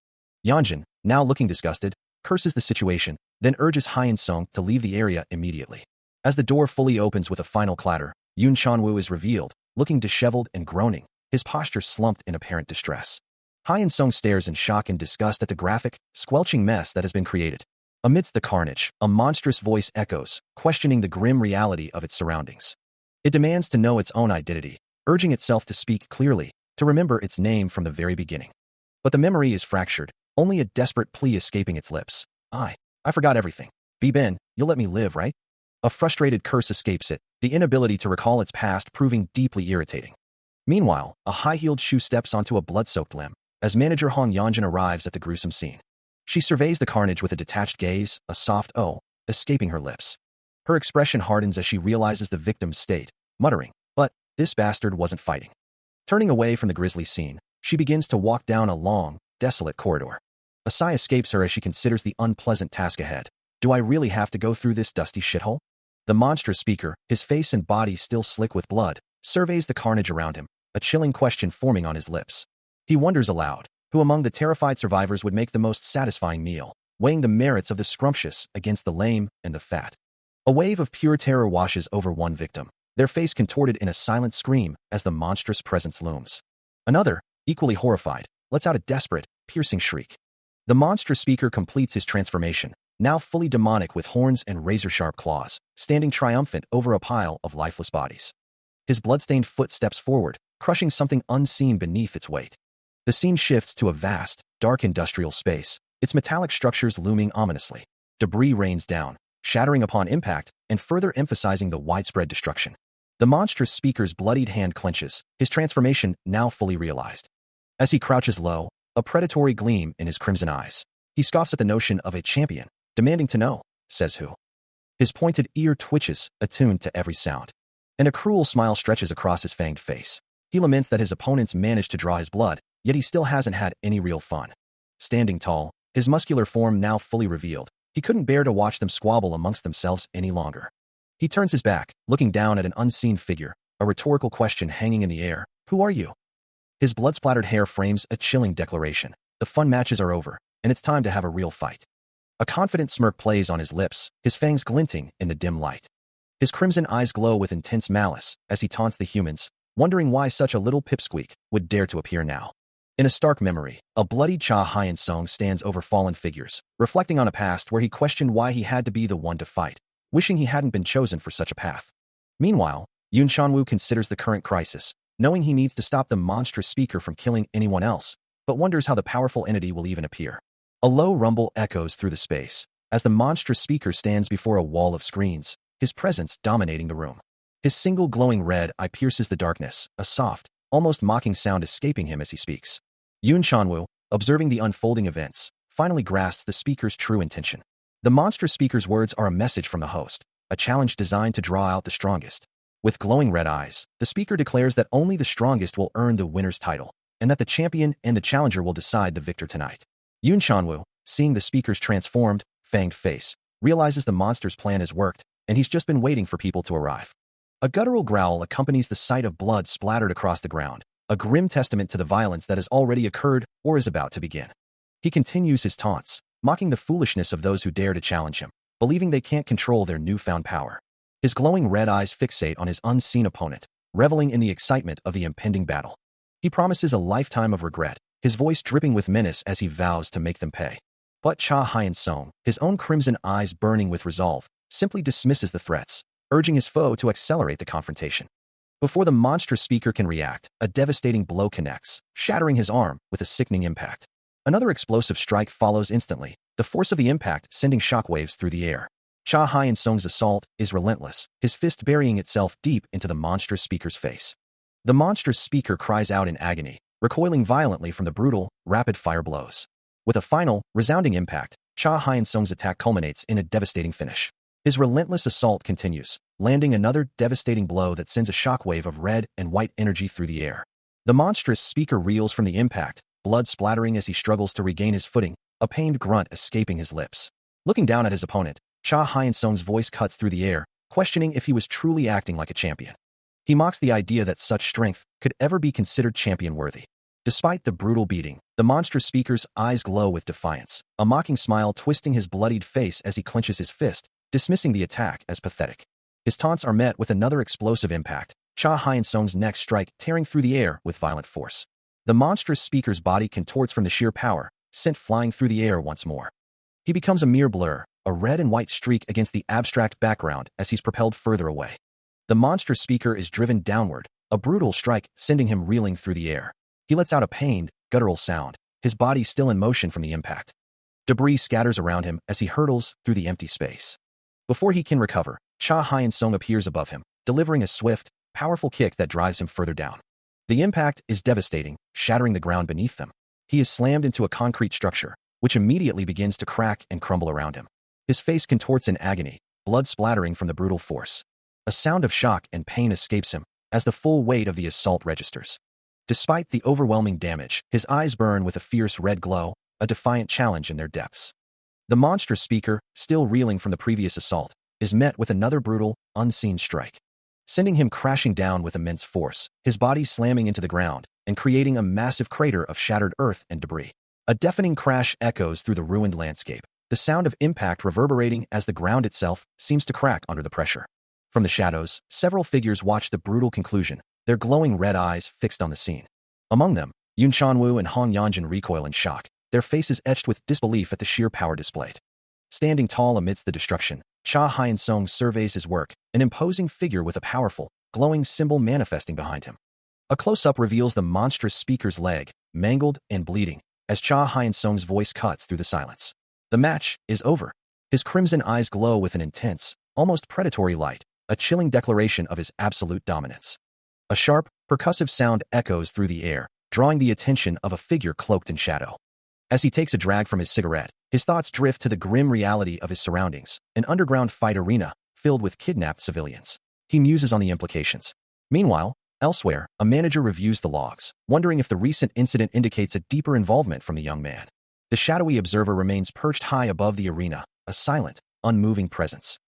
Yanjin, now looking disgusted, curses the situation, then urges Hyan Song to leave the area immediately. As the door fully opens with a final clatter, Yoon Chanwoo is revealed, looking disheveled and groaning, his posture slumped in apparent distress. Hyan Song stares in shock and disgust at the graphic, squelching mess that has been created. Amidst the carnage, a monstrous voice echoes, questioning the grim reality of its surroundings. It demands to know its own identity, urging itself to speak clearly, to remember its name from the very beginning. But the memory is fractured, only a desperate plea escaping its lips. I forgot everything. Ben, you'll let me live, right? A frustrated curse escapes it, the inability to recall its past proving deeply irritating. Meanwhile, a high-heeled shoe steps onto a blood-soaked limb, as manager Hong Yanjin arrives at the gruesome scene. She surveys the carnage with a detached gaze, a soft "oh" escaping her lips. Her expression hardens as she realizes the victim's state, muttering, "But this bastard wasn't fighting." Turning away from the grisly scene, she begins to walk down a long, desolate corridor. A sigh escapes her as she considers the unpleasant task ahead. Do I really have to go through this dusty shithole? The monstrous speaker, his face and body still slick with blood, surveys the carnage around him, a chilling question forming on his lips. He wonders aloud, who among the terrified survivors would make the most satisfying meal, weighing the merits of the scrumptious against the lame and the fat. A wave of pure terror washes over one victim, their face contorted in a silent scream as the monstrous presence looms. Another, equally horrified, lets out a desperate, piercing shriek. The monstrous speaker completes his transformation, now fully demonic with horns and razor-sharp claws, standing triumphant over a pile of lifeless bodies. His blood-stained foot steps forward, crushing something unseen beneath its weight. The scene shifts to a vast, dark industrial space, its metallic structures looming ominously. Debris rains down, shattering upon impact and further emphasizing the widespread destruction. The monstrous speaker's bloodied hand clenches, his transformation now fully realized. As he crouches low, a predatory gleam in his crimson eyes, he scoffs at the notion of a champion, demanding to know, says who. His pointed ear twitches, attuned to every sound. And a cruel smile stretches across his fanged face. He laments that his opponents managed to draw his blood, yet he still hasn't had any real fun. Standing tall, his muscular form now fully revealed, he couldn't bear to watch them squabble amongst themselves any longer. He turns his back, looking down at an unseen figure, a rhetorical question hanging in the air. Who are you? His blood-splattered hair frames a chilling declaration. The fun matches are over, and it's time to have a real fight. A confident smirk plays on his lips, his fangs glinting in the dim light. His crimson eyes glow with intense malice as he taunts the humans, wondering why such a little pipsqueak would dare to appear now. In a stark memory, a bloodied Cha Hyen-sung stands over fallen figures, reflecting on a past where he questioned why he had to be the one to fight, wishing he hadn't been chosen for such a path. Meanwhile, Yoon Shan-woo considers the current crisis, knowing he needs to stop the monstrous speaker from killing anyone else, but wonders how the powerful entity will even appear. A low rumble echoes through the space, as the monstrous speaker stands before a wall of screens, his presence dominating the room. His single glowing red eye pierces the darkness, a soft, almost mocking sound escaping him as he speaks. Yoon Shan-woo, observing the unfolding events, finally grasps the speaker's true intention. The monstrous speaker's words are a message from the host, a challenge designed to draw out the strongest. With glowing red eyes, the speaker declares that only the strongest will earn the winner's title, and that the champion and the challenger will decide the victor tonight. Yoon Shan-woo, seeing the speaker's transformed, fanged face, realizes the monster's plan has worked, and he's just been waiting for people to arrive. A guttural growl accompanies the sight of blood splattered across the ground, a grim testament to the violence that has already occurred or is about to begin. He continues his taunts, mocking the foolishness of those who dare to challenge him, believing they can't control their newfound power. His glowing red eyes fixate on his unseen opponent, reveling in the excitement of the impending battle. He promises a lifetime of regret, his voice dripping with menace as he vows to make them pay. But Cha Hyen-sung, his own crimson eyes burning with resolve, simply dismisses the threats, urging his foe to accelerate the confrontation. Before the monstrous speaker can react, a devastating blow connects, shattering his arm with a sickening impact. Another explosive strike follows instantly, the force of the impact sending shockwaves through the air. Cha Hyen-sung's assault is relentless, his fist burying itself deep into the monstrous speaker's face. The monstrous speaker cries out in agony, recoiling violently from the brutal, rapid-fire blows. With a final, resounding impact, Cha Hyen-sung's attack culminates in a devastating finish. His relentless assault continues, landing another devastating blow that sends a shockwave of red and white energy through the air. The monstrous speaker reels from the impact, blood splattering as he struggles to regain his footing, a pained grunt escaping his lips. Looking down at his opponent, Cha Hyen-sung's voice cuts through the air, questioning if he was truly acting like a champion. He mocks the idea that such strength could ever be considered champion-worthy. Despite the brutal beating, the monstrous speaker's eyes glow with defiance, a mocking smile twisting his bloodied face as he clenches his fist, dismissing the attack as pathetic. His taunts are met with another explosive impact, Cha Hyen-sung's next strike tearing through the air with violent force. The monstrous speaker's body contorts from the sheer power, sent flying through the air once more. He becomes a mere blur, a red and white streak against the abstract background as he's propelled further away. The monstrous speaker is driven downward, a brutal strike sending him reeling through the air. He lets out a pained, guttural sound, his body still in motion from the impact. Debris scatters around him as he hurtles through the empty space. Before he can recover, Cha Hyen-sung appears above him, delivering a swift, powerful kick that drives him further down. The impact is devastating, shattering the ground beneath them. He is slammed into a concrete structure, which immediately begins to crack and crumble around him. His face contorts in agony, blood splattering from the brutal force. A sound of shock and pain escapes him as the full weight of the assault registers. Despite the overwhelming damage, his eyes burn with a fierce red glow, a defiant challenge in their depths. The monstrous speaker, still reeling from the previous assault, is met with another brutal, unseen strike, sending him crashing down with immense force, his body slamming into the ground and creating a massive crater of shattered earth and debris. A deafening crash echoes through the ruined landscape, the sound of impact reverberating as the ground itself seems to crack under the pressure. From the shadows, several figures watch the brutal conclusion, their glowing red eyes fixed on the scene. Among them, Yun Chanwoo and Hong Yanjin recoil in shock, their faces etched with disbelief at the sheer power displayed. Standing tall amidst the destruction, Cha Hyun-sung surveys his work, an imposing figure with a powerful, glowing symbol manifesting behind him. A close-up reveals the monstrous speaker's leg, mangled and bleeding, as Cha Hyun-sung's voice cuts through the silence. The match is over. His crimson eyes glow with an intense, almost predatory light, a chilling declaration of his absolute dominance. A sharp, percussive sound echoes through the air, drawing the attention of a figure cloaked in shadow. As he takes a drag from his cigarette, his thoughts drift to the grim reality of his surroundings, an underground fight arena filled with kidnapped civilians. He muses on the implications. Meanwhile, elsewhere, a manager reviews the logs, wondering if the recent incident indicates a deeper involvement from the young man. The shadowy observer remains perched high above the arena, a silent, unmoving presence.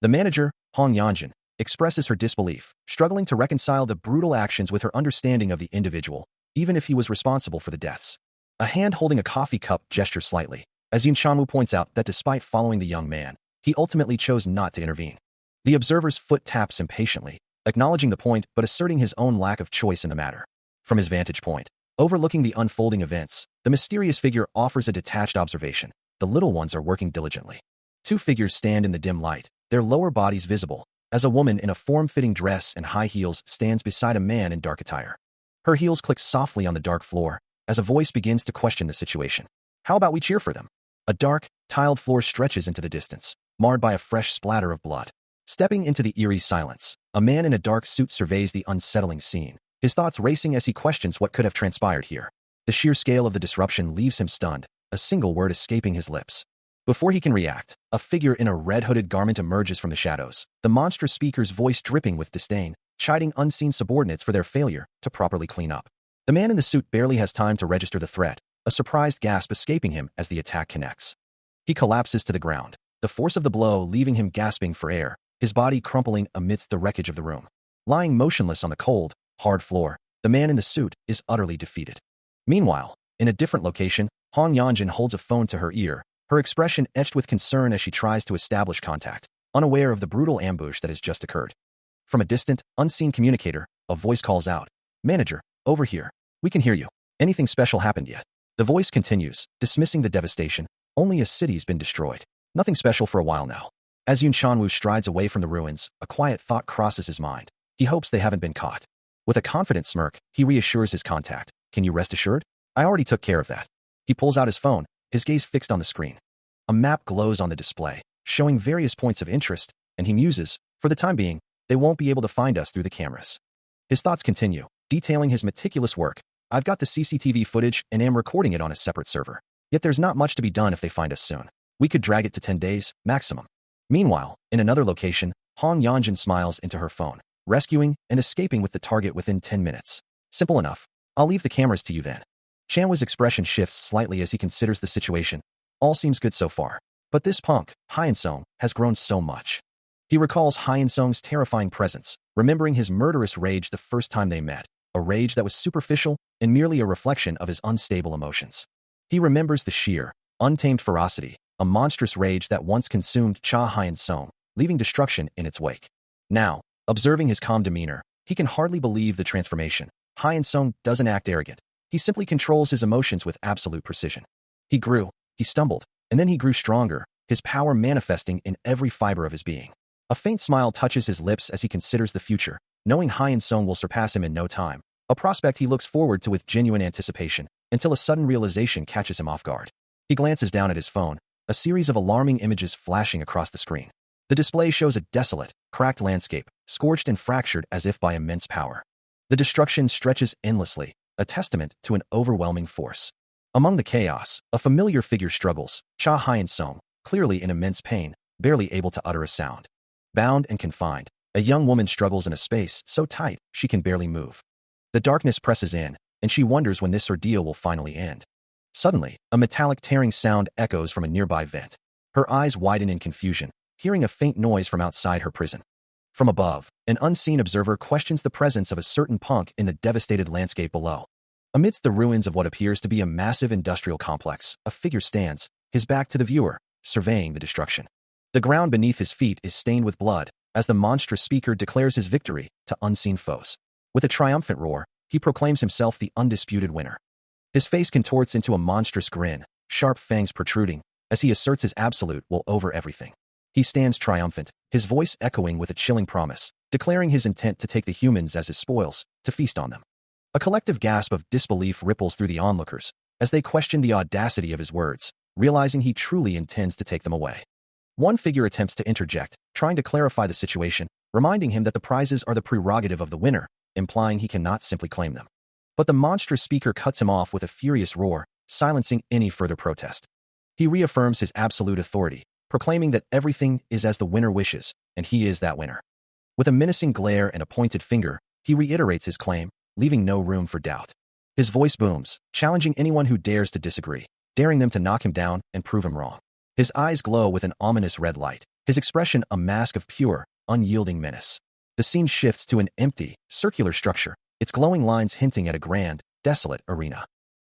The manager, Hong Yanjin, expresses her disbelief, struggling to reconcile the brutal actions with her understanding of the individual, even if he was responsible for the deaths. A hand holding a coffee cup gestures slightly, as Yun Chanwoo points out that despite following the young man, he ultimately chose not to intervene. The observer's foot taps impatiently, acknowledging the point but asserting his own lack of choice in the matter. From his vantage point, overlooking the unfolding events, the mysterious figure offers a detached observation. The little ones are working diligently. Two figures stand in the dim light, their lower bodies visible, as a woman in a form-fitting dress and high heels stands beside a man in dark attire. Her heels click softly on the dark floor, as a voice begins to question the situation. How about we cheer for them? A dark, tiled floor stretches into the distance, marred by a fresh splatter of blood. Stepping into the eerie silence, a man in a dark suit surveys the unsettling scene, his thoughts racing as he questions what could have transpired here. The sheer scale of the disruption leaves him stunned, a single word escaping his lips. Before he can react, a figure in a red-hooded garment emerges from the shadows, the monstrous speaker's voice dripping with disdain, chiding unseen subordinates for their failure to properly clean up. The man in the suit barely has time to register the threat, a surprised gasp escaping him as the attack connects. He collapses to the ground, the force of the blow leaving him gasping for air, his body crumpling amidst the wreckage of the room. Lying motionless on the cold, hard floor, the man in the suit is utterly defeated. Meanwhile, in a different location, Hong Yanjin holds a phone to her ear, her expression etched with concern as she tries to establish contact, unaware of the brutal ambush that has just occurred. From a distant, unseen communicator, a voice calls out, "Manager, over here. We can hear you. Anything special happened yet?" The voice continues, dismissing the devastation. Only a city's been destroyed. Nothing special for a while now. As Yun Chanwoo strides away from the ruins, a quiet thought crosses his mind. He hopes they haven't been caught. With a confident smirk, he reassures his contact. "Can you rest assured? I already took care of that." He pulls out his phone, his gaze fixed on the screen. A map glows on the display, showing various points of interest, and he muses, for the time being, they won't be able to find us through the cameras. His thoughts continue, detailing his meticulous work. "I've got the CCTV footage and am recording it on a separate server. Yet there's not much to be done if they find us soon. We could drag it to 10 days, maximum." Meanwhile, in another location, Hong Yanjin smiles into her phone, rescuing and escaping with the target within 10 minutes. "Simple enough. I'll leave the cameras to you then." Chanwoo's expression shifts slightly as he considers the situation. All seems good so far. But this punk, Hyun-sung, has grown so much. He recalls Hyun-sung's terrifying presence, remembering his murderous rage the first time they met, a rage that was superficial and merely a reflection of his unstable emotions. He remembers the sheer, untamed ferocity, a monstrous rage that once consumed Cha Hyun-sung, leaving destruction in its wake. Now, observing his calm demeanor, he can hardly believe the transformation. Hyun-sung doesn't act arrogant. He simply controls his emotions with absolute precision. He grew, he stumbled, and then he grew stronger, his power manifesting in every fiber of his being. A faint smile touches his lips as he considers the future, knowing Hyun-sung will surpass him in no time, a prospect he looks forward to with genuine anticipation, until a sudden realization catches him off guard. He glances down at his phone, a series of alarming images flashing across the screen. The display shows a desolate, cracked landscape, scorched and fractured as if by immense power. The destruction stretches endlessly, a testament to an overwhelming force. Among the chaos, a familiar figure struggles, Cha Hyun-sung, clearly in immense pain, barely able to utter a sound. Bound and confined, a young woman struggles in a space so tight she can barely move. The darkness presses in, and she wonders when this ordeal will finally end. Suddenly, a metallic tearing sound echoes from a nearby vent. Her eyes widen in confusion, hearing a faint noise from outside her prison. From above, an unseen observer questions the presence of a certain punk in the devastated landscape below. Amidst the ruins of what appears to be a massive industrial complex, a figure stands, his back to the viewer, surveying the destruction. The ground beneath his feet is stained with blood, as the monstrous speaker declares his victory to unseen foes. With a triumphant roar, he proclaims himself the undisputed winner. His face contorts into a monstrous grin, sharp fangs protruding, as he asserts his absolute will over everything. He stands triumphant, his voice echoing with a chilling promise, declaring his intent to take the humans as his spoils, to feast on them. A collective gasp of disbelief ripples through the onlookers, as they question the audacity of his words, realizing he truly intends to take them away. One figure attempts to interject, trying to clarify the situation, reminding him that the prizes are the prerogative of the winner, implying he cannot simply claim them. But the monstrous speaker cuts him off with a furious roar, silencing any further protest. He reaffirms his absolute authority, proclaiming that everything is as the winner wishes, and he is that winner. With a menacing glare and a pointed finger, he reiterates his claim, leaving no room for doubt. His voice booms, challenging anyone who dares to disagree, daring them to knock him down and prove him wrong. His eyes glow with an ominous red light, his expression a mask of pure, unyielding menace. The scene shifts to an empty, circular structure, its glowing lines hinting at a grand, desolate arena.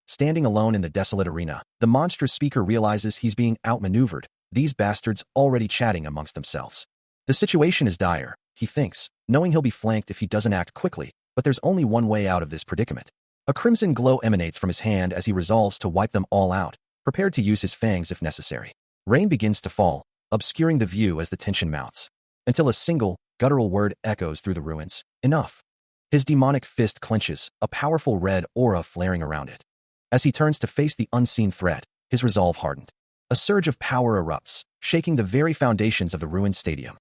Standing alone in the desolate arena, the monstrous speaker realizes he's being outmaneuvered, these bastards already chatting amongst themselves. The situation is dire, he thinks, knowing he'll be flanked if he doesn't act quickly, but there's only one way out of this predicament. A crimson glow emanates from his hand as he resolves to wipe them all out, prepared to use his fangs if necessary. Rain begins to fall, obscuring the view as the tension mounts, until a single, guttural word echoes through the ruins. Enough. His demonic fist clenches, a powerful red aura flaring around it. As he turns to face the unseen threat, his resolve hardened. A surge of power erupts, shaking the very foundations of the ruined stadium.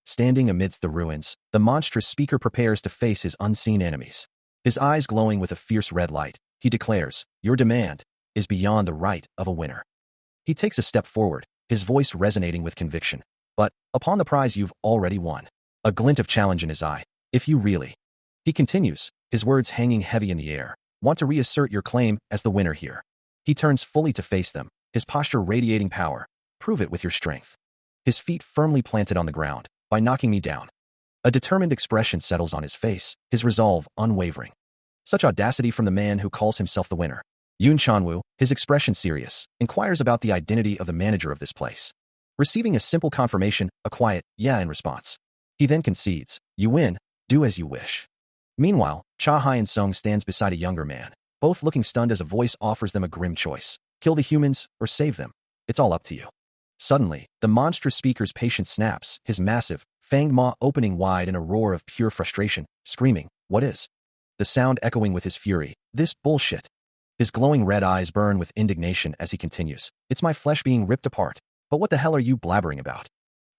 Standing amidst the ruins, the monstrous speaker prepares to face his unseen enemies. His eyes glowing with a fierce red light, he declares, "Your demand is beyond the right of a winner." He takes a step forward, his voice resonating with conviction. "But, upon the prize you've already won." A glint of challenge in his eye. "If you really," he continues, his words hanging heavy in the air, "want to reassert your claim as the winner here." He turns fully to face them, his posture radiating power. "Prove it with your strength." His feet firmly planted on the ground, "By knocking me down." A determined expression settles on his face, his resolve unwavering. Such audacity from the man who calls himself the winner. Yoon Chanwoo, his expression serious, inquires about the identity of the manager of this place. Receiving a simple confirmation, a quiet "yeah" in response. He then concedes, "You win, do as you wish." Meanwhile, Cha Hyun-sung stands beside a younger man, both looking stunned as a voice offers them a grim choice. Kill the humans, or save them. It's all up to you. Suddenly, the monstrous speaker's patience snaps, his massive, fanged maw opening wide in a roar of pure frustration, screaming, "What is?" The sound echoing with his fury, "This bullshit." His glowing red eyes burn with indignation as he continues, "It's my flesh being ripped apart. But what the hell are you blabbering about?"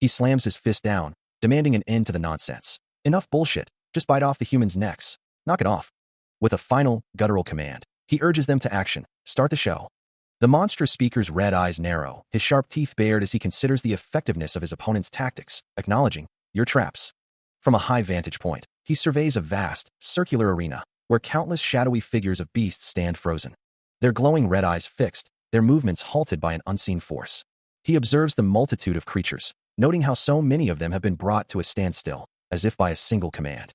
He slams his fist down, demanding an end to the nonsense. "Enough bullshit, just bite off the humans' necks. Knock it off." With a final, guttural command, he urges them to action. "Start the show." The monstrous speaker's red eyes narrow, his sharp teeth bared as he considers the effectiveness of his opponent's tactics, acknowledging, "Your traps." From a high vantage point, he surveys a vast, circular arena, where countless shadowy figures of beasts stand frozen. Their glowing red eyes fixed, their movements halted by an unseen force. He observes the multitude of creatures, noting how so many of them have been brought to a standstill, as if by a single command.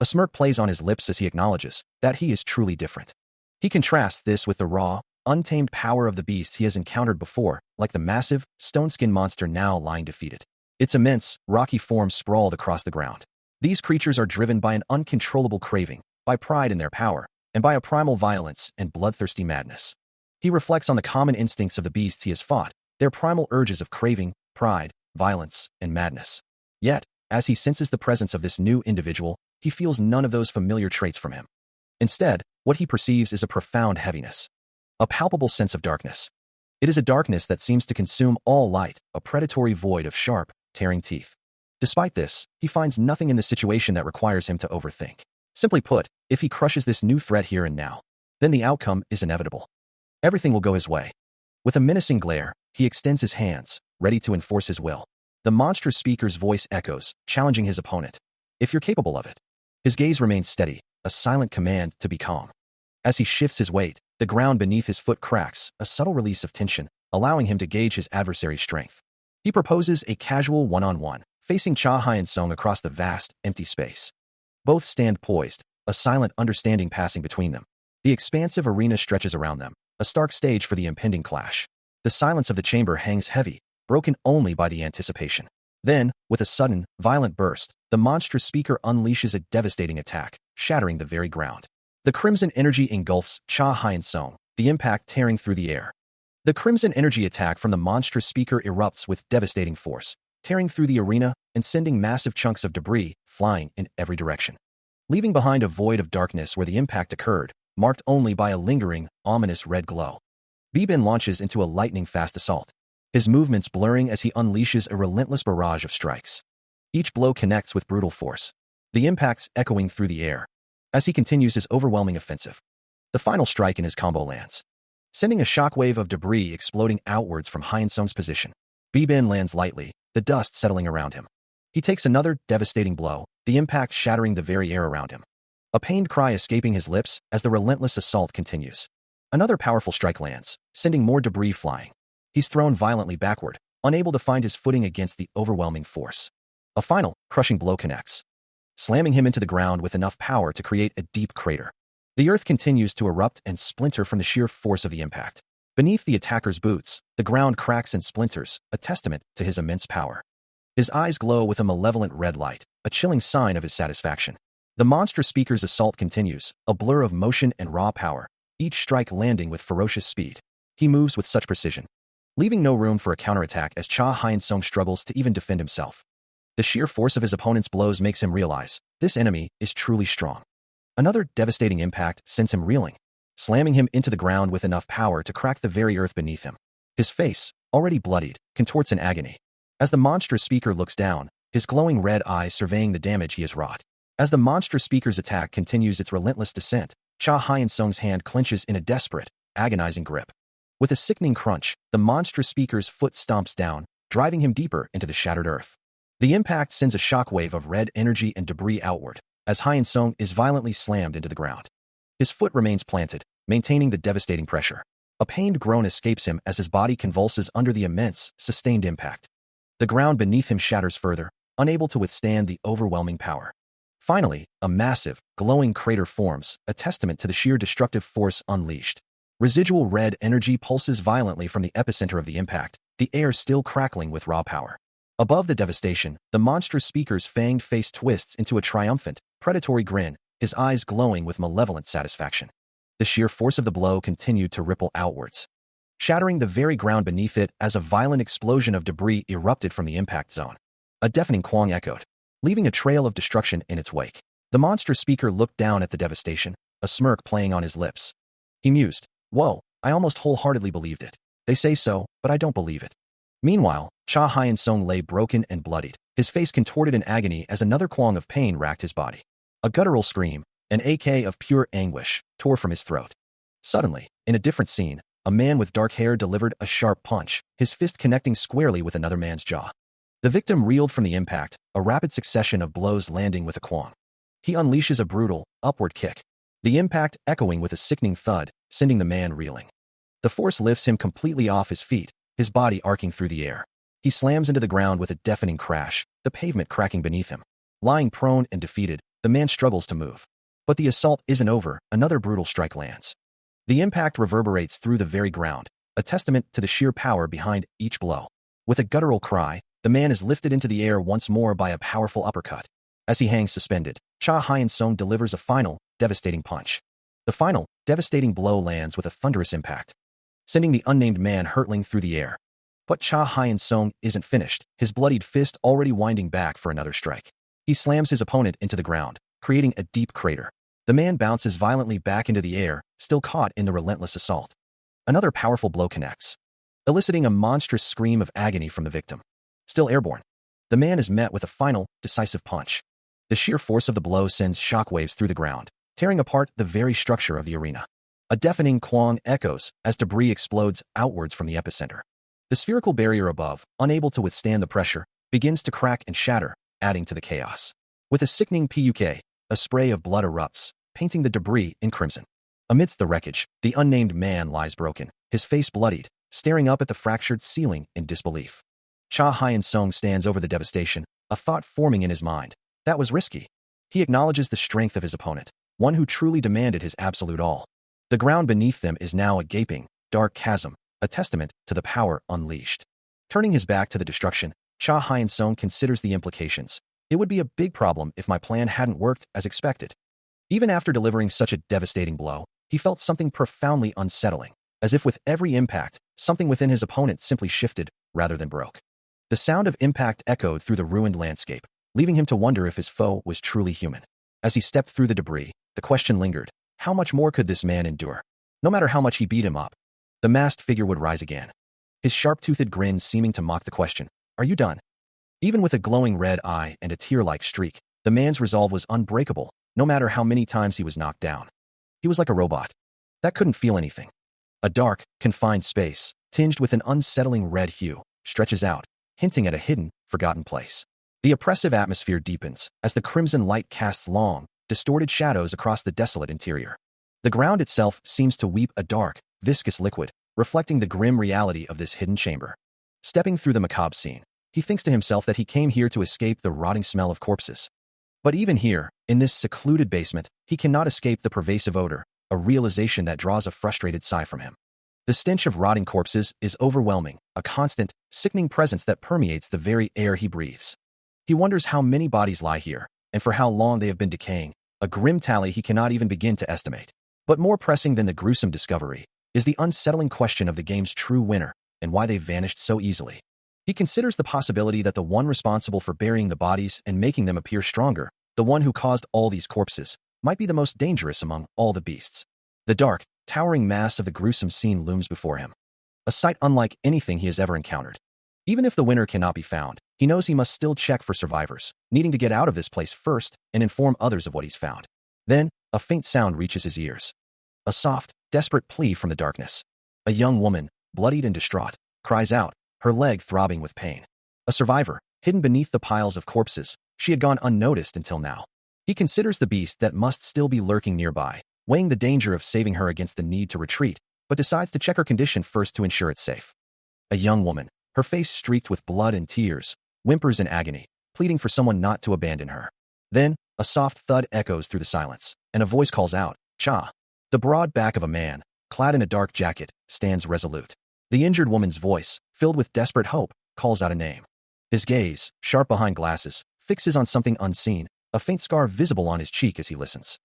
A smirk plays on his lips as he acknowledges that he is truly different. He contrasts this with the raw, untamed power of the beast he has encountered before, like the massive, stone-skinned monster now lying defeated. Its immense, rocky form sprawled across the ground. These creatures are driven by an uncontrollable craving, by pride in their power, and by a primal violence and bloodthirsty madness. He reflects on the common instincts of the beasts he has fought, their primal urges of craving, pride, violence, and madness. Yet, as he senses the presence of this new individual, he feels none of those familiar traits from him. Instead, what he perceives is a profound heaviness, a palpable sense of darkness. It is a darkness that seems to consume all light, a predatory void of sharp, tearing teeth. Despite this, he finds nothing in the situation that requires him to overthink. Simply put, if he crushes this new threat here and now, then the outcome is inevitable. Everything will go his way. With a menacing glare, he extends his hands, ready to enforce his will. The monstrous speaker's voice echoes, challenging his opponent. "If you're capable of it." His gaze remains steady, a silent command to be calm. As he shifts his weight, the ground beneath his foot cracks, a subtle release of tension, allowing him to gauge his adversary's strength. He proposes a casual one-on-one, facing Cha Hyun-sung across the vast, empty space. Both stand poised, a silent understanding passing between them. The expansive arena stretches around them, a stark stage for the impending clash. The silence of the chamber hangs heavy, broken only by the anticipation. Then, with a sudden, violent burst, the monstrous speaker unleashes a devastating attack, shattering the very ground. The crimson energy engulfs Cha Hyun-sung, the impact tearing through the air. The crimson energy attack from the monstrous speaker erupts with devastating force, tearing through the arena and sending massive chunks of debris flying in every direction. Leaving behind a void of darkness where the impact occurred, marked only by a lingering, ominous red glow. Bibin launches into a lightning-fast assault, his movements blurring as he unleashes a relentless barrage of strikes. Each blow connects with brutal force, the impacts echoing through the air, as he continues his overwhelming offensive. The final strike in his combo lands, sending a shockwave of debris exploding outwards from Hyun-sung's position. Bibin lands lightly, the dust settling around him. He takes another devastating blow, the impact shattering the very air around him. A pained cry escaping his lips as the relentless assault continues. Another powerful strike lands, sending more debris flying. He's thrown violently backward, unable to find his footing against the overwhelming force. A final, crushing blow connects, slamming him into the ground with enough power to create a deep crater. The earth continues to erupt and splinter from the sheer force of the impact. Beneath the attacker's boots, the ground cracks and splinters, a testament to his immense power. His eyes glow with a malevolent red light, a chilling sign of his satisfaction. The monstrous speaker's assault continues, a blur of motion and raw power, each strike landing with ferocious speed. He moves with such precision, leaving no room for a counterattack as Cha Hyun-sung struggles to even defend himself. The sheer force of his opponent's blows makes him realize, this enemy is truly strong. Another devastating impact sends him reeling, slamming him into the ground with enough power to crack the very earth beneath him. His face, already bloodied, contorts in agony. As the monstrous speaker looks down, his glowing red eyes surveying the damage he has wrought. As the monstrous speaker's attack continues its relentless descent, Cha Hyun-sung's hand clenches in a desperate, agonizing grip. With a sickening crunch, the monstrous speaker's foot stomps down, driving him deeper into the shattered earth. The impact sends a shockwave of red energy and debris outward, as Hyun-sung is violently slammed into the ground. His foot remains planted, maintaining the devastating pressure. A pained groan escapes him as his body convulses under the immense, sustained impact. The ground beneath him shatters further, unable to withstand the overwhelming power. Finally, a massive, glowing crater forms, a testament to the sheer destructive force unleashed. Residual red energy pulses violently from the epicenter of the impact, the air still crackling with raw power. Above the devastation, the monstrous speaker's fanged face twists into a triumphant, predatory grin, his eyes glowing with malevolent satisfaction. The sheer force of the blow continued to ripple outwards, shattering the very ground beneath it as a violent explosion of debris erupted from the impact zone. A deafening quang echoed, leaving a trail of destruction in its wake. The monstrous speaker looked down at the devastation, a smirk playing on his lips. He mused, "Whoa, I almost wholeheartedly believed it. They say so, but I don't believe it." Meanwhile, Cha Hyun-sung lay broken and bloodied, his face contorted in agony as another quang of pain racked his body. A guttural scream, an AK of pure anguish, tore from his throat. Suddenly, in a different scene, a man with dark hair delivered a sharp punch, his fist connecting squarely with another man's jaw. The victim reeled from the impact, a rapid succession of blows landing with a quang. He unleashes a brutal, upward kick, the impact echoing with a sickening thud, sending the man reeling. The force lifts him completely off his feet, his body arcing through the air. He slams into the ground with a deafening crash, the pavement cracking beneath him. Lying prone and defeated, the man struggles to move. But the assault isn't over, another brutal strike lands. The impact reverberates through the very ground, a testament to the sheer power behind each blow. With a guttural cry, the man is lifted into the air once more by a powerful uppercut. As he hangs suspended, Cha Hyun-sung delivers a final, devastating punch. The final, devastating blow lands with a thunderous impact, sending the unnamed man hurtling through the air. But Cha Hyun-sung isn't finished, his bloodied fist already winding back for another strike. He slams his opponent into the ground, creating a deep crater. The man bounces violently back into the air, still caught in the relentless assault. Another powerful blow connects, eliciting a monstrous scream of agony from the victim. Still airborne, the man is met with a final, decisive punch. The sheer force of the blow sends shockwaves through the ground, tearing apart the very structure of the arena. A deafening quang echoes as debris explodes outwards from the epicenter. The spherical barrier above, unable to withstand the pressure, begins to crack and shatter, adding to the chaos. With a sickening puk, a spray of blood erupts, painting the debris in crimson. Amidst the wreckage, the unnamed man lies broken, his face bloodied, staring up at the fractured ceiling in disbelief. Cha Hyun-sung stands over the devastation, a thought forming in his mind. That was risky. He acknowledges the strength of his opponent, one who truly demanded his absolute all. The ground beneath them is now a gaping, dark chasm, a testament to the power unleashed. Turning his back to the destruction, Cha Hyun-sung considers the implications. It would be a big problem if my plan hadn't worked as expected. Even after delivering such a devastating blow, he felt something profoundly unsettling, as if with every impact, something within his opponent simply shifted rather than broke. The sound of impact echoed through the ruined landscape, leaving him to wonder if his foe was truly human. As he stepped through the debris, the question lingered, how much more could this man endure? No matter how much he beat him up, the masked figure would rise again, his sharp-toothed grin seeming to mock the question, are you done? Even with a glowing red eye and a tear-like streak, the man's resolve was unbreakable, no matter how many times he was knocked down. He was like a robot that couldn't feel anything. A dark, confined space, tinged with an unsettling red hue, stretches out, hinting at a hidden, forgotten place. The oppressive atmosphere deepens as the crimson light casts long, distorted shadows across the desolate interior. The ground itself seems to weep a dark, viscous liquid, reflecting the grim reality of this hidden chamber. Stepping through the macabre scene, he thinks to himself that he came here to escape the rotting smell of corpses. But even here, in this secluded basement, he cannot escape the pervasive odor, a realization that draws a frustrated sigh from him. The stench of rotting corpses is overwhelming, a constant, sickening presence that permeates the very air he breathes. He wonders how many bodies lie here, and for how long they have been decaying, a grim tally he cannot even begin to estimate. But more pressing than the gruesome discovery is the unsettling question of the game's true winner and why they vanished so easily. He considers the possibility that the one responsible for burying the bodies and making them appear stronger, the one who caused all these corpses, might be the most dangerous among all the beasts. The dark, towering mass of the gruesome scene looms before him, a sight unlike anything he has ever encountered. Even if the winner cannot be found, he knows he must still check for survivors, needing to get out of this place first and inform others of what he's found. Then, a faint sound reaches his ears. A soft, desperate plea from the darkness. A young woman, bloodied and distraught, cries out, her leg throbbing with pain. A survivor, hidden beneath the piles of corpses, she had gone unnoticed until now. He considers the beast that must still be lurking nearby, weighing the danger of saving her against the need to retreat, but decides to check her condition first to ensure it's safe. A young woman, her face streaked with blood and tears, whimpers in agony, pleading for someone not to abandon her. Then, a soft thud echoes through the silence, and a voice calls out, Cha. The broad back of a man, clad in a dark jacket, stands resolute. The injured woman's voice, filled with desperate hope, calls out a name. His gaze, sharp behind glasses, fixes on something unseen, a faint scar visible on his cheek as he listens.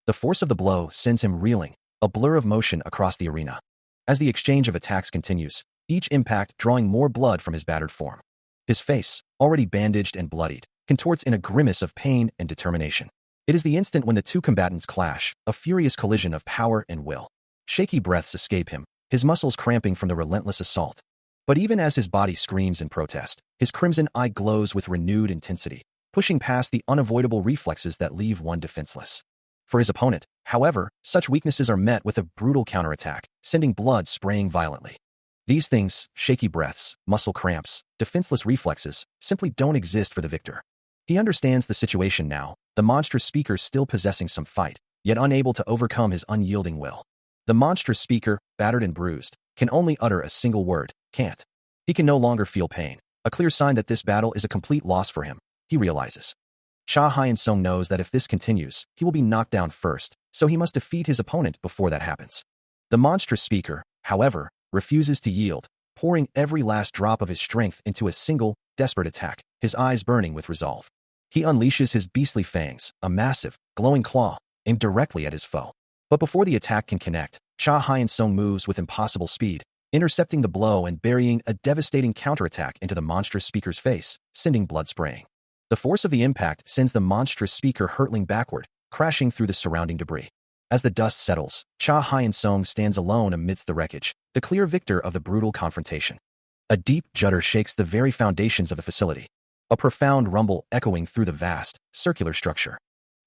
The force of the blow sends him reeling, a blur of motion across the arena. As the exchange of attacks continues, each impact drawing more blood from his battered form. His face, already bandaged and bloodied, contorts in a grimace of pain and determination. It is the instant when the two combatants clash, a furious collision of power and will. Shaky breaths escape him, his muscles cramping from the relentless assault. But even as his body screams in protest, his crimson eye glows with renewed intensity, pushing past the unavoidable reflexes that leave one defenseless. For his opponent, however, such weaknesses are met with a brutal counterattack, sending blood spraying violently. These things, shaky breaths, muscle cramps, defenseless reflexes, simply don't exist for the victor. He understands the situation now, the monstrous speaker still possessing some fight, yet unable to overcome his unyielding will. The monstrous speaker, battered and bruised, can only utter a single word, can't. He can no longer feel pain, a clear sign that this battle is a complete loss for him, he realizes. Cha Hyun-sung knows that if this continues, he will be knocked down first, so he must defeat his opponent before that happens. The monstrous speaker, however, refuses to yield, pouring every last drop of his strength into a single, desperate attack, his eyes burning with resolve. He unleashes his beastly fangs, a massive, glowing claw, aimed directly at his foe. But before the attack can connect, Cha Hyun-sung moves with impossible speed, intercepting the blow and burying a devastating counterattack into the monstrous speaker's face, sending blood spraying. The force of the impact sends the monstrous speaker hurtling backward, crashing through the surrounding debris. As the dust settles, Cha Hyun-sung stands alone amidst the wreckage, the clear victor of the brutal confrontation. A deep judder shakes the very foundations of the facility, a profound rumble echoing through the vast, circular structure.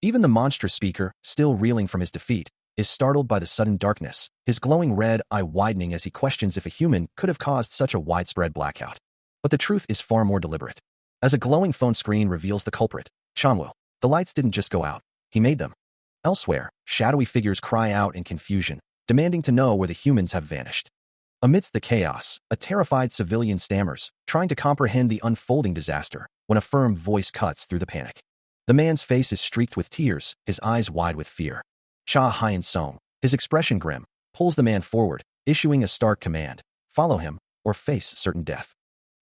Even the monstrous speaker, still reeling from his defeat, is startled by the sudden darkness, his glowing red eye widening as he questions if a human could have caused such a widespread blackout. But the truth is far more deliberate. As a glowing phone screen reveals the culprit, Chanwoo, the lights didn't just go out, he made them. Elsewhere, shadowy figures cry out in confusion, demanding to know where the humans have vanished. Amidst the chaos, a terrified civilian stammers, trying to comprehend the unfolding disaster, when a firm voice cuts through the panic. The man's face is streaked with tears, his eyes wide with fear. Cha Hyun-song, his expression grim, pulls the man forward, issuing a stark command: follow him, or face certain death.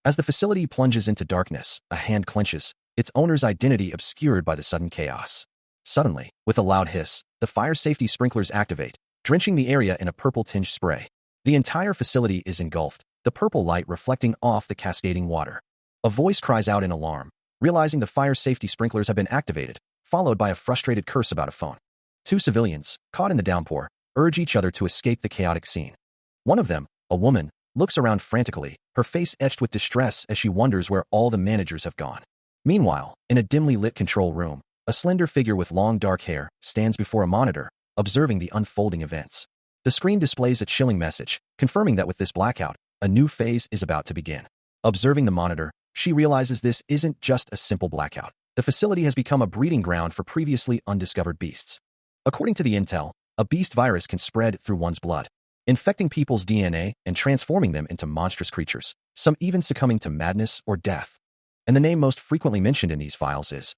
As the facility plunges into darkness, a hand clenches, its owner's identity obscured by the sudden chaos. Suddenly, with a loud hiss, the fire safety sprinklers activate, drenching the area in a purple-tinged spray. The entire facility is engulfed, the purple light reflecting off the cascading water. A voice cries out in alarm, realizing the fire safety sprinklers have been activated, followed by a frustrated curse about a phone. Two civilians, caught in the downpour, urge each other to escape the chaotic scene. One of them, a woman, looks around frantically, her face etched with distress as she wonders where all the managers have gone. Meanwhile, in a dimly lit control room, a slender figure with long dark hair stands before a monitor, observing the unfolding events. The screen displays a chilling message, confirming that with this blackout, a new phase is about to begin. Observing the monitor, she realizes this isn't just a simple blackout. The facility has become a breeding ground for previously undiscovered beasts. According to the intel, a beast virus can spread through one's blood, infecting people's DNA and transforming them into monstrous creatures, some even succumbing to madness or death. And the name most frequently mentioned in these files is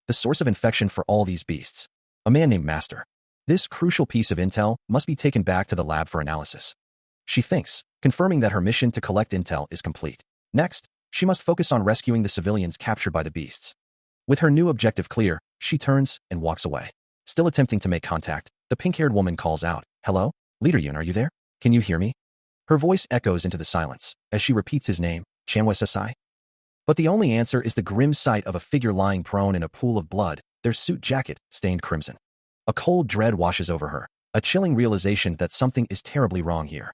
the source of infection for all these beasts: a man named Master. This crucial piece of intel must be taken back to the lab for analysis. She thinks, confirming that her mission to collect intel is complete. Next, she must focus on rescuing the civilians captured by the beasts. With her new objective clear, she turns and walks away. Still attempting to make contact, the pink-haired woman calls out, "Hello? Leader Yun, are you there? Can you hear me?" Her voice echoes into the silence as she repeats his name, Chanwa Sasai. But the only answer is the grim sight of a figure lying prone in a pool of blood, their suit jacket stained crimson. A cold dread washes over her, a chilling realization that something is terribly wrong here.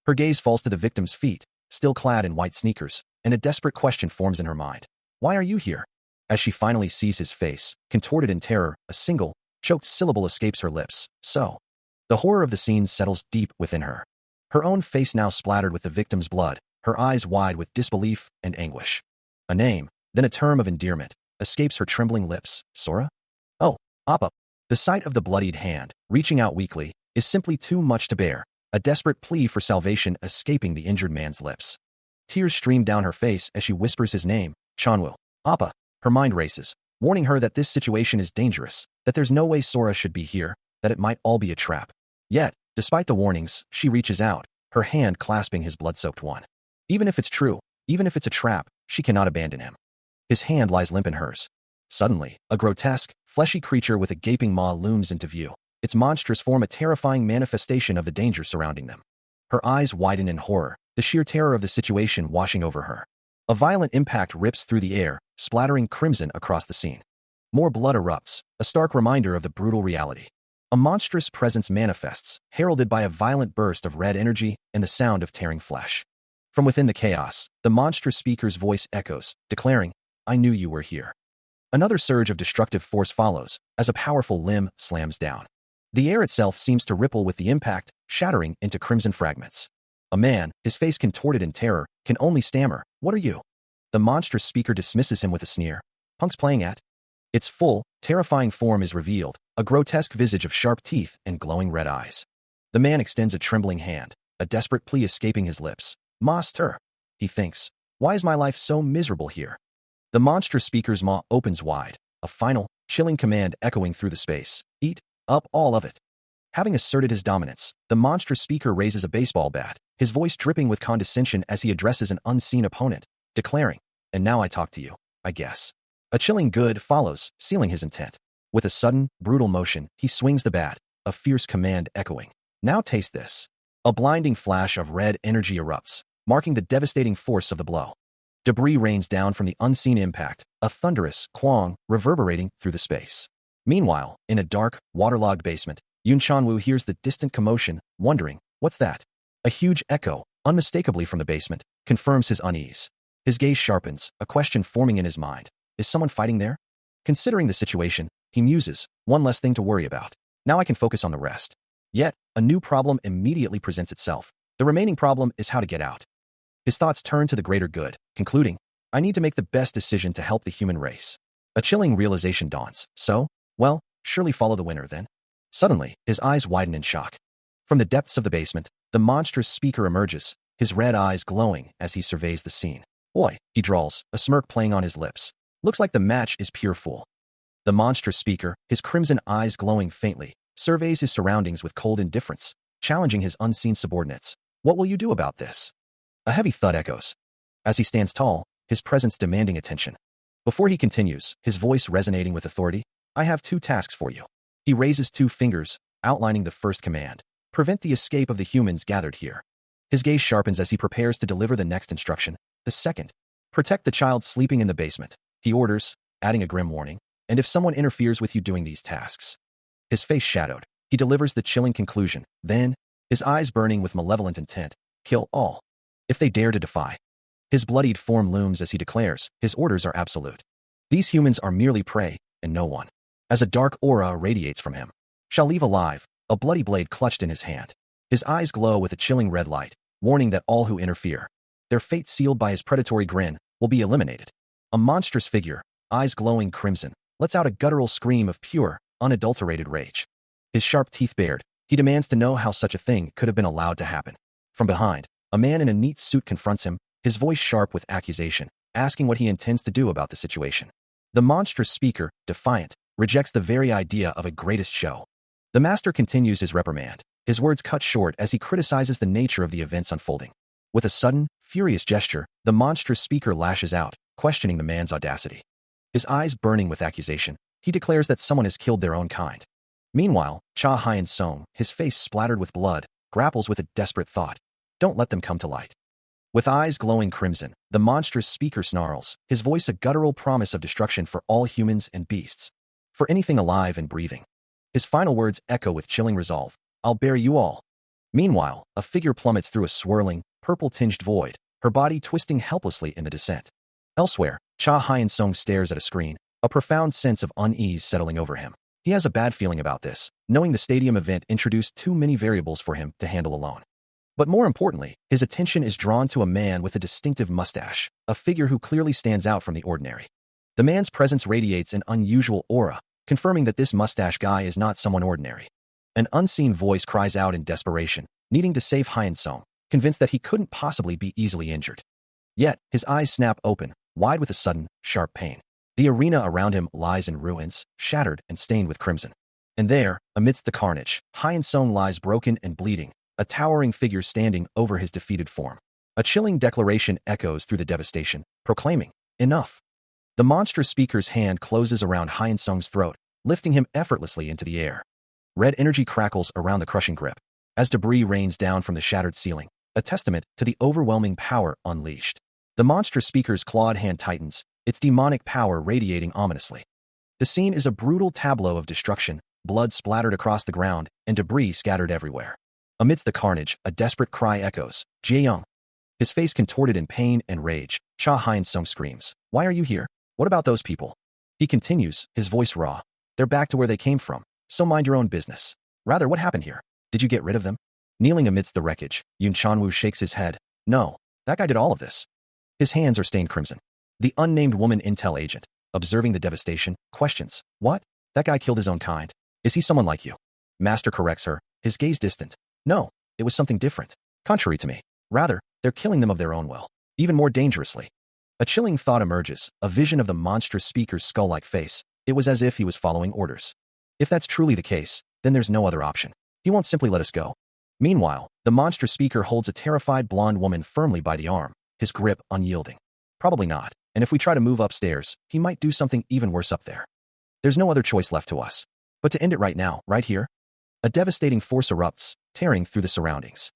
Her gaze falls to the victim's feet, still clad in white sneakers, and a desperate question forms in her mind. Why are you here? As she finally sees his face, contorted in terror, a single, choked syllable escapes her lips: "So." The horror of the scene settles deep within her. Her own face now splattered with the victim's blood, her eyes wide with disbelief and anguish. A name, then a term of endearment, escapes her trembling lips: "Sora?" "Oh, Appa." The sight of the bloodied hand, reaching out weakly, is simply too much to bear, a desperate plea for salvation escaping the injured man's lips. Tears stream down her face as she whispers his name, Chanwoo. "Appa." Her mind races, warning her that this situation is dangerous, that there's no way Sora should be here, that it might all be a trap. Yet, despite the warnings, she reaches out, her hand clasping his blood-soaked one. Even if it's true, even if it's a trap, she cannot abandon him. His hand lies limp in hers. Suddenly, a grotesque, fleshy creature with a gaping maw looms into view, its monstrous form a terrifying manifestation of the danger surrounding them. Her eyes widen in horror, the sheer terror of the situation washing over her. A violent impact rips through the air, splattering crimson across the scene. More blood erupts, a stark reminder of the brutal reality. A monstrous presence manifests, heralded by a violent burst of red energy and the sound of tearing flesh. From within the chaos, the monstrous speaker's voice echoes, declaring, "I knew you were here." Another surge of destructive force follows, as a powerful limb slams down. The air itself seems to ripple with the impact, shattering into crimson fragments. A man, his face contorted in terror, can only stammer, "What are you?" The monstrous speaker dismisses him with a sneer. "Punk's playing at?" Its full, terrifying form is revealed, a grotesque visage of sharp teeth and glowing red eyes. The man extends a trembling hand, a desperate plea escaping his lips. "Master," he thinks, "why is my life so miserable here?" The monstrous speaker's maw opens wide, a final, chilling command echoing through the space: "Eat up all of it." Having asserted his dominance, the monstrous speaker raises a baseball bat, his voice dripping with condescension as he addresses an unseen opponent, declaring, "And now I talk to you, I guess." A chilling good follows, sealing his intent. With a sudden, brutal motion, he swings the bat, a fierce command echoing, "Now taste this." A blinding flash of red energy erupts, marking the devastating force of the blow. Debris rains down from the unseen impact, a thunderous quang reverberating through the space. Meanwhile, in a dark, waterlogged basement, Yun Chanwoo hears the distant commotion, wondering, "What's that?" A huge echo, unmistakably from the basement, confirms his unease. His gaze sharpens, a question forming in his mind. Is someone fighting there? Considering the situation, he muses, one less thing to worry about. Now I can focus on the rest. Yet, a new problem immediately presents itself. The remaining problem is how to get out. His thoughts turn to the greater good, concluding, "I need to make the best decision to help the human race." A chilling realization dawns. Well, surely follow the winner then. Suddenly, his eyes widen in shock. From the depths of the basement, the monstrous speaker emerges, his red eyes glowing as he surveys the scene. Boy, he drawls, a smirk playing on his lips. Looks like the match is pure fool. The monstrous speaker, his crimson eyes glowing faintly, surveys his surroundings with cold indifference, challenging his unseen subordinates. What will you do about this? A heavy thud echoes. As he stands tall, his presence demanding attention. Before he continues, his voice resonating with authority, I have 2 tasks for you. He raises 2 fingers, outlining the first command. Prevent the escape of the humans gathered here. His gaze sharpens as he prepares to deliver the next instruction. The second, protect the child sleeping in the basement. He orders, adding a grim warning, and if someone interferes with you doing these tasks. His face shadowed, he delivers the chilling conclusion. Then, his eyes burning with malevolent intent, kill all. If they dare to defy. His bloodied form looms as he declares, his orders are absolute. These humans are merely prey, and no one, as a dark aura radiates from him, shall leave alive, a bloody blade clutched in his hand. His eyes glow with a chilling red light, warning that all who interfere, their fate sealed by his predatory grin, will be eliminated. A monstrous figure, eyes glowing crimson, lets out a guttural scream of pure, unadulterated rage. His sharp teeth bared, he demands to know how such a thing could have been allowed to happen. From behind, a man in a neat suit confronts him, his voice sharp with accusation, asking what he intends to do about the situation. The monstrous speaker, defiant, rejects the very idea of a greatest show. The master continues his reprimand, his words cut short as he criticizes the nature of the events unfolding. With a sudden, furious gesture, the monstrous speaker lashes out, questioning the man's audacity. His eyes burning with accusation, he declares that someone has killed their own kind. Meanwhile, Cha Hyun-sung, his face splattered with blood, grapples with a desperate thought. Don't let them come to light. With eyes glowing crimson, the monstrous speaker snarls, his voice a guttural promise of destruction for all humans and beasts. For anything alive and breathing. His final words echo with chilling resolve. I'll bear you all. Meanwhile, a figure plummets through a swirling, purple-tinged void, her body twisting helplessly in the descent. Elsewhere, Cha Hyun-sung stares at a screen, a profound sense of unease settling over him. He has a bad feeling about this, knowing the stadium event introduced too many variables for him to handle alone. But more importantly, his attention is drawn to a man with a distinctive mustache, a figure who clearly stands out from the ordinary. The man's presence radiates an unusual aura, confirming that this mustache guy is not someone ordinary. An unseen voice cries out in desperation, needing to save Hyun-sung, convinced that he couldn't possibly be easily injured. Yet, his eyes snap open, wide with a sudden, sharp pain. The arena around him lies in ruins, shattered and stained with crimson. And there, amidst the carnage, Hyun-sung lies broken and bleeding, a towering figure standing over his defeated form. A chilling declaration echoes through the devastation, proclaiming, enough. The monstrous speaker's hand closes around Hyun-sung's throat, lifting him effortlessly into the air. Red energy crackles around the crushing grip, as debris rains down from the shattered ceiling, a testament to the overwhelming power unleashed. The monstrous speaker's clawed hand tightens, its demonic power radiating ominously. The scene is a brutal tableau of destruction, blood splattered across the ground, and debris scattered everywhere. Amidst the carnage, a desperate cry echoes, Jae-young. His face contorted in pain and rage, Cha Hyun-sung screams, why are you here? What about those people? He continues, his voice raw. They're back to where they came from, so mind your own business. Rather, what happened here? Did you get rid of them? Kneeling amidst the wreckage, Yoon Chanwoo shakes his head. No, that guy did all of this. His hands are stained crimson. The unnamed woman intel agent, observing the devastation, questions, what? That guy killed his own kind. Is he someone like you? Master corrects her, his gaze distant. No, it was something different. Contrary to me. Rather, they're killing them of their own will. Even more dangerously. A chilling thought emerges, a vision of the monstrous speaker's skull-like face. It was as if he was following orders. If that's truly the case, then there's no other option. He won't simply let us go. Meanwhile, the monstrous speaker holds a terrified blonde woman firmly by the arm, his grip unyielding. Probably not, and if we try to move upstairs, he might do something even worse up there. There's no other choice left to us. But to end it right now, right here, a devastating force erupts, tearing through the surroundings.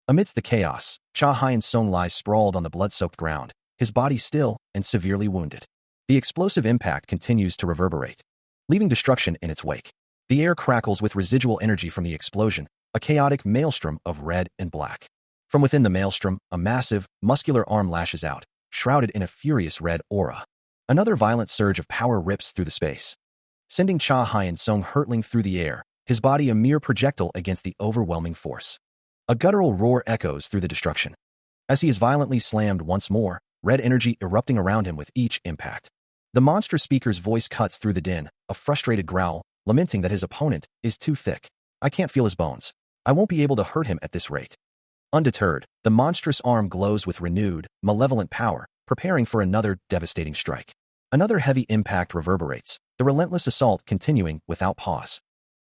Amidst the chaos, Cha Hyun-sung lies sprawled on the blood-soaked ground, his body still and severely wounded. The explosive impact continues to reverberate, leaving destruction in its wake. The air crackles with residual energy from the explosion, a chaotic maelstrom of red and black. From within the maelstrom, a massive, muscular arm lashes out, shrouded in a furious red aura. Another violent surge of power rips through the space, sending Cha Hyun-sung hurtling through the air, his body a mere projectile against the overwhelming force. A guttural roar echoes through the destruction. As he is violently slammed once more, red energy erupting around him with each impact. The monstrous speaker's voice cuts through the din, a frustrated growl, lamenting that his opponent is too thick. I can't feel his bones. I won't be able to hurt him at this rate. Undeterred, the monstrous arm glows with renewed, malevolent power, preparing for another devastating strike. Another heavy impact reverberates, the relentless assault continuing without pause.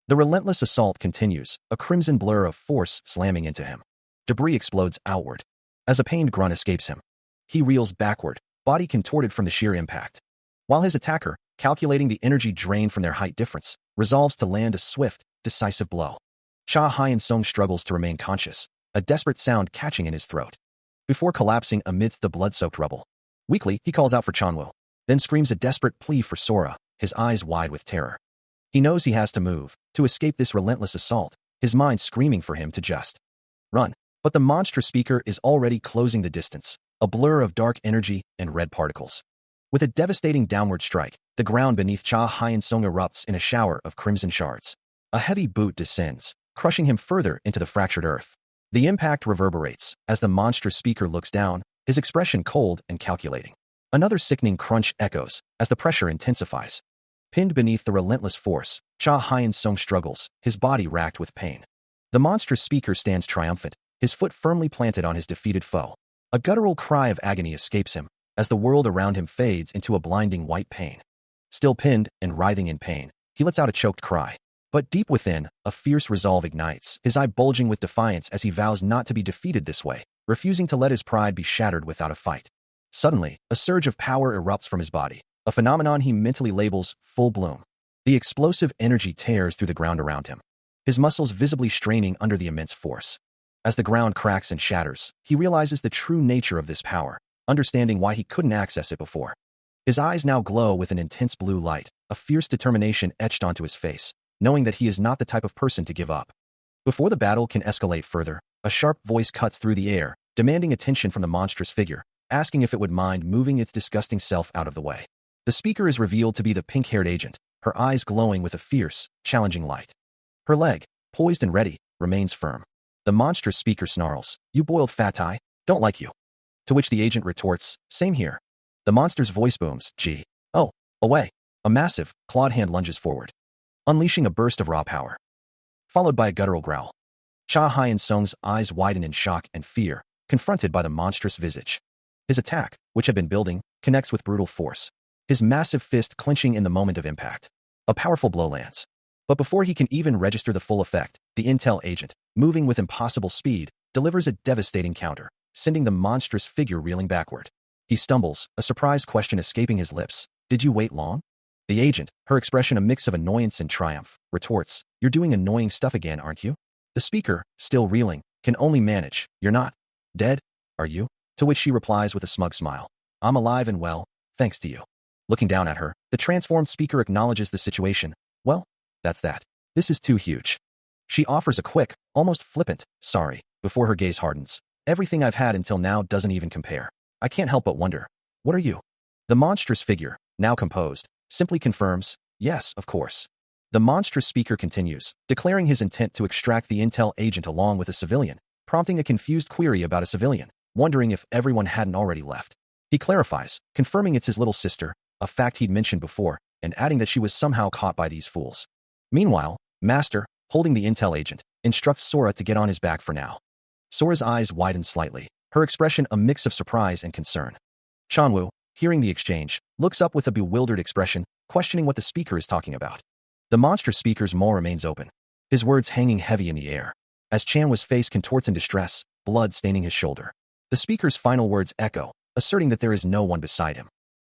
The relentless assault continues, a crimson blur of force slamming into him. Debris explodes outward. As a pained grunt escapes him, he reels backward, body contorted from the sheer impact. While his attacker, calculating the energy drain from their height difference, resolves to land a swift, decisive blow. Cha Hyun-sung struggles to remain conscious, a desperate sound catching in his throat, before collapsing amidst the blood-soaked rubble. Weakly, he calls out for Chanwoo, then screams a desperate plea for Sora, his eyes wide with terror. He knows he has to move, to escape this relentless assault, his mind screaming for him to just run. But the monstrous speaker is already closing the distance, a blur of dark energy and red particles. With a devastating downward strike, the ground beneath Cha Hyun-sung erupts in a shower of crimson shards. A heavy boot descends, crushing him further into the fractured earth. The impact reverberates, as the monstrous speaker looks down, his expression cold and calculating. Another sickening crunch echoes, as the pressure intensifies. Pinned beneath the relentless force, Cha Hyun-sung struggles, his body racked with pain. The monstrous speaker stands triumphant, his foot firmly planted on his defeated foe. A guttural cry of agony escapes him, as the world around him fades into a blinding white pain. Still pinned and writhing in pain, he lets out a choked cry. But deep within, a fierce resolve ignites, his eye bulging with defiance as he vows not to be defeated this way, refusing to let his pride be shattered without a fight. Suddenly, a surge of power erupts from his body, a phenomenon he mentally labels full bloom. The explosive energy tears through the ground around him, his muscles visibly straining under the immense force. As the ground cracks and shatters, he realizes the true nature of this power, understanding why he couldn't access it before. His eyes now glow with an intense blue light, a fierce determination etched onto his face, knowing that he is not the type of person to give up. Before the battle can escalate further, a sharp voice cuts through the air, demanding attention from the monstrous figure, asking if it would mind moving its disgusting self out of the way. The speaker is revealed to be the pink-haired agent, her eyes glowing with a fierce, challenging light. Her leg, poised and ready, remains firm. The monstrous speaker snarls, "You boiled fat eye, don't like you." To which the agent retorts, "Same here." The monster's voice booms, "Gee. Oh, away." A massive, clawed hand lunges forward, unleashing a burst of raw power, followed by a guttural growl. Cha Hyun-sung's eyes widen in shock and fear, confronted by the monstrous visage. His attack, which had been building, connects with brutal force, his massive fist clenching in the moment of impact. A powerful blow lands. But before he can even register the full effect, the intel agent, moving with impossible speed, delivers a devastating counter, sending the monstrous figure reeling backward. He stumbles, a surprised question escaping his lips. "Did you wait long?" The agent, her expression a mix of annoyance and triumph, retorts, "You're doing annoying stuff again, aren't you?" The speaker, still reeling, can only manage, "You're not dead, are you?" To which she replies with a smug smile, "I'm alive and well, thanks to you." Looking down at her, the transformed speaker acknowledges the situation. "Well, that's that. This is too huge." She offers a quick, almost flippant, "Sorry," before her gaze hardens. "Everything I've had until now doesn't even compare. I can't help but wonder, what are you?" The monstrous figure, now composed, simply confirms, "Yes, of course." The monstrous speaker continues, declaring his intent to extract the intel agent along with a civilian, prompting a confused query about a civilian, wondering if everyone hadn't already left. He clarifies, confirming it's his little sister, a fact he'd mentioned before, and adding that she was somehow caught by these fools. Meanwhile, Master, holding the intel agent, instructs Sora to get on his back for now. Sora's eyes widen slightly, her expression a mix of surprise and concern. Chanwoo, hearing the exchange, looks up with a bewildered expression, questioning what the speaker is talking about. The monstrous speaker's maw remains open, his words hanging heavy in the air. As Chanwoo's face contorts in distress, blood staining his shoulder. The speaker's final words echo, asserting that there is no one beside him.